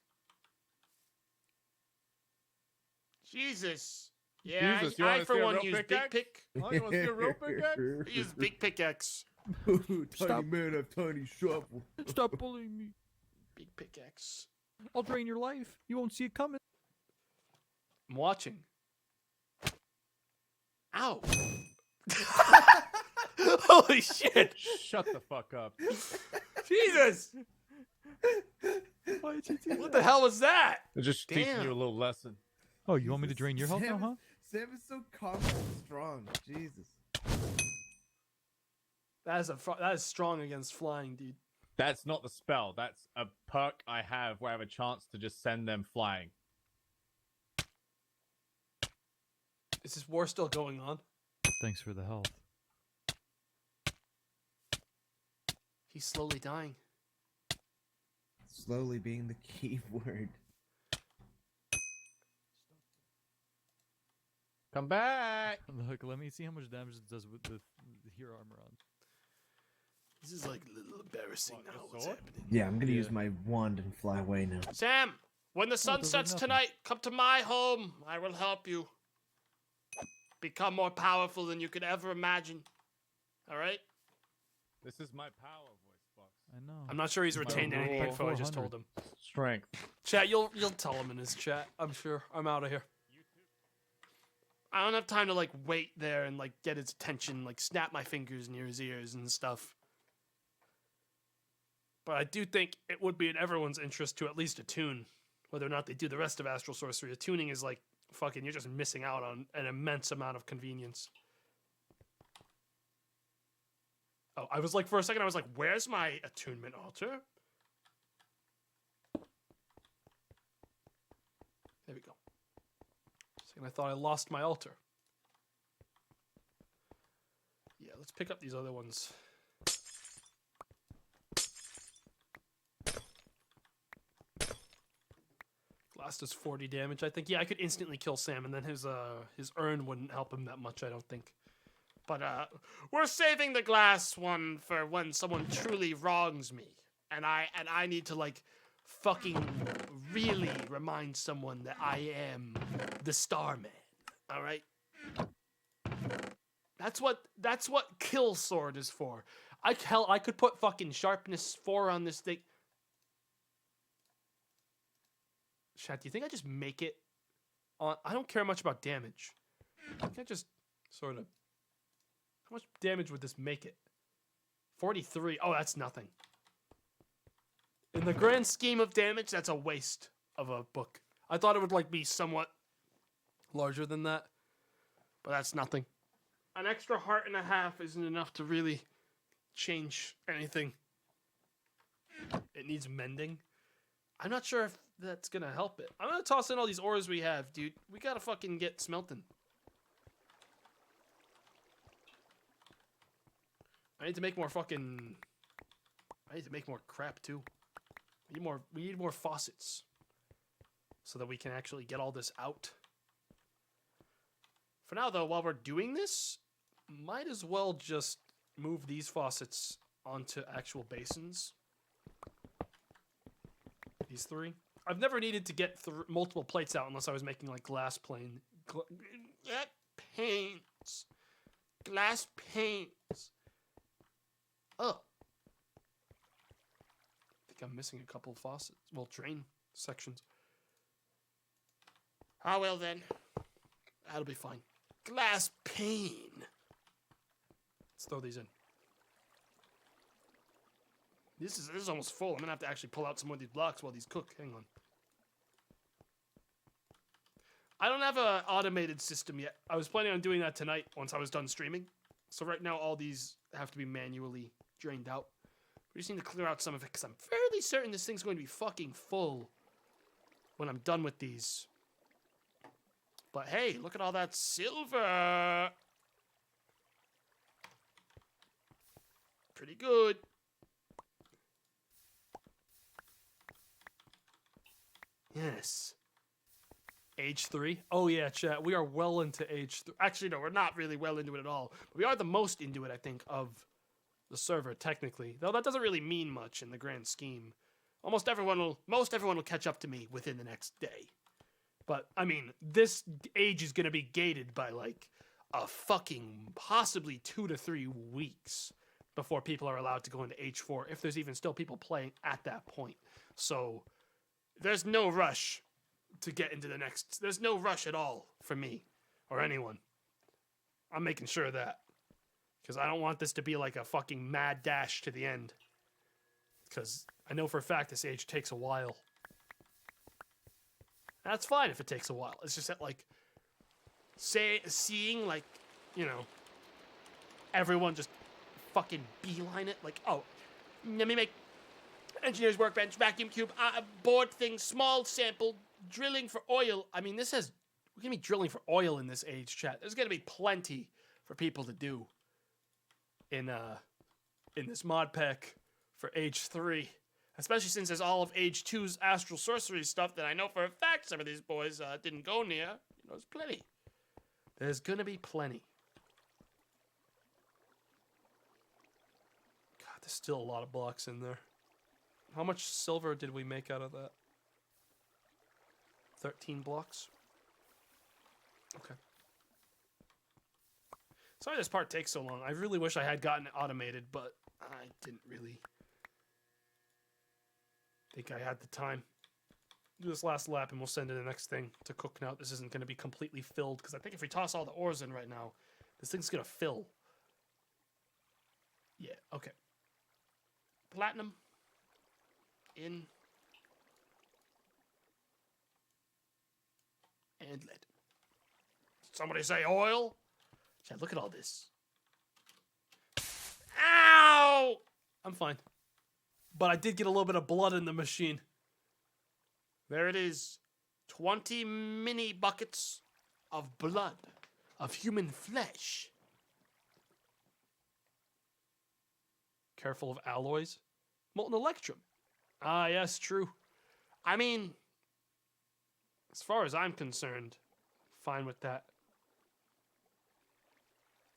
Jesus. Yeah, Jesus, you I wanna for see a one real use pickaxe? big pick. Oh, you want to see a real pickaxe? I use big pickaxe. Tiny Stop. man have tiny shovel. Stop bullying me. Big pickaxe. I'll drain your life. You won't see it coming. I'm watching. Ow. Holy shit! Shut the fuck up. Jesus! Why did you do What the hell was that? They're just teaching Damn. you a little lesson. Oh, you want me to drain your health now, Sam huh? Sam is so confident and strong. Jesus. That is strong against flying, dude. That's not the spell. That's a perk I have where I have a chance to just send them flying. Is this war still going on? Thanks for the health. He's slowly dying. Slowly being the key word. Come back. Look, let me see how much damage it does with the hero armor on. This is like a little embarrassing now. What's sword? happening? Yeah, I'm gonna use my wand and fly away now. Sam, when the sun does like sets nothing. tonight, come to my home. I will help you become more powerful than you could ever imagine. All right? This is my power voice box. I know. I'm not sure he's retained any roll info. I just 400. told him. Strength. Chat, you'll tell him in his chat. I'm sure. I'm out of here. I don't have time to like wait there and like get his attention, like snap my fingers near his ears and stuff. But I do think it would be in everyone's interest to at least attune. Whether or not they do the rest of Astral Sorcery, attuning is like fucking, you're just missing out on an immense amount of convenience. Oh, I was like, for a second, I was like, where's my attunement altar? There we go. Second, I thought I lost my altar. Yeah, let's pick up these other ones. Last is 40 damage. I think, yeah, I could instantly kill Sam, and then his urn wouldn't help him that much, I don't think. But we're saving the glass one for when someone truly wrongs me, and I need to like fucking really remind someone that I am the Starman. All right. That's what Kill Sword is for. I could put fucking sharpness 4 on this thing. Chat, do you think I just make it on? I don't care much about damage. I think I just sort of. How much damage would this make it? 43. Oh, that's nothing. In the grand scheme of damage, that's a waste of a book. I thought it would like be somewhat larger than that, but that's nothing. An extra heart and a half isn't enough to really change anything. It needs mending. I'm not sure if that's gonna help it. I'm gonna toss in all these ores we have, dude. We gotta fucking get smelting. I need to make more fucking. I need to make more crap too. We need more faucets, so that we can actually get all this out. For now, though, while we're doing this, might as well just move these faucets onto actual basins. These 3. I've never needed to get multiple plates out unless I was making like glass plane. panes. Glass panes. Oh. I think I'm missing a couple of faucets. Well, drain sections. Ah, well then. That'll be fine. Glass pane. Let's throw these in. This is almost full. I'm gonna have to actually pull out some more of these blocks while these cook. Hang on. I don't have an automated system yet. I was planning on doing that tonight once I was done streaming. So right now all these have to be manually drained out. We just need to clear out some of it because I'm fairly certain this thing's going to be fucking full when I'm done with these. But hey, look at all that silver. Pretty good. Yes. Age 3? Oh yeah, chat. We are well into age 3. Actually, no, we're not really well into it at all. We are the most into it, I think, of the server, technically. Though that doesn't really mean much in the grand scheme. Most everyone will catch up to me within the next day. But, I mean, this age is going to be gated by, like, a fucking possibly 2 to 3 weeks before people are allowed to go into age 4, if there's even still people playing at that point. So, there's no rush to get into the next. There's no rush at all for me or anyone. I'm making sure of that. Because I don't want this to be like a fucking mad dash to the end. Because I know for a fact this age takes a while. That's fine if it takes a while. It's just that, like, seeing, like, you know, everyone just fucking beeline it. Like, oh, let me make engineer's workbench, vacuum cube, board thing, small sample, drilling for oil. I mean, this says we're going to be drilling for oil in this age, chat. There's going to be plenty for people to do in this mod pack for age 3. Especially since there's all of age 2's astral sorcery stuff that I know for a fact some of these boys didn't go near. You know, there's plenty. There's going to be plenty. God, there's still a lot of blocks in there. How much silver did we make out of that? 13 blocks? Okay. Sorry this part takes so long. I really wish I had gotten it automated, but I didn't really think I had the time. Do this last lap and we'll send to the next thing to cook now. This isn't going to be completely filled, because I think if we toss all the ores in right now, this thing's going to fill. Yeah, okay. Platinum. In. And lead. Somebody say oil? Chad, look at all this. Ow! I'm fine. But I did get a little bit of blood in the machine. There it is. 20 mini buckets of blood. Of human flesh. Careful of alloys. Molten electrum. Ah, yes, true. I mean, as far as I'm concerned, fine with that.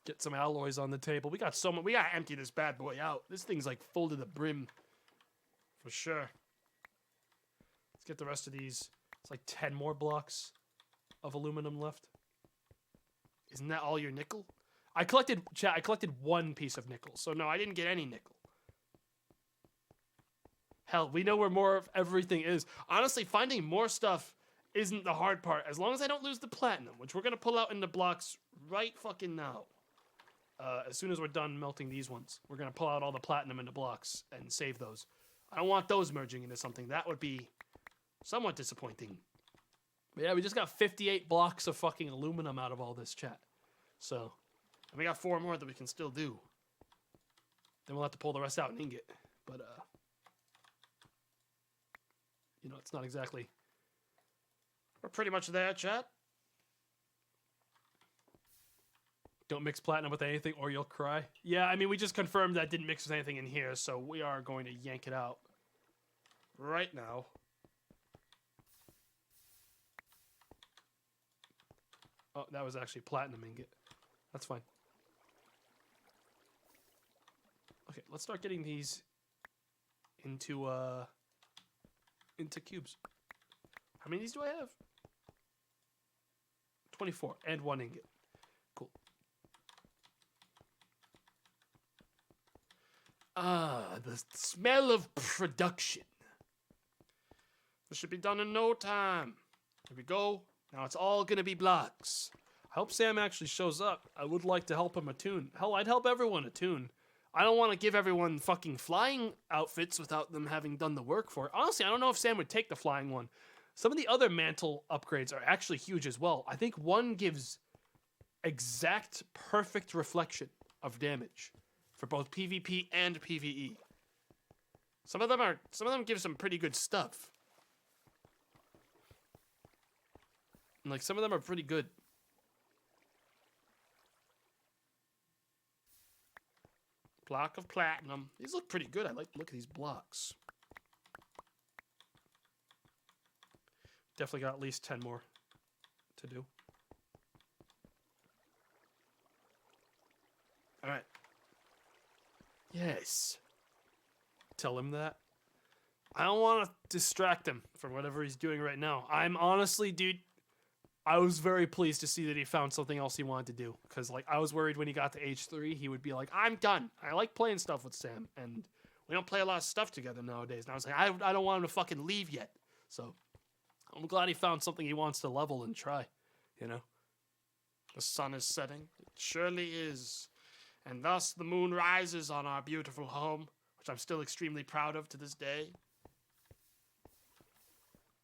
Get some alloys on the table. We got so much. we gotta empty this bad boy out. This thing's like full to the brim. For sure. Let's get the rest of these. It's like 10 more blocks of aluminum left. Isn't that all your nickel? I collected one piece of nickel, so no, I didn't get any nickel. Hell, we know where more of everything is. Honestly, finding more stuff isn't the hard part, as long as I don't lose the platinum, which we're gonna pull out into blocks right fucking now. As soon as we're done melting these ones, we're gonna pull out all the platinum into blocks and save those. I don't want those merging into something. That would be somewhat disappointing. But yeah, we just got 58 blocks of fucking aluminum out of all this, chat. So, and we got 4 more that we can still do. Then we'll have to pull the rest out in ingot. But, you know, it's not exactly... We're pretty much there, chat. Don't mix platinum with anything or you'll cry. Yeah, I mean, we just confirmed that didn't mix with anything in here, so we are going to yank it out right now. Oh, that was actually platinum ingot. That's fine. Okay, let's start getting these into cubes. How many of these do I have? 24 and 1 ingot. Ah, the smell of production. This should be done in no time. Here we go. Now it's all gonna be blocks. I hope Sam actually shows up. I would like to help him attune. Hell, I'd help everyone attune. I don't want to give everyone fucking flying outfits without them having done the work for it. Honestly, I don't know if Sam would take the flying one. Some of the other mantle upgrades are actually huge as well. I think one gives exact perfect reflection of damage For both PvP and PvE. Some of them give some pretty good stuff. Like, some of them are pretty good. Block of platinum. These look pretty good. I like the look of these blocks. Definitely got at least 10 more to do. All right. Yes. Tell him that. I don't want to distract him from whatever he's doing right now. I'm honestly, dude, I was very pleased to see that he found something else he wanted to do. Because, like, I was worried when he got to H3, he would be like, I'm done. I like playing stuff with Sam. And we don't play a lot of stuff together nowadays. And I was like, I don't want him to fucking leave yet. So, I'm glad he found something he wants to level and try. You know? The sun is setting. It surely is. And thus the moon rises on our beautiful home, which I'm still extremely proud of to this day.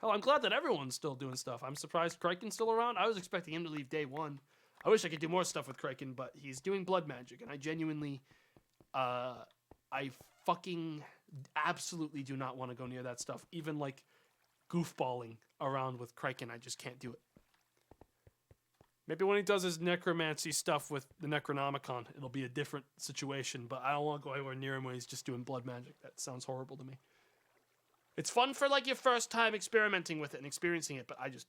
Hell, I'm glad that everyone's still doing stuff. I'm surprised Kraken's still around. I was expecting him to leave day one. I wish I could do more stuff with Kraken, but he's doing blood magic, and I genuinely, I fucking absolutely do not want to go near that stuff. Even, like, goofballing around with Kraken, I just can't do it. Maybe when he does his necromancy stuff with the Necronomicon, it'll be a different situation, but I don't want to go anywhere near him when he's just doing blood magic. That sounds horrible to me. It's fun for, like, your first time experimenting with it and experiencing it, but I just...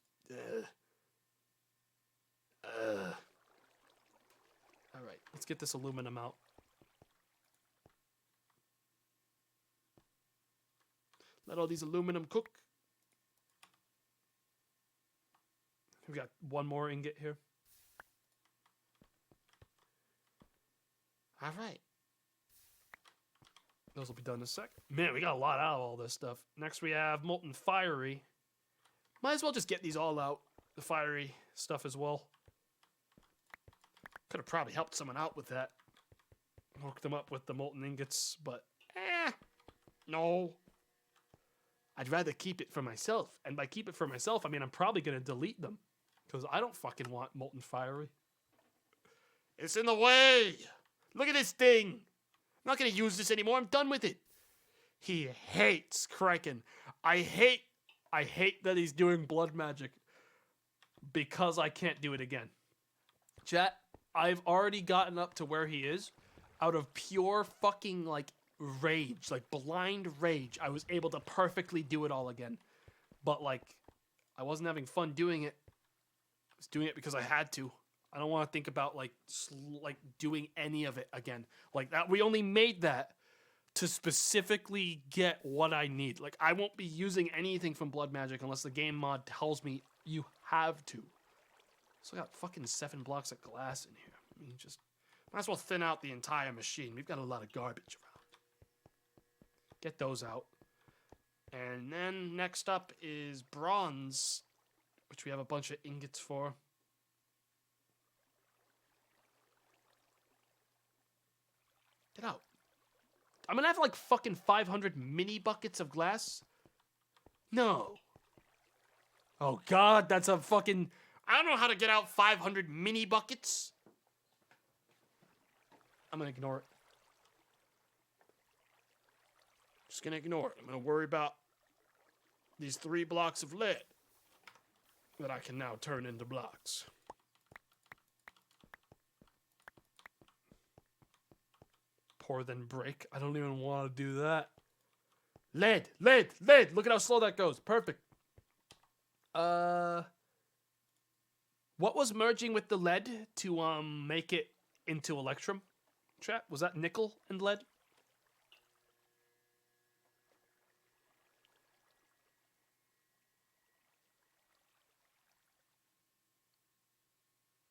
Alright, let's get this aluminum out. Let all these aluminum cook. We've got one more ingot here. All right. Those will be done in a sec. Man, we got a lot out of all this stuff. Next we have Molten Fiery. Might as well just get these all out. The fiery stuff as well. Could have probably helped someone out with that. Hook them up with the molten ingots, but no. I'd rather keep it for myself. And by keep it for myself, I mean I'm probably going to delete them. Because I don't fucking want Molten Fiery. It's in the way. Look at this thing. I'm not going to use this anymore. I'm done with it. He hates Kraken. I hate that he's doing blood magic. Because I can't do it again. Chat, I've already gotten up to where he is. Out of pure fucking, like, rage. Like, blind rage. I was able to perfectly do it all again. But, like, I wasn't having fun doing it. I was doing it because I had to. I don't want to think about, like doing any of it again. Like, that, we only made that to specifically get what I need. Like, I won't be using anything from blood magic unless the game mod tells me you have to. So I got fucking 7 blocks of glass in here. I mean, just might as well thin out the entire machine. We've got a lot of garbage around. Get those out. And then next up is bronze, which we have a bunch of ingots for. Get out. I'm gonna have like fucking 500 mini buckets of glass? No. Oh god, that's a fucking... I don't know how to get out 500 mini buckets. I'm gonna ignore it. Just gonna ignore it. I'm gonna worry about these 3 blocks of lead that I can now turn into blocks. Pour then break. I don't even want to do that. Lead, lead, lead. Look at how slow that goes. Perfect. What was merging with the lead to make it into electrum? Chat, was that nickel and lead?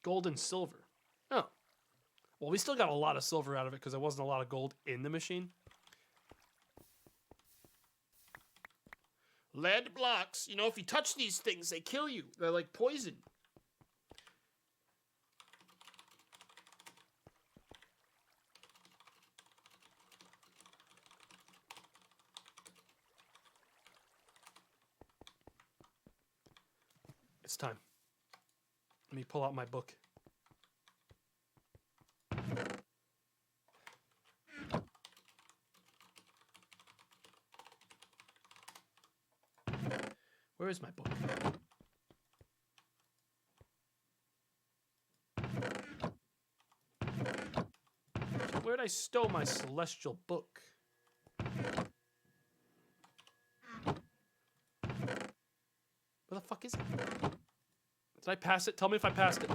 Gold and silver. Oh. Well, we still got a lot of silver out of it because there wasn't a lot of gold in the machine. Lead blocks. You know, if you touch these things, they kill you. They're like poison. It's time. Let me pull out my book. Where is my book? Where'd I stow my celestial book? Where the fuck is it? Did I pass it? Tell me if I passed it.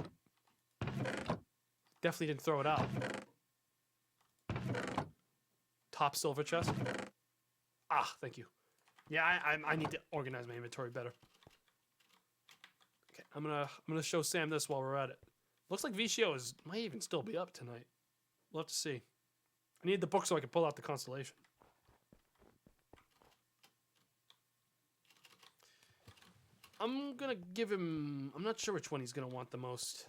Definitely didn't throw it out. Top silver chest. Ah, thank you. Yeah, I need to organize my inventory better. Okay, I'm gonna show Sam this while we're at it. Looks like VCO might even still be up tonight. We'll have to see. I need the book so I can pull out the constellation. I'm gonna give him. I'm not sure which one he's gonna want the most.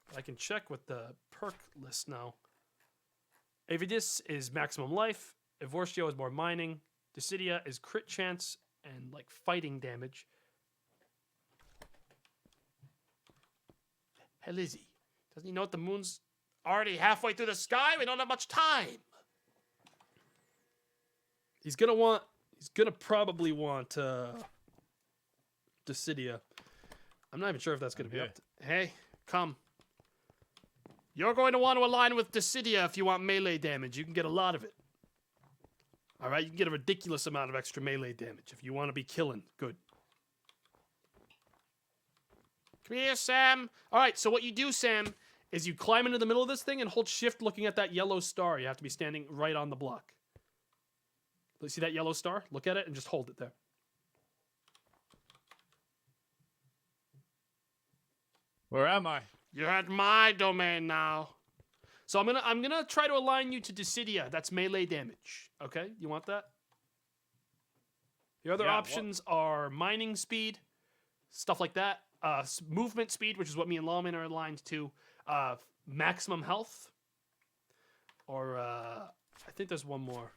But I can check with the perk list now. Avidis is maximum life. Evorstio is more mining. Decidia is crit chance and like fighting damage. Hell is he? Doesn't he know what the moon's already halfway through the sky? We don't have much time. He's gonna probably want Decidia. I'm not even sure if that's gonna be up to, hey, come. You're going to want to align with Decidia if you want melee damage. You can get a lot of it. Alright, you can get a ridiculous amount of extra melee damage if you want to be killing. Good. Come here, Sam. Alright, so what you do, Sam, is you climb into the middle of this thing and hold shift looking at that yellow star. You have to be standing right on the block. See that yellow star? Look at it and just hold it there. Where am I? You're at my domain now. So I'm gonna try to align you to Decidia. That's melee damage. Okay, you want that? The other options are mining speed, stuff like that. Movement speed, which is what me and Lawman are aligned to. Maximum health, or I think there's one more.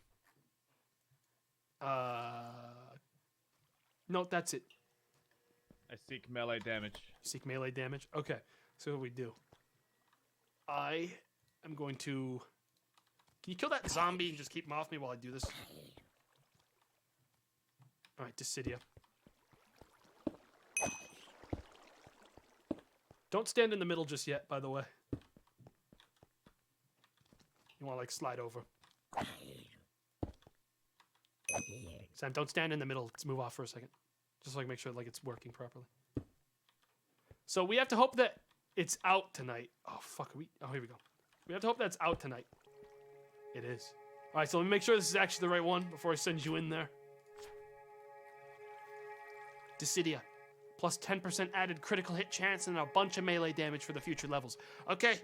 No, that's it. I seek melee damage. Seek melee damage? Okay. So what we do. I am going to... Can you kill that zombie and just keep him off me while I do this? Alright, Decidia. Don't stand in the middle just yet, by the way. You want to, like, slide over. Sam, don't stand in the middle. Let's move off for a second. Just so I can make sure, like, it's working properly. So we have to hope that it's out tonight. Oh, fuck. Oh, here we go. We have to hope that's out tonight. It is. Alright, so let me make sure this is actually the right one before I send you in there. Decidia. Plus 10% added critical hit chance and a bunch of melee damage for the future levels. Okay.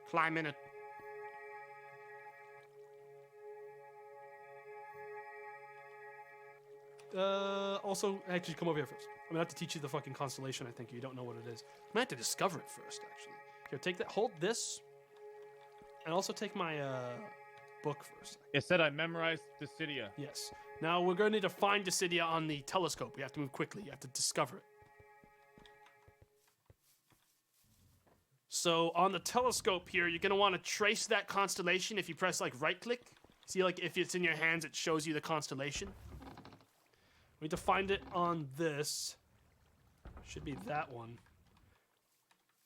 Climb in it. Also, actually, come over here first. I'm gonna have to teach you the fucking constellation, I think. You don't know what it is. I'm gonna have to discover it first, actually. Here, take that. Hold this. And also take my, book first. It said I memorized Decidia. Yes. Now, we're gonna need to find Decidia on the telescope. We have to move quickly. You have to discover it. So, on the telescope here, you're gonna want to trace that constellation if you press, like, right-click. See, like, if it's in your hands, it shows you the constellation. We need to find it on this. Should be that one.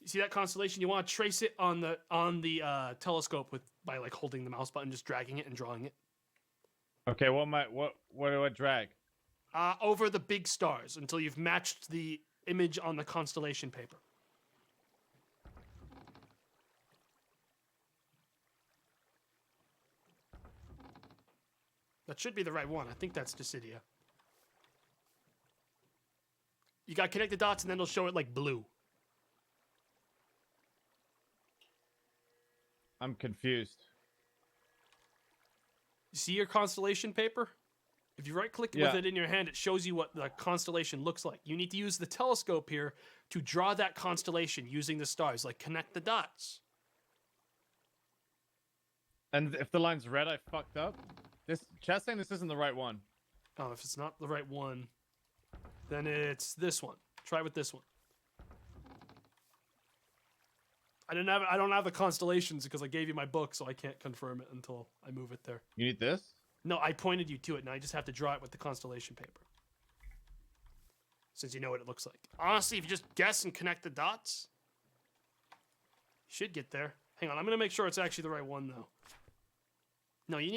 You see that constellation? You want to trace it on the telescope by like holding the mouse button, just dragging it and drawing it. Okay, what do I drag? Over the big stars until you've matched the image on the constellation paper. That should be the right one. I think that's Decidia. You got to connect the dots and then it'll show it like blue. I'm confused. You see your constellation paper? If you right-click Yeah. with it in your hand, it shows you what the constellation looks like. You need to use the telescope here to draw that constellation using the stars, like connect the dots. And if the line's red, I fucked up. This chat's saying this isn't the right one. Oh, if it's not the right one, then it's this one. Try with this one. I don't have the constellations because I gave you my book, so I can't confirm it until I move it there. You need this? No, I pointed you to it, and I just have to draw it with the constellation paper. Since you know what it looks like. Honestly, if you just guess and connect the dots, you should get there. Hang on, I'm gonna make sure it's actually the right one though. No, you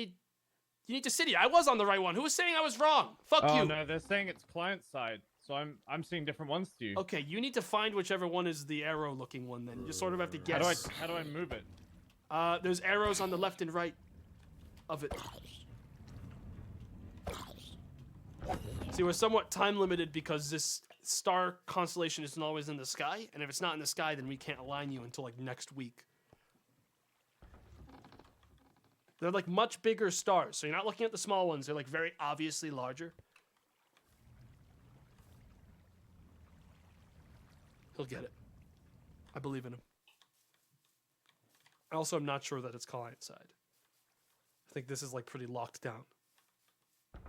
need to sit here. I was on the right one. Who was saying I was wrong? Fuck Oh you. no, they're saying it's client side, so I'm seeing different ones to you. Okay, you need to find whichever one is the arrow-looking one. Then you just sort of have to guess. How do I move it? There's arrows on the left and right of it. See, we're somewhat time limited because this star constellation isn't always in the sky, and if it's not in the sky, then we can't align you until like next week. They're like much bigger stars, so you're not looking at the small ones. They're like very obviously larger. He'll get it. I believe in him. Also, I'm not sure that it's client side. I think this is like pretty locked down. But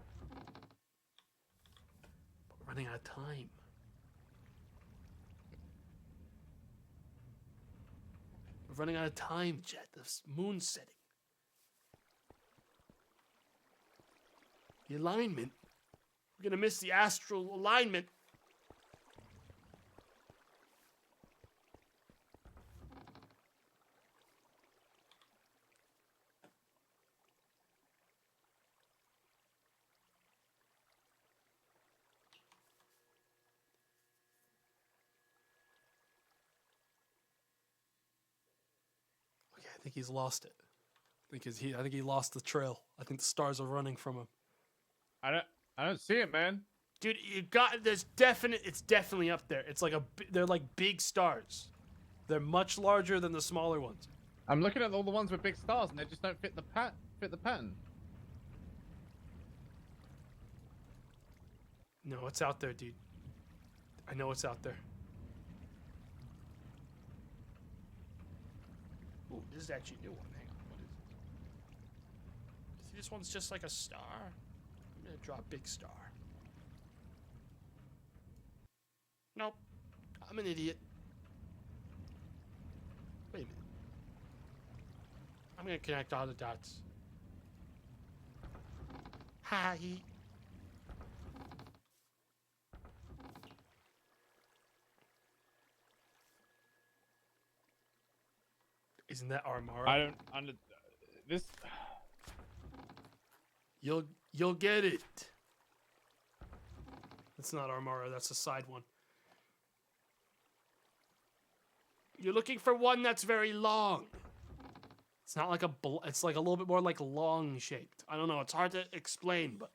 we're running out of time. We're running out of time, Jet. The moon's setting. The alignment. We're gonna miss the astral alignment. Okay, I think he's lost it. I think he lost the trail. I think the stars are running from him. I don't see it, man. Dude, it's definitely up there. It's like they're like big stars. They're much larger than the smaller ones. I'm looking at all the ones with big stars, and they just don't fit the pattern. No, it's out there, dude. I know it's out there. Ooh, this is actually a new one. Hang on, what is it? See, this one's just like a star. I'm gonna draw a big star. Nope. I'm an idiot. Wait a minute. I'm gonna connect all the dots. Hi. Isn't that Armara? I don't under this. You'll get it. That's not Armara. That's a side one. You're looking for one that's very long. It's not like it's like a little bit more like long shaped. I don't know. It's hard to explain, but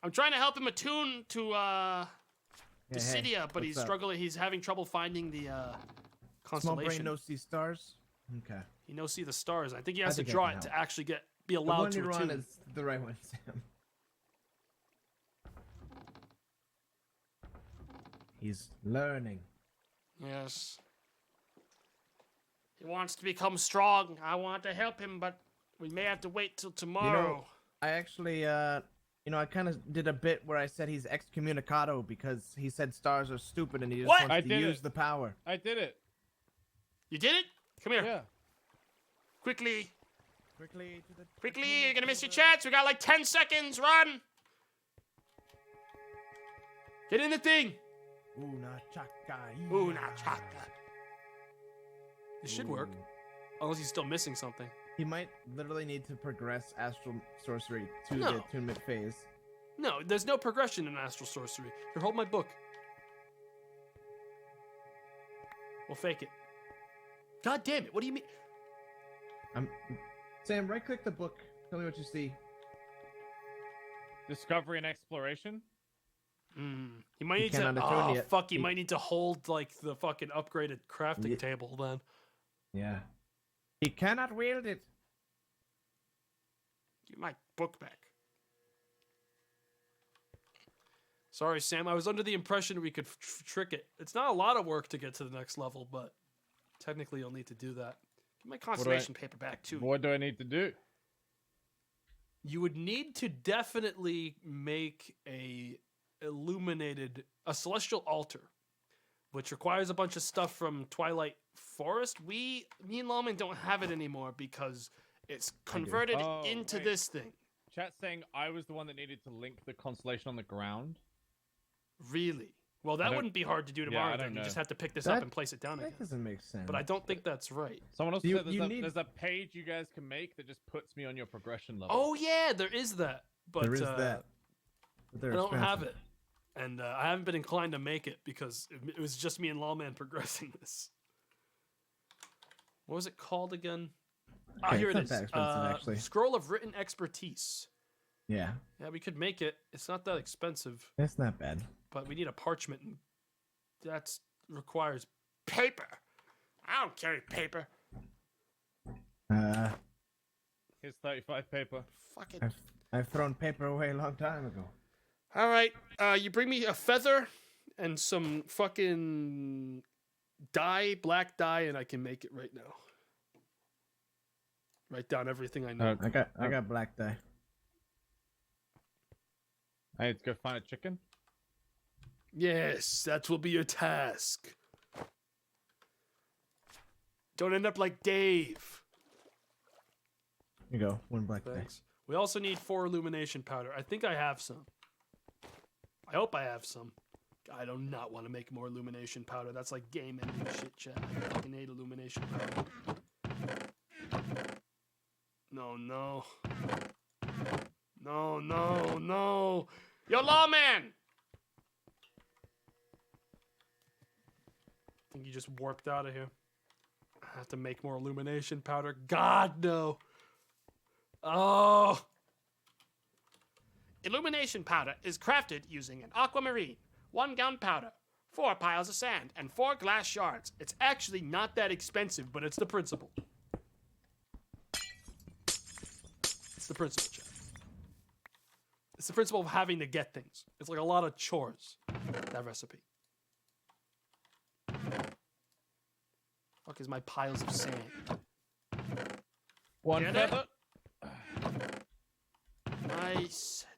I'm trying to help him attune to Dissidia, but he's struggling. He's having trouble finding the constellation. Small brain knows see stars. Okay. He knows see the stars. I think he has to draw it to actually be allowed the one to you're attune. on is the right one, Sam. He's learning. Yes. He wants to become strong. I want to help him, but we may have to wait till tomorrow. You know, I actually, I kind of did a bit where I said he's excommunicado because he said stars are stupid and he just wants to use the power. I did it. You did it? Come here. Yeah. Quickly. Quickly. You're gonna miss your chance. We got like 10 seconds. Run. Get in the thing. Una chaka. Una chaka. This should work. Unless he's still missing something. He might literally need to progress astral sorcery to No. the attunement phase. No, there's no progression in astral sorcery. Here, hold my book. We'll fake it. God damn it! What do you mean? Sam, right-click the book. Tell me what you see. Discovery and exploration. You might need to. cannot attune Oh yet. fuck! You might need to hold like the fucking upgraded crafting table then. Yeah. He cannot wield it. Give my book back. Sorry, Sam. I was under the impression we could trick it. It's not a lot of work to get to the next level, but technically you'll need to do that. Get my constellation paper back, too. What do I need to do? You would need to definitely make a celestial altar, which requires a bunch of stuff from Twilight Forest. Me and Lawman don't have it anymore because it's converted into this thing. Chat's saying I was the one that needed to link the constellation on the ground. Really? Well, that wouldn't be hard to do tomorrow. Then you just have to pick this up and place it down again. That doesn't make sense. But I don't think that's right. Someone else said there's a page you guys can make that just puts me on your progression level. Oh yeah, there is that. But there is that. But I don't have it, and I haven't been inclined to make it because it was just me and Lawman progressing this. What was it called again? Okay, here it is. that expensive, actually. Scroll of Written Expertise. Yeah. Yeah, we could make it. It's not that expensive. It's not bad. But we need a parchment, and that requires paper. I don't carry paper. Here's 35 paper. Fuck it. I've thrown paper away a long time ago. All right, you bring me a feather and some fucking dye, black dye, and I can make it right now. Write down everything I know. I got black dye. I need to go find a chicken. Yes, that will be your task. Don't end up like Dave. Here you go, one black dye. We also need 4 illumination powder. I think I have some. I hope I have some. I do not want to make more illumination powder. That's like game ending shit, chat. I fucking hate illumination powder. No. No. Yo, Lawman! I think you just warped out of here. I have to make more illumination powder. God, no. Oh. Illumination powder is crafted using an aquamarine, 1 gunpowder, 4 piles of sand, and 4 glass shards. It's actually not that expensive, but it's the principle. It's the principle, Jeff. It's the principle of having to get things. It's like a lot of chores, that recipe. Fuck is my piles of sand? One feather.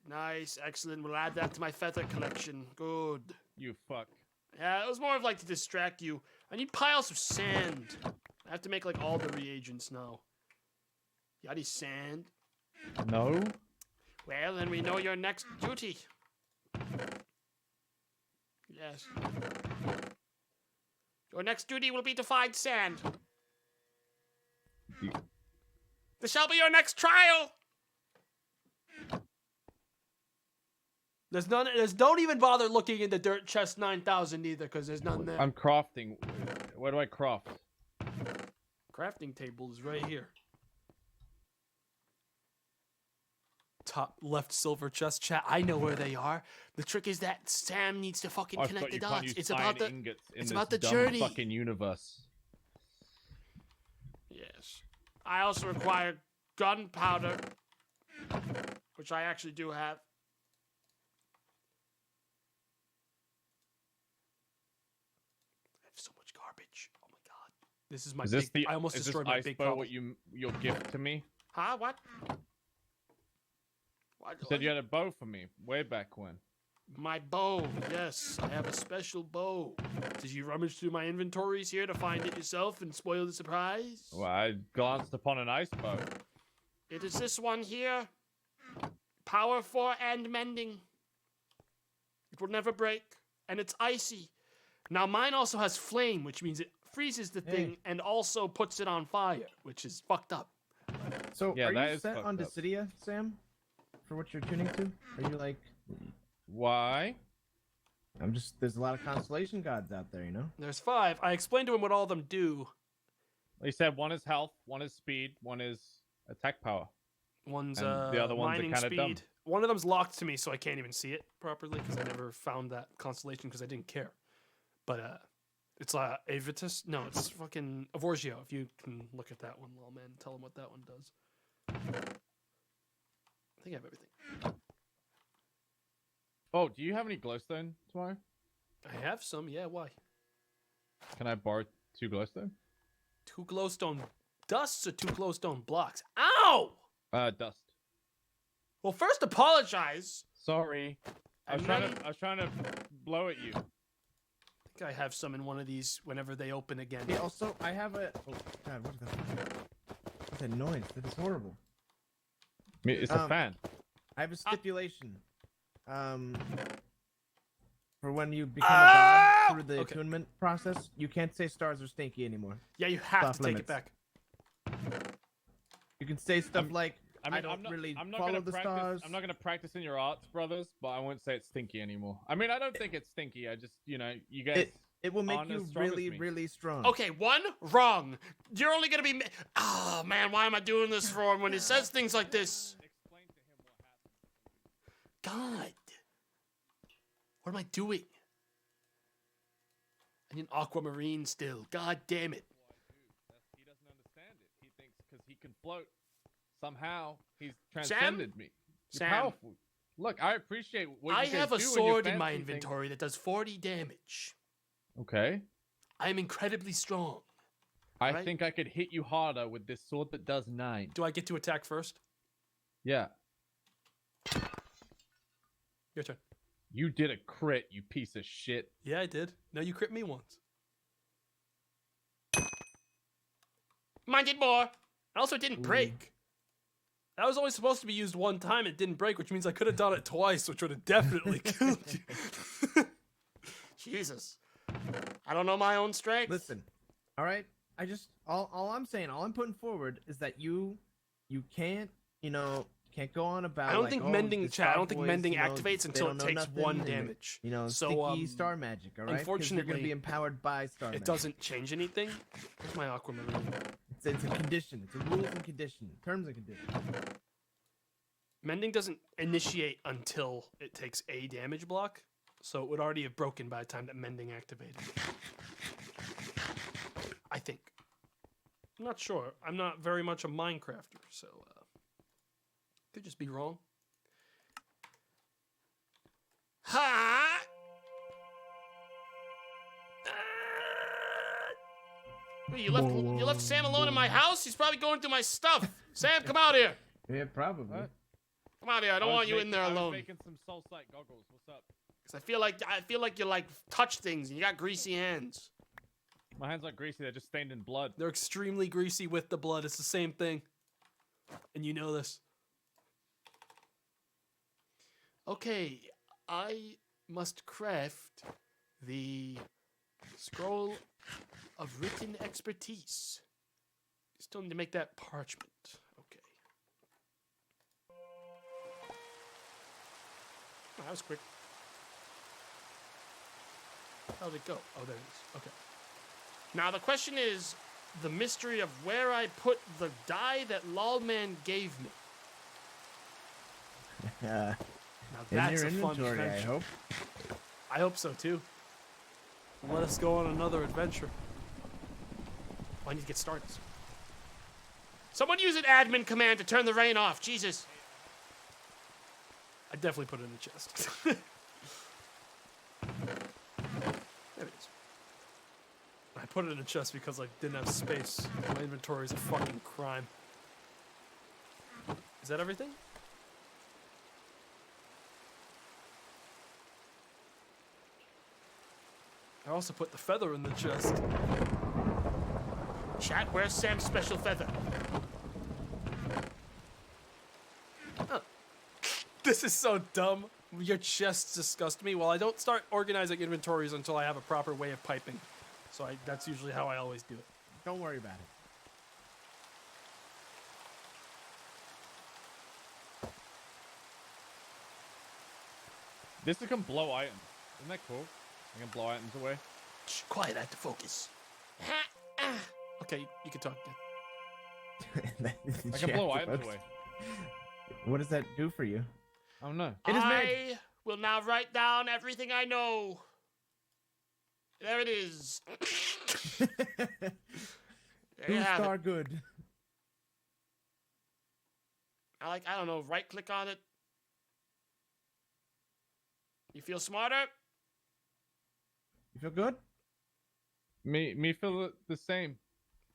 Nice, excellent. We'll add that to my feather collection. Good. You fuck. Yeah, it was more of like to distract you. I need piles of sand. I have to make like all the reagents now. You got any sand? No. Well, then we know your next duty. Yes. Your next duty will be to find sand. This shall be your next trial. There's none. Don't even bother looking in the dirt chest 9000 either, because there's none there. I'm crafting. Where do I craft? Crafting table is right here. Top left silver chest, chat. I know where they are. The trick is that Sam needs to fucking connect the dots. It's about the journey. Fucking universe. Yes. I also require gunpowder, which I actually do have. I have so much garbage. Oh my god. This is my I almost destroyed my big problem. What your gift to me? Huh? What? You said you had a bow for me way back when. My bow, yes. I have a special bow. Did you rummage through my inventories here to find it yourself and spoil the surprise? Well, I glanced upon an ice bow. It is this one here. Power 4 and mending. It will never break. And it's icy. Now mine also has flame, which means it freezes the thing and also puts it on fire, which is fucked up. So are you set on Dissidia, Sam? For what you're tuning to? Are you like... Why? There's a lot of constellation gods out there, you know? There's 5. I explained to him what all of them do. He said one is health, one is speed, one is attack power. One's the other ones mining are kind of dumb. One of them's locked to me, so I can't even see it properly because I never found that constellation because I didn't care. But it's Avitus. No, it's fucking Avorgio. If you can look at that one, Lawman, and tell him what that one does. I think I have everything. Oh, do you have any glowstone tomorrow? I have some. Yeah, why? Can I borrow 2 glowstone? 2 glowstone dusts or 2 glowstone blocks? Ow! Dust. Well, first apologize. Sorry. I was trying to blow at you. I think I have some in one of these whenever they open again. Yeah, also, I have a... Oh, God, what is that? What's that noise? That is horrible. I mean, it's a fan. I have a stipulation. For when you become a god through the attunement process, you can't say stars are stinky anymore. Yeah, you have to take it back. You can say stuff like, I don't I'm not, really I'm not follow gonna the practice, stars. I'm not going to practice in your arts, brothers, but I won't say it's stinky anymore. I mean, I don't think it's stinky. I just, you know, you guys... It will make aren't you as strong as really, me. really strong. Okay, 1, wrong. You're only gonna be. Oh man, why am I doing this for him when he says things like this? God, what am I doing? I need an aquamarine still. God damn it. He doesn't understand it. He thinks because he can float, somehow he's transcended me. You're Sam? powerful. Look, I appreciate what you I guys have a do and your sword in my fancy things. inventory that does 40 damage. Okay. I am incredibly strong. I Right? think I could hit you harder with this sword that does 9. Do I get to attack first? Yeah. Your turn. You did a crit, you piece of shit. Yeah, I did. No, you crit me once. Mine did more. And also, it didn't break. That was only supposed to be used one time. It didn't break, which means I could have done it twice, which would have definitely killed you. Jesus. I don't know my own strength. Listen, all right. I just all I'm saying, all I'm putting forward is that you can't, can't go on about. I don't like, think oh, mending the chat. I Star don't think Boys, mending you know, activates they until don't it know takes nothing, 1 and, damage. So sticky star magic. All right. 'Cause Unfortunately, you're gonna be empowered by star magic. It doesn't change anything. Where's my aquamarine? It's a condition. It's a rules and condition. Terms and conditions. Mending doesn't initiate until it takes a damage block, so it would already have broken by the time that mending activated. I think. I'm not sure. I'm not very much a Minecrafter, so could just be wrong. Ha! Wait, you left Sam alone in my house? He's probably going through my stuff. Sam, come out here. Yeah, probably. What? Come out here. I don't want you in there I was alone. making some soul sight goggles. What's up? Cause I feel like you like touch things and you got greasy hands. My hands aren't greasy. They're just stained in blood. They're extremely greasy with the blood. It's the same thing. And you know this. Okay, I must craft the scroll of written expertise. Still need to make that parchment. Okay. Oh, that was quick. How'd it go? Oh, there it is. Okay. Now the question is the mystery of where I put the dye that Lawman gave me. Now In that's your a fun inventory, I adventure. hope. I hope so too. Let us go on another adventure. Oh, I need to get started. Someone use an admin command to turn the rain off. Jesus. I definitely put it in the chest. There it is. I put it in the chest because I didn't have space. My inventory is a fucking crime. Is that everything? I also put the feather in the chest. Chat, where's Sam's special feather? Oh. This is so dumb. Your chests disgust me. Well, I don't start organizing inventories until I have a proper way of piping. So that's usually how I always do it. Don't worry about it. This can blow items. Isn't that cool? I can blow items away. Shh, quiet, I have to focus. Okay, you can talk again. I can blow items away. What does that do for you? I don't know. It is I will now write down everything I know. There it is. There you have Two-star it. good. I don't know, right click on it. You feel smarter? You feel good? Me feel the same.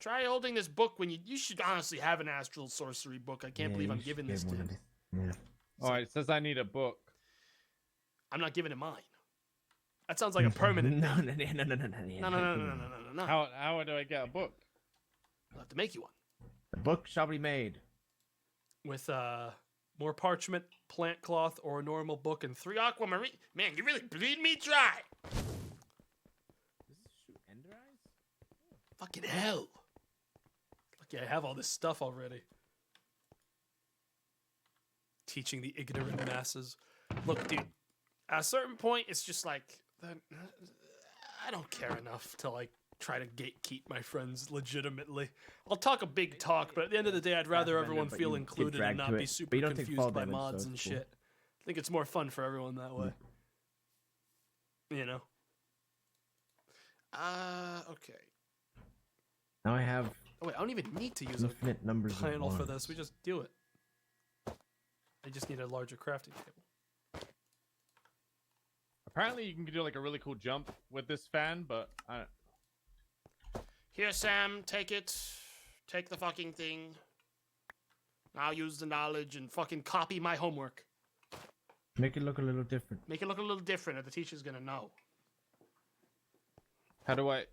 Try holding this book when you should honestly have an astral sorcery book. I can't believe I'm giving this to him. Yeah. Oh, it says I need a book. I'm not giving him mine. That sounds like a permanent. No. No. How do I get a book? I'll have to make you one. The book shall be made. With more parchment, plant cloth, or a normal book, and 3 aquamarine. Man, you really bleed me dry. Does this shoot ender eyes? Fucking hell. Lucky I have all this stuff already. Teaching the ignorant masses. Look, dude, at a certain point, it's just like, I don't care enough to, like, try to gatekeep my friends legitimately. I'll talk a big talk, but at the end of the day, I'd rather everyone but feel you get included and dragged not to be it. super But you don't take fall confused by damage, so mods it's and cool. shit. I think it's more fun for everyone that way. You know? Okay. Now I have Oh, wait, I don't even need to use a infinite numbers of panel for wands. this. We just do it. I just need a larger crafting table. Apparently, you can do like a really cool jump with this fan, but Here, Sam, take it. Take the fucking thing. Now use the knowledge and fucking copy my homework. Make it look a little different. Make it look a little different, or the teacher's gonna know. how do I?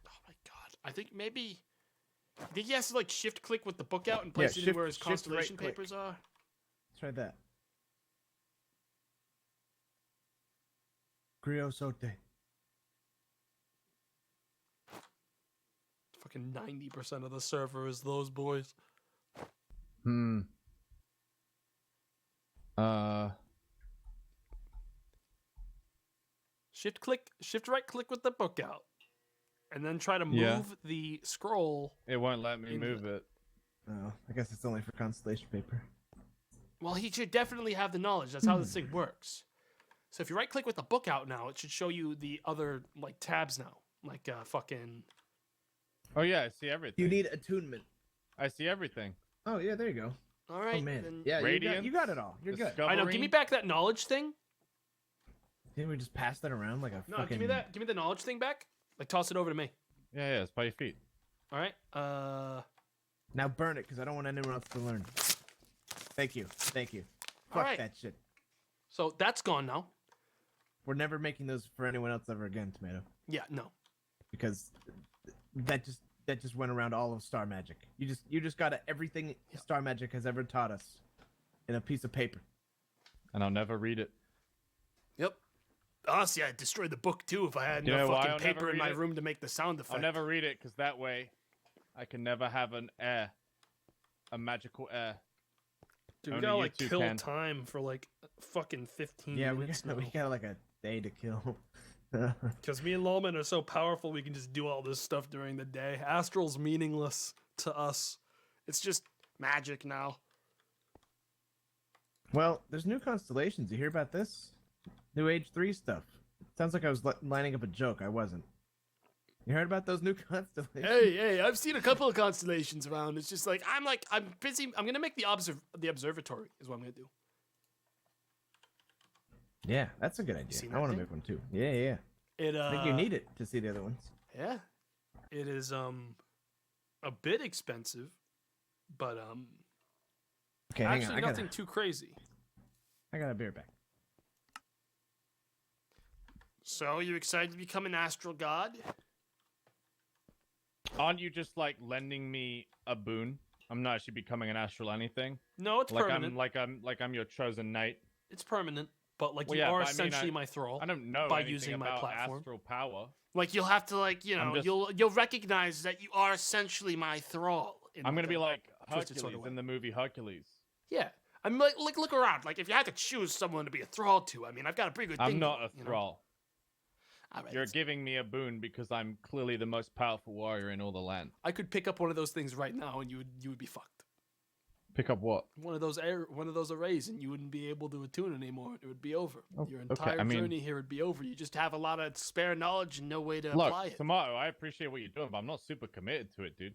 Oh my god. I think maybe... I think he has to like shift click with the book out and place it shift- in where his shift constellation right-click. papers are. Let's try that. Creosote. Fucking 90% of the server is those boys. Shift right click with the book out. And then try to move Yeah. the scroll. It won't let me In move it. Oh, I guess it's only for constellation paper. Well, he should definitely have the knowledge. That's how this thing works. So if you right click with the book out now, it should show you the other like tabs now. Like fucking... Oh yeah, I see everything. You need attunement. I see everything. Oh yeah, there you go. All right. Oh man, Then... yeah, Radiance, you got it all. You're good. I know. Give me back that knowledge thing. Didn't we just pass that around like a No, fucking... give me that. Give me the knowledge thing back. Like toss it over to me. Yeah, it's by your feet. All right. Now burn it, because I don't want anyone else to learn. Thank you. Thank you. All Fuck right. that shit. So that's gone now. We're never making those for anyone else ever again, Tomato. Yeah. No. Because that just went around all of Star Magic. You just got everything Star Magic has ever taught us in a piece of paper. And I'll never read it. Yep. Honestly, I'd destroy the book too if I had You enough know why fucking I'll paper never in my read it? room to make the sound effect. I'll never read it because that way I can never have an heir. A magical heir. Dude, we Only gotta you like two kill can. time for like fucking 15 Yeah, minutes we got like a day to kill. Because me and Lawman are so powerful, we can just do all this stuff during the day. Astral's meaningless to us. It's just magic now. Well, there's new constellations. You hear about this? New Age 3 stuff. Sounds like I was lining up a joke. I wasn't. You heard about those new constellations? Hey, I've seen a couple of constellations around. It's just like I'm busy. I'm gonna make the observatory is what I'm gonna do. Yeah, that's a good idea. Seen I that want to thing? make one too. Yeah. I think you need it to see the other ones. Yeah, it is a bit expensive, but Okay, hang on. actually nothing too crazy. I got a beer back. So you excited to become an astral god? Aren't you just like lending me a boon? I'm not actually becoming an astral anything. No, it's like permanent. I'm your chosen knight. It's permanent, but like Well, you yeah, are but I mean, essentially my thrall. I don't know by anything using my about platform. astral power. Like you'll have to like I'm just- you'll recognize that you are essentially my thrall. I'm gonna be like twisted Hercules sort of way. in the movie Hercules. Yeah, I mean like look around. Like if you had to choose someone to be a thrall to, I mean I've got a pretty good thing. I'm not going, a you know? thrall. All right, You're let's- giving me a boon because I'm clearly the most powerful warrior in all the land. I could pick up one of those things right now, and you would be fucked. Pick up what? One of those arrays, and you wouldn't be able to attune anymore. It would be over. Oh, Your okay, entire I mean- journey here would be over. You just have a lot of spare knowledge and no way to Look, apply it. Tomato, I appreciate what you're doing, but I'm not super committed to it, dude.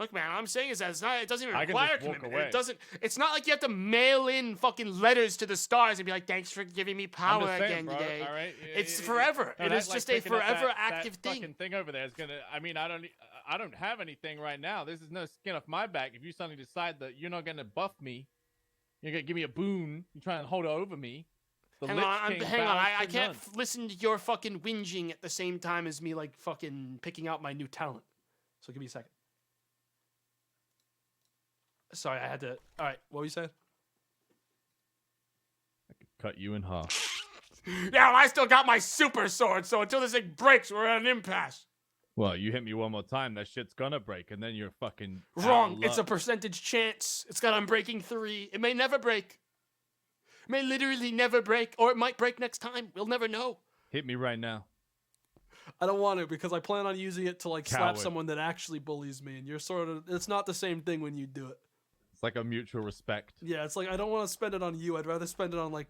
Look, man, all I'm saying is that it doesn't even I can require just walk commitment. away. It's not like you have to mail in fucking letters to the stars and be like, thanks for giving me I'm power just saying, again bro, today. all right? It's forever. No, It that's is like just a picking up forever that active thing. fucking thing over there is gonna. I mean, I don't have anything right now. This is no skin off my back. If you suddenly decide that you're not gonna buff me, you're gonna give me a boon. You're trying to hold it over me. The Hang Lich on, King hang on. bows I to can't none. listen to your fucking whinging at the same time as me like fucking picking out my new talent. So give me a second. Sorry, I had to. All right, what were you saying? Cut you in half. Yeah, well, I still got my super sword, so until this thing breaks, we're at an impasse. Well, you hit me one more time, that shit's gonna break, and then you're fucking out of Wrong. It's a luck. percentage chance. It's got Unbreaking 3. It may never break. It may literally never break, or it might break next time. We'll never know. Hit me right now. I don't want to because I plan on using it to like slap Coward. someone that actually bullies me, and you're sort of. It's not the same thing when you do it. It's like a mutual respect. Yeah, it's like I don't want to spend it on you. I'd rather spend it on like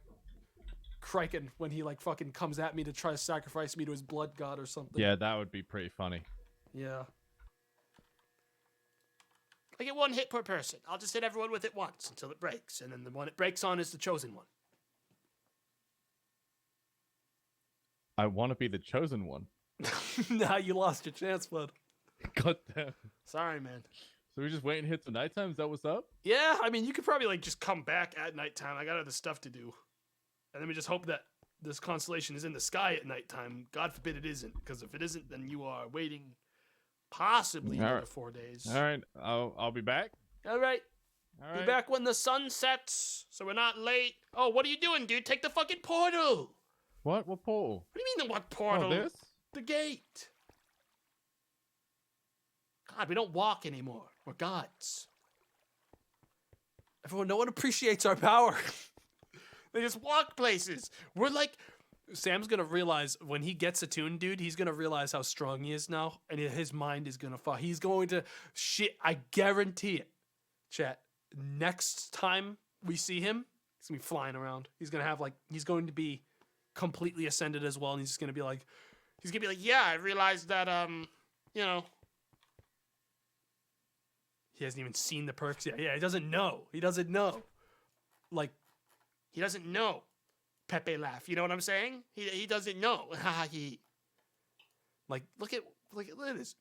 Kraken when he like fucking comes at me to try to sacrifice me to his blood god or something. Yeah, that would be pretty funny. Yeah. I get one hit per person. I'll just hit everyone with it once until it breaks, and then the one it breaks on is the chosen one. I want to be the chosen one. Nah, you lost your chance, bud. God damn. Sorry, man. So we just wait and hit the nighttime? Is that what's up? Yeah, I mean, you could probably like just come back at nighttime. I got other stuff to do, and then we just hope that this constellation is in the sky at nighttime. God forbid it isn't, because if it isn't, then you are waiting possibly All another right. 4 days. All right, I'll be back. All right. All Be right. back when the sun sets, so we're not late. Oh, what are you doing, dude? Take the fucking portal. What? What portal? What do you mean the what portal? Oh, this? The gate. God, we don't walk anymore. We're gods. Everyone, no one appreciates our power. They just walk places. We're like, Sam's gonna realize when he gets attuned, dude. He's gonna realize how strong he is now, and his mind is gonna fall. He's going to shit. I guarantee it. Chat. Next time we see him, he's gonna be flying around. He's gonna have like, he's going to be completely ascended as well, and he's just gonna be like, Yeah, I realized that, you know. he hasn't even seen the perks yet. Yeah, he doesn't know. He doesn't know. Like, He doesn't know. Pepe laugh. You know what I'm saying? He doesn't know. like look at this.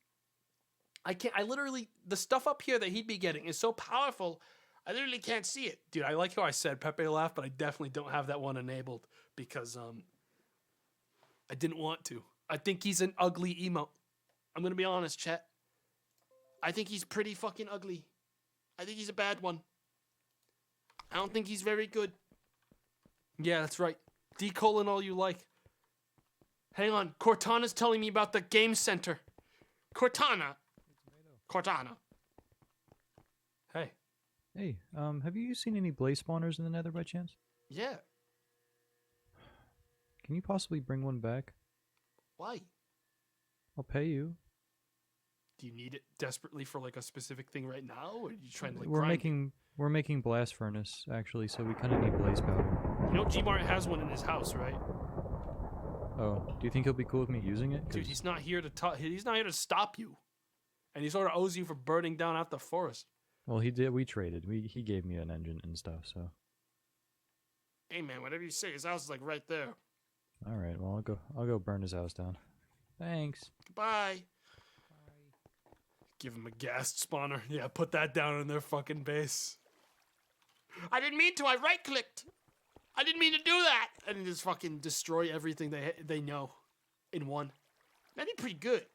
I literally, the stuff up here that he'd be getting is so powerful. I literally can't see it. Dude, I like how I said Pepe laugh, but I definitely don't have that one enabled because I didn't want to. I think he's an ugly emote. I'm gonna be honest, chat. I think he's pretty fucking ugly. I think he's a bad one. I don't think he's very good. Yeah, that's right. Decolon all you like. Hang on, Cortana's telling me about the game center. Cortana. Hey. Hey, have you seen any blaze spawners in the Nether by chance? Yeah. Can you possibly bring one back? Why? I'll pay you. Do you need it desperately for like a specific thing right now, or are you trying to like We're grind? we're making blast furnace actually, so we kind of need blaze powder. You know G-Mart has one in his house, right? Oh, do you think he'll be cool with me using it? Dude, 'Cause- he's not here to he's not here to stop you, and he sort of owes you for burning down out the forest. Well, he did. We traded. He gave me an engine and stuff. So. Hey man, whatever you say, his house is like right there. All right. Well, I'll go burn his house down. Thanks. Goodbye. Give him a ghast spawner. Yeah, put that down in their fucking base. I didn't mean to. I right-clicked. I didn't mean to do that. And just fucking destroy everything they know in one. That'd be pretty good.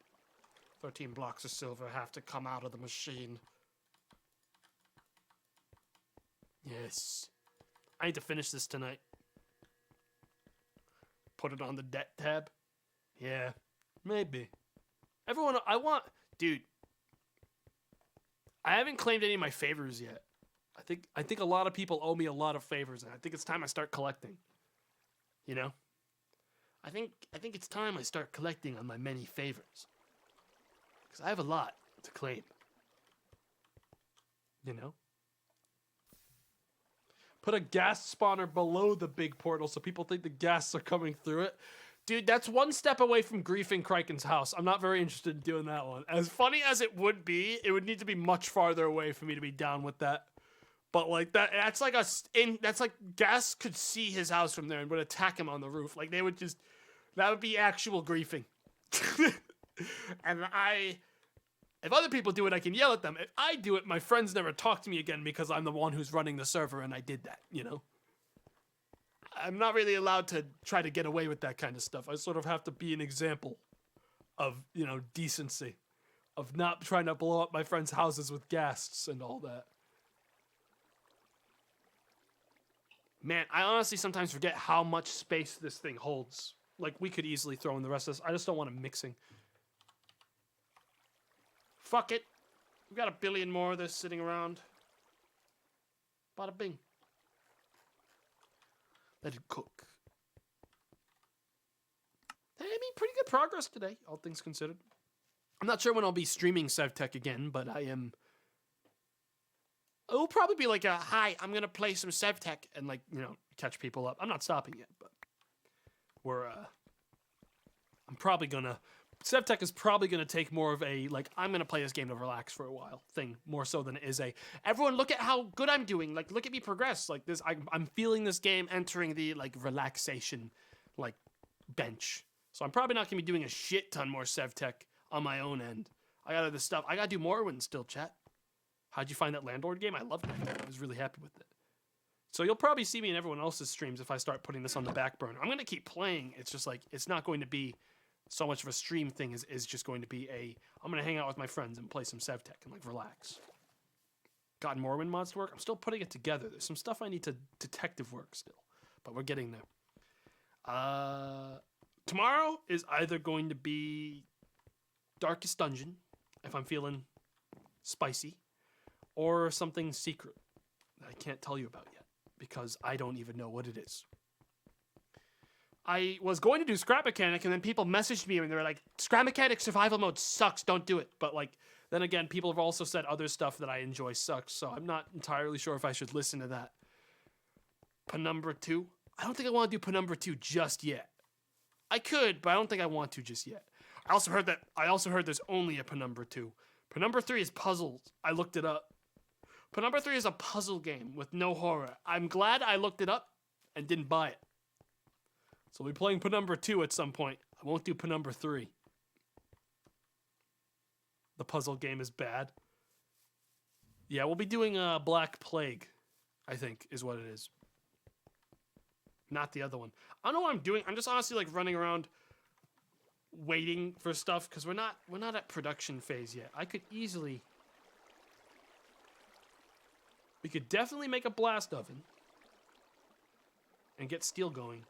13 blocks of silver have to come out of the machine. Yes. I need to finish this tonight. Put it on the debt tab. Yeah, maybe. Everyone, dude. I haven't claimed any of my favors yet. I think a lot of people owe me a lot of favors, and I think it's time I start collecting. You know? I think it's time I start collecting on my many favors. Because I have a lot to claim. You know? Put a gas spawner below the big portal so people think the ghasts are coming through it. Dude, that's one step away from griefing Kraken's house. I'm not very interested in doing that one. As funny as it would be, it would need to be much farther away for me to be down with that. But like that's like that's like Gas could see his house from there and would attack him on the roof. Like they would just, that would be actual griefing. And if other people do it, I can yell at them. If I do it, my friends never talk to me again because I'm the one who's running the server and I did that, you know? I'm not really allowed to try to get away with that kind of stuff. I sort of have to be an example of, you know, decency, of not trying to blow up my friends' houses with ghasts and all that. Man, I honestly sometimes forget how much space this thing holds. Like, we could easily throw in the rest of this. I just don't want it mixing. Fuck it. We've got a billion more of this sitting around. Bada bing. Let it cook. Hey, I mean, pretty good progress today, all things considered. I'm not sure when I'll be streaming Sevtech again, but I am. It'll probably be like a, hi, I'm going to play some Sevtech and, like, you know, catch people up. I'm not stopping yet, but I'm probably going to. Sevtech is probably going to take more of a, like, I'm going to play this game to relax for a while thing, more so than it is a, everyone look at how good I'm doing, like, look at me progress, like, this, I'm feeling this game entering the, like, relaxation, like, bench. So I'm probably not going to be doing a shit ton more Sevtech on my own end. I got other stuff. I got to do Morrowind still, chat. How'd you find that Landlord game? I loved it. I was really happy with it. So you'll probably see me in everyone else's streams if I start putting this on the back burner. I'm going to keep playing. It's just, like, it's not going to be so much of a stream thing, is just going to be I'm going to hang out with my friends and play some Sevtech and, like, relax. Gotten Morrowind mods to work? I'm still putting it together. There's some stuff I need to detective work still, but we're getting there. Tomorrow is either going to be Darkest Dungeon, if I'm feeling spicy, or something secret that I can't tell you about yet, because I don't even know what it is. I was going to do Scrap Mechanic, and then people messaged me and they were like, Scrap Mechanic survival mode sucks, don't do it. But, like, then again, people have also said other stuff that I enjoy sucks, so I'm not entirely sure if I should listen to that. Penumbra 2? I don't think I want to do Penumbra 2 just yet. I could, but I don't think I want to just yet. I also heard there's only a Penumbra 2. Penumbra 3 is puzzles. I looked it up. Penumbra 3 is a puzzle game with no horror. I'm glad I looked it up and didn't buy it. So we'll be playing Penumbra 2 at some point. I won't do Penumbra 3. The puzzle game is bad. Yeah, we'll be doing Black Plague, I think, is what it is. Not the other one. I don't know what I'm doing. I'm just honestly, like, running around waiting for stuff because we're not at production phase yet. I could easily. We could definitely make a blast oven and get steel going.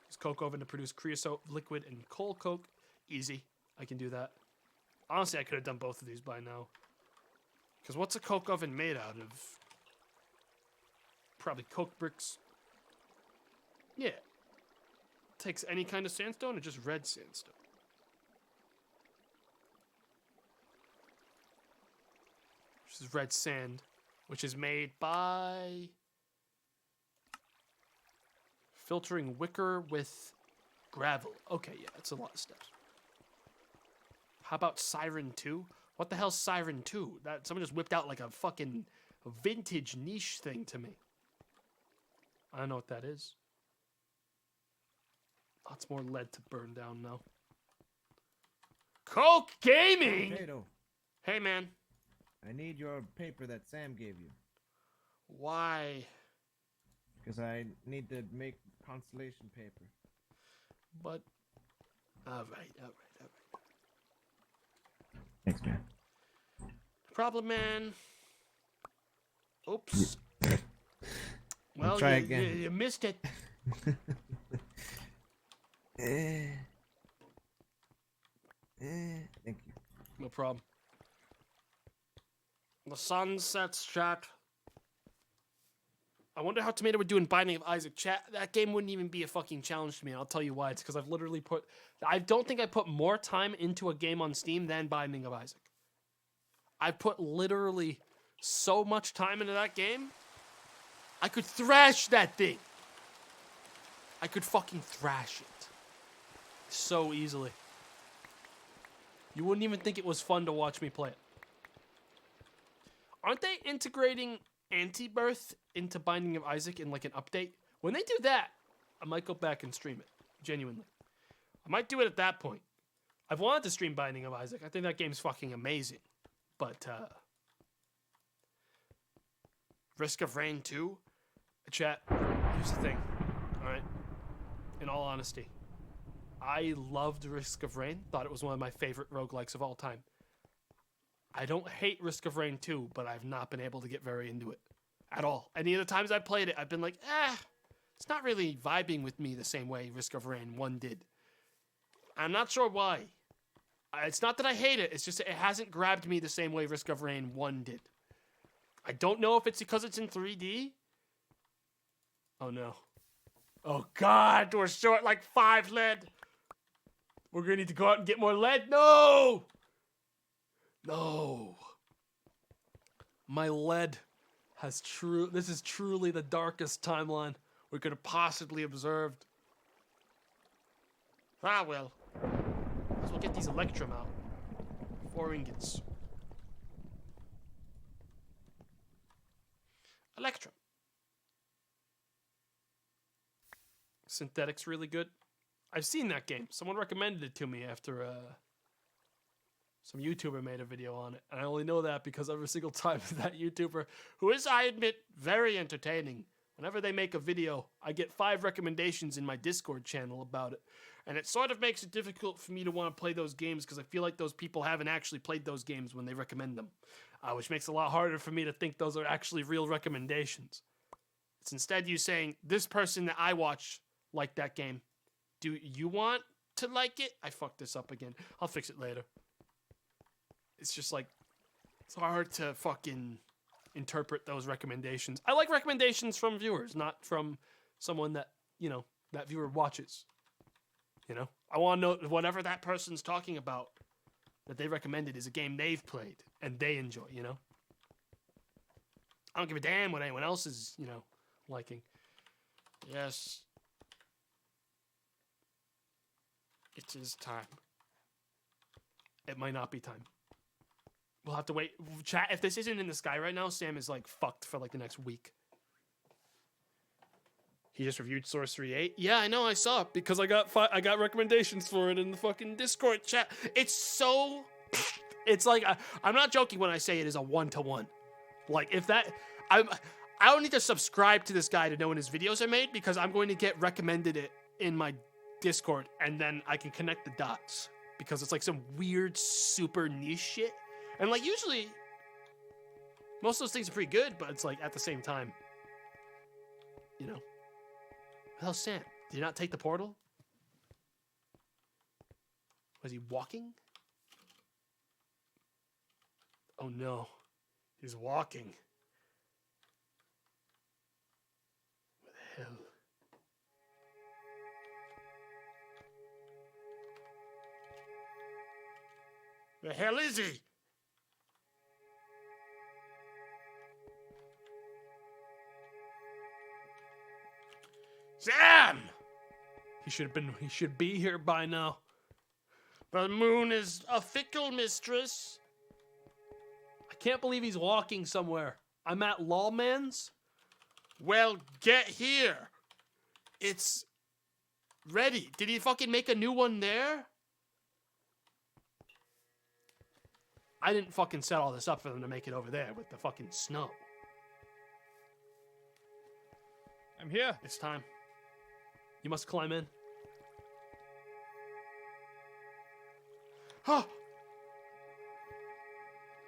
Use coke oven to produce creosote, liquid, and coal coke. Easy. I can do that. Honestly, I could have done both of these by now. Because what's a coke oven made out of? Probably coke bricks. Yeah. Takes any kind of sandstone or just red sandstone? This is red sand, which is made by filtering wicker with gravel. Okay, yeah, that's a lot of steps. How about Siren 2? What the hell's Siren 2? That someone just whipped out like a fucking vintage niche thing to me. I don't know what that is. Lots more lead to burn down now. Coke Gaming! Potato, Hey, man. I need your paper that Sam gave you. Why? Because I need to make constellation paper. But, all right. Thanks, man. Problem, man. Oops. Well, try again. You missed it. Thank you. No problem. The sun sets, chat. I wonder how Tomato would do in Binding of Isaac. Chat, that game wouldn't even be a fucking challenge to me. I'll tell you why. It's because I've literally I don't think I put more time into a game on Steam than Binding of Isaac. I put literally so much time into that game. I could thrash that thing. I could fucking thrash it. so easily. You wouldn't even think it was fun to watch me play it. Aren't they integrating Anti-Birth into Binding of Isaac in like an update? When they do that, I might go back and stream it. Genuinely. I might do it at that point. I've wanted to stream Binding of Isaac. I think that game's fucking amazing. But, Risk of Rain 2? Chat, here's the thing. Alright? In all honesty. I loved Risk of Rain. Thought it was one of my favorite roguelikes of all time. I don't hate Risk of Rain 2, but I've not been able to get very into it. At all. Any of the times I've played it, I've been like, it's not really vibing with me the same way Risk of Rain 1 did. I'm not sure why. It's not that I hate it, it's just that it hasn't grabbed me the same way Risk of Rain 1 did. I don't know if it's because it's in 3D. Oh no. Oh god, we're short like 5 lead. We're gonna need to go out and get more lead. No! No. My lead has this is truly the darkest timeline we could have possibly observed. Ah well. Might as well get these Electrum out. 4 ingots. Electrum. Synthetic's really good. I've seen that game. Someone recommended it to me after some YouTuber made a video on it. And I only know that because every single time that YouTuber, who is, I admit, very entertaining, whenever they make a video, I get 5 recommendations in my Discord channel about it. And it sort of makes it difficult for me to want to play those games because I feel like those people haven't actually played those games when they recommend them. Which makes it a lot harder for me to think those are actually real recommendations. It's instead you saying, this person that I watch liked that game. Do you want to like it? I fucked this up again. I'll fix it later. It's just like, it's hard to fucking interpret those recommendations. I like recommendations from viewers, not from someone that, you know, that viewer watches. You know? I want to know whatever that person's talking about that they recommended is a game they've played and they enjoy, you know? I don't give a damn what anyone else is, you know, liking. Yes. It is time. It might not be time. We'll have to wait. Chat, if this isn't in the sky right now, Sam is like fucked for like the next week. He just reviewed Sorcery 8. Yeah, I know, I saw it because I got recommendations for it in the fucking Discord chat. It's so... It's like, I'm not joking when I say it is a 1-to-1. Like, if that... I don't need to subscribe to this guy to know when his videos are made because I'm going to get recommended it in my Discord and then I can connect the dots because it's like some weird, super niche shit. And like, usually, most of those things are pretty good, but it's like, at the same time, you know. Hell, Sam, did he not take the portal? Was he walking? Oh no, he's walking. What the hell? The hell is he? Sam! He should be here by now. The moon is a fickle mistress. I can't believe he's walking somewhere. I'm at Lawman's. Well, get here. It's ready. Did he fucking make a new one there? I didn't fucking set all this up for them to make it over there with the fucking snow. I'm here. It's time. You must climb in. Ha!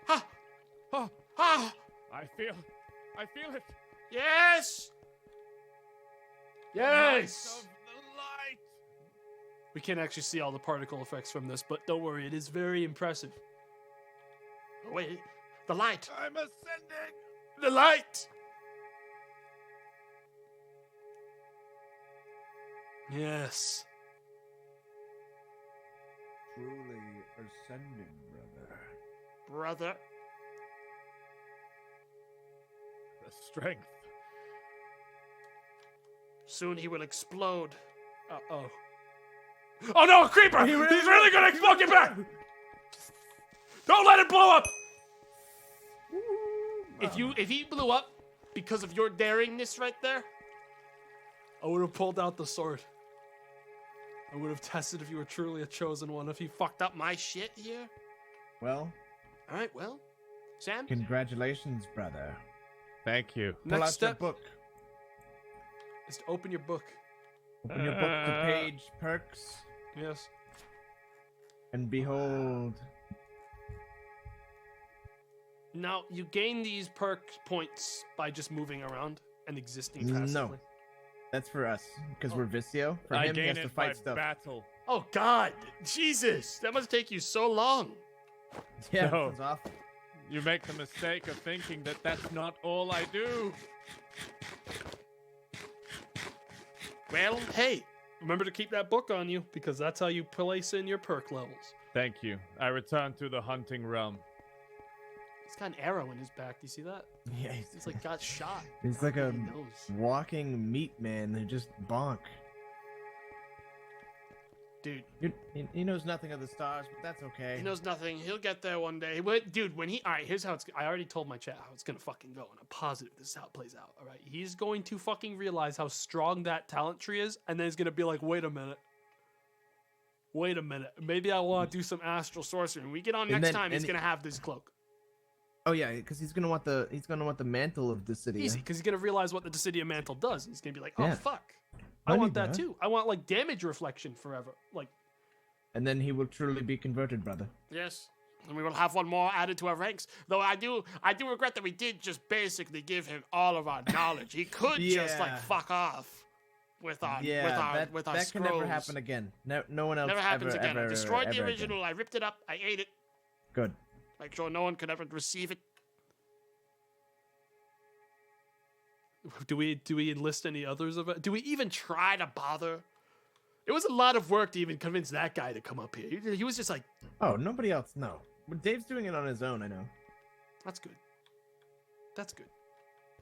Ha! Ha! Ha! I feel it. Yes! Yes! Of the light. We can't actually see all the particle effects from this, but don't worry, it is very impressive. Oh, wait, the light! I'm ascending! The light! Yes. Truly ascending, brother. Brother. The strength. Soon he will explode. Uh-oh. Oh no, a creeper! He's really gonna explode! Get back! Don't let it blow up! If he blew up because of your daringness right there, I would have pulled out the sword. I would have tested if you were truly a chosen one. If he fucked up my shit here. Well. All right. Well, Sam. Congratulations, brother. Thank you. Pull Next out step your book. Is to open your book. Open your book to page perks. Yes. And behold. Now, you gain these perk points by just moving around and existing passively. No. That's for us, because we're Vicio. For I him, he gain has to it fight by stuff. battle. Oh, God. Jesus. That must take you so long. Yeah, No. that sounds awful. You make the mistake of thinking that that's not all I do. Well, hey. Remember to keep that book on you, because that's how you place in your perk levels. Thank you. I return to the hunting realm. He's got an arrow in his back. Do you see that? Yeah, He's like got shot. he's like a He knows. walking meat man who just bonk. Dude. He knows nothing of the stars, but that's okay. He knows nothing. He'll get there one day. Dude, when he... All right, here's how it's... I already told my chat how it's going to fucking go, and I'm positive this is how it plays out, all right? He's going to fucking realize how strong that talent tree is, and then he's going to be like, wait a minute. Wait a minute. Maybe I want to do some astral sorcery. When we get on next time, he's going to have this cloak. Oh yeah, because he's gonna want the mantle of the city. Easy, because he's going to realize what the Dissidia mantle does. He's going to be like, oh, Yeah. fuck. I want that too. I want, like, damage reflection forever. Like... And then he will truly be converted, brother. Yes. And we will have one more added to our ranks. Though I do regret that we did just basically give him all of our knowledge. He could just like fuck off with our with our that scrolls. can never happen again. No one else Never happens ever, again. I ever, destroyed the ever original. again. I ripped it up. I ate it. Good. Make sure no one could ever receive it. Do we enlist any others of it? Do we even try to bother? It was a lot of work to even convince that guy to come up here. He was just like, oh, nobody else. No, but Dave's doing it on his own. I know. That's good. That's good.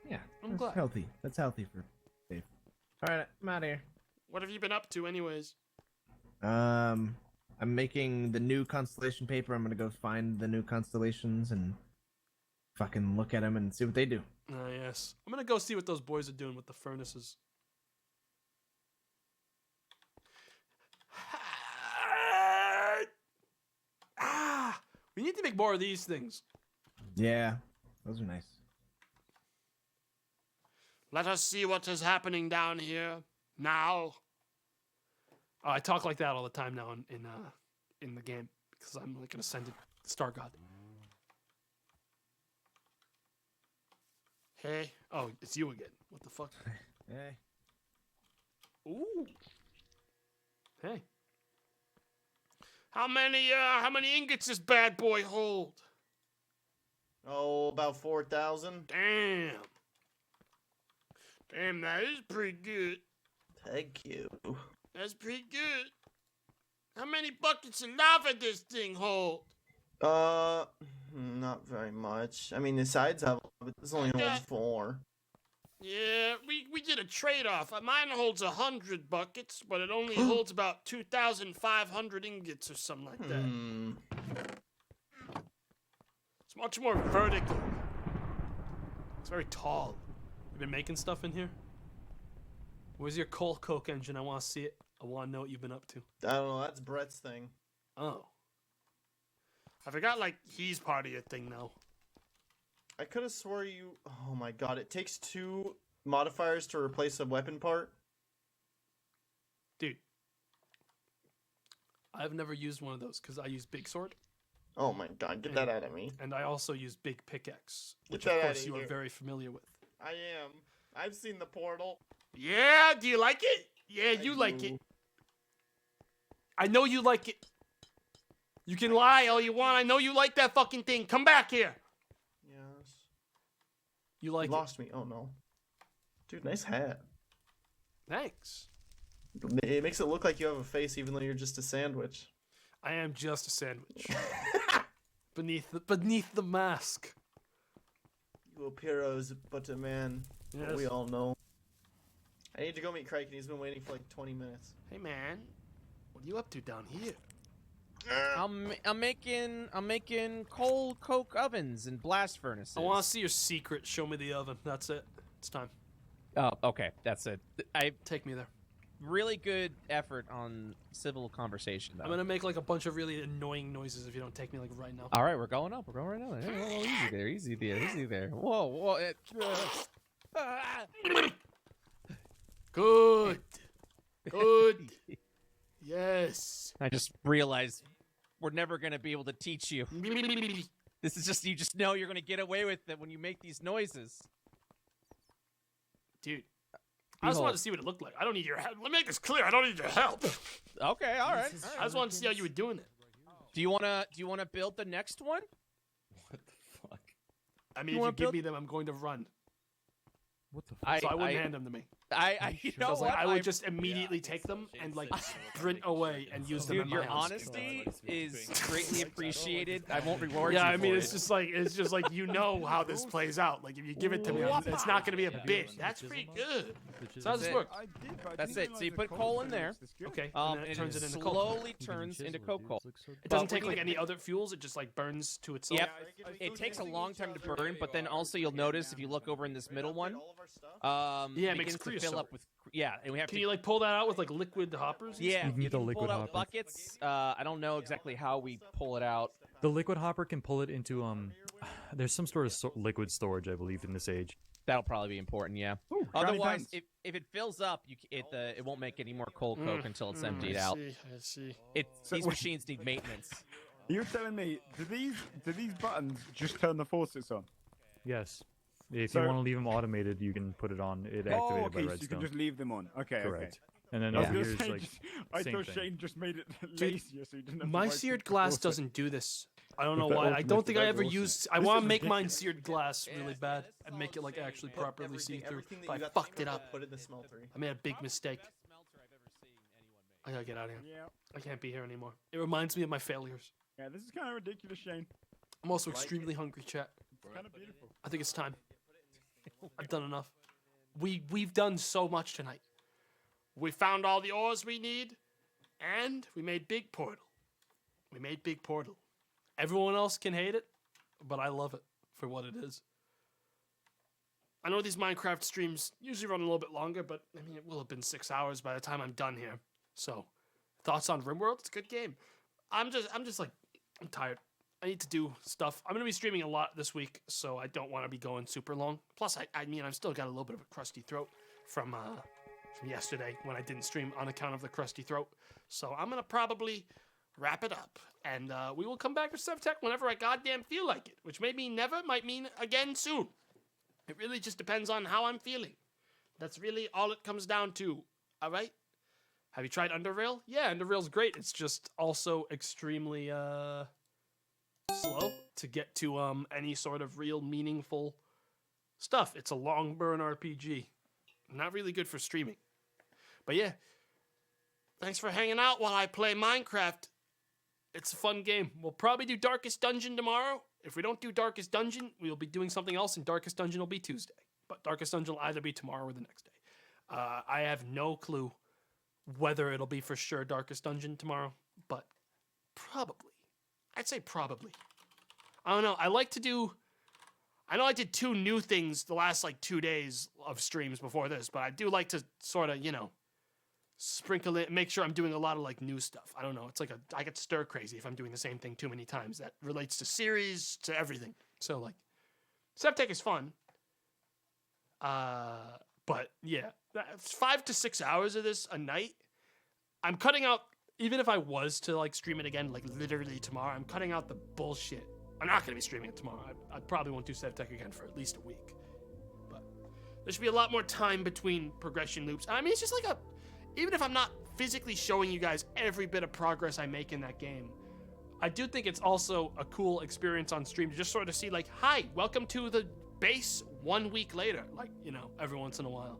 Yeah, I'm that's glad. healthy. That's healthy for Dave. All right, I'm out of here. What have you been up to, anyways? I'm making the new constellation paper. I'm gonna go find the new constellations and fucking look at them and see what they do. Yes. I'm gonna go see what those boys are doing with the furnaces. We need to make more of these things. Yeah, those are nice. Let us see what is happening down here now. Oh, I talk like that all the time now in the game because I'm like an ascended star god. Hey, oh, it's you again. What the fuck? Hey. Ooh. Hey. How many ingots does bad boy hold? Oh, about 4,000. Damn. Damn, that is pretty good. Thank you. That's pretty good. How many buckets of lava does this thing hold? Not very much. I mean, the sides have, but this only holds 4. Yeah, we did a trade-off. Mine holds 100 buckets, but it only holds about 2,500 ingots or something like that. It's much more vertical. It's very tall. You been making stuff in here? Where's your coal coke engine? I want to see it. I want to know what you've been up to. I don't know. That's Brett's thing. Oh. I forgot, like, he's part of your thing now. I could have swore you... Oh my god, it takes 2 modifiers to replace a weapon part? Dude. I've never used one of those because I use Big Sword. Oh my god, get that out of me. And I also use Big Pickaxe, which Get of that course outta you are here. very familiar with. I am. I've seen the portal. Yeah, do you like it? Yeah, you like it. I know you like it. You can lie all you want. I know you like that fucking thing. Come back here. Yes. You like You lost me. Oh no. Dude, nice hat. Thanks. It makes it look like you have a face even though you're just a sandwich. I am just a sandwich. beneath the mask. You appear as but a man. Yes. We all know. I need to go meet Crike and he's been waiting for like 20 minutes. Hey man, What are you up to down here? I'm making coal coke ovens and blast furnaces. I want to see your secret. Show me the oven. That's it. It's time. Oh, okay, that's it. Take me there. Really good effort on civil conversation, though. I'm gonna make like a bunch of really annoying noises if you don't take me like right now. All right, we're going up. We're going right now. Hey, whoa, easy there. Whoa, whoa. Good. Good. Yes. I just realized we're never gonna be able to teach you. This is just, you just know you're gonna get away with it when you make these noises. Dude, I just wanted to see what it looked like. I don't need your help. Let me make this clear. I don't need your help. Okay, all right. I just wanted to see how you were doing it. Do you wanna build the next one? What the fuck? I mean, if you give me them, I'm going to run. What the fuck? So I wouldn't hand them to me. You know So what? I would just immediately take them and like sprint away and use them Dude, in my your house. honesty is greatly appreciated. I won't reward Yeah, you I mean, for it's just like you know how this plays out. Like if you give it to me, it's not going to be a bit. That's pretty good. So how does this work? That's it. So you put coal in there. Okay. And And it it turns it into coal. slowly turns into coal. It doesn't take like any other fuels. It just like burns to itself. Yep. It takes a long time to burn, but then also you'll notice if you look over in this middle one, Yeah, it begins makes to creosote. fill up with and we have Can to. you like pull that out with like liquid hoppers? Yeah, You can you get the can liquid pull out hopper. buckets. I don't know exactly how we pull it out. The liquid hopper can pull it into there's some sort of liquid storage, I believe, in this age. That'll probably be important, yeah. Ooh, Otherwise, if it fills up, it won't make any more coal coke until it's emptied out. I see. These machines need maintenance. You're telling me, do these buttons just turn the faucets on? Yes. If So- you want to leave them automated, you can put it on. It activated Oh, by okay, so you redstone. can just leave them on. Okay, Correct. okay. And then I was over gonna here is say, like I same thought thing. Shane just made it Dude, lazier, so you didn't have to My wipe seared the glass faucet. doesn't do this. I don't know With the why. I don't ultimate think I ever divorce. used. I This want is to make mine ridiculous. seared glass really bad and make it like actually properly see through. Everything that But you I got to fucked it up. Put in the smeltery. I made a big mistake. I gotta get out of here. Yeah. I can't be here anymore. It reminds me of my failures. Yeah, this is kind of ridiculous, Shane. I'm also extremely hungry, chat. It's kind of beautiful. I think it's time. I've done enough. We've done so much tonight. We found all the ores we need, and we made Big Portal. We made Big Portal. Everyone else can hate it, but I love it for what it is. I know these Minecraft streams usually run a little bit longer, but I mean, it will have been 6 hours by the time I'm done here. So, thoughts on RimWorld? It's a good game. I'm tired. I need to do stuff. I'm going to be streaming a lot this week, so I don't want to be going super long. Plus, I mean, I've still got a little bit of a crusty throat from yesterday when I didn't stream on account of the crusty throat. So I'm going to probably wrap it up. And we will come back to Sevtech whenever I goddamn feel like it, which may mean never, might mean again soon. It really just depends on how I'm feeling. That's really all it comes down to. All right? Have you tried Underrail? Yeah, Underrail's great. It's just also extremely slow to get to any sort of real meaningful stuff. It's a long burn RPG. Not really good for streaming. But yeah, thanks for hanging out while I play Minecraft. It's a fun game. We'll probably do Darkest Dungeon tomorrow. If we don't do Darkest Dungeon, we'll be doing something else, and Darkest Dungeon will be Tuesday. But Darkest Dungeon will either be tomorrow or the next day. I have no clue whether it'll be for sure Darkest Dungeon tomorrow, but probably. I'd say probably. I don't know. I know I did 2 new things the last like 2 days of streams before this, but I do like to sort of, sprinkle it, make sure I'm doing a lot of like new stuff. I don't know. It's like I get stir crazy if I'm doing the same thing too many times. That relates to series, to everything. So like, Sevtech is fun. But yeah, that's 5 to 6 hours of this a night. I'm cutting out, even if I was to like stream it again, like literally tomorrow, I'm cutting out the bullshit. I'm not going to be streaming it tomorrow. I probably won't do Sevtech again for at least a week. But there should be a lot more time between progression loops. I mean, it's just like even if I'm not physically showing you guys every bit of progress I make in that game, I do think it's also a cool experience on stream to just sort of see like, hi, welcome to the base 1 week later. Like, every once in a while.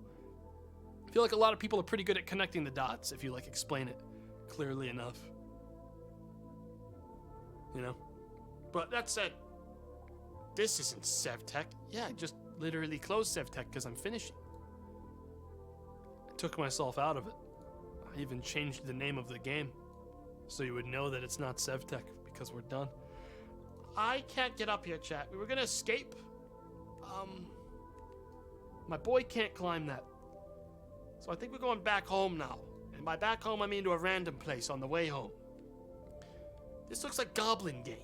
I feel like a lot of people are pretty good at connecting the dots if you like explain it clearly enough. But that said, this isn't Sevtech. Yeah, I just literally closed Sevtech because I'm finishing. I took myself out of it. I even changed the name of the game. so you would know that it's not Sevtech because we're done. I can't get up here, chat. We were gonna escape. My boy can't climb that. So I think we're going back home now. And by back home, I mean to a random place on the way home. This looks like Goblin game.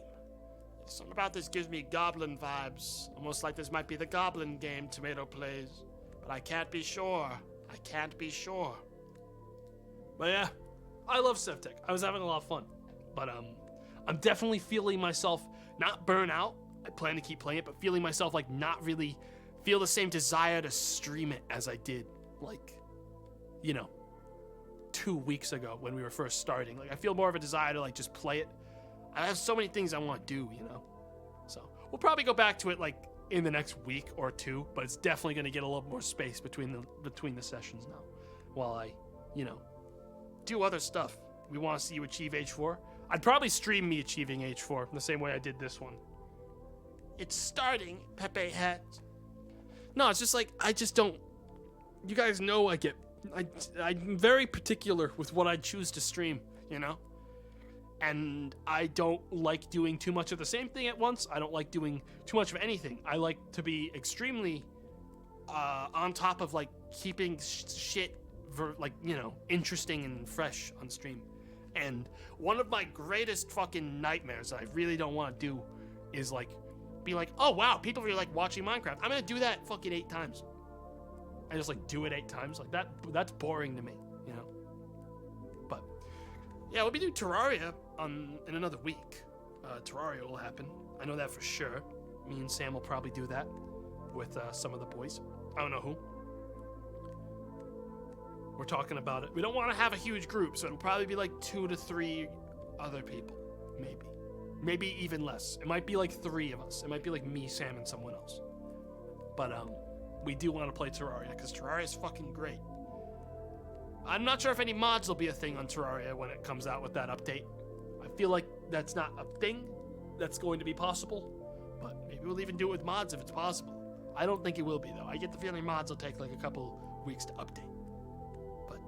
Something about this gives me Goblin vibes. Almost like this might be the Goblin game Tomato plays. But I can't be sure. I can't be sure. But yeah, I love Sevtech. I was having a lot of fun. But I'm definitely feeling myself not burn out. I plan to keep playing it, but feeling myself like not really feel the same desire to stream it as I did, like, 2 weeks ago when we were first starting. Like, I feel more of a desire to like just play it. I have so many things I want to do, So we'll probably go back to it like in the next week or two, but it's definitely going to get a little more space between the sessions now, while I, do other stuff. We want to see you achieve H4. I'd probably stream me achieving H4 the same way I did this one. It's starting, Pepe Hat. No, it's just like, I just don't... You guys know I'm very particular with what I choose to stream, And I don't like doing too much of the same thing at once. I don't like doing too much of anything. I like to be extremely on top of, like, keeping shit, interesting and fresh on stream. And one of my greatest fucking nightmares that I really don't want to do is, like, be like, oh wow, people really like watching Minecraft. I'm gonna do that fucking 8 times. I just like do it 8 times. Like that's boring to me, But yeah, we'll be doing Terraria in another week. Terraria will happen. I know that for sure. Me and Sam will probably do that with some of the boys. I don't know who. We're talking about it. We don't want to have a huge group, so it'll probably be like 2 to 3 other people, maybe. Maybe even less. It might be like 3 of us. It might be like me, Sam, and someone else. But we do want to play Terraria because Terraria is fucking great. I'm not sure if any mods will be a thing on Terraria when it comes out with that update. I feel like that's not a thing that's going to be possible, but maybe we'll even do it with mods if it's possible. I don't think it will be though. I get the feeling mods will take like a couple weeks to update. But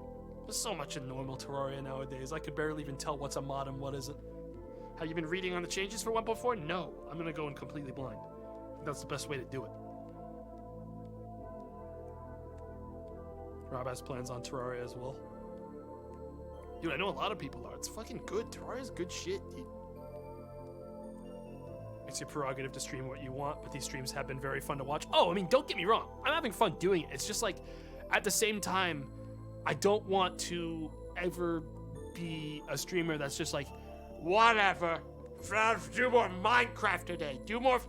there's so much in normal Terraria nowadays. I could barely even tell what's a mod and what isn't. Have you been reading on the changes for 1.4? No, I'm gonna go in completely blind. That's the best way to do it. Rob has plans on Terraria as well. Dude, I know a lot of people are. It's fucking good. Terraria's good shit, dude. It's your prerogative to stream what you want, but these streams have been very fun to watch. Oh, I mean, don't get me wrong. I'm having fun doing it. It's just like, at the same time, I don't want to ever be a streamer that's just like, whatever. Do more Minecraft today. Do more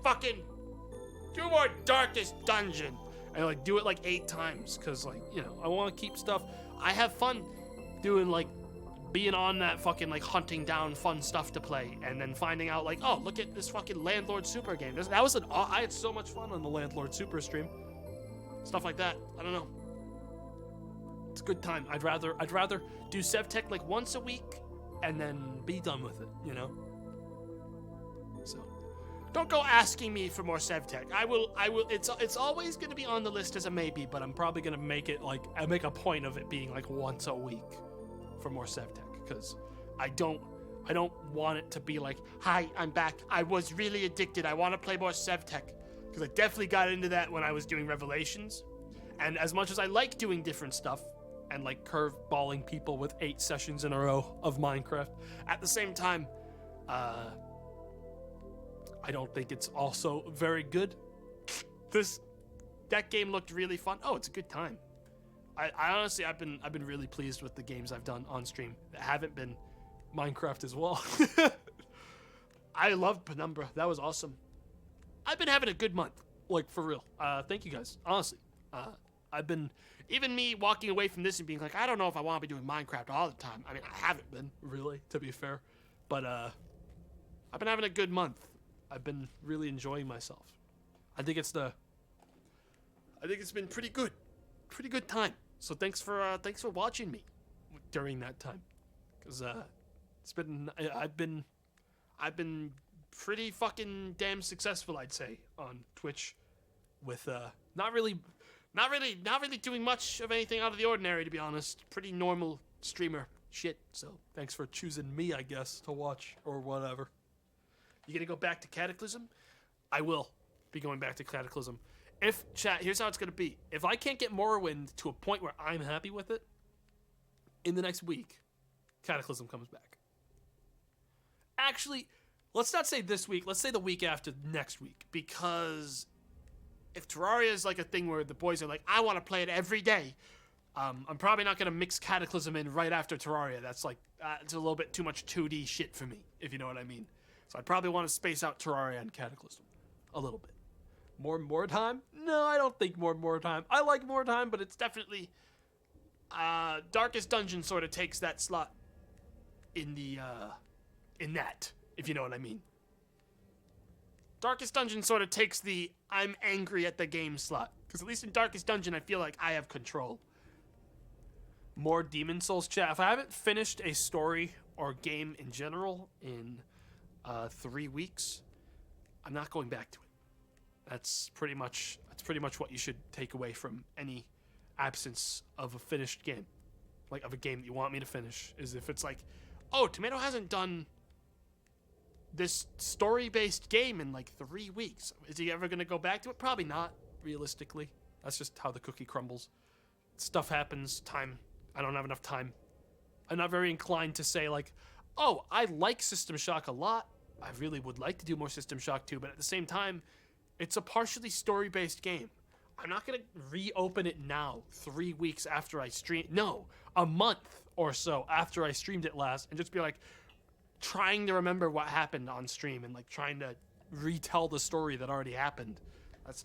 Darkest Dungeon. And like do it like 8 times. Cause like, I want to keep stuff. I have fun doing like being on that fucking like hunting down fun stuff to play. And then finding out like, oh, look at this fucking Landlord Super game. I had so much fun on the Landlord Super stream. Stuff like that. I don't know. It's a good time. I'd rather do Sevtech like once a week and then be done with it, So, don't go asking me for more Sevtech. I will. It's always going to be on the list as a maybe, but I'm probably going to make it like I make a point of it being like once a week for more Sevtech because I don't want it to be like, hi, I'm back. I was really addicted. I want to play more Sevtech because I definitely got into that when I was doing Revelations, and as much as I like doing different stuff. And like curve-balling people with 8 sessions in a row of Minecraft. At the same time, I don't think it's also very good. That game looked really fun. Oh, it's a good time. I honestly, I've been really pleased with the games I've done on stream that haven't been Minecraft as well. I loved Penumbra. That was awesome. I've been having a good month, like for real. Thank you guys. Honestly, I've been. Even me walking away from this and being like, I don't know if I want to be doing Minecraft all the time. I mean, I haven't been, really, to be fair. But, I've been having a good month. I've been really enjoying myself. I think it's been pretty good. Pretty good time. So thanks for watching me during that time. Because, I've been pretty fucking damn successful, I'd say, on Twitch with, not really doing much of anything out of the ordinary, to be honest. Pretty normal streamer shit. So thanks for choosing me, I guess, to watch or whatever. You gonna go back to Cataclysm? I will be going back to Cataclysm. If, chat, here's how it's gonna be. If I can't get Morrowind to a point where I'm happy with it, in the next week, Cataclysm comes back. Actually, let's not say this week. Let's say the week after next week. Because if Terraria is like a thing where the boys are like, I want to play it every day, I'm probably not going to mix Cataclysm in right after Terraria. That's like, it's a little bit too much 2D shit for me, if you know what I mean. So I'd probably want to space out Terraria and Cataclysm a little bit. More time? No, I don't think more time. I like more time, but it's definitely... Darkest Dungeon sort of takes that slot in the, in that, if you know what I mean. Darkest Dungeon sort of takes the I'm angry at the game slot. Because at least in Darkest Dungeon, I feel like I have control. More Demon Souls chat. If I haven't finished a story or game in general in 3 weeks, I'm not going back to it. That's pretty much what you should take away from any absence of a finished game. Like, of a game that you want me to finish. Is if it's like, oh, Tomato hasn't done this story-based game in like 3 weeks. Is he ever going to go back to it? Probably not, realistically. That's just how the cookie crumbles. Stuff happens, time. I don't have enough time. I'm not very inclined to say like, oh, I like System Shock a lot. I really would like to do more System Shock 2, but at the same time, it's a partially story-based game. I'm not going to reopen it now, 3 weeks after I stream. No, a month or so after I streamed it last, and just be like, trying to remember what happened on stream and like trying to retell the story that already happened. It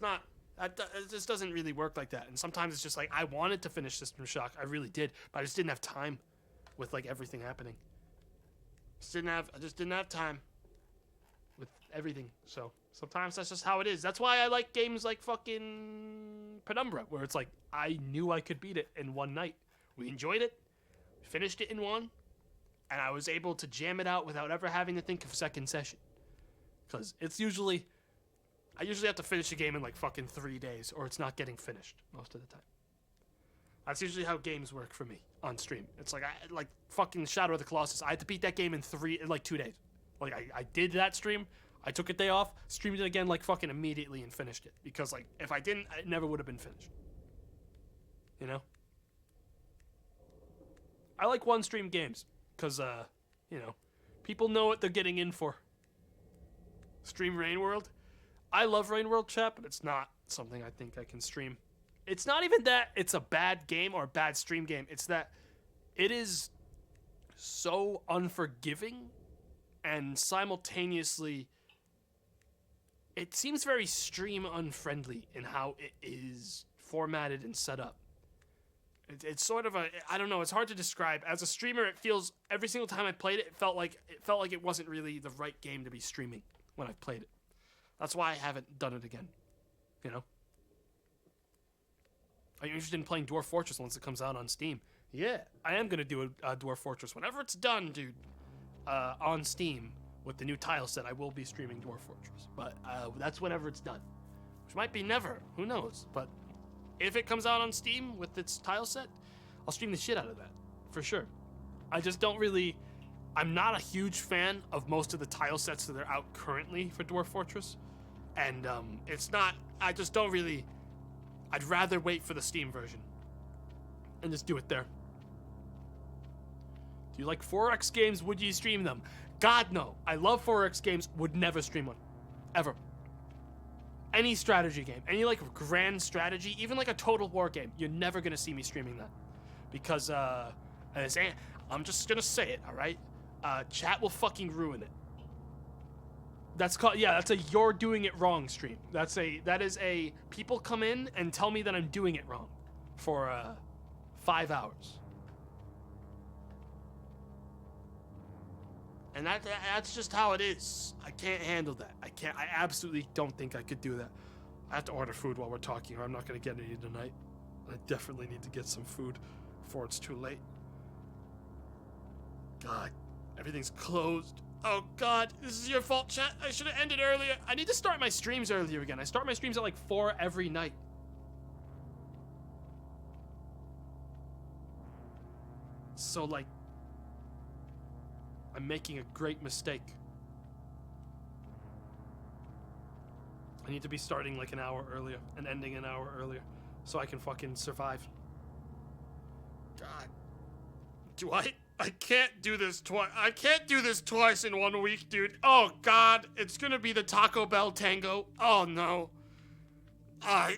just doesn't really work like that. And sometimes it's just like, I wanted to finish System Shock. I really did, but I just didn't have time with like everything happening. I just didn't have time with everything. So sometimes that's just how it is. That's why I like games like fucking Penumbra, where it's like, I knew I could beat it in one night. We enjoyed it, finished it in one, and I was able to jam it out without ever having to think of a second session. Because I usually have to finish a game in like fucking 3 days, or it's not getting finished most of the time. That's usually how games work for me on stream. It's like, like fucking Shadow of the Colossus. I had to beat that game in 2 days. Like, I did that stream, I took a day off, streamed it again like fucking immediately and finished it. Because like, if I didn't, it never would have been finished. You know? I like one-stream games. Because, you know, people know what they're getting in for. Stream Rain World. I love Rain World, chat, but it's not something I think I can stream. It's not even that it's a bad game or a bad stream game. It's that it is so unforgiving and simultaneously it seems very stream unfriendly in how it is formatted and set up. It's sort of I don't know, it's hard to describe. As a streamer, it feels, every single time I played it, it felt like it wasn't really the right game to be streaming when I've played it. That's why I haven't done it again. You know? Are you interested in playing Dwarf Fortress once it comes out on Steam? Yeah, I am going to do a Dwarf Fortress. Whenever it's done, dude, on Steam with the new tile set, I will be streaming Dwarf Fortress. But that's whenever it's done. Which might be never. Who knows? But if it comes out on Steam with its tile set, I'll stream the shit out of that. For sure. I just don't really... I'm not a huge fan of most of the tile sets that are out currently for Dwarf Fortress. And it's not... I just don't really... I'd rather wait for the Steam version. And just do it there. Do you like 4X games? Would you stream them? God, no. I love 4X games. Would never stream one. Ever. Any strategy game. Any, like, grand strategy. Even, like, a Total War game. You're never going to see me streaming that. Because, I'm just going to say it, alright? Chat will fucking ruin it. That's called, yeah, that's a you're doing it wrong stream. That is a people come in and tell me that I'm doing it wrong for 5 hours. And that's just how it is. I can't handle that. I absolutely don't think I could do that. I have to order food while we're talking or I'm not going to get any tonight. I definitely need to get some food before it's too late. God, everything's closed. Oh God, this is your fault, chat. I should have ended earlier. I need to start my streams earlier again. I start my streams at like 4 every night. So like, I'm making a great mistake. I need to be starting like an hour earlier and ending an hour earlier so I can fucking survive. God. I can't do this twice. I can't do this twice in 1 week, dude. Oh, God. It's gonna be the Taco Bell tango. Oh, no. I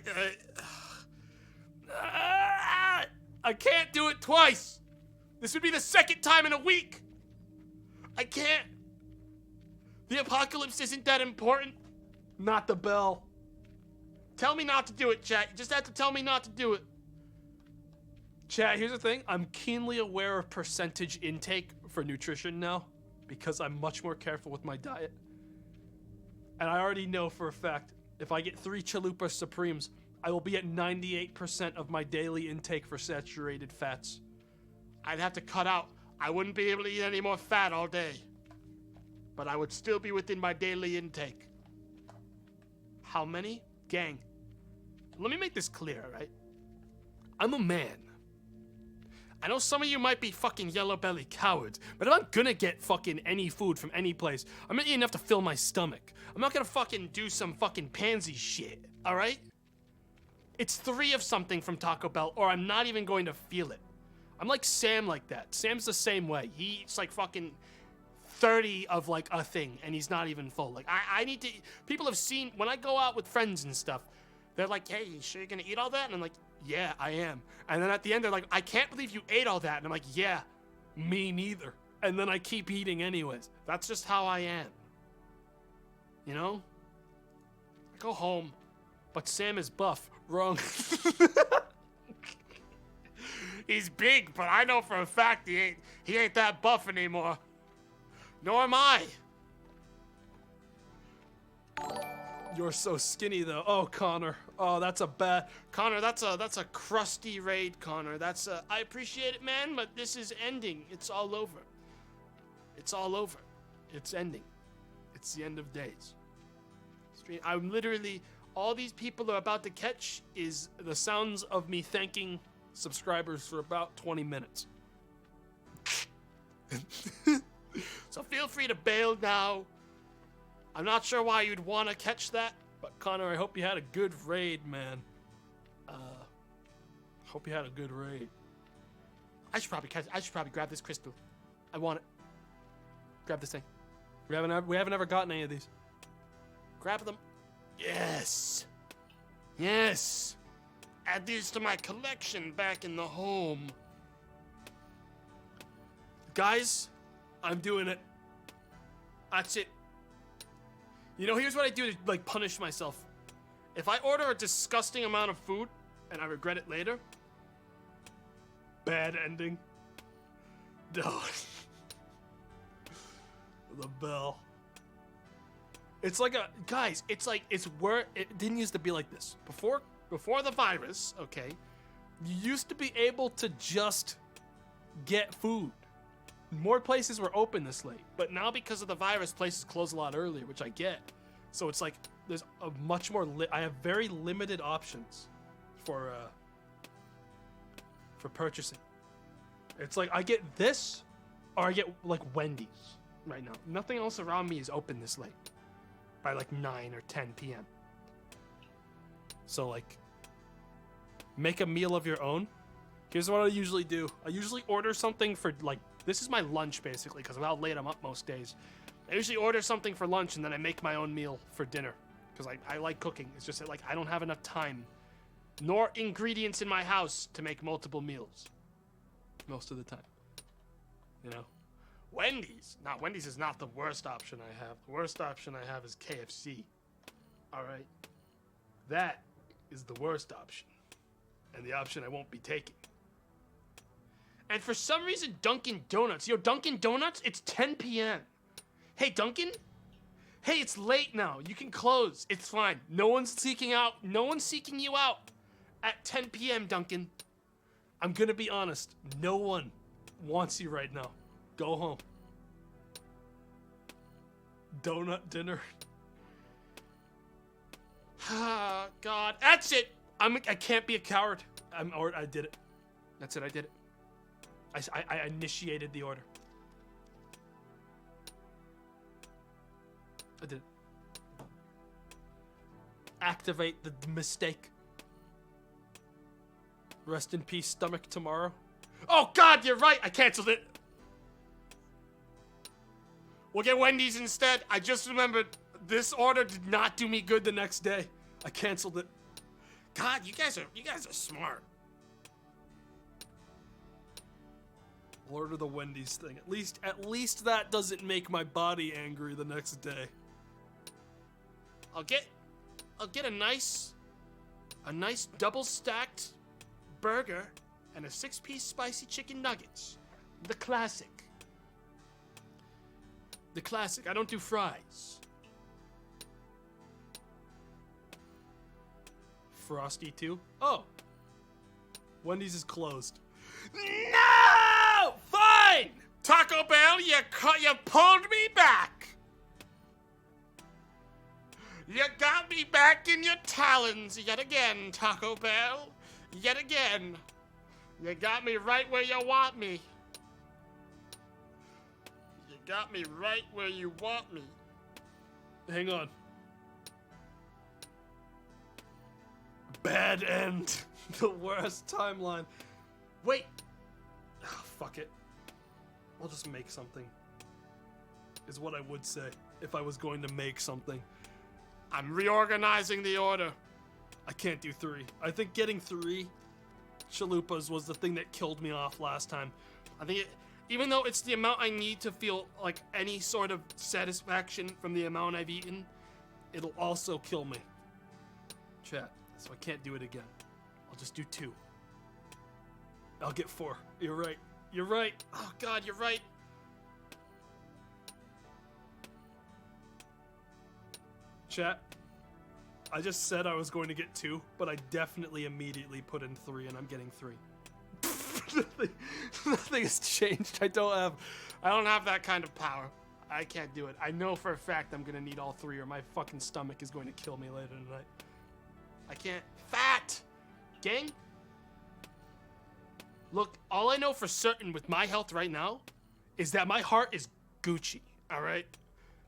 can't do it twice. This would be the second time in a week. I can't. The apocalypse isn't that important. Not the bell. Tell me not to do it, chat. You just have to tell me not to do it. Chat, here's the thing. I'm keenly aware of percentage intake for nutrition now because I'm much more careful with my diet. And I already know for a fact, if I get 3 Chalupa Supremes, I will be at 98% of my daily intake for saturated fats. I'd have to cut out. I wouldn't be able to eat any more fat all day. But I would still be within my daily intake. How many? Gang. Let me make this clear, right? I'm a man. I know some of you might be fucking yellow belly cowards, but if I'm gonna get fucking any food from any place, I'm gonna eat enough to fill my stomach. I'm not gonna fucking do some fucking pansy shit, alright? It's 3 of something from Taco Bell, or I'm not even going to feel it. I'm like Sam like that. Sam's the same way. He eats like fucking 30 of like a thing, and he's not even full. Like, I need to, people have seen, when I go out with friends and stuff, they're like, hey, you sure you're gonna eat all that? And I'm like, yeah, I am. And then at the end, they're like, I can't believe you ate all that. And I'm like, yeah, me neither. And then I keep eating anyways. That's just how I am. You know? I go home, but Sam is buff. Wrong. He's big, but I know for a fact he ain't that buff anymore. Nor am I. You're so skinny though. Oh, Connor. Oh, that's a bad Connor. That's a crusty raid, Connor. I appreciate it, man, but this is ending. It's all over. It's all over. It's ending. It's the end of days. I'm literally, all these people are about to catch is the sounds of me thanking subscribers for about 20 minutes. So feel free to bail now. I'm not sure why you'd want to catch that, but Connor, I hope you had a good raid, man. Hope you had a good raid. I should probably grab this crystal. I want it. Grab this thing. We haven't ever gotten any of these. Grab them. Yes. Yes. Add these to my collection back in the home. Guys, I'm doing it. That's it. You know, here's what I do to, like, punish myself. If I order a disgusting amount of food and I regret it later, bad ending. Duh. The bell. It's like guys, it's like, it didn't used to be like this. Before the virus, okay, you used to be able to just get food. More places were open this late, but now because of the virus, places close a lot earlier, which I get. So it's like there's a much more. I have very limited options for purchasing. It's like I get this, or I get like Wendy's right now. Nothing else around me is open this late, by like 9 or 10 p.m. So like, make a meal of your own. Here's what I usually do. I usually order something for like. This is my lunch, basically, because of how late I'm up most days. I usually order something for lunch, and then I make my own meal for dinner, because I like cooking. It's just that, like, I don't have enough time, nor ingredients in my house to make multiple meals. Most of the time. You know? Wendy's. Now, Wendy's is not the worst option I have. The worst option I have is KFC. Alright? That is the worst option. And the option I won't be taking. And for some reason, Dunkin' Donuts. Yo, Dunkin' Donuts, it's 10 p.m. Hey, Dunkin'? Hey, it's late now. You can close. It's fine. No one's seeking you out at 10 p.m., Dunkin'. I'm gonna be honest. No one wants you right now. Go home. Donut dinner. Ah, God. That's it. I can't be a coward. I did it. That's it. I did it. I initiated the order. I did. Activate the mistake. Rest in peace, stomach tomorrow. Oh God, you're right. I canceled it. We'll get Wendy's instead. I just remembered this order did not do me good the next day. I canceled it. God, you guys are smart. Order the Wendy's thing. At least that doesn't make my body angry the next day. I'll get a nice double stacked burger and a 6-piece spicy chicken nuggets. The classic. The classic. I don't do fries. Frosty too? Oh. Wendy's is closed. No! Fine! Taco Bell, you pulled me back. You got me back in your talons yet again, Taco Bell. Yet again. You got me right where you want me. You got me right where you want me. Hang on. Bad end. The worst timeline. Wait. Oh, fuck it. I'll just make something. Is what I would say if I was going to make something. I'm reorganizing the order. I can't do 3. I think getting 3 chalupas was the thing that killed me off last time. I think even though it's the amount I need to feel like any sort of satisfaction from the amount I've eaten, it'll also kill me. Chat. So I can't do it again. I'll just do 2. I'll get 4. You're right. You're right. Oh God, you're right. Chat. I just said I was going to get 2, but I definitely immediately put in 3, and I'm getting 3. Nothing has changed. I don't have that kind of power. I can't do it. I know for a fact I'm gonna need all 3, or my fucking stomach is going to kill me later tonight. I can't. Fat! Gang? Look, all I know for certain with my health right now is that my heart is Gucci, alright?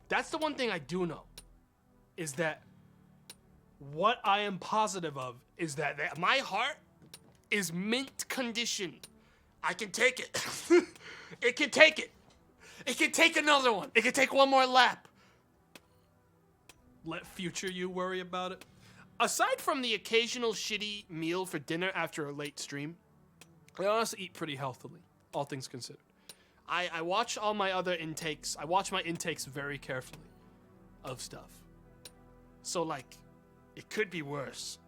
That's the one thing I do know. Is that what I am positive of is that my heart is mint condition. I can take it. It can take it. It can take another one. It can take one more lap. Let future you worry about it. Aside from the occasional shitty meal for dinner after a late stream, I honestly eat pretty healthily, all things considered. I watch all my other intakes. I watch my intakes very carefully of stuff. So, like, it could be worse.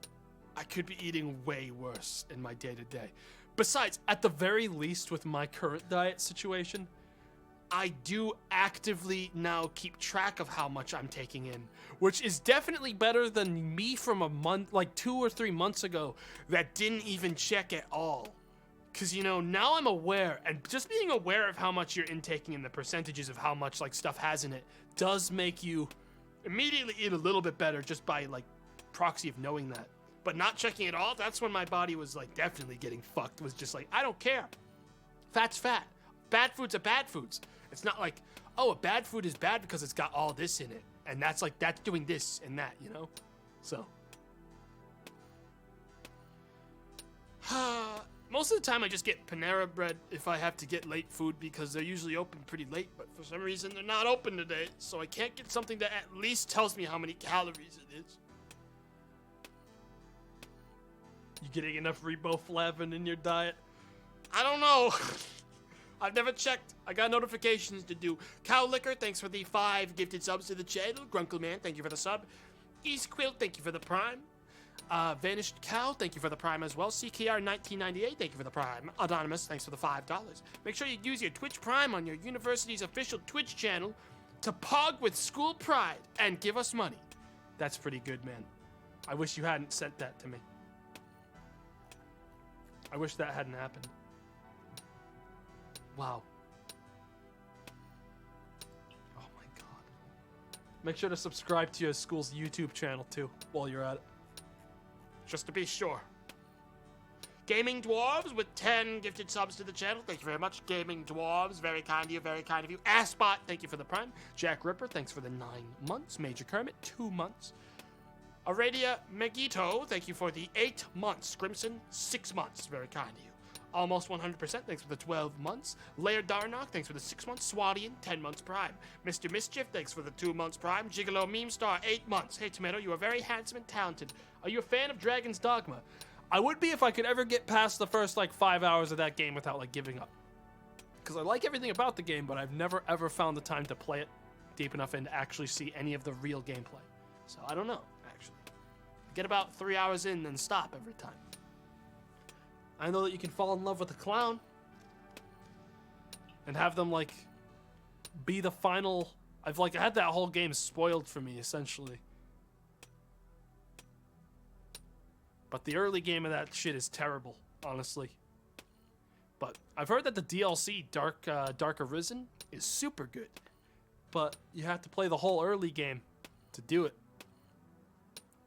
I could be eating way worse in my day-to-day. Besides, at the very least with my current diet situation, I do actively now keep track of how much I'm taking in, which is definitely better than me from a month, like 2 or 3 months ago, that didn't even check at all. Because, you know, now I'm aware, and just being aware of how much you're intaking and the percentages of how much, like, stuff has in it does make you immediately eat a little bit better just by, like, proxy of knowing that. But not checking it all, that's when my body was, like, definitely getting fucked. It was just like, I don't care. Fat's fat. Bad foods are bad foods. It's not like, oh, a bad food is bad because it's got all this in it. And that's like, that's doing this and that, you know? So. Most of the time I just get Panera Bread if I have to get late food because they're usually open pretty late. But for some reason, they're not open today. So I can't get something that at least tells me how many calories it is. You getting enough riboflavin in your diet? I don't know. I've never checked. I got notifications to do. Cow Liquor, thanks for the 5 gifted subs to the channel. Grunkleman, thank you for the sub. East Quilt, thank you for the prime. Vanished Cow, thank you for the prime as well. CKR1998, thank you for the prime. Anonymous, thanks for the $5. Make sure you use your Twitch Prime on your university's official Twitch channel to pog with school pride and give us money. That's pretty good, man. I wish you hadn't sent that to me. I wish that hadn't happened. Wow. Oh my god. Make sure to subscribe to your school's YouTube channel too while you're at it. Just to be sure. Gaming Dwarves with 10 gifted subs to the channel. Thank you very much, Gaming Dwarves. Very kind of you, very kind of you. Assbot, thank you for the prime. Jack Ripper, thanks for the 9 months. Major Kermit, 2 months. Aradia Megito, thank you for the 8 months. Crimson, 6 months. Very kind of you. Almost 100%, thanks for the 12 months. Laird Darnock, thanks for the 6 months. Swadian, 10 months prime. Mr. Mischief, thanks for the 2 months prime. Gigolo Meme Star, 8 months. Hey, Tomato, you are very handsome and talented. Are you a fan of Dragon's Dogma? I would be if I could ever get past the first, 5 hours of that game without, giving up. Because I like everything about the game, but I've never, ever found the time to play it deep enough and to actually see any of the real gameplay. So, I don't know, actually. Get about 3 hours in, then stop every time. I know that you can fall in love with a clown and have them be the final. I've had that whole game spoiled for me essentially. But the early game of that shit is terrible, honestly. But I've heard that the DLC Dark Arisen is super good. But you have to play the whole early game to do it,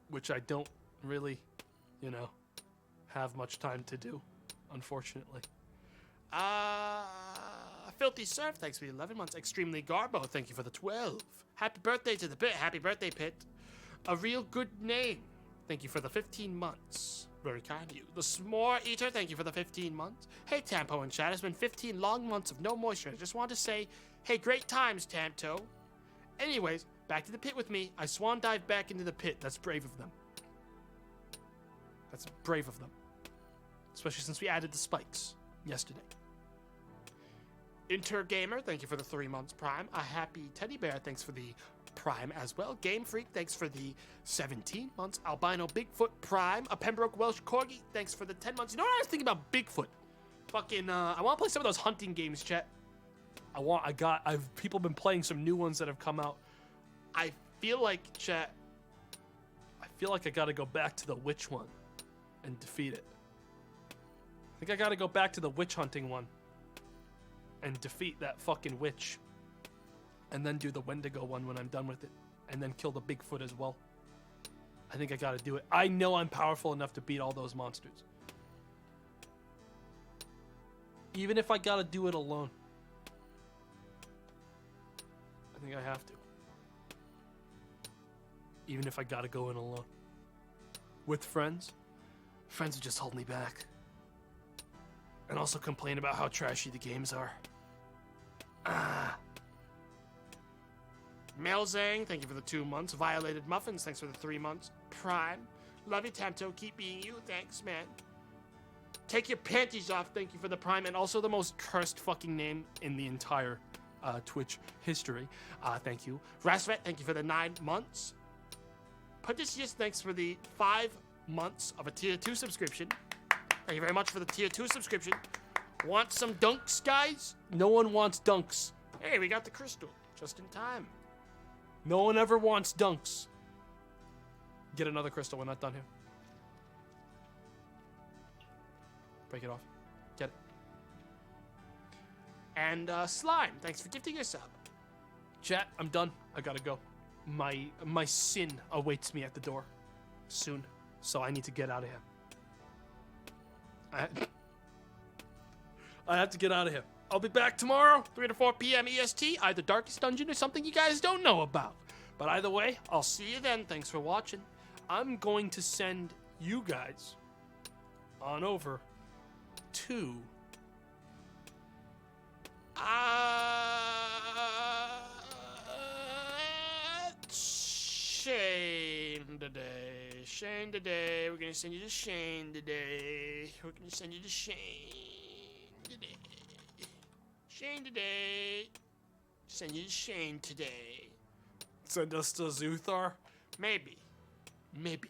which I don't really, have much time to do, unfortunately. Filthy Surf, thanks for the 11 months. Extremely Garbo, thank you for the 12. Happy birthday to the Pit. Happy birthday, Pit. A Real Good Name, thank you for the 15 months. Very kind of you. The S'more Eater, thank you for the 15 months. Hey, Tampo and chat, it's been 15 long months of no moisture. I just want to say, hey, great times, Tamto. Anyways, back to the pit with me. I swan dive back into the pit. That's brave of them. That's brave of them. Especially since we added the spikes yesterday. Intergamer, thank you for the 3 months prime. A Happy Teddy Bear, thanks for the prime as well. Game Freak, thanks for the 17 months. Albino Bigfoot prime. A Pembroke Welsh Corgi, thanks for the 10 months. You know what I was thinking about Bigfoot? I want to play some of those hunting games, chat. People been playing some new ones that have come out. I feel like, chat, I gotta go back to the witch one and defeat it. I think I gotta go back to the witch hunting one and defeat that fucking witch. And then do the Wendigo one when I'm done with it. And then kill the Bigfoot as well. I think I gotta do it. I know I'm powerful enough to beat all those monsters. Even if I gotta do it alone. I think I have to. Even if I gotta go in alone. With friends would just hold me back. And also complain about how trashy the games are. Melzang, thank you for the 2 months. Violated Muffins, thanks for the 3 months. Prime. Love you, Tamto. Keep being you. Thanks, man. Take your panties off. Thank you for the prime. And also the most cursed fucking name in the entire Twitch history. Thank you. Rasvet, thank you for the 9 months. Pudicius, thanks for the 5 months of a tier 2 subscription. Thank you very much for the tier 2 subscription. Want some dunks, guys? No one wants dunks. Hey, we got the crystal. Just in time. No one ever wants dunks. Get another crystal. We're not done here. Break it off. Get it. And Slime, thanks for gifting your sub. Chat, I'm done. I gotta go. My sin awaits me at the door soon, so I need to get out of here. I have to get out of here. I'll be back tomorrow, 3 to 4 p.m. EST, either Darkest Dungeon or something you guys don't know about. But either way, I'll see you then. Thanks for watching. I'm going to send you guys on over to Shane today. Shane today. We're gonna send you to Shane today. We're gonna send you to Shane today. Shane today. Send you to Shane today. Send us to Zuthar? Maybe. Maybe.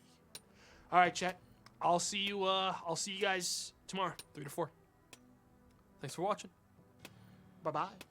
Alright, chat. I'll see you guys tomorrow, 3 to 4. Thanks for watching. Bye-bye.